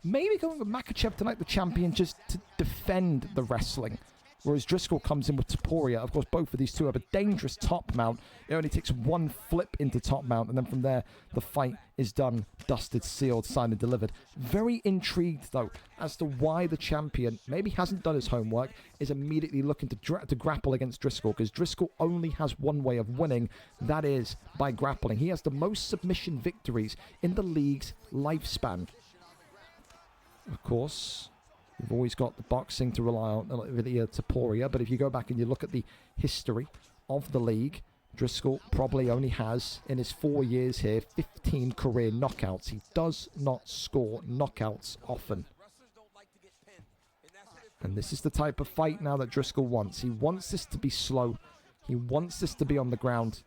Maybe going with Makhachev tonight, the champion, just to defend the wrestling. Whereas Driscoll comes in with Topuria. Of course, both of these two have a dangerous top mount. It only takes 1 flip into top mount, and then from there, the fight is done, dusted, sealed, signed, and delivered. Very intrigued, though, as to why the champion maybe hasn't done his homework, is immediately looking to grapple against Driscoll, because Driscoll only has one way of winning, that is by grappling. He has the most submission victories in the league's lifespan. Of course, We've always got the boxing to rely on, Ilya Topuria, but if you go back and you look at the history of the league, Driscoll probably only has, in his 4 years here, 15 career knockouts. He does not score knockouts often. And this is the type of fight now that Driscoll wants. He wants this to be slow. He wants this to be on the ground.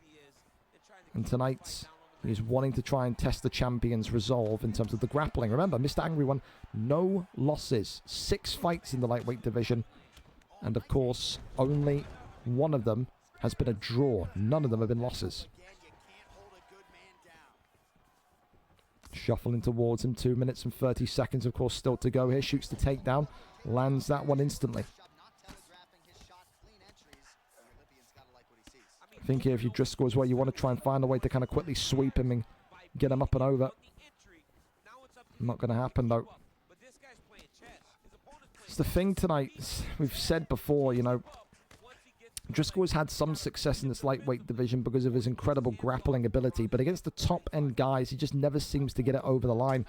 And tonight, he's wanting to try and test the champion's resolve in terms of the grappling. Remember, Mr. Angry One, no losses. 6 fights in the lightweight division. And of course, only one of them has been a draw. None of them have been losses. Shuffling towards him. 2 minutes and 30 seconds, of course, still to go here. Shoots the takedown. Lands that one instantly. I think here, if you Driscoll as well, you want to try and find a way to kind of quickly sweep him and get him up and over. Not going to happen, though. It's the thing tonight. We've said before, you know, Driscoll has had some success in this lightweight division because of his incredible grappling ability, but against the top-end guys, he just never seems to get it over the line.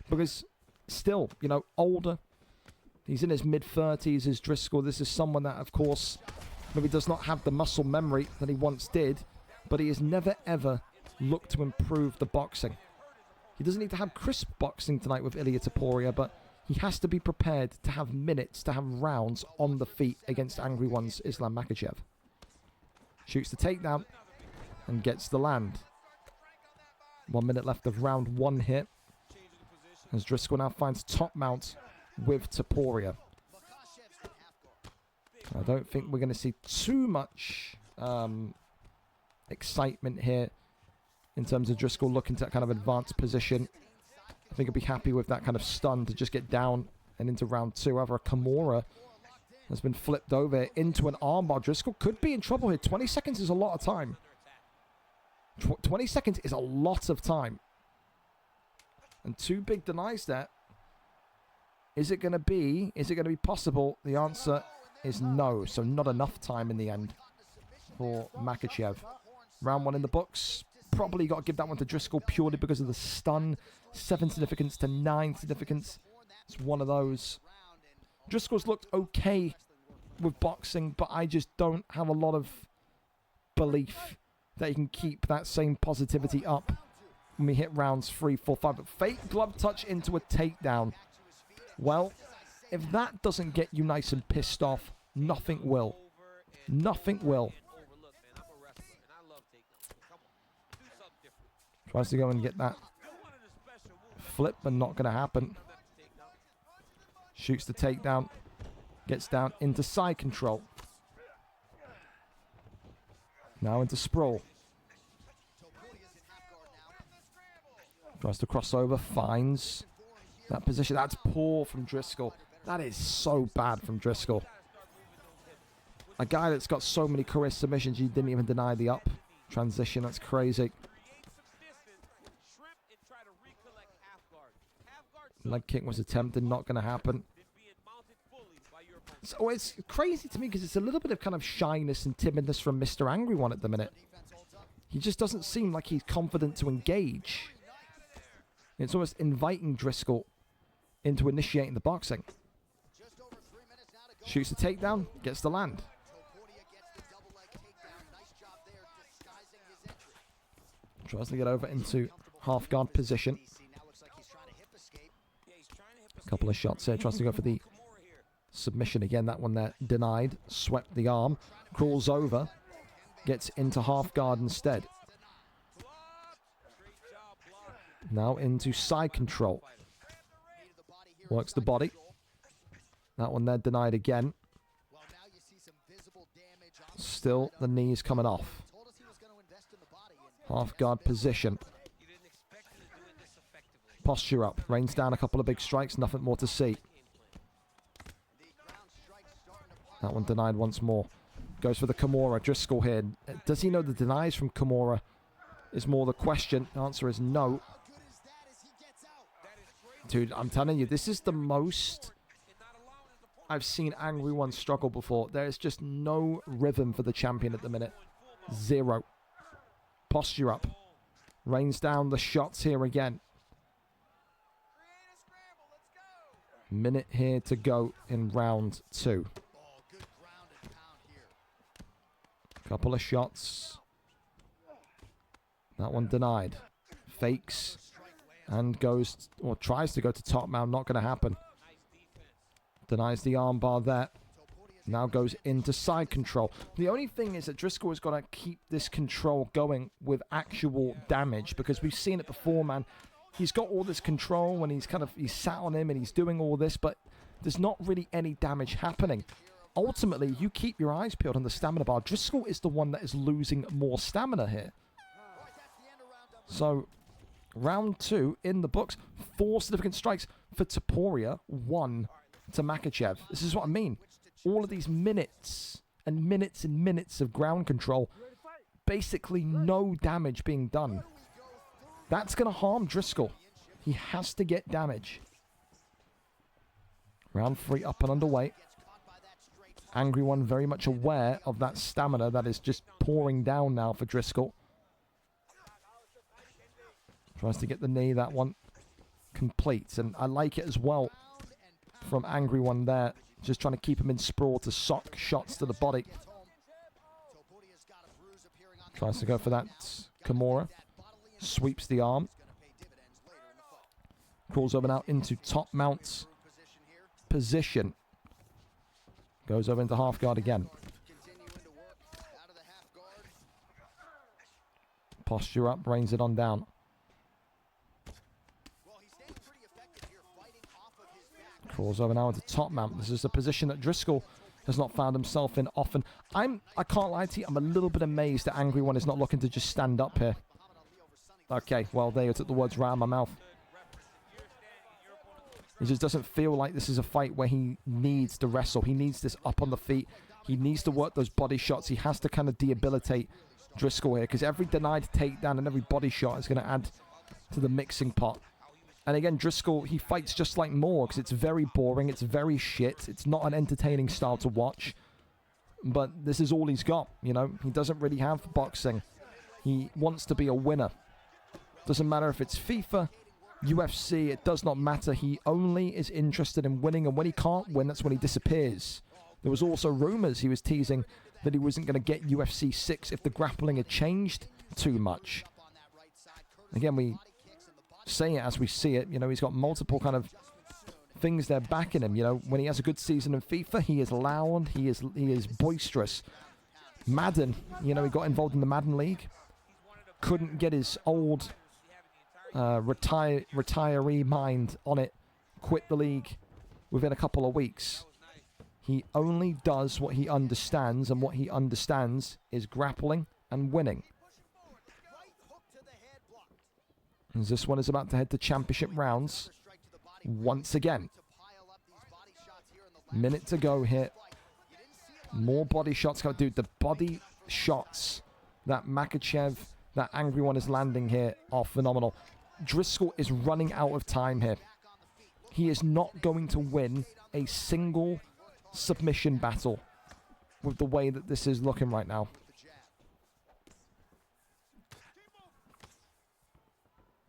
Because still, you know, older, he's in his mid-30s as Driscoll. This is someone that, of course, maybe does not have the muscle memory that he once did, but he has never, ever looked to improve the boxing. He doesn't need to have crisp boxing tonight with Ilya Topuria, but he has to be prepared to have minutes, to have rounds on the feet against Angry One's Islam Makhachev. Shoots the takedown and gets the land. 1 minute left of round 1 here, as Driscoll now finds top mount with Topuria. I don't think we're going to see too much excitement here in terms of Driscoll looking to that kind of advanced position. I think he'll be happy with that kind of stun to just get down and into round 2. However, Kimura has been flipped over into an armbar. Driscoll could be in trouble here. 20 seconds is a lot of time. 20 seconds is a lot of time. And 2 big denies that. Is it going to be possible? The answer is no. So not enough time in the end for Makhachev. Round 1 in the books. Probably got to give that one to Driscoll purely because of the stun. 7 significance to 9 significance. It's one of those. Driscoll's looked okay with boxing, but I just don't have a lot of belief that he can keep that same positivity up when we hit rounds 3, 4, 5. But fake glove touch into a takedown. Well, if that doesn't get you nice and pissed off, nothing will. Nothing will. Tries to go and get that flip, but not going to happen. Shoots the takedown. Gets down into side control. Now into sprawl. Tries to cross over. Finds that position. That's poor from Driscoll. That is so bad from Driscoll. A guy that's got so many career submissions, you didn't even deny the up transition. That's crazy. Leg kick was attempted, not going to happen. So it's crazy to me because it's a little bit of kind of shyness and timidness from Mr. Angry One at the minute. He just doesn't seem like he's confident to engage. It's almost inviting Driscoll into initiating the boxing. Shoots the takedown, gets the land. Tries to get over into half guard position. Couple of shots here. Tries to go for the submission again. That one there denied. Swept the arm. Crawls over. Gets into half guard instead. Now into side control. Works the body. That one there denied again. Still the knees coming off. Half guard position. Posture up. Rains down a couple of big strikes. Nothing more to see. That one denied once more. Goes for the Kimura. Driscoll here. Does he know the denies from Kimura is more the question? The answer is no. Dude, I'm telling you, this is the most I've seen Angry One struggle before. There is just no rhythm for the champion at the minute. Zero. Posture up. Rains down the shots here again. Minute here to go in round 2. Couple of shots. That one denied. Fakes and goes, or tries to go to top mount. Not going to happen. Denies the armbar there. Now goes into side control. The only thing is that Driscoll has got to keep this control going with actual damage, because we've seen it before, man. He's got all this control and he's sat on him and he's doing all this, but there's not really any damage happening. Ultimately, you keep your eyes peeled on the stamina bar. Driscoll is the one that is losing more stamina here. So, round 2 in the books. 4 significant strikes for Topuria, 1 to Makhachev. This is what I mean. All of these minutes and minutes and minutes of ground control. Basically no damage being done. That's going to harm Driscoll. He has to get damage. Round 3 up and underway. Angry One very much aware of that stamina that is just pouring down now for Driscoll. Tries to get the knee, that one completes. And I like it as well from Angry One there. Just trying to keep him in sprawl to sock shots to the body. Tries to go for that Kimura. Sweeps the arm. Crawls over now into top mount position. Goes over into half guard again. Posture up, brings it on down. Crawls over now into top mount. This is a position that Driscoll has not found himself in often. I can't lie to you, I'm a little bit amazed that Angry One is not looking to just stand up here. Okay, well, there you took the words right out of my mouth. He just doesn't feel like this is a fight where he needs to wrestle. He needs this up on the feet. He needs to work those body shots. He has to kind of debilitate Driscoll here, because every denied takedown and every body shot is going to add to the mixing pot. And again, Driscoll, he fights just like Moore, because it's very boring. It's very shit. It's not an entertaining style to watch. But this is all he's got, you know. He doesn't really have boxing. He wants to be a winner. Doesn't matter if it's FIFA, UFC, it does not matter. He only is interested in winning, and when he can't win, that's when he disappears. There was also rumors he was teasing that he wasn't going to get UFC 6 if the grappling had changed too much. Again, we say it as we see it. You know, he's got multiple kind of things there backing him. You know, when he has a good season in FIFA, he is loud, he is boisterous. Madden, you know, he got involved in the Madden League. Couldn't get his old retiree mind on it. Quit the league within a couple of weeks. He only does what he understands, and what he understands is grappling and winning. As this one is about to head to championship rounds once again. Minute to go here. More body shots. Dude, the body shots that Makhachev, that Angry One is landing here are phenomenal. Driscoll is running out of time here. He is not going to win a single submission battle with the way that this is looking right now.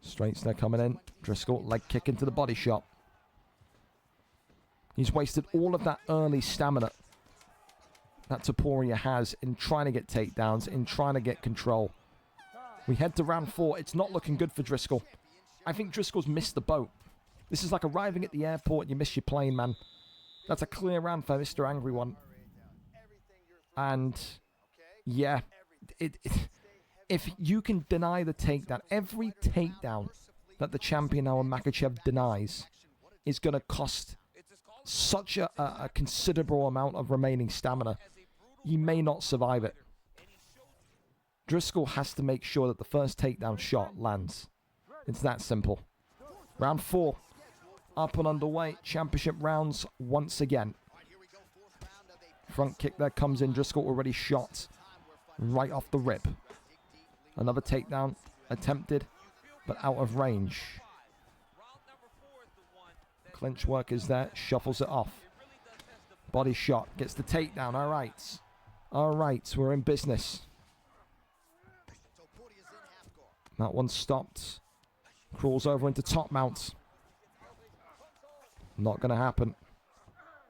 Straights there coming in. Driscoll, leg kick into the body shot. He's wasted all of that early stamina that Topuria has in trying to get takedowns, in trying to get control. We head to round 4. It's not looking good for Driscoll. I think Driscoll's missed the boat. This is like arriving at the airport and you miss your plane, man. That's a clear round for Mr. Angry One. And, yeah, if you can deny the takedown, every takedown that the champion now Makhachev denies is going to cost such a considerable amount of remaining stamina. He may not survive it. Driscoll has to make sure that the first takedown shot lands. It's that simple. Round 4. Up and underway. Championship rounds once again. Front kick there comes in. Driscoll already shot right off the rip. Another takedown attempted, but out of range. Clinch work is there. Shuffles it off. Body shot. Gets the takedown. All right. All right. We're in business. That one stopped. Crawls over into top mount. Not going to happen.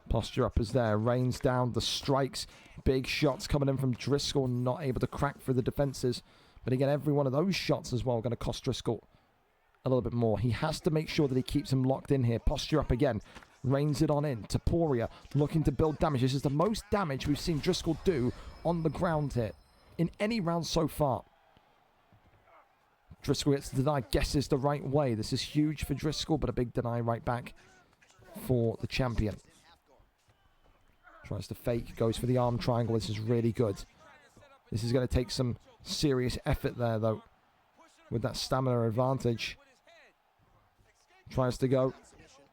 Posture up is there. Rains down the strikes. Big shots coming in from Driscoll. Not able to crack through the defenses. But again, every one of those shots as well going to cost Driscoll a little bit more. He has to make sure that he keeps him locked in here. Posture up again. Rains it on in. Taporia looking to build damage. This is the most damage we've seen Driscoll do on the ground here in any round so far. Driscoll gets denied. Guesses the right way. This is huge for Driscoll, but a big deny right back for the champion. Tries to fake. Goes for the arm triangle. This is really good. This is going to take some serious effort there, though, with that stamina advantage. Tries to go.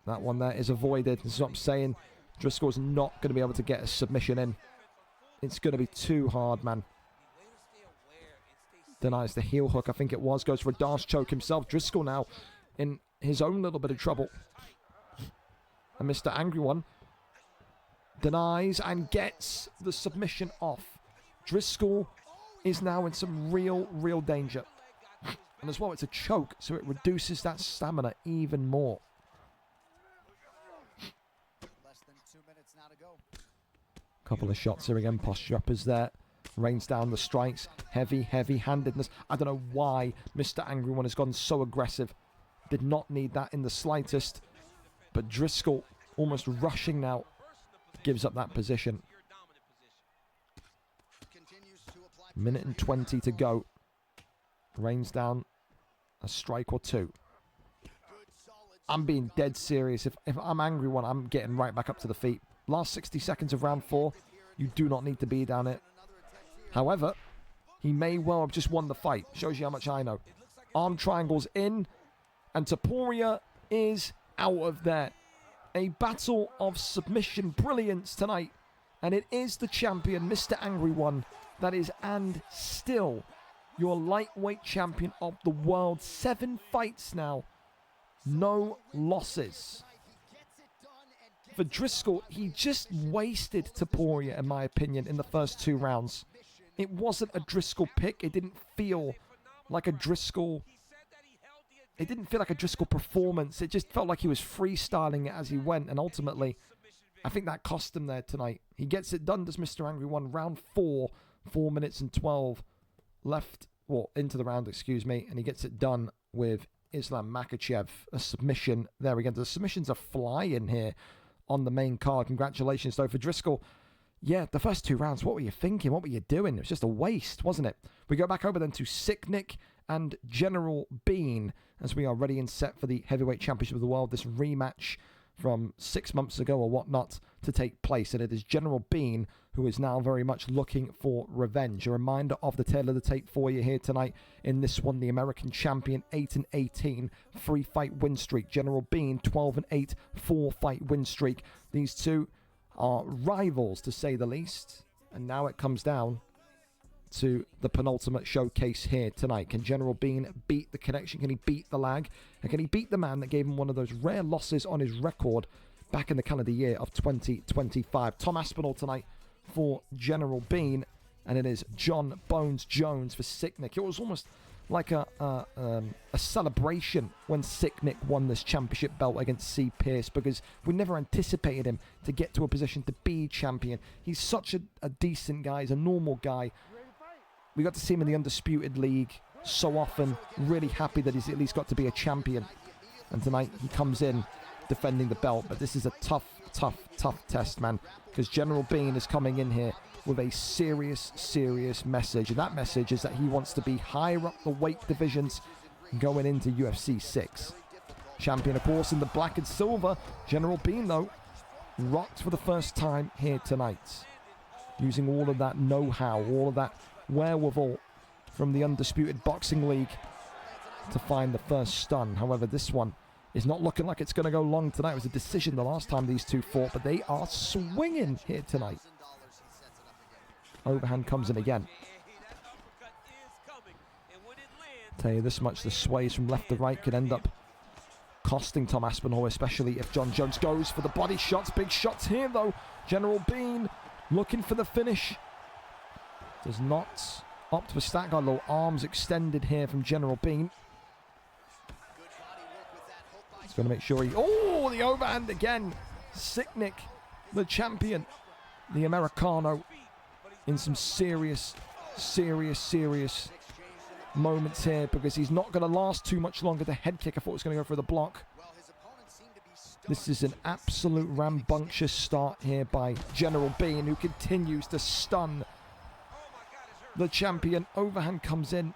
That one there is avoided. This is what I'm saying. Driscoll's not going to be able to get a submission in. It's going to be too hard, man. Denies the heel hook, I think it was. Goes for a dash choke himself. Driscoll now in his own little bit of trouble. And Mr. Angry One denies and gets the submission off. Driscoll is now in some real danger. And as well, it's a choke, so it reduces that stamina even more. Less than 2 minutes now to go. Couple of shots here again. Posture up is there. Rains down the strikes. Heavy-handedness. I don't know why Mr. Angry One has gone so aggressive. Did not need that in the slightest. But Driscoll, almost rushing now, gives up that position. Minute and 20 to go. Rains down a strike or two. I'm being dead serious. If I'm Angry One, I'm getting right back up to the feet. Last 60 seconds of round 4, you do not need to be down it. However, he may well have just won the fight. Shows you how much I know. Arm triangles in, and Taporia is out of there. A battle of submission brilliance tonight. And it is the champion, Mr. Angry One, that is and still your lightweight champion of the world. 7 fights now. No losses. For Driscoll, he just wasted Taporia, in my opinion, in the first 2 rounds. It wasn't a Driscoll pick. It didn't feel like a Driscoll. It didn't feel like a Driscoll performance. It just felt like he was freestyling it as he went. And ultimately, I think that cost him there tonight. He gets it done, does Mr. Angry One. Round 4, 4 minutes and 12 left. Well, into the round, excuse me. And he gets it done with Islam Makhachev. A submission there again. The submissions are flying here on the main card. Congratulations, though, for Driscoll. Yeah, the first 2 rounds, what were you thinking? What were you doing? It was just a waste, wasn't it? We go back over then to Sicknick and General Bean as we are ready and set for the Heavyweight Championship of the World. This rematch from 6 months ago or whatnot to take place. And it is General Bean who is now very much looking for revenge. A reminder of the tale of the tape for you here tonight. In this one, the American champion, 8-18, 3-fight win streak. General Bean, 12-8, 4-fight win streak. These two are rivals, to say the least. And now it comes down to the penultimate showcase here tonight. Can General Bean beat the connection? Can he beat the lag? And can he beat the man that gave him one of those rare losses on his record back in the calendar year of 2025? Tom Aspinall tonight for General Bean, and it is John Bones Jones for Sicknick. It was almost like a celebration when Sicknick won this championship belt against C. Pierce, because we never anticipated him to get to a position to be champion. He's such a decent guy. He's a normal guy. We got to see him in the Undisputed League so often. Really happy that he's at least got to be a champion. And tonight he comes in defending the belt. But this is a tough test, man. Because General Bean is coming in here with a serious message. And that message is that he wants to be higher up the weight divisions going into UFC 6. Champion, of course, in the black and silver. General Bean, though, rocked for the first time here tonight. Using all of that know-how, all of that wherewithal from the Undisputed Boxing League to find the first stun. However, this one is not looking like it's going to go long tonight. It was a decision the last time these two fought, but they are swinging here tonight. Overhand comes in again. Tell you this much, the sways from left to right could end up costing Tom Aspinall, especially if John Jones goes for the body shots. Big shots here, though. General Bean looking for the finish. Does not opt for stack guard. Low arms extended here from General Bean. He's going to make sure he... Oh, Oh, the overhand again. Sicknick, the champion, the Americano, in some serious moments here, because he's not going to last too much longer. The head kick, I thought, was going to go for the block. This is an absolute rambunctious start here by General Bean, who continues to stun the champion. Overhand comes in.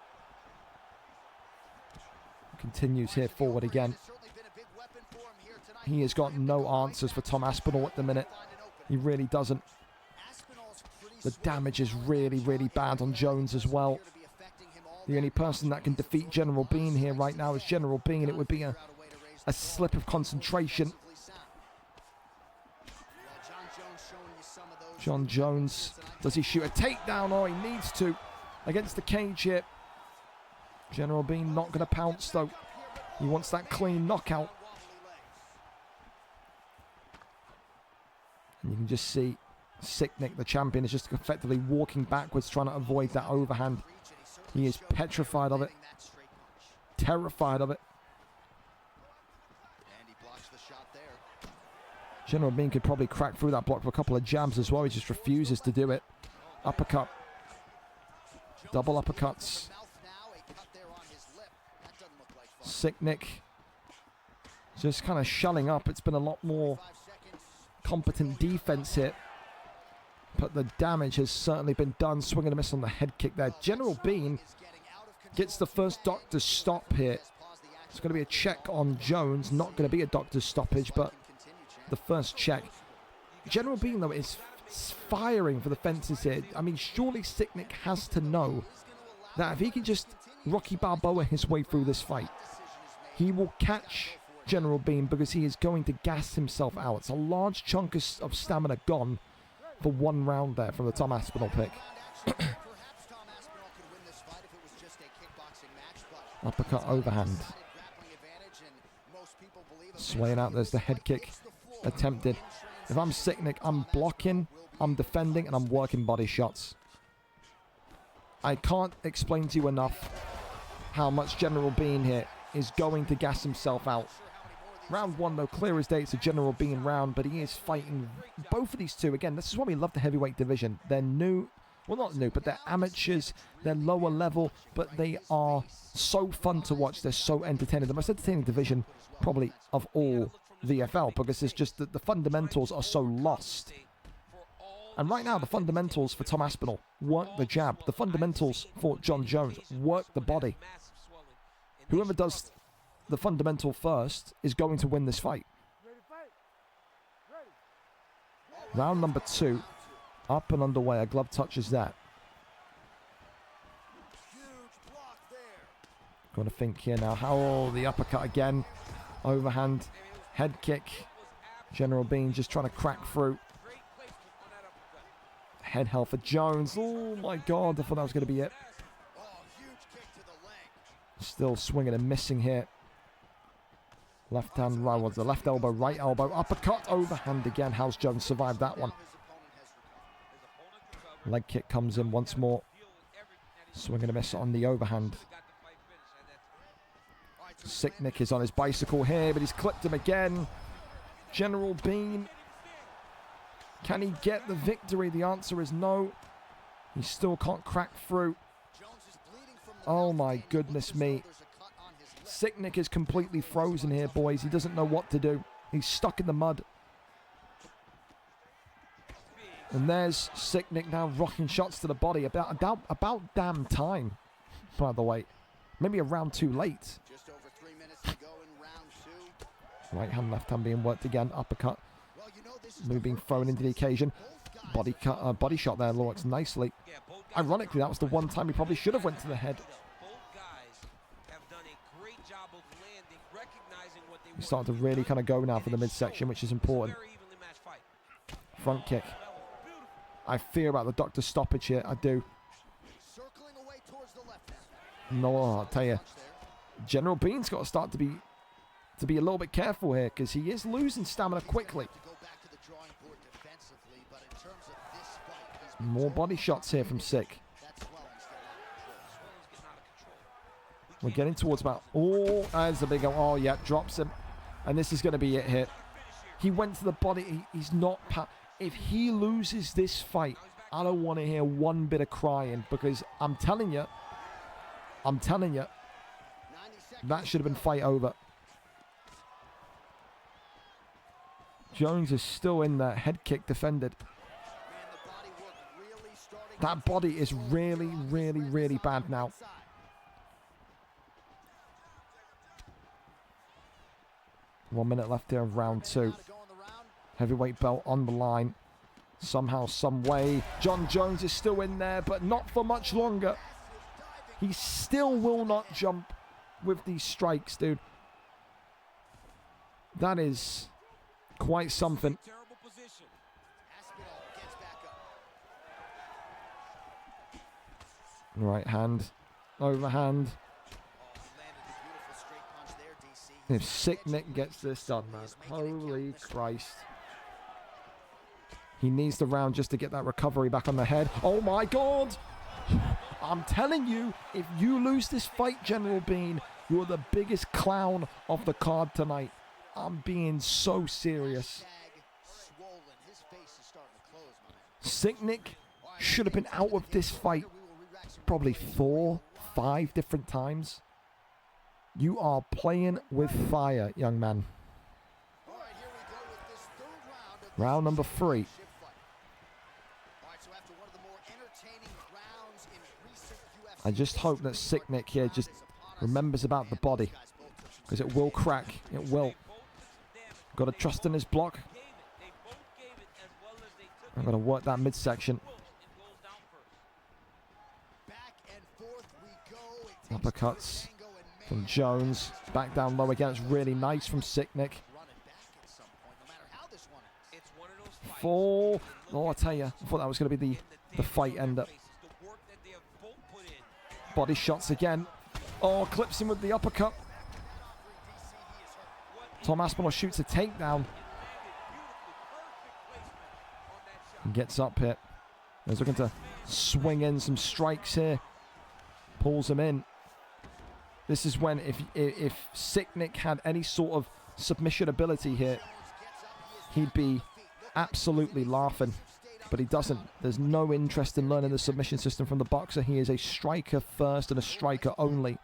Continues here forward again. He has got no answers for Tom Aspinall at the minute. He really doesn't. The damage is really bad on Jones as well. The only person that can defeat General Bean here right now is General Bean. It would be a slip of concentration. John Jones, does he shoot a takedown? Oh, he needs to against the cage here. General Bean not going to pounce though. He wants that clean knockout. And you can just see Sicknick, the champion, is just effectively walking backwards, trying to avoid that overhand. He is petrified of it, terrified of it. General Bean could probably crack through that block for a couple of jabs as well. He just refuses to do it. Uppercut. Double uppercuts. Sicknick just kind of shunning up. It's been a lot more competent defense here, but the damage has certainly been done. Swing and a miss on the head kick there. General Bean gets the first doctor's stop here. It's going to be a check on Jones. Not going to be a doctor's stoppage, but the first check. General Bean, though, is firing for the fences here. I mean, surely Sicknick has to know that if he can just Rocky Balboa his way through this fight, he will catch General Bean, because he is going to gas himself out. It's a large chunk of stamina gone for one round there from the Tom Aspinall pick. Uppercut overhand. Swaying out, there's the head kick attempted. If I'm Sicknick, I'm blocking, I'm defending, and I'm working body shots. I can't explain to you enough how much General Bean here is going to gas himself out. Round one, though, clear as day, it's a General Bean round, but he is fighting both of these two. Again, this is why we love the heavyweight division. They're new, well, not new, but they're amateurs, they're lower level, but they are so fun to watch. They're so entertaining. The most entertaining division, probably, of all VFL, because it's just that the fundamentals are so lost. And right now, the fundamentals for Tom Aspinall, work the jab. The fundamentals for John Jones, work the body. Whoever does the fundamental first is going to win this fight. Round number 2, up and underway. A glove touches that. Got to think here now. How the uppercut again. Overhand. Head kick. General Bean just trying to crack through. Head held for Jones. Oh my God, I thought that was going to be it. Still swinging and missing here. Left hand, right was the left elbow, right elbow, uppercut, overhand again. How's Jones survived that one? Leg kick comes in once more. Swing and a miss on the overhand. Sicknick is on his bicycle here, but he's clipped him again. General Bean, can he get the victory? The answer is no. He still can't crack through. Oh my goodness me. Sicknick is completely frozen here, boys. He doesn't know what to do. He's stuck in the mud. And there's Sicknick now rocking shots to the body. About damn time, by the way. Maybe a round too late. Just over 3 minutes to go in round 2. Right hand, left hand being worked again. Uppercut. Move being thrown into the occasion. Body shot there, works nicely. Ironically, that was the one time he probably should have went to the head. He's starting to really kind of go now for the midsection, which is important. Front kick. I fear about the doctor's stoppage here. I do. No, I'll tell you. General Bean's got to start to be a little bit careful here, because he is losing stamina quickly. More body shots here from Sick. We're getting towards about... Oh, there's a big... Oh, yeah, drops him. And this is going to be it here. He went to the body. He's not... If he loses this fight, I don't want to hear one bit of crying, because I'm telling you, that should have been fight over. Jones is still in there. Head kick defended. That body is really, really, really bad now. One minute left here of round 2. Heavyweight belt on the line. Somehow, some way. John Jones is still in there, but not for much longer. He still will not jump with these strikes, dude. That is quite something. Right hand, overhand. If Sick Nick gets this done, man, holy Christ. He needs the round just to get that recovery back on the head. Oh my God! I'm telling you, if you lose this fight, General Bean, you're the biggest clown of the card tonight. I'm being so serious. Sick Nick should have been out of this fight probably 4, 5 different times. You are playing with fire, young man. Round number 3. I just hope that Sick Nick here just remembers about the body, because it will crack. It will. Got to trust in his block. I'm going to work that midsection. Uppercuts from Jones. Back down low again. It's really nice from Sick Nick. Fall. Oh, I tell you, I thought that was going to be the fight ender. Body shots again. Oh, clips him with the uppercut. Tom Aspinall shoots a takedown. And gets up here. He's looking to swing in some strikes here. Pulls him in. This is when, if Sick Nick had any sort of submission ability here, he'd be absolutely laughing. But he doesn't. There's no interest in learning the submission system from the boxer. He is a striker first and a striker only.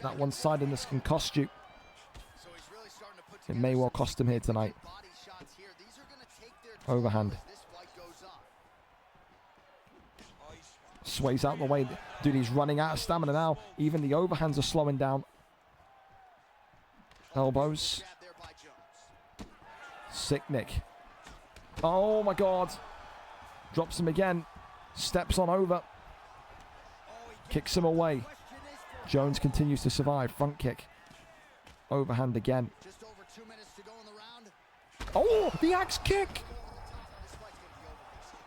That one-sidedness can cost you. It may well cost him here tonight. Overhand. Sways out the way. Dude, he's running out of stamina now. Even the overhands are slowing down. Elbows. Sick Nick. Oh my God. Drops him again. Steps on over. Kicks him away. Jones continues to survive. Front kick. Overhand again. Oh, the axe kick.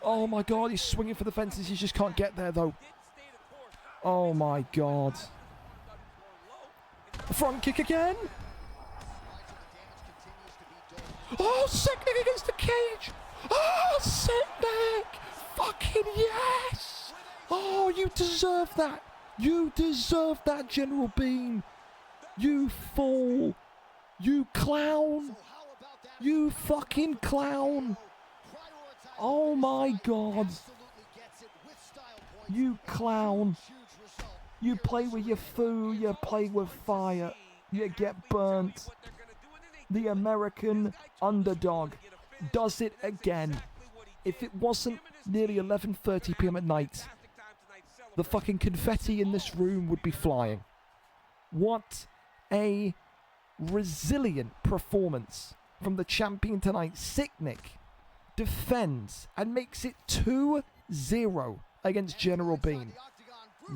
Oh my God, he's swinging for the fences. He just can't get there though. Oh my God. Front kick again. Oh, Sick Nick against the cage. Oh, Sick Nick. Fucking yes. Oh, you deserve that. You deserve that, General Bean. You fool. You clown. You fucking clown. Oh my God. You clown. You play with your food, you play with fire, you get burnt. The American underdog does it again. If it wasn't nearly 11:30 p.m. at night, the fucking confetti in this room would be flying. What a resilient performance from the champion tonight. Sick Nick defends and makes it 2-0 against General Bean.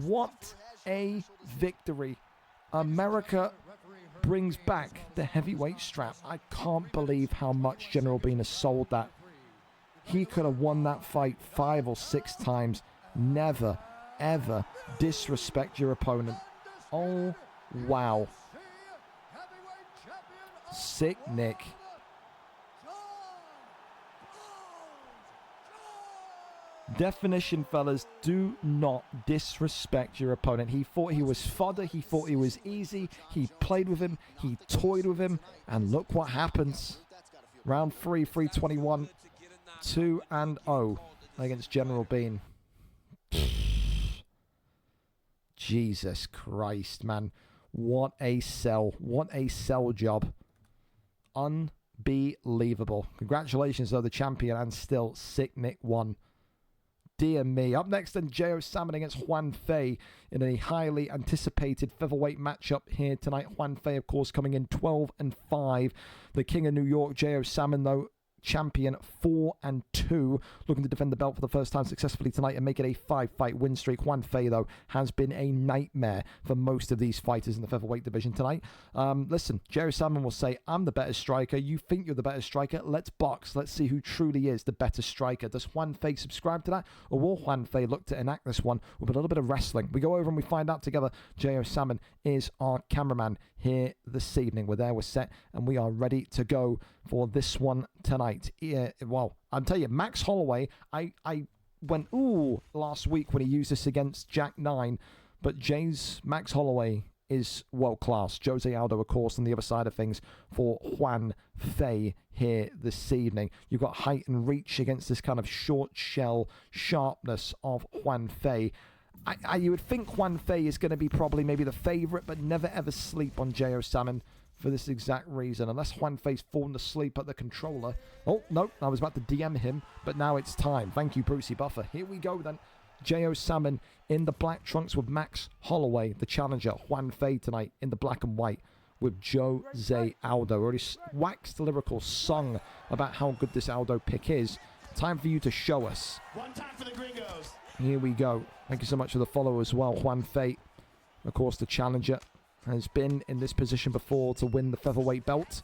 What a victory. America brings back the heavyweight strap. I can't believe how much General Bean has sold that. He could have won that fight 5 or 6 times. Never, ever disrespect your opponent. Oh, wow. Sick Nick. Definition, fellas, do not disrespect your opponent. He thought he was fodder. He thought he was easy. He played with him. He toyed with him. And look what happens. Round 3, 321, 2-0 against General Bean. Jesus Christ, man. What a sell. What a sell job. Unbelievable. Congratulations, though, the champion, and still sick Nick won. Dear me. Up next, then, J.O. Salmon against Juan Fei in a highly anticipated featherweight matchup here tonight. Juan Fei, of course, coming in 12-5. The King of New York, J.O. Salmon, though, champion 4-2, looking to defend the belt for the first time successfully tonight and make it a 5-fight win streak. Juan Fei, though, has been a nightmare for most of these fighters in the featherweight division tonight. Listen, Jerry Salmon will say, I'm the better striker. You think you're the better striker? Let's box. Let's see who truly is the better striker. Does Juan Fei subscribe to that? Or will Juan Fei look to enact this one with a little bit of wrestling? We go over and we find out together. J.O. Salmon is our cameraman here this evening. We're there, we're set, and we are ready to go for this one tonight. Yeah, well, I'll tell you, Max Holloway, I went, ooh, last week when he used this against Jack 9, but Max Holloway is world class. Jose Aldo, of course, on the other side of things for Juan Fei here this evening. You've got height and reach against this kind of short shell sharpness of Juan Fei. You would think Juan Fei is going to be probably maybe the favourite, but never ever sleep on J.O. Salmon for this exact reason. Unless Juan Fei's fallen asleep at the controller. Oh, no, I was about to DM him, but now it's time. Thank you, Brucey Buffer. Here we go then. J.O. Salmon in the black trunks with Max Holloway, the challenger. Juan Fei tonight in the black and white with Jose Aldo. Already waxed lyrical song about how good this Aldo pick is. Time for you to show us. One time for the gringos. Here we go. Thank you so much for the follow as well. Juan Fei, of course, the challenger, has been in this position before to win the featherweight belt.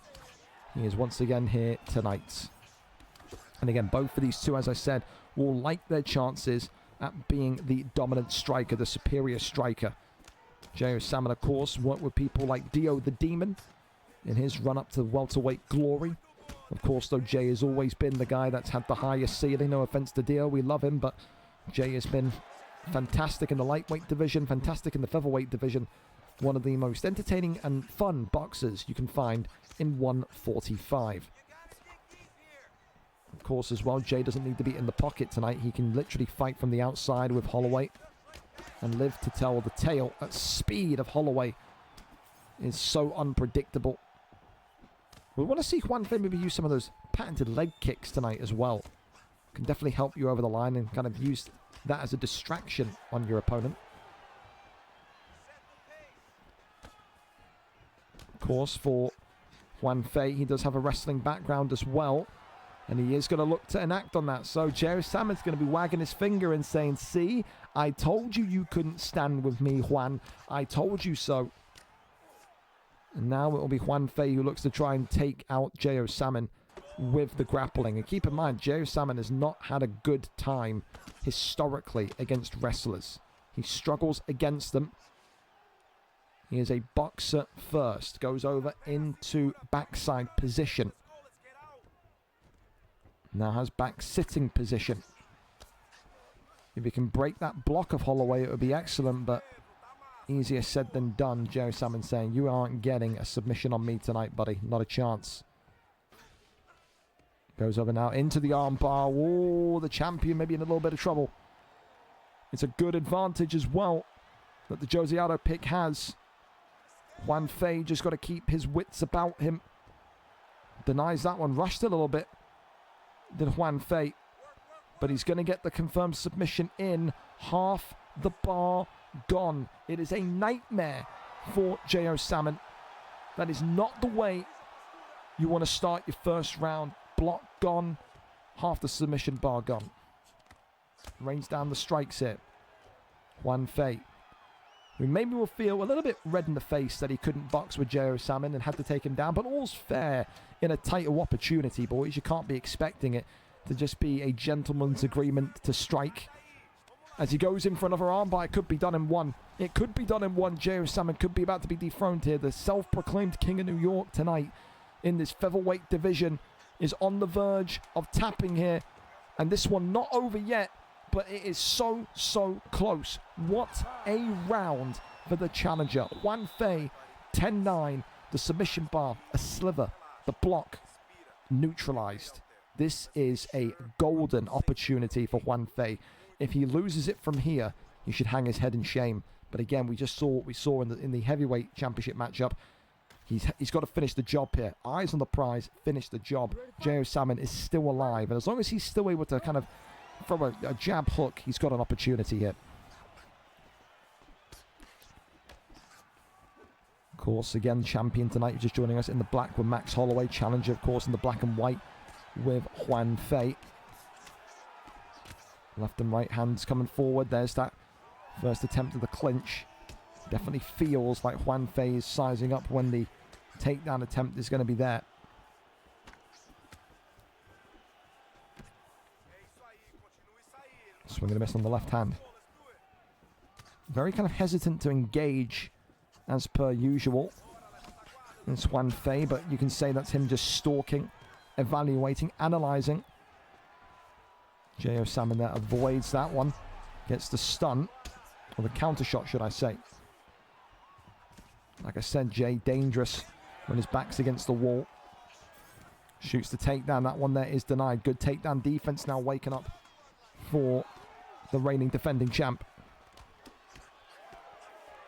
He is once again here tonight. And again, both of these two, as I said, will like their chances at being the dominant striker, the superior striker. J.O. Salmon, of course, worked with people like Dio the Demon in his run-up to welterweight glory. Of course, though, Jay has always been the guy that's had the highest ceiling. No offense to Dio, we love him, but Jay has been fantastic in the lightweight division, fantastic in the featherweight division. One of the most entertaining and fun boxers you can find in 145. Of course, as well, Jay doesn't need to be in the pocket tonight. He can literally fight from the outside with Holloway and live to tell the tale. That speed of Holloway is so unpredictable. We want to see Juan Fei maybe use some of those patented leg kicks tonight as well. Can definitely help you over the line and kind of use that as a distraction on your opponent. Of course, for Juan Fei, he does have a wrestling background as well. And he is going to look to enact on that. So Jerry Salmon's going to be wagging his finger and saying, see, I told you you couldn't stand with me, Juan. I told you so. And now it will be Juan Fei who looks to try and take out J.O. Salmon with the grappling. And keep in mind, J.O. Salmon has not had a good time historically against wrestlers. He struggles against them. He is a boxer first. Goes over into backside position. Now has back sitting position. If he can break that block of Holloway, it would be excellent, but easier said than done. J.O. Salmon saying, you aren't getting a submission on me tonight, buddy. Not a chance. Goes over now into the arm bar. Oh, the champion maybe in a little bit of trouble. It's a good advantage as well that the Jose Aldo pick has. Juan Fei just got to keep his wits about him. Denies that one. Rushed a little bit. Than Juan Fei. But he's going to get the confirmed submission in. Half the bar gone. It is a nightmare for J.O. Salmon. That is not the way you want to start your first round. Block gone. Half the submission bar gone. Rains down the strikes here. Juan Fei, who maybe will feel a little bit red in the face that he couldn't box with J.O. Salmon and had to take him down. But all's fair in a title opportunity, boys. You can't be expecting it to just be a gentleman's agreement to strike. As he goes in for another armbar, it could be done in one. It could be done in one. J.O. Salmon could be about to be dethroned here. The self-proclaimed King of New York tonight in this featherweight division is on the verge of tapping here. And this one not over yet. but it is so, so close. What a round for the challenger. Juan Fei, 10-9. The submission bar, a sliver. The block, neutralized. This is a golden opportunity for Juan Fei. If he loses it from here, he should hang his head in shame. But again, we just saw what we saw in the heavyweight championship matchup. He's got to finish the job here. Eyes on the prize, finish the job. J.O. Salmon is still alive. And as long as he's still able to kind of throw a jab hook, he's got an opportunity here. Of course, again, champion tonight, just joining us in the black with Max Holloway. Challenger, of course, in the black and white with Juan Fei. Left and right hands coming forward. There's that first attempt of the clinch. Definitely feels like Juan Fei is sizing up when the takedown attempt is going to be there. Swing and a miss on the left hand. Very kind of hesitant to engage as per usual. It's Juan Fei, but you can say that's him just stalking, evaluating, analysing. J.O. Salmon there avoids that one. Gets the stun, or the counter shot, should I say. Like I said, Jay dangerous when his back's against the wall. Shoots the takedown. That one there is denied. Good takedown defense now waking up for the reigning defending champ.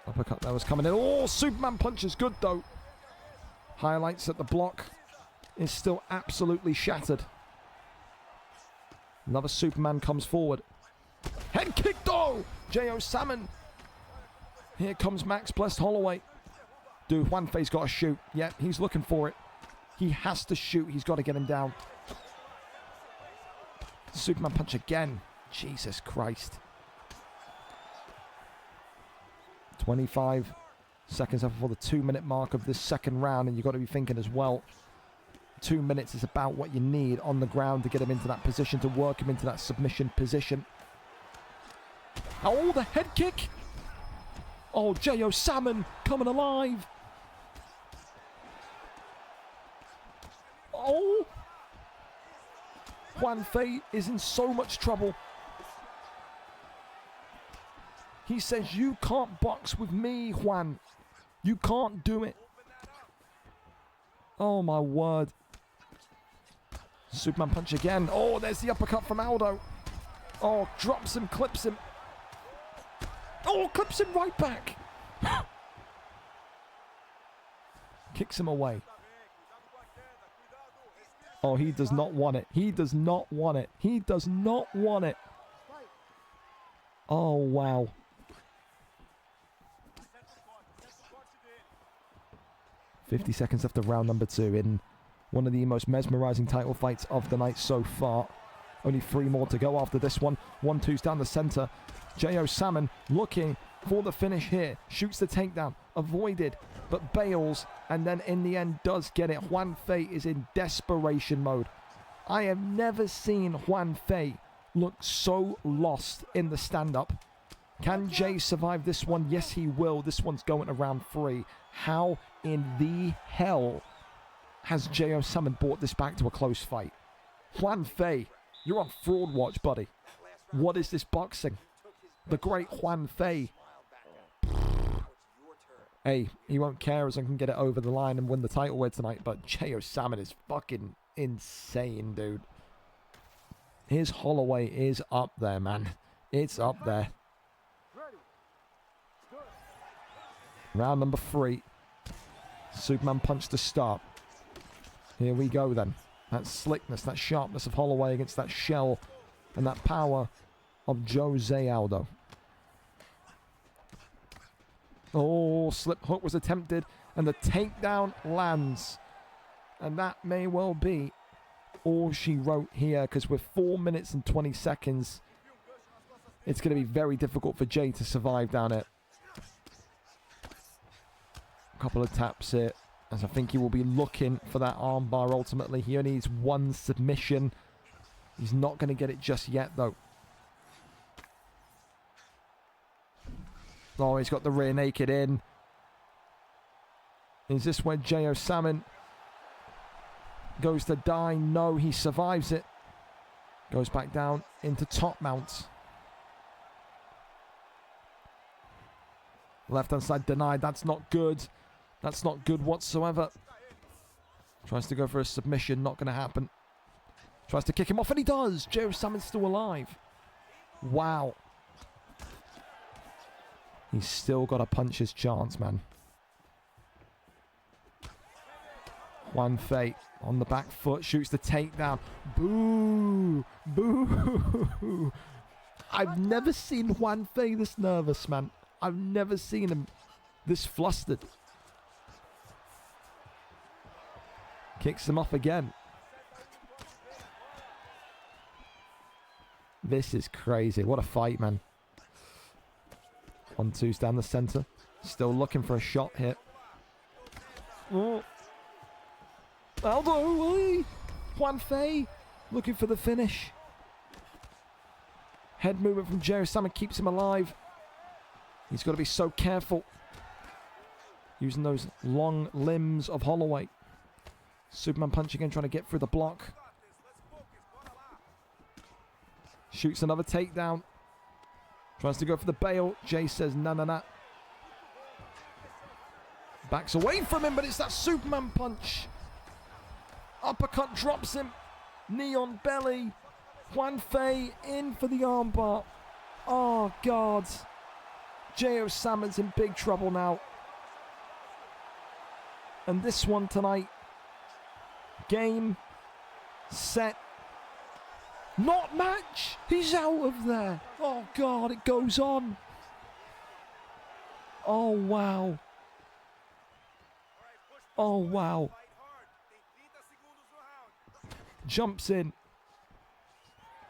Uppercut that was coming in. Oh, Superman punch is good though. Highlights that the block is still absolutely shattered. Another Superman comes forward. Head kick though! J.O. Salmon. Here comes Max plus Holloway. Dude, Juan Fei's got to shoot. Yeah, he's looking for it. He has to shoot. He's got to get him down. Superman punch again. Jesus Christ. 25 seconds up before the 2-minute mark of this second round, and you've got to be thinking as well, 2 minutes is about what you need on the ground to get him into that position, to work him into that submission position. Oh, the head kick! Oh, J.O. Salmon coming alive! Oh! Juan Fei is in so much trouble. He says, you can't box with me, Juan. You can't do it. Oh, my word. Superman punch again. Oh, there's the uppercut from Aldo. Oh, drops him, clips him. Oh, clips him right back. Kicks him away. Oh, he does not want it. He does not want it. He does not want it. Oh, wow. $50 seconds after round number 2 in one of the most mesmerizing title fights of the night so far. Only 3 more to go after this one. 1-2's down the center. J.O. Salmon looking for the finish here. Shoots the takedown. Avoided, but bails. And then in the end does get it. Juan Fei is in desperation mode. I have never seen Juan Fei look so lost in the stand-up. Can Jay survive this one? Yes, he will. This one's going to round 3. How in the hell has J.O. Salmon brought this back to a close fight? Juan Fei, you're on fraud watch, buddy. What is this boxing? The great Juan Fei. Hey, he won't care as I can get it over the line and win the title with tonight, but J.O. Salmon is fucking insane, dude. His Holloway is up there, man. It's up there. Round number 3. Superman punch to start. Here we go then. That slickness, that sharpness of Holloway against that shell and that power of Jose Aldo. Oh, slip hook was attempted and the takedown lands. And that may well be all she wrote here, because with 4 minutes and 20 seconds, it's going to be very difficult for Jay to survive down it. Couple of taps here, as I think he will be looking for that armbar ultimately. He only needs 1 submission. He's not going to get it just yet though. Oh, he's got the rear naked in. Is this where J.O. Salmon goes to die? No, he survives it. Goes back down into top mount. Left-hand side denied. That's not good. That's not good whatsoever. Tries to go for a submission. Not going to happen. Tries to kick him off, and he does. J.O. Salmon's still alive. Wow. He's still got to punch his chance, man. Juan Fei on the back foot. Shoots the takedown. Boo. Boo. I've never seen Juan Fei this nervous, man. I've never seen him this flustered. Kicks him off again. This is crazy. What a fight, man. 1-2's down the center. Still looking for a shot here. Oh. Aldo. Juan Fei looking for the finish. Head movement from J.O. Salmon keeps him alive. He's got to be so careful. Using those long limbs of Holloway. Superman punch again, trying to get through the block. Shoots another takedown. Tries to go for the bail. Jay says, no, no, no. Backs away from him, but it's that Superman punch. Uppercut drops him. Knee on belly. Juan Fei in for the armbar. Oh, God. J.O. Salmon's in big trouble now. And this one tonight. Game. Set. Not match. He's out of there. Oh, God, it goes on. Oh, wow. Oh, wow. Jumps in.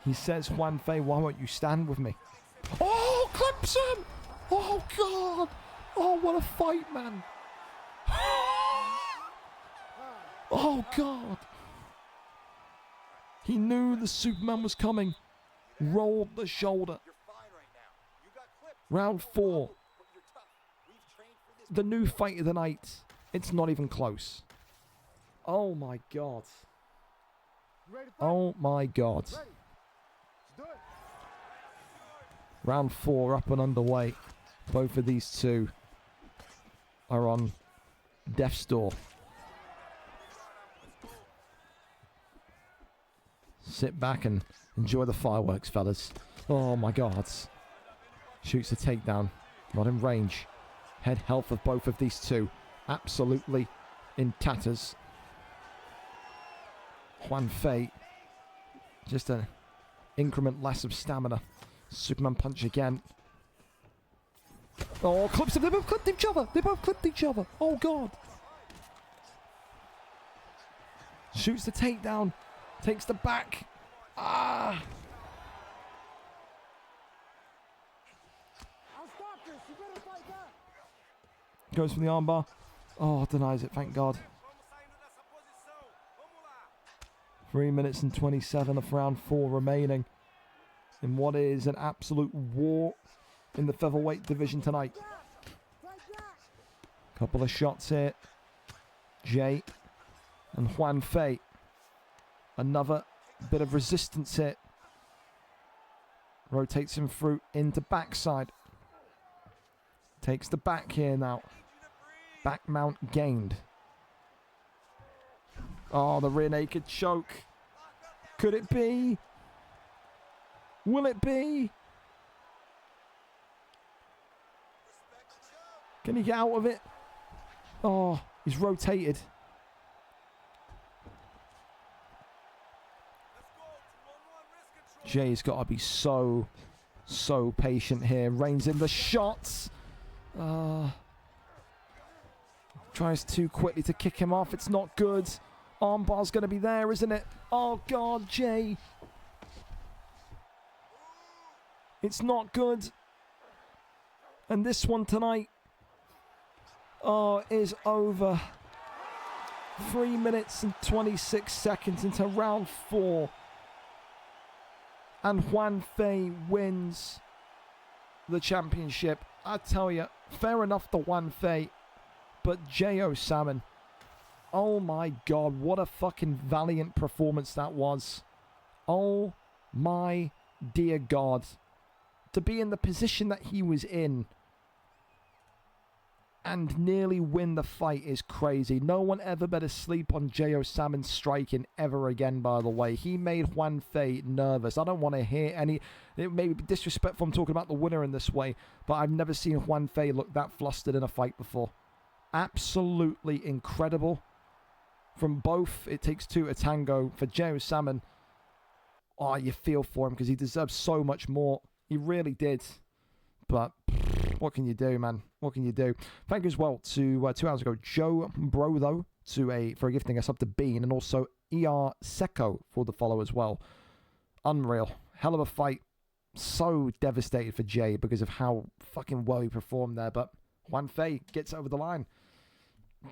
He says, Juan Fei, why won't you stand with me? Oh, clips him. Oh, God. Oh, what a fight, man. Oh, God. He knew the Superman was coming. Rolled the shoulder. Round 4. The new fight of the night. It's not even close. Oh, my God. Oh, my God. Round 4 up and underway. Both of these two are on death's door. Sit back and enjoy the fireworks, fellas. Oh my God. Shoots a takedown. Not in range. Head health of both of these two. Absolutely in tatters. Juan Fei. Just an increment less of stamina. Superman punch again. Oh, clips him. They both clipped each other. They both clipped each other. Oh, God. Shoots the takedown. Takes the back. Ah. Goes for the armbar. Oh, denies it. Thank God. 3 minutes and 27 of round 4 remaining in what is an absolute war in the featherweight division tonight. Couple of shots here. Jay and Juan Fei. Another bit of resistance here. Rotates him through into backside. Takes the back here now. Back mount gained. Oh, the rear naked choke. Could it be? Will it be? Can he get out of it? Oh, he's rotated. Jay's got to be so patient here. Reins in the shots. Tries too quickly to kick him off. It's not good. Armbar's going to be there, isn't it? Oh, God, Jay. It's not good. And this one tonight, is over. 3 minutes and 26 seconds into round 4. And Juan Fei wins the championship. I tell you, fair enough to Juan Fei. But J.O. Salmon, oh my God, what a fucking valiant performance that was. Oh my dear God. To be in the position that he was in and nearly win the fight is crazy. No one ever better sleep on J.O. Salmon striking ever again, by the way. He made Juan Fei nervous. I don't want to hear any... It may be disrespectful I'm talking about the winner in this way, but I've never seen Juan Fei look that flustered in a fight before. Absolutely incredible. From both, it takes two to tango. For J.O. Salmon, oh, you feel for him because he deserves so much more. He really did. But what can you do, man? What can you do? Thank you as well to 2 hours ago, Joe Brotho for gifting us up to Bean, and also ER Seco for the follow as well. Unreal. Hell of a fight. So devastated for Jay because of how fucking well he performed there. But Juan Fei gets over the line.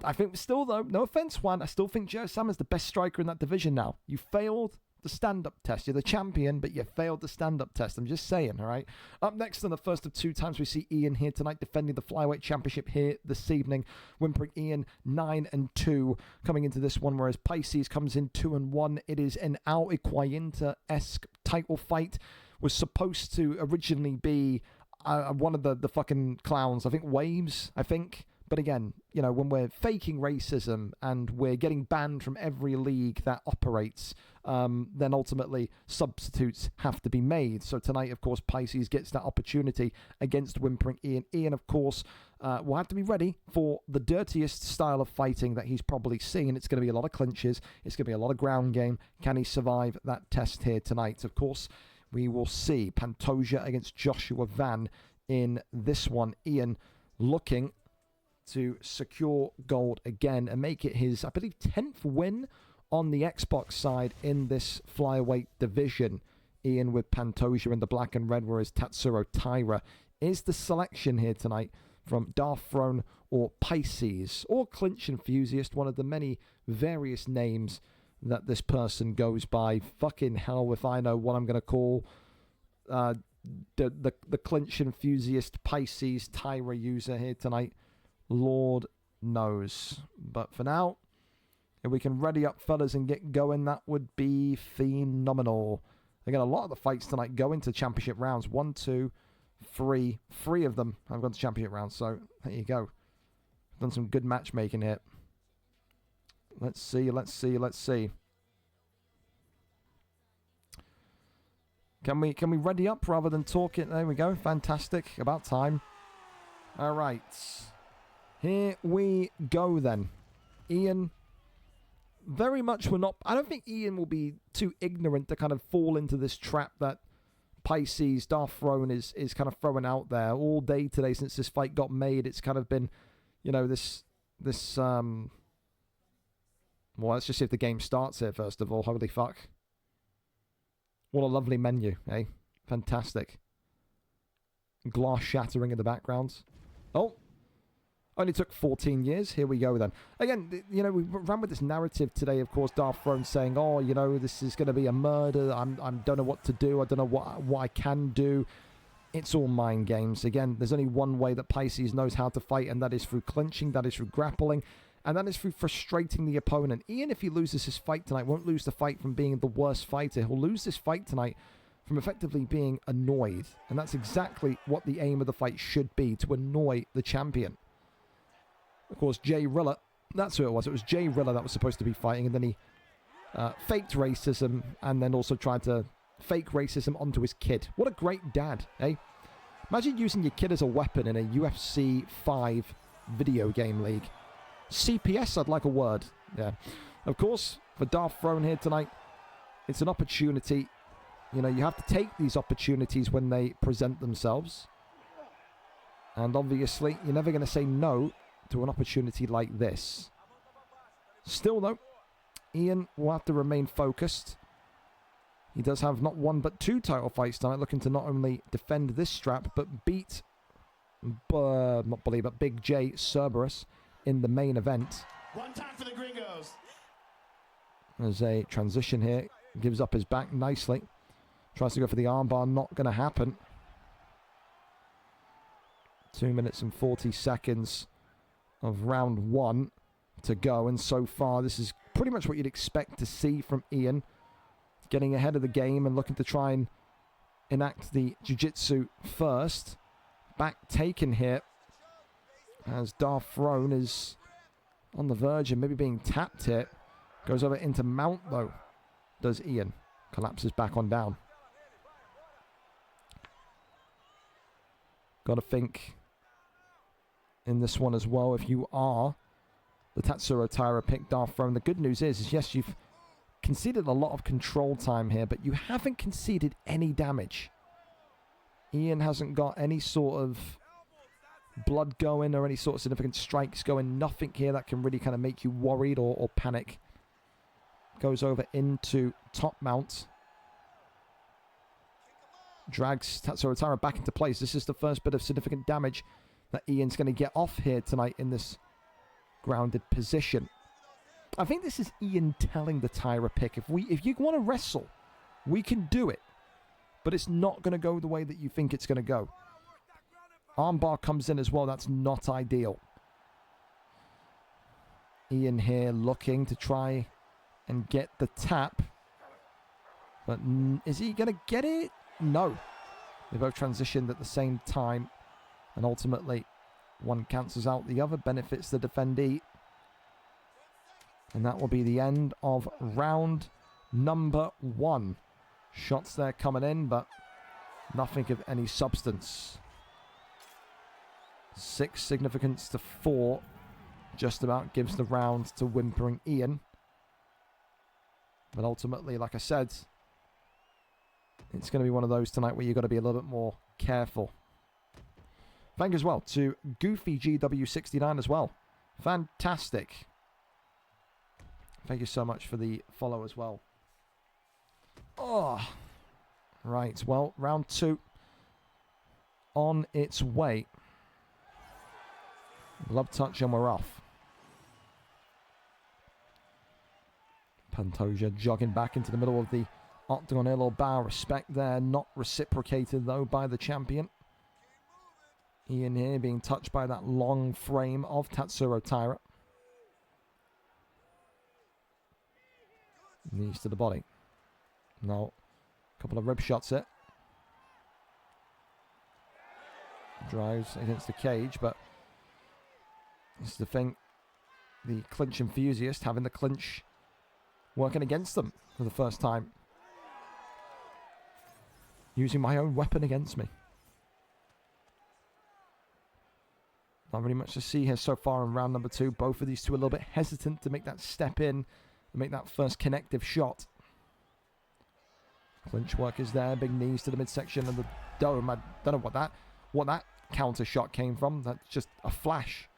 I think still, though, no offense, Juan, I still think J.O. Salmon's the best striker in that division now. You failed the stand-up test. You're the champion, but you failed the stand-up test. I'm just saying, all right? Up next, on the first of two times, we see Ian here tonight defending the flyweight championship here this evening. Whimpering Ian 9-2 coming into this one, whereas Pisces comes in 2-1. It is an Al Iquayenta-esque title fight. Was supposed to originally be one of the fucking clowns. I think Waves, But again, you know, when we're faking racism and we're getting banned from every league that operates, then ultimately substitutes have to be made. So tonight, of course, Pisces gets that opportunity against Whimpering Ian. Ian, of course, will have to be ready for the dirtiest style of fighting that he's probably seen. It's going to be a lot of clinches. It's going to be a lot of ground game. Can he survive that test here tonight? Of course, we will see Pantoja against Joshua Van in this one. Ian looking to secure gold again and make it his, I believe, 10th win on the Xbox side in this flyweight division. Ian with Pantoja in the black and red, whereas Tatsuro Taira is the selection here tonight from Darth Throne or Pisces or Clinch Enthusiast, one of the many various names that this person goes by. Fucking hell if I know what I'm going to call the Clinch Enthusiast Pisces Taira user here tonight. Lord knows. But for now, if we can ready up, fellas, and get going, that would be phenomenal. Again, a lot of the fights tonight go into championship rounds. 1, 2, 3. 3 of them have gone to championship rounds. So there you go. Done some good matchmaking here. Let's see. Can we ready up rather than talk it? There we go. Fantastic. About time. All right. Here we go then. Ian, very much we're not... I don't think Ian will be too ignorant to kind of fall into this trap that Pisces, Darth Throne is kind of throwing out there. All day today since this fight got made, it's kind of been, you know, this well, let's just see if the game starts here first of all. Holy fuck. What a lovely menu, eh? Fantastic. Glass shattering in the background. Oh! Only took 14 years. Here we go then. Again, you know, we ran with this narrative today, of course, Darth Throne saying, oh, you know, this is going to be a murder. I don't know what to do. I don't know what I can do. It's all mind games. Again, there's only one way that Pisces knows how to fight, and that is through clinching, that is through grappling, and that is through frustrating the opponent. Ian, if he loses his fight tonight, won't lose the fight from being the worst fighter. He'll lose this fight tonight from effectively being annoyed. And that's exactly what the aim of the fight should be, to annoy the champion. Of course, Jay Rilla, that's who it was. It was Jay Rilla that was supposed to be fighting, and then he faked racism and then also tried to fake racism onto his kid. What a great dad, eh? Imagine using your kid as a weapon in a UFC 5 video game league. CPS, I'd like a word. Yeah. Of course, for Darth Throne here tonight, it's an opportunity. You know, you have to take these opportunities when they present themselves. And obviously, you're never going to say no to an opportunity like this. Still, though, Ian will have to remain focused. He does have not one but 2 title fights tonight, looking to not only defend this strap, but beat, but Big J Cerberus in the main event. One time for the gringos. There's a transition here. Gives up his back nicely. Tries to go for the armbar. Not going to happen. 2 minutes and 40 seconds of round 1 to go. And so far, this is pretty much what you'd expect to see from Ian. Getting ahead of the game and looking to try and enact the jiu-jitsu first. Back taken here. as Darth Throne is on the verge of maybe being tapped here. Goes over into Mount, though. Does Ian. Collapses back on down. Got to think in this one as well, if you are the Tatsuro Taira pick Darth Throne, the good news is yes, you've conceded a lot of control time here, but you haven't conceded any damage. Ian hasn't got any sort of blood going or any sort of significant strikes going. Nothing here that can really kind of make you worried or panic. Goes over into top mount. Drags Tatsuro Taira back into place. This is the first bit of significant damage that Ian's going to get off here tonight in this grounded position. I think this is Ian telling the Taira pick, if you want to wrestle, we can do it. But it's not going to go the way that you think it's going to go. Armbar comes in as well. That's not ideal. Ian here looking to try and get the tap. But is he going to get it? No. They both transitioned at the same time. And ultimately, one cancels out the other, benefits the defendee. And that will be the end of round number 1. Shots there coming in, but nothing of any substance. 6 significance to 4. Just about gives the round to Whimpering Ian. But ultimately, like I said, it's going to be one of those tonight where you've got to be a little bit more careful. Thank you as well to Goofy GW69 as well. Fantastic. Thank you so much for the follow as well. Oh, right. Well, round 2 on its way. Glove touch and we're off. Pantoja jogging back into the middle of the octagon. A little bow respect there. Not reciprocated, though, by the champion. Ian here being touched by that long frame of Tatsuro Taira. Knees to the body. No. A couple of rib shots it. Drives against the cage, but this is the thing. The clinch enthusiast having the clinch working against them for the first time. Using my own weapon against me. Not really much to see here so far in round number 2. Both of these two a little bit hesitant to make that step in and make that first connective shot. Clinch work is there. Big knees to the midsection of the dome. I don't know what that counter shot came from. That's just a flash.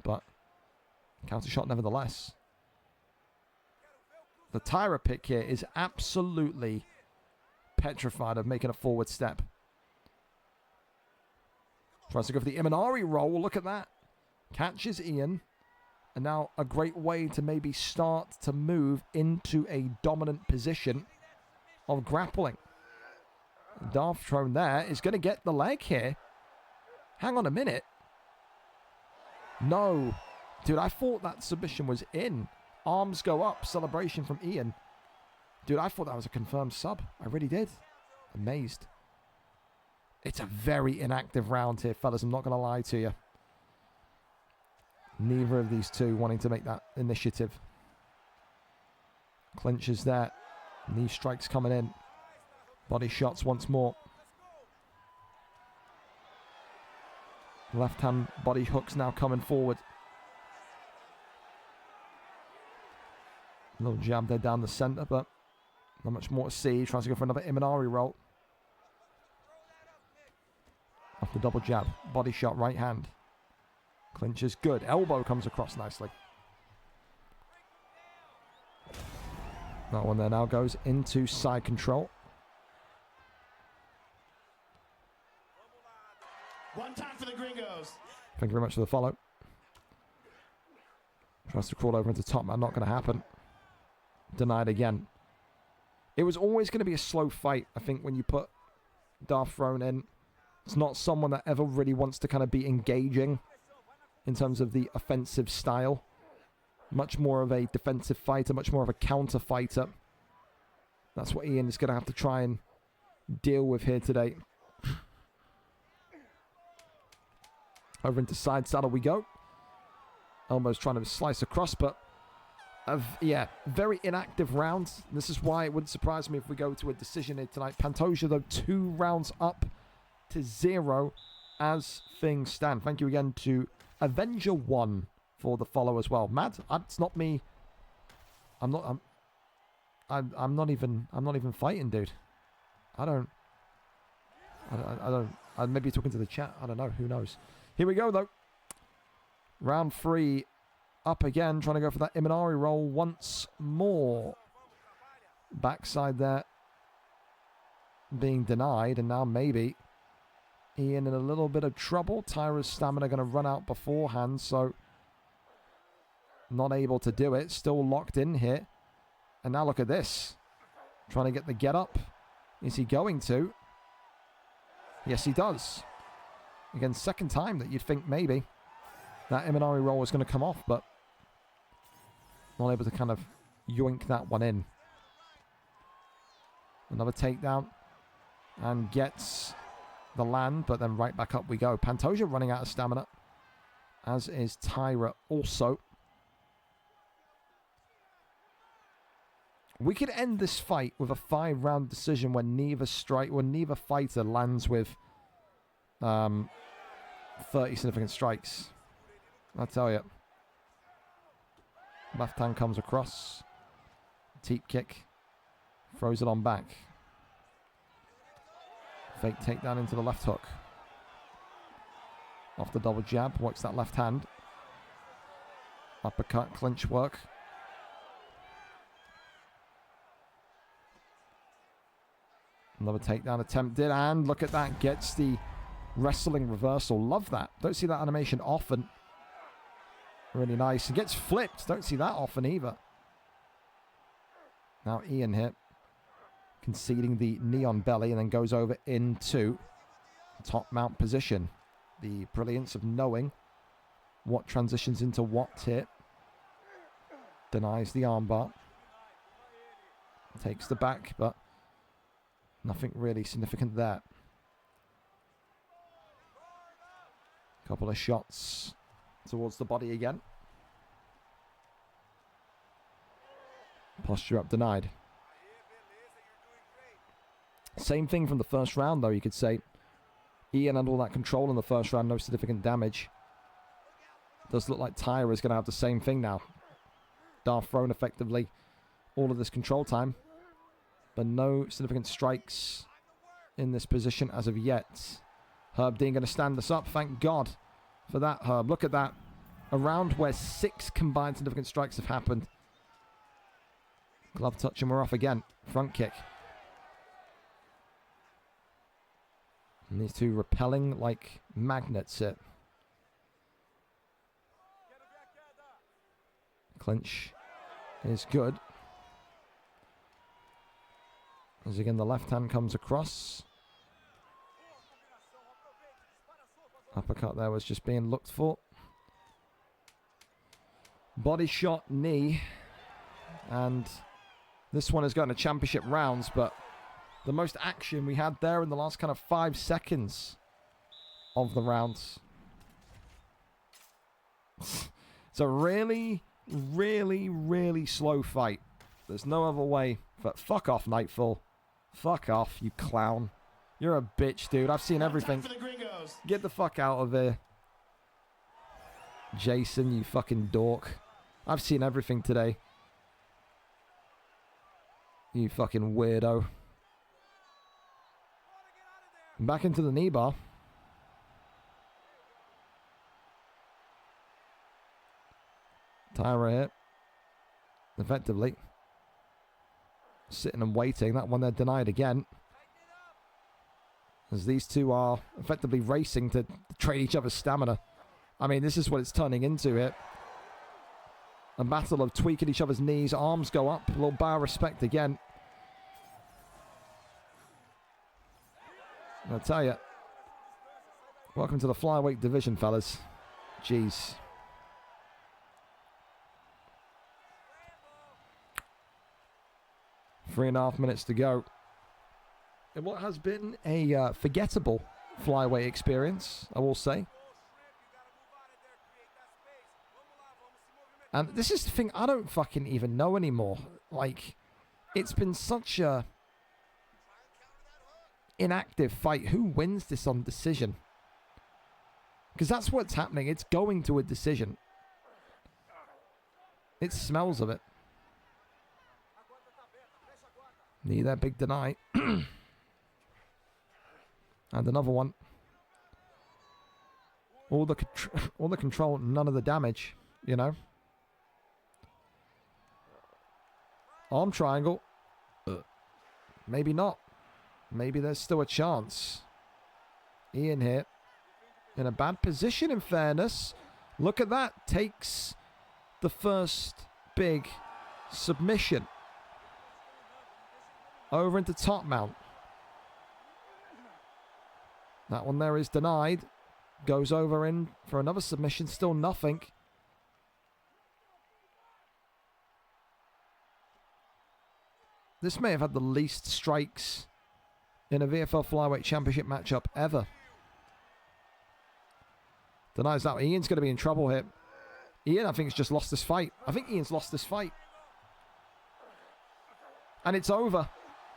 But counter shot nevertheless. The Taira pick here is absolutely petrified of making a forward step. Tries to go for the Imanari roll. Look at that. Catches Ian. And now a great way to maybe start to move into a dominant position of grappling. Darth Throne there is going to get the leg here. Hang on a minute. No. Dude, I thought that submission was in. Arms go up. Celebration from Ian. Dude, I thought that was a confirmed sub. I really did. Amazed. It's a very inactive round here, fellas. I'm not going to lie to you. Neither of these two wanting to make that initiative. Clinches there. Knee strikes coming in. Body shots once more. Left hand body hooks now coming forward. A little jab there down the centre, but not much more to see. Tries to go for another Imanari roll. Off the double jab. Body shot, right hand. Clinch is good. Elbow comes across nicely. That one there now goes into side control. One time for the gringos. Thank you very much for the follow. Tries to crawl over into top man. Not going to happen. Denied again. It was always going to be a slow fight, I think, when you put Darth Throne in. It's not someone that ever really wants to kind of be engaging in terms of the offensive style. Much more of a defensive fighter, much more of a counter fighter. That's what Ian is going to have to try and deal with here today. Over into side saddle we go. Almost trying to slice across, but yeah, very inactive rounds. This is why it wouldn't surprise me if we go to a decision here tonight. Pantoja, though, 2 rounds up to 0 as things stand. Thank you again to Avenger1 for the follow as well. Mad, it's not me. I'm not even fighting, dude. I maybe you're talking to the chat. I don't know. Who knows? Here we go, though. Round 3 up again, trying to go for that Imanari roll once more. Backside there being denied, and now maybe Ian in a little bit of trouble. Tyra's stamina going to run out beforehand, so not able to do it. Still locked in here. And now look at this. Trying to get the get up. Is he going to? Yes, he does. Again, second time that you'd think maybe that Imanari roll was going to come off, but not able to kind of yoink that one in. Another takedown and gets the land, but then right back up we go. Pantoja running out of stamina, as is Tyra also. We could end this fight with a 5-round decision when neither fighter lands with 30 significant strikes. I tell you. Left hand comes across. Teep kick. Throws it on back. Fake takedown into the left hook. Off the double jab. Works that left hand. Uppercut, clinch work. Another takedown attempted, and look at that. Gets the wrestling reversal. Love that. Don't see that animation often. Really nice. And gets flipped. Don't see that often either. Now Ian here. Conceding the knee on belly and then goes over into top mount position. The brilliance of knowing what transitions into what here. Denies the armbar. Takes the back, but nothing really significant there. Couple of shots towards the body again. Posture up denied. Same thing from the first round, though, you could say. Ian had all that control in the first round, no significant damage. Does look like Tyra is going to have the same thing now. Darth thrown effectively all of this control time, but no significant strikes in this position as of yet. Herb Dean going to stand us up. Thank God for that, Herb. Look at that. A round where 6 combined significant strikes have happened. Glove touch and we're off again. Front kick. And these two repelling like magnets it. Clinch is good. As again the left hand comes across. Uppercut there was just being looked for. Body shot, knee. And this one has gotten a championship rounds, but the most action we had there in the last kind of 5 seconds of the rounds. It's a really, really, really slow fight. There's no other way. But fuck off, Nightfall. Fuck off, you clown. You're a bitch, dude. I've seen everything. Get the fuck out of here. Jason, you fucking dork. I've seen everything today. You fucking weirdo. Back into the knee bar. Tyra here. Effectively. Sitting and waiting. That one they're denied again. As these two are effectively racing to trade each other's stamina. I mean, this is what it's turning into here. A battle of tweaking each other's knees. Arms go up. A little bow of respect again. I'll tell you. Welcome to the flyweight division, fellas. Jeez. Three and a half minutes to go. In what has been a forgettable flyweight experience, I will say. And this is the thing, I don't fucking even know anymore. Like, it's been such a inactive fight. Who wins this on decision? Because that's what's happening. It's going to a decision. It smells of it. Knee there, big deny. And another one. All the control, none of the damage, you know. Arm triangle. Maybe not. Maybe there's still a chance. Ian here. In a bad position, in fairness. Look at that. Takes the first big submission. Over into top mount. That one there is denied. Goes over in for another submission. Still nothing. This may have had the least strikes in a VFL Flyweight Championship matchup ever. Denies that. Ian's going to be in trouble here. Ian, I think, has just lost this fight. I think Ian's lost this fight. And it's over.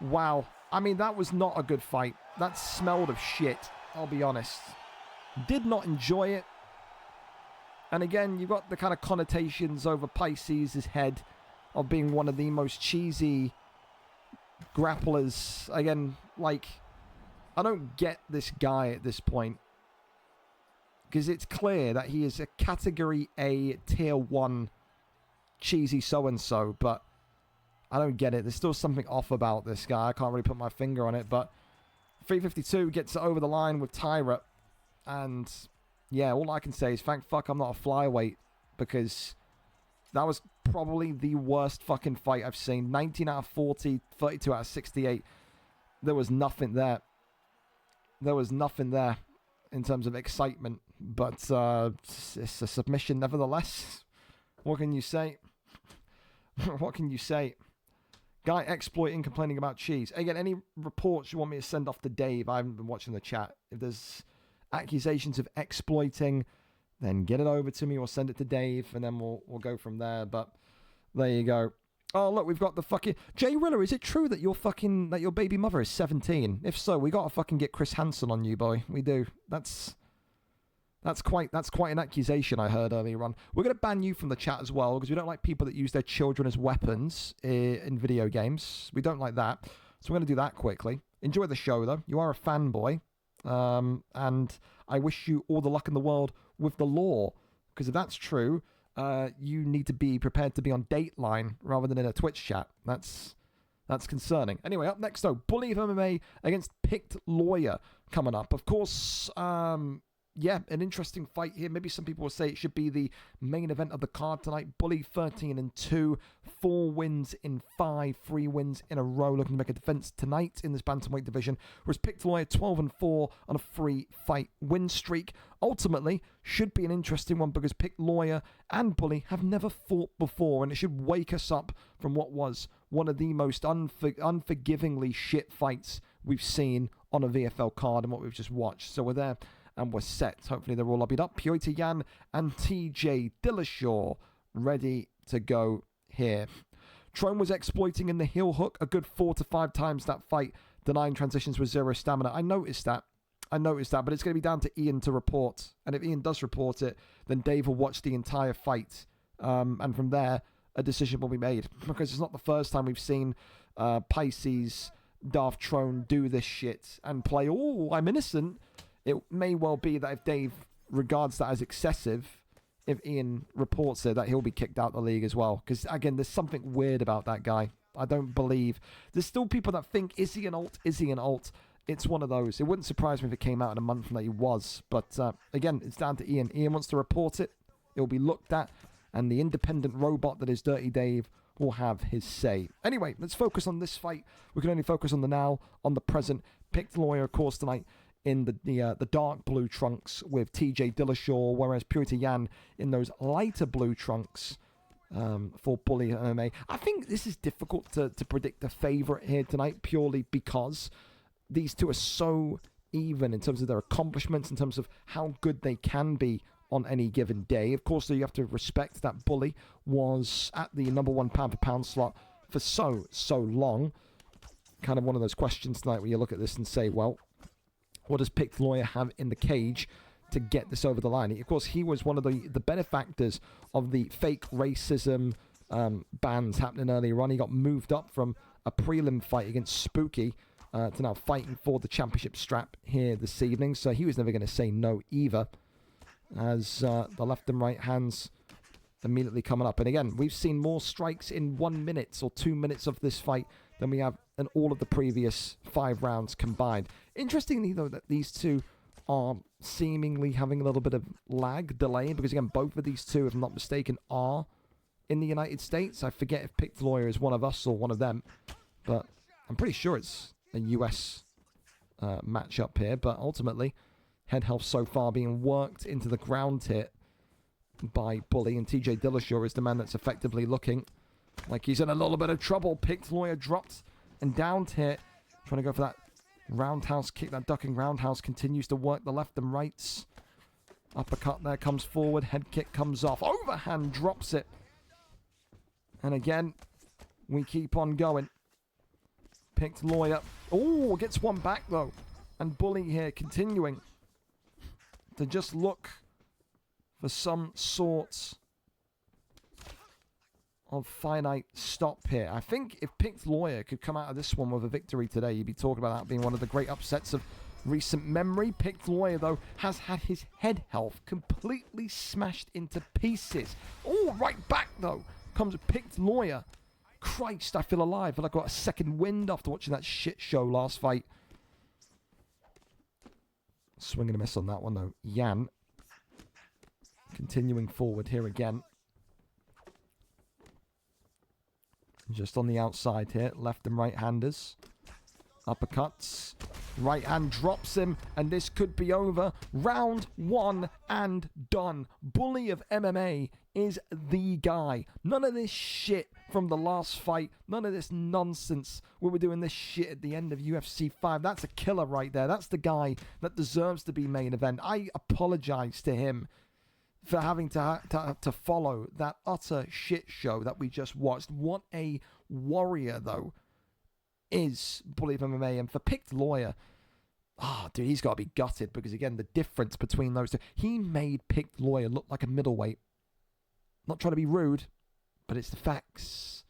Wow. I mean, that was not a good fight. That smelled of shit, I'll be honest. Did not enjoy it. And again, you've got the kind of connotations over Pisces' head of being one of the most cheesy grapplers. Again, like, I don't get this guy at this point. Because it's clear that he is a Category A, Tier 1 cheesy so-and-so, but I don't get it. There's still something off about this guy. I can't really put my finger on it, but 352 gets it over the line with Tyra. And, yeah, all I can say is thank fuck I'm not a flyweight, because that was probably the worst fucking fight I've seen. 19 out of 40, 32 out of 68. There was nothing there. There was nothing there in terms of excitement, but it's a submission nevertheless. What can you say? What can you say? Guy exploiting, complaining about cheese. Again, any reports you want me to send off to Dave? I haven't been watching the chat. If there's accusations of exploiting, then get it over to me or send it to Dave, and then we'll go from there. But there you go. Oh, look, we've got the fucking Jay Riller. Is it true that your baby mother is 17? If so, we gotta fucking get Chris Hansen on you, boy. We do. That's quite an accusation I heard earlier on. We're gonna ban you from the chat as well, because we don't like people that use their children as weapons in video games. We don't like that. So we're gonna do that quickly. Enjoy the show though. You are a fanboy. And I wish you all the luck in the world with the law, because if that's true, you need to be prepared to be on Dateline rather than in a Twitch chat. That's concerning. Anyway, up next though, Bully of MMA against PickedLawyer coming up. Of course, yeah, an interesting fight here. Maybe some people will say it should be the main event of the card tonight. Bully 13-2, 4 wins in 5, 3 wins in a row, looking to make a defense tonight in this bantamweight division. Whereas PickedLawyer 12-4 on a 3-fight win streak. Ultimately, should be an interesting one because PickedLawyer and Bully have never fought before, and it should wake us up from what was one of the most unforgivingly shit fights we've seen on a VFL card and what we've just watched. So we're there. And we're set. Hopefully they're all lobbied up. PickedLawyer and TJ Dillashaw ready to go here. Trone was exploiting in the heel hook a good 4 to 5 times that fight, denying transitions with 0 stamina. I noticed that, but it's going to be down to Ian to report. And if Ian does report it, then Dave will watch the entire fight. And from there, a decision will be made. Because it's not the first time we've seen Pisces, Darth Trone do this shit and play, oh, I'm innocent. It may well be that if Dave regards that as excessive, if Ian reports it, that he'll be kicked out of the league as well. Because, again, there's something weird about that guy. I don't believe. There's still people that think, is he an alt? Is he an alt? It's one of those. It wouldn't surprise me if it came out in a month from that he was. But, again, it's down to Ian. Ian wants to report it. It'll be looked at. And the independent robot that is Dirty Dave will have his say. Anyway, let's focus on this fight. We can only focus on the now, on the present. PickedLawyer, of course, tonight in the dark blue trunks with TJ Dillashaw, whereas PickedLawyer in those lighter blue trunks for Bully MMA. I think this is difficult to predict a favourite here tonight, purely because these two are so even in terms of their accomplishments, in terms of how good they can be on any given day. Of course, though, you have to respect that Bully was at the number 1 pound-for-pound slot for so long. Kind of one of those questions tonight where you look at this and say, well, what does PickedLawyer have in the cage to get this over the line? Of course, he was one of the benefactors of the fake racism bans happening earlier on. He got moved up from a prelim fight against Spooky to now fighting for the championship strap here this evening. So he was never going to say no either, as the left and right hands immediately coming up. And again, we've seen more strikes in 1 minute or 2 minutes of this fight than we have in all of the previous 5 rounds combined. Interestingly, though, that these two are seemingly having a little bit of lag, delay, because again, both of these two, if I'm not mistaken, are in the United States. I forget if PickedLawyer is one of us or one of them, but I'm pretty sure it's a US matchup here. But ultimately, head health so far being worked into the ground here by Bully, and TJ Dillashaw is the man that's effectively looking like he's in a little bit of trouble. PickedLawyer dropped and downed here, trying to go for that roundhouse kick. That ducking roundhouse continues to work the left and rights. Uppercut there comes forward, head kick comes off, overhand drops it. And again, we keep on going. PickedLawyer, oh, gets one back though. And Bully here continuing to just look for some sort of finite stop here. I think if PickedLawyer could come out of this one with a victory today, you'd be talking about that being one of the great upsets of recent memory. PickedLawyer, though, has had his head health completely smashed into pieces. Oh, right back, though, comes PickedLawyer. Christ, I feel alive. I feel like I got a second wind after watching that shit show last fight. Swing and a miss on that one, though. Yan continuing forward here again. Just on the outside here, left and right handers. Uppercuts. Right hand drops him, and this could be over. Round 1 and done. Bully of MMA is the guy. None of this shit from the last fight. None of this nonsense. We were doing this shit at the end of UFC 5. That's a killer right there. That's the guy that deserves to be main event. I apologize to him for having to follow that utter shit show that we just watched. What a warrior, though, is Bully of MMA. And for PickedLawyer, dude, he's got to be gutted, because, again, the difference between those two, he made PickedLawyer look like a middleweight. Not trying to be rude, but it's the facts.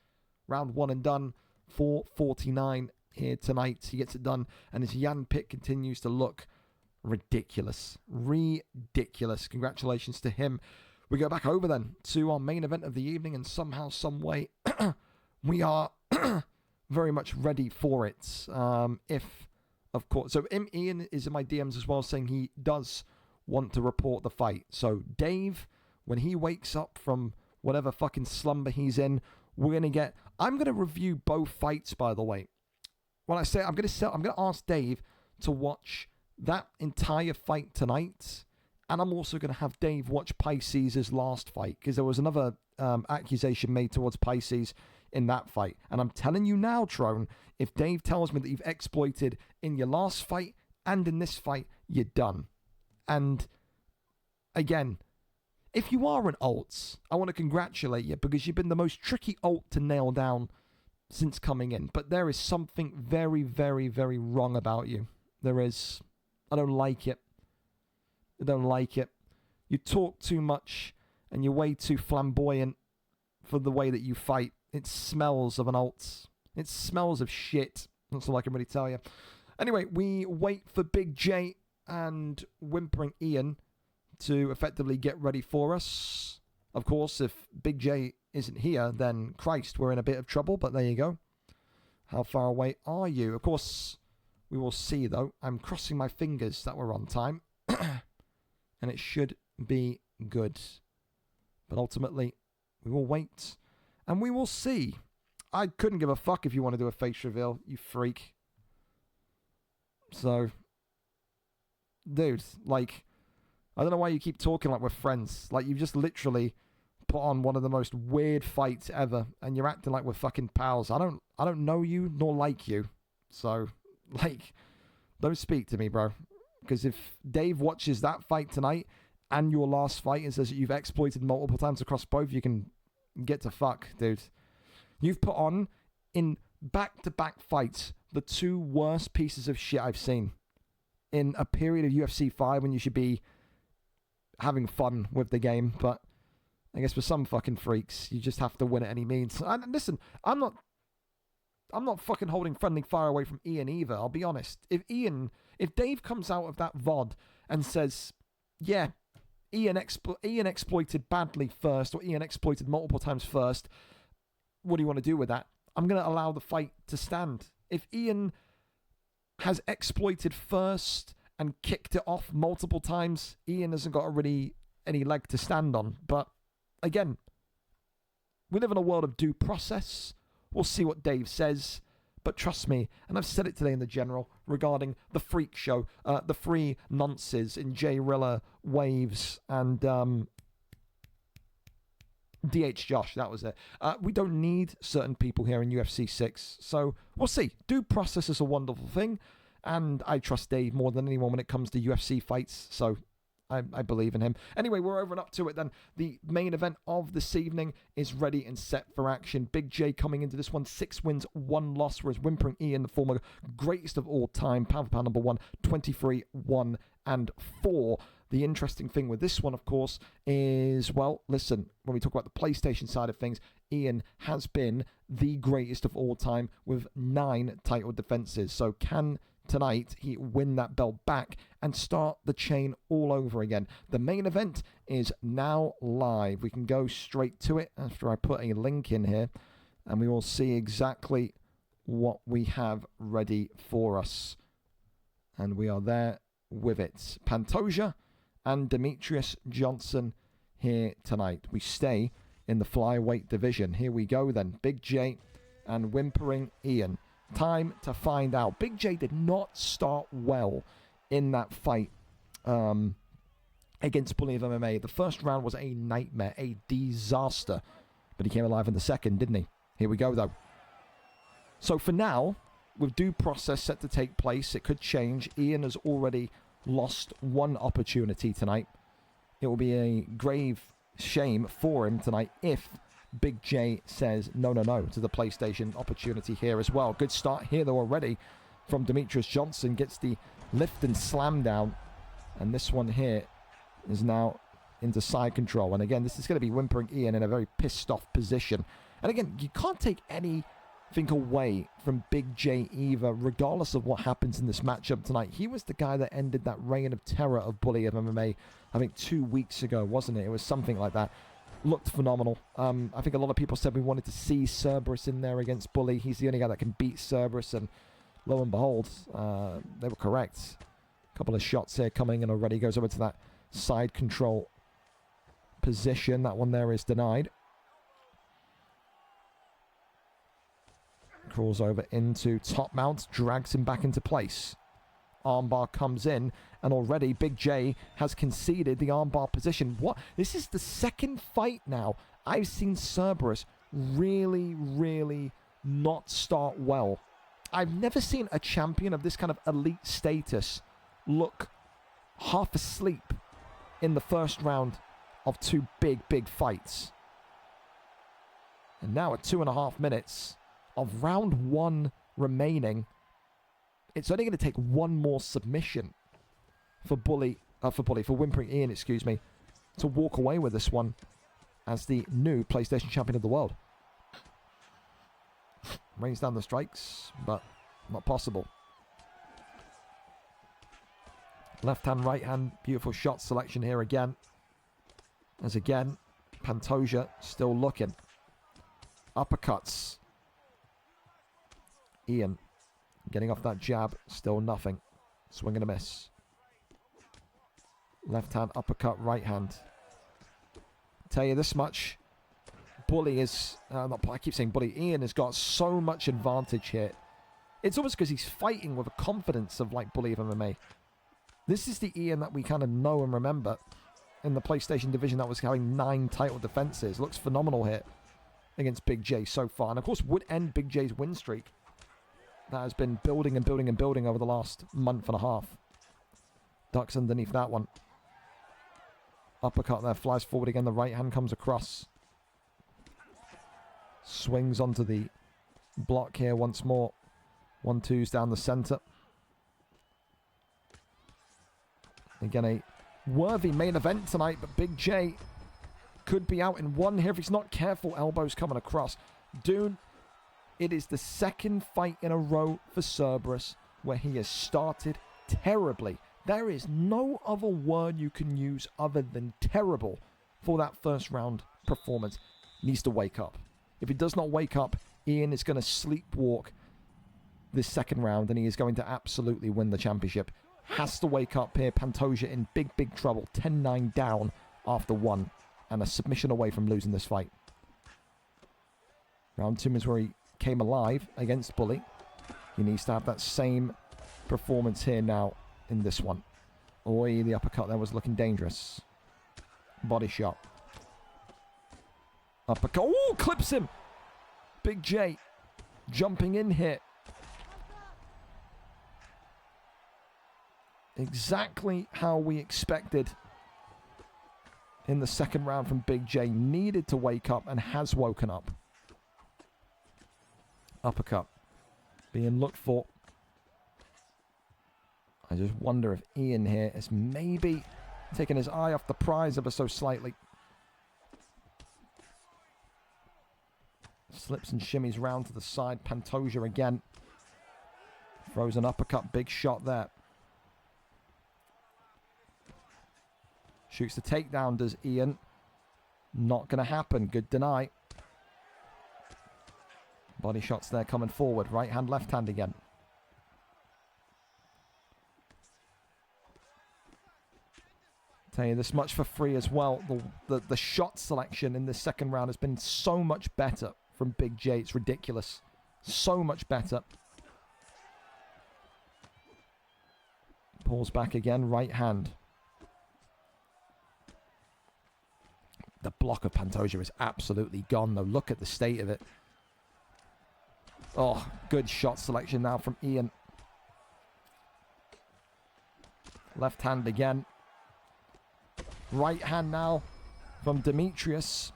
Round 1 and done, 4:49 here tonight. He gets it done, and as Yan Pick continues to look ridiculous. Ridiculous. Congratulations to him. We go back over then to our main event of the evening, and somehow, some way, we are very much ready for it. If, of course, so Ian is in my DMs as well, saying he does want to report the fight. So Dave, when he wakes up from whatever fucking slumber he's in, I'm going to review both fights, by the way. When I say I'm going to ask Dave to watch that entire fight tonight, and I'm also going to have Dave watch Pisces' last fight, because there was another accusation made towards Pisces in that fight. And I'm telling you now, Trone, if Dave tells me that you've exploited in your last fight and in this fight, you're done. And again, if you are an alt, I want to congratulate you, because you've been the most tricky alt to nail down since coming in. But there is something very, very, very wrong about you. There is. I don't like it. I don't like it. You talk too much, and you're way too flamboyant for the way that you fight. It smells of an alt. It smells of shit. That's all I can really tell you. Anyway, we wait for Big J and WhimperingIann to effectively get ready for us. Of course, if Big J isn't here, then Christ, we're in a bit of trouble, but there you go. How far away are you? Of course, we will see, though. I'm crossing my fingers that we're on time. And it should be good. But ultimately, we will wait. And we will see. I couldn't give a fuck if you want to do a face reveal, you freak. So, dude, like, I don't know why you keep talking like we're friends. Like, you've just literally put on one of the most weird fights ever, and you're acting like we're fucking pals. I don't know you nor like you. So, like, don't speak to me, bro. Because if Dave watches that fight tonight and your last fight, it says that you've exploited multiple times across both, you can get to fuck, dude. You've put on, in back-to-back fights, the 2 worst pieces of shit I've seen in a period of UFC 5 when you should be having fun with the game. But I guess for some fucking freaks, you just have to win at any means. And listen, I'm not fucking holding friendly fire away from Ian either, I'll be honest. If Dave comes out of that VOD and says, yeah, Ian exploited badly first, or Ian exploited multiple times first, what do you want to do with that? I'm going to allow the fight to stand. If Ian has exploited first and kicked it off multiple times, Ian hasn't got really any leg to stand on. But again, we live in a world of due process. We'll see what Dave says. But trust me, and I've said it today in the general, regarding the freak show, the free nonces in J Rilla, Waves, and DH Josh, that was it. We don't need certain people here in UFC 6, so we'll see. Due process is a wonderful thing, and I trust Dave more than anyone when it comes to UFC fights, so I believe in him. Anyway, we're over and up to it then. The main event of this evening is ready and set for action. Big J coming into this one, 6 wins, 1 loss, whereas Whimpering Ian, the former greatest of all time, pound for pound number 1, 23, 1, and 4. The interesting thing with this one, of course, is, well, listen, when we talk about the PlayStation side of things, Ian has been the greatest of all time with 9 title defenses. So can tonight he win that belt back and start the chain all over again? The main event is now live. We can go straight to it after I put a link in here, and we will see exactly what we have ready for us. And we are there with it. Pantoja and Demetrius Johnson here tonight. We stay in the flyweight division. Here we go then. Big J and Whimpering Ian. Time to find out. Big J did not start well in that fight against Bully of MMA. The first round was a nightmare, a disaster. But he came alive in the second, didn't he? Here we go, though. So for now, with due process set to take place, it could change. Ian has already lost 1 opportunity tonight. It will be a grave shame for him tonight if Big J says no to the PlayStation opportunity here as well. Good start here though already from Demetrius Johnson. Gets the lift and slam down. And this one here is now into side control. And again, this is going to be Whimpering Ian in a very pissed off position. And again, you can't take anything away from Big J either, regardless of what happens in this matchup tonight. He was the guy that ended that reign of terror of Bully of MMA, I think 2 weeks ago, wasn't it? It was something like that. Looked phenomenal. I think a lot of people said we wanted to see Cerberus in there against Bully. He's the only guy that can beat Cerberus, and lo and behold, they were correct. A couple of shots here coming, and already goes over to that side control position. That one there is denied. Crawls over into top mount, drags him back into place. Armbar comes in, and already Big J has conceded the armbar position. What? This is the second fight now I've seen Cerberus really, really not start well. I've never seen a champion of this kind of elite status look half asleep in the first round of 2 big fights. And now at 2.5 minutes of round 1 remaining, it's only going to take 1 more submission for Whimpering Ian, excuse me, to walk away with this one as the new PlayStation champion of the world. Rains down the strikes, but not possible. Left hand, right hand, beautiful shot selection here again. As again, Pantoja still looking. Uppercuts. Ian getting off that jab, still nothing. Swing and a miss. Left hand, uppercut, right hand. Tell you this much. Bully is, I keep saying Bully, Ian has got so much advantage here. It's almost because he's fighting with a confidence of like Bully of MMA. This is the Ian that we kind of know and remember in the PlayStation division that was having 9 title defenses. Looks phenomenal here against Big J so far. And of course would end Big J's win streak that has been building and building and building over the last month and a half. Ducks underneath that one. Uppercut there, flies forward again. The right hand comes across. Swings onto the block here once more. 1-2s down the centre. Again, a worthy main event tonight, but Big J could be out in one here if he's not careful. Elbows coming across. Dune, it is the second fight in a row for Cerberus where he has started terribly. There is no other word you can use other than terrible for that first round performance. He needs to wake up. If he does not wake up, Ian is going to sleepwalk this second round and he is going to absolutely win the championship. Has to wake up here. Pantoja in big, big trouble. 10-9 down after 1 and a submission away from losing this fight. Round 2 is where he came alive against Bully. He needs to have that same performance here now in this one. Oi, the uppercut there was looking dangerous. Body shot. Uppercut. Oh, clips him. Big J jumping in here. Exactly how we expected in the second round from Big J. Needed to wake up and has woken up. Uppercut being looked for. I just wonder if Ian here is maybe taking his eye off the prize ever so slightly. Slips and shimmies round to the side. Pantoja again. Throws an uppercut. Big shot there. Shoots the takedown, does Ian. Not going to happen. Good deny. Body shots there coming forward. Right hand, left hand again. Tell you this much for free as well. The shot selection in this second round has been so much better from Big J. It's ridiculous. So much better. Pulls back again. Right hand. The block of Pantoja is absolutely gone, though. Look at the state of it. Oh, good shot selection now from Ian. Left hand again. Right hand now from Demetrius.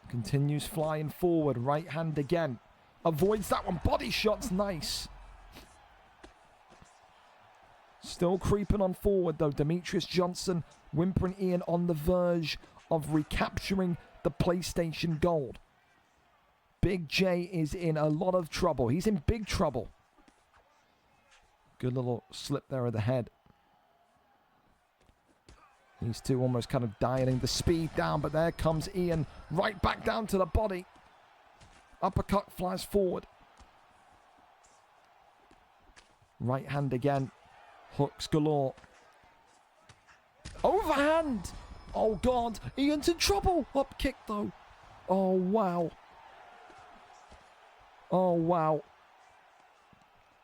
Continues flying forward. Right hand again. Avoids that one. Body shot's nice. Still creeping on forward, though. Demetrius Johnson, WhimperingIann on the verge of recapturing the PlayStation Gold. Big J is in a lot of trouble. He's in big trouble. Good little slip there of the head. These two almost kind of dialing the speed down, but there comes Ian right back down to the body. Uppercut flies forward. Right hand again. Hooks galore. Overhand. Oh, God. Ian's in trouble. Up kick, though. Oh, wow. Oh, wow.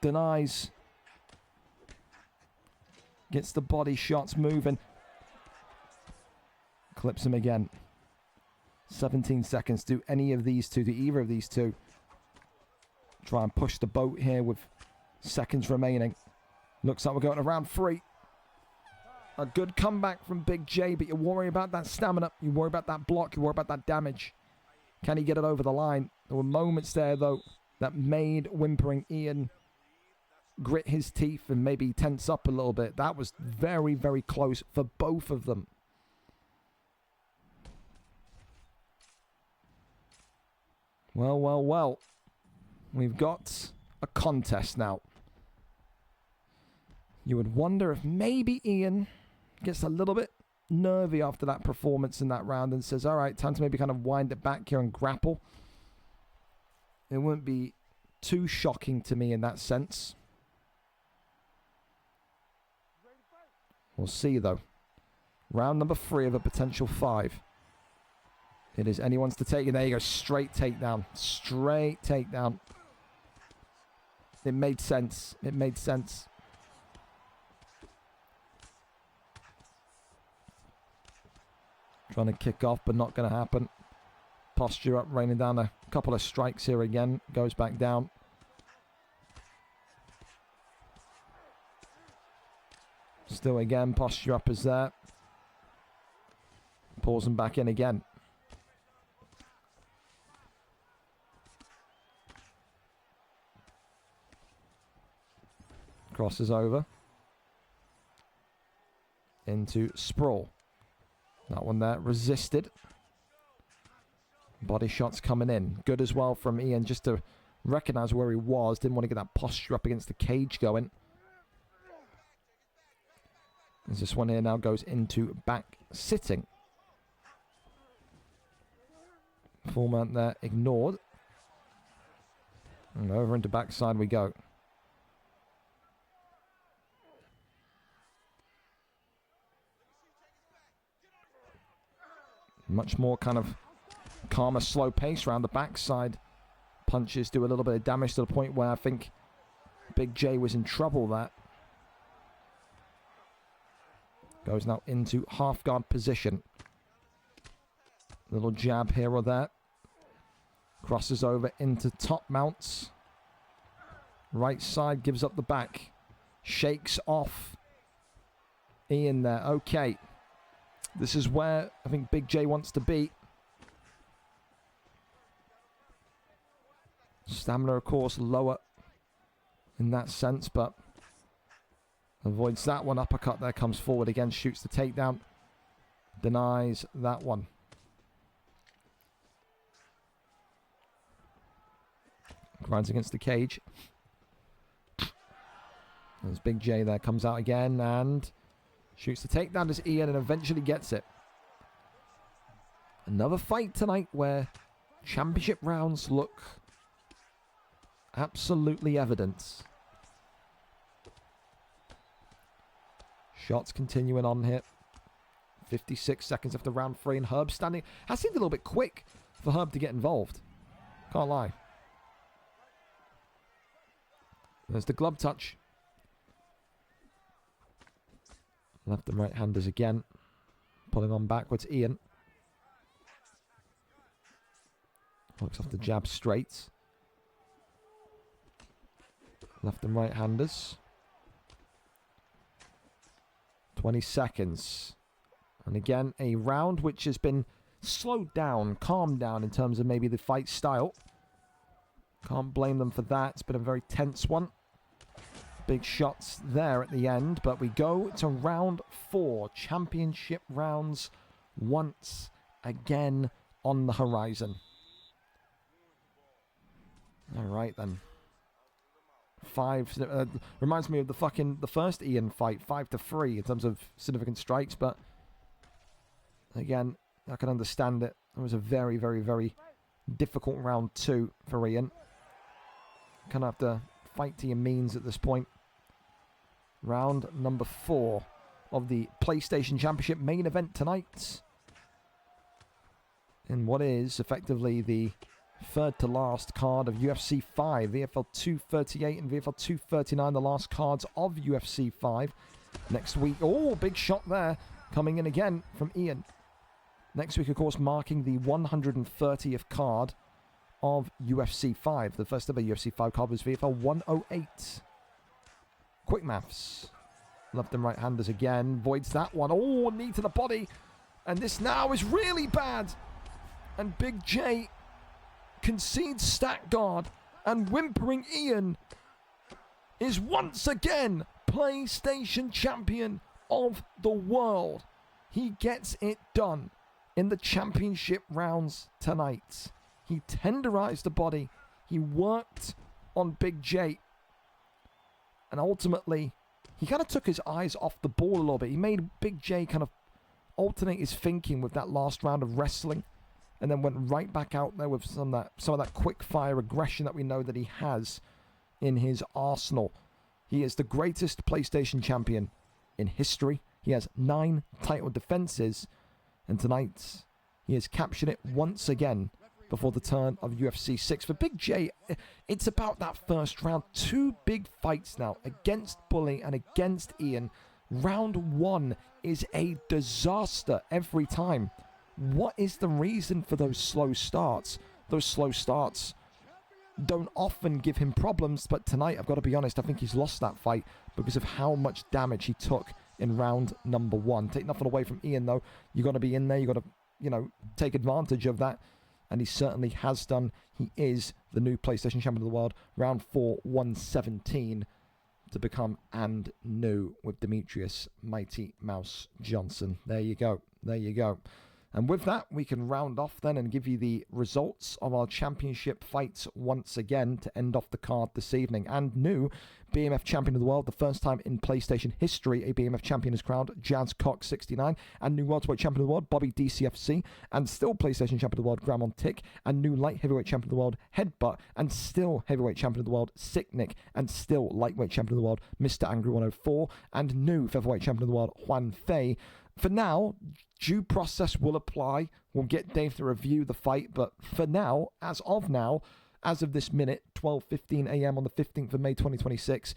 Denies. Gets the body shots moving. Clips him again. 17 seconds. Do any of these two, do either of these two try and push the boat here with seconds remaining. Looks like we're going to round 3. A good comeback from Big J, but you worry about that stamina. You worry about that block. You worry about that damage. Can he get it over the line? There were moments there, though, that made WhimperingIann grit his teeth and maybe tense up a little bit. That was very, very close for both of them. Well, well, well. We've got a contest now. You would wonder if maybe Ian gets a little bit nervy after that performance in that round and says, all right, time to maybe kind of wind it back here and grapple. It wouldn't be too shocking to me in that sense. We'll see, though. Round number 3 of a potential 5. It is anyone's to take. And there you go. Straight takedown. Straight takedown. It made sense. It made sense. Trying to kick off, but not going to happen. Posture up, raining down a couple of strikes here again. Goes back down. Still again, posture up is there. Pulls him back in again. Crosses over. Into sprawl. That one there resisted. Body shots coming in. Good as well from Ian just to recognize where he was. Didn't want to get that posture up against the cage going. As this one here now goes into back sitting. Full mount there ignored. And over into backside we go. Much more kind of calmer, slow pace around the backside. Punches do a little bit of damage to the point where I think Big J was in trouble there. Goes now into half guard position. Little jab here or there. Crosses over into top mounts. Right side gives up the back. Shakes off Ian there. Okay. This is where I think Big J wants to be. Stamina, of course, lower in that sense, but avoids that one. Uppercut there, comes forward again, shoots the takedown. Denies that one. Grinds against the cage. There's Big J there, comes out again and shoots the takedown as Ian and eventually gets it. Another fight tonight where championship rounds look absolutely evident. Shots continuing on here. 56 seconds after round 3 and Herb standing. That seemed a little bit quick for Herb to get involved. Can't lie. There's the glove touch. Left and right handers again. Pulling on backwards, Ian. Works off the jab straight. Left and right handers. 20 seconds. And again, a round which has been slowed down, calmed down in terms of maybe the fight style. Can't blame them for that. It's been a very tense one. Big shots there at the end, but we go to round 4. Championship rounds once again on the horizon. All right then. 5 reminds me of the first Ian fight, 5-3 in terms of significant strikes, but again, I can understand it. It was a very, very, very difficult round 2 for Ian. Kind of have to fight to your means at this point. Round number 4 of the PlayStation Championship main event tonight. In what is effectively the third to last card of UFC 5. VFL 238 and VFL 239, the last cards of UFC 5. Next week, oh, big shot there. Coming in again from Ian. Next week, of course, marking the 130th card of UFC 5. The first ever UFC 5 card was VFL 108. Quick maths. Left and right handers again. Voids that one. Oh, knee to the body. And this now is really bad. And Big J concedes stack guard. And Whimpering Ian is once again PlayStation champion of the world. He gets it done in the championship rounds tonight. He tenderized the body. He worked on Big J. And ultimately, he kind of took his eyes off the ball a little bit. He made Big J kind of alternate his thinking with that last round of wrestling. And then went right back out there with some of that quick fire aggression that we know that he has in his arsenal. He is the greatest PlayStation champion in history. He has 9 title defenses. And tonight, he has captured it once again before the turn of UFC 6. For Big J, it's about that first round. 2 big fights now against Bully and against Ian. Round 1 is a disaster every time. What is the reason for those slow starts? Those slow starts don't often give him problems, but tonight, I've got to be honest, I think he's lost that fight because of how much damage he took in round number 1. Take nothing away from Ian, though. You got to be in there. You got to, you know, take advantage of that. And he certainly has done. He is the new PlayStation Champion of the World. Round 4, 117 to become and new with Demetrius Mighty Mouse Johnson. There you go. There you go. And with that, we can round off then and give you the results of our championship fights once again to end off the card this evening. And new BMF Champion of the World, the first time in PlayStation history a BMF Champion is crowned, Jazz Cox 69. And new Welterweight Champion of the World, Bobby DCFC. And still PlayStation Champion of the World, Gramon Tick. And new Light Heavyweight Champion of the World, Headbutt. And still Heavyweight Champion of the World, Sicknick. And still Lightweight Champion of the World, Mr. Angry 104. And new Featherweight Champion of the World, Juan Fei. For now, due process will apply. We'll get Dave to review the fight, but for now, as of this minute, 12:15 a.m. on the 15th of May 2026,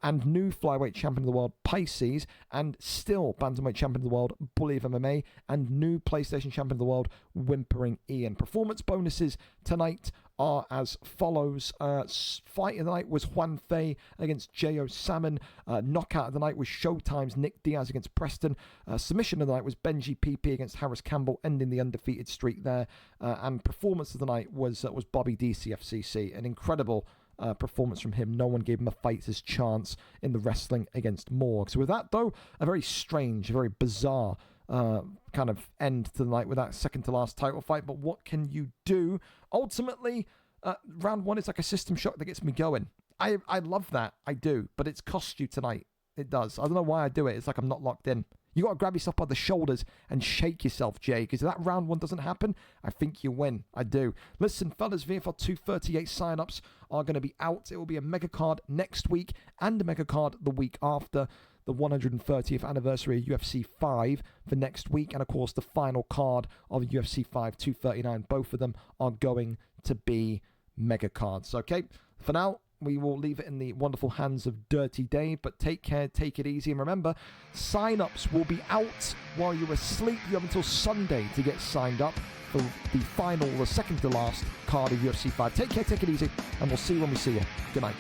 and new flyweight champion of the world, Pisces, and still bantamweight champion of the world, Bully of MMA, and new PlayStation champion of the world, WhimperingIann. Performance bonuses tonight are as follows. Fight of the night was Juan Fei against J.O. Salmon. Knockout of the night was Showtime's Nick Diaz against Preston. Submission of the night was Benji PP against Harris Campbell, ending the undefeated streak there. And performance of the night was Bobby DCFCC. An incredible performance from him. No one gave him a fighter's chance in the wrestling against Morg. So with that, though, a very strange, very bizarre kind of end to the night with that second to last title fight. But what can you do? Ultimately, round 1 is like a system shock that gets me going. I love that. I do. But it's cost you tonight. It does. I don't know why I do it. It's like I'm not locked in. You got to grab yourself by the shoulders and shake yourself, Jay, because if that round 1 doesn't happen, I think you win. I do. Listen, fellas, VFL 238 sign-ups are going to be out. It will be a mega card next week and a mega card the week after. The 130th anniversary of UFC 5 for next week, and of course the final card of UFC 5 239. Both of them are going to be mega cards. Okay, for now, we will leave it in the wonderful hands of Dirty Dave, but take care, take it easy, and remember, sign-ups will be out while you're asleep. You have until Sunday to get signed up for the final, the second to last card of UFC 5. Take care, take it easy, and we'll see you when we see you. Good night.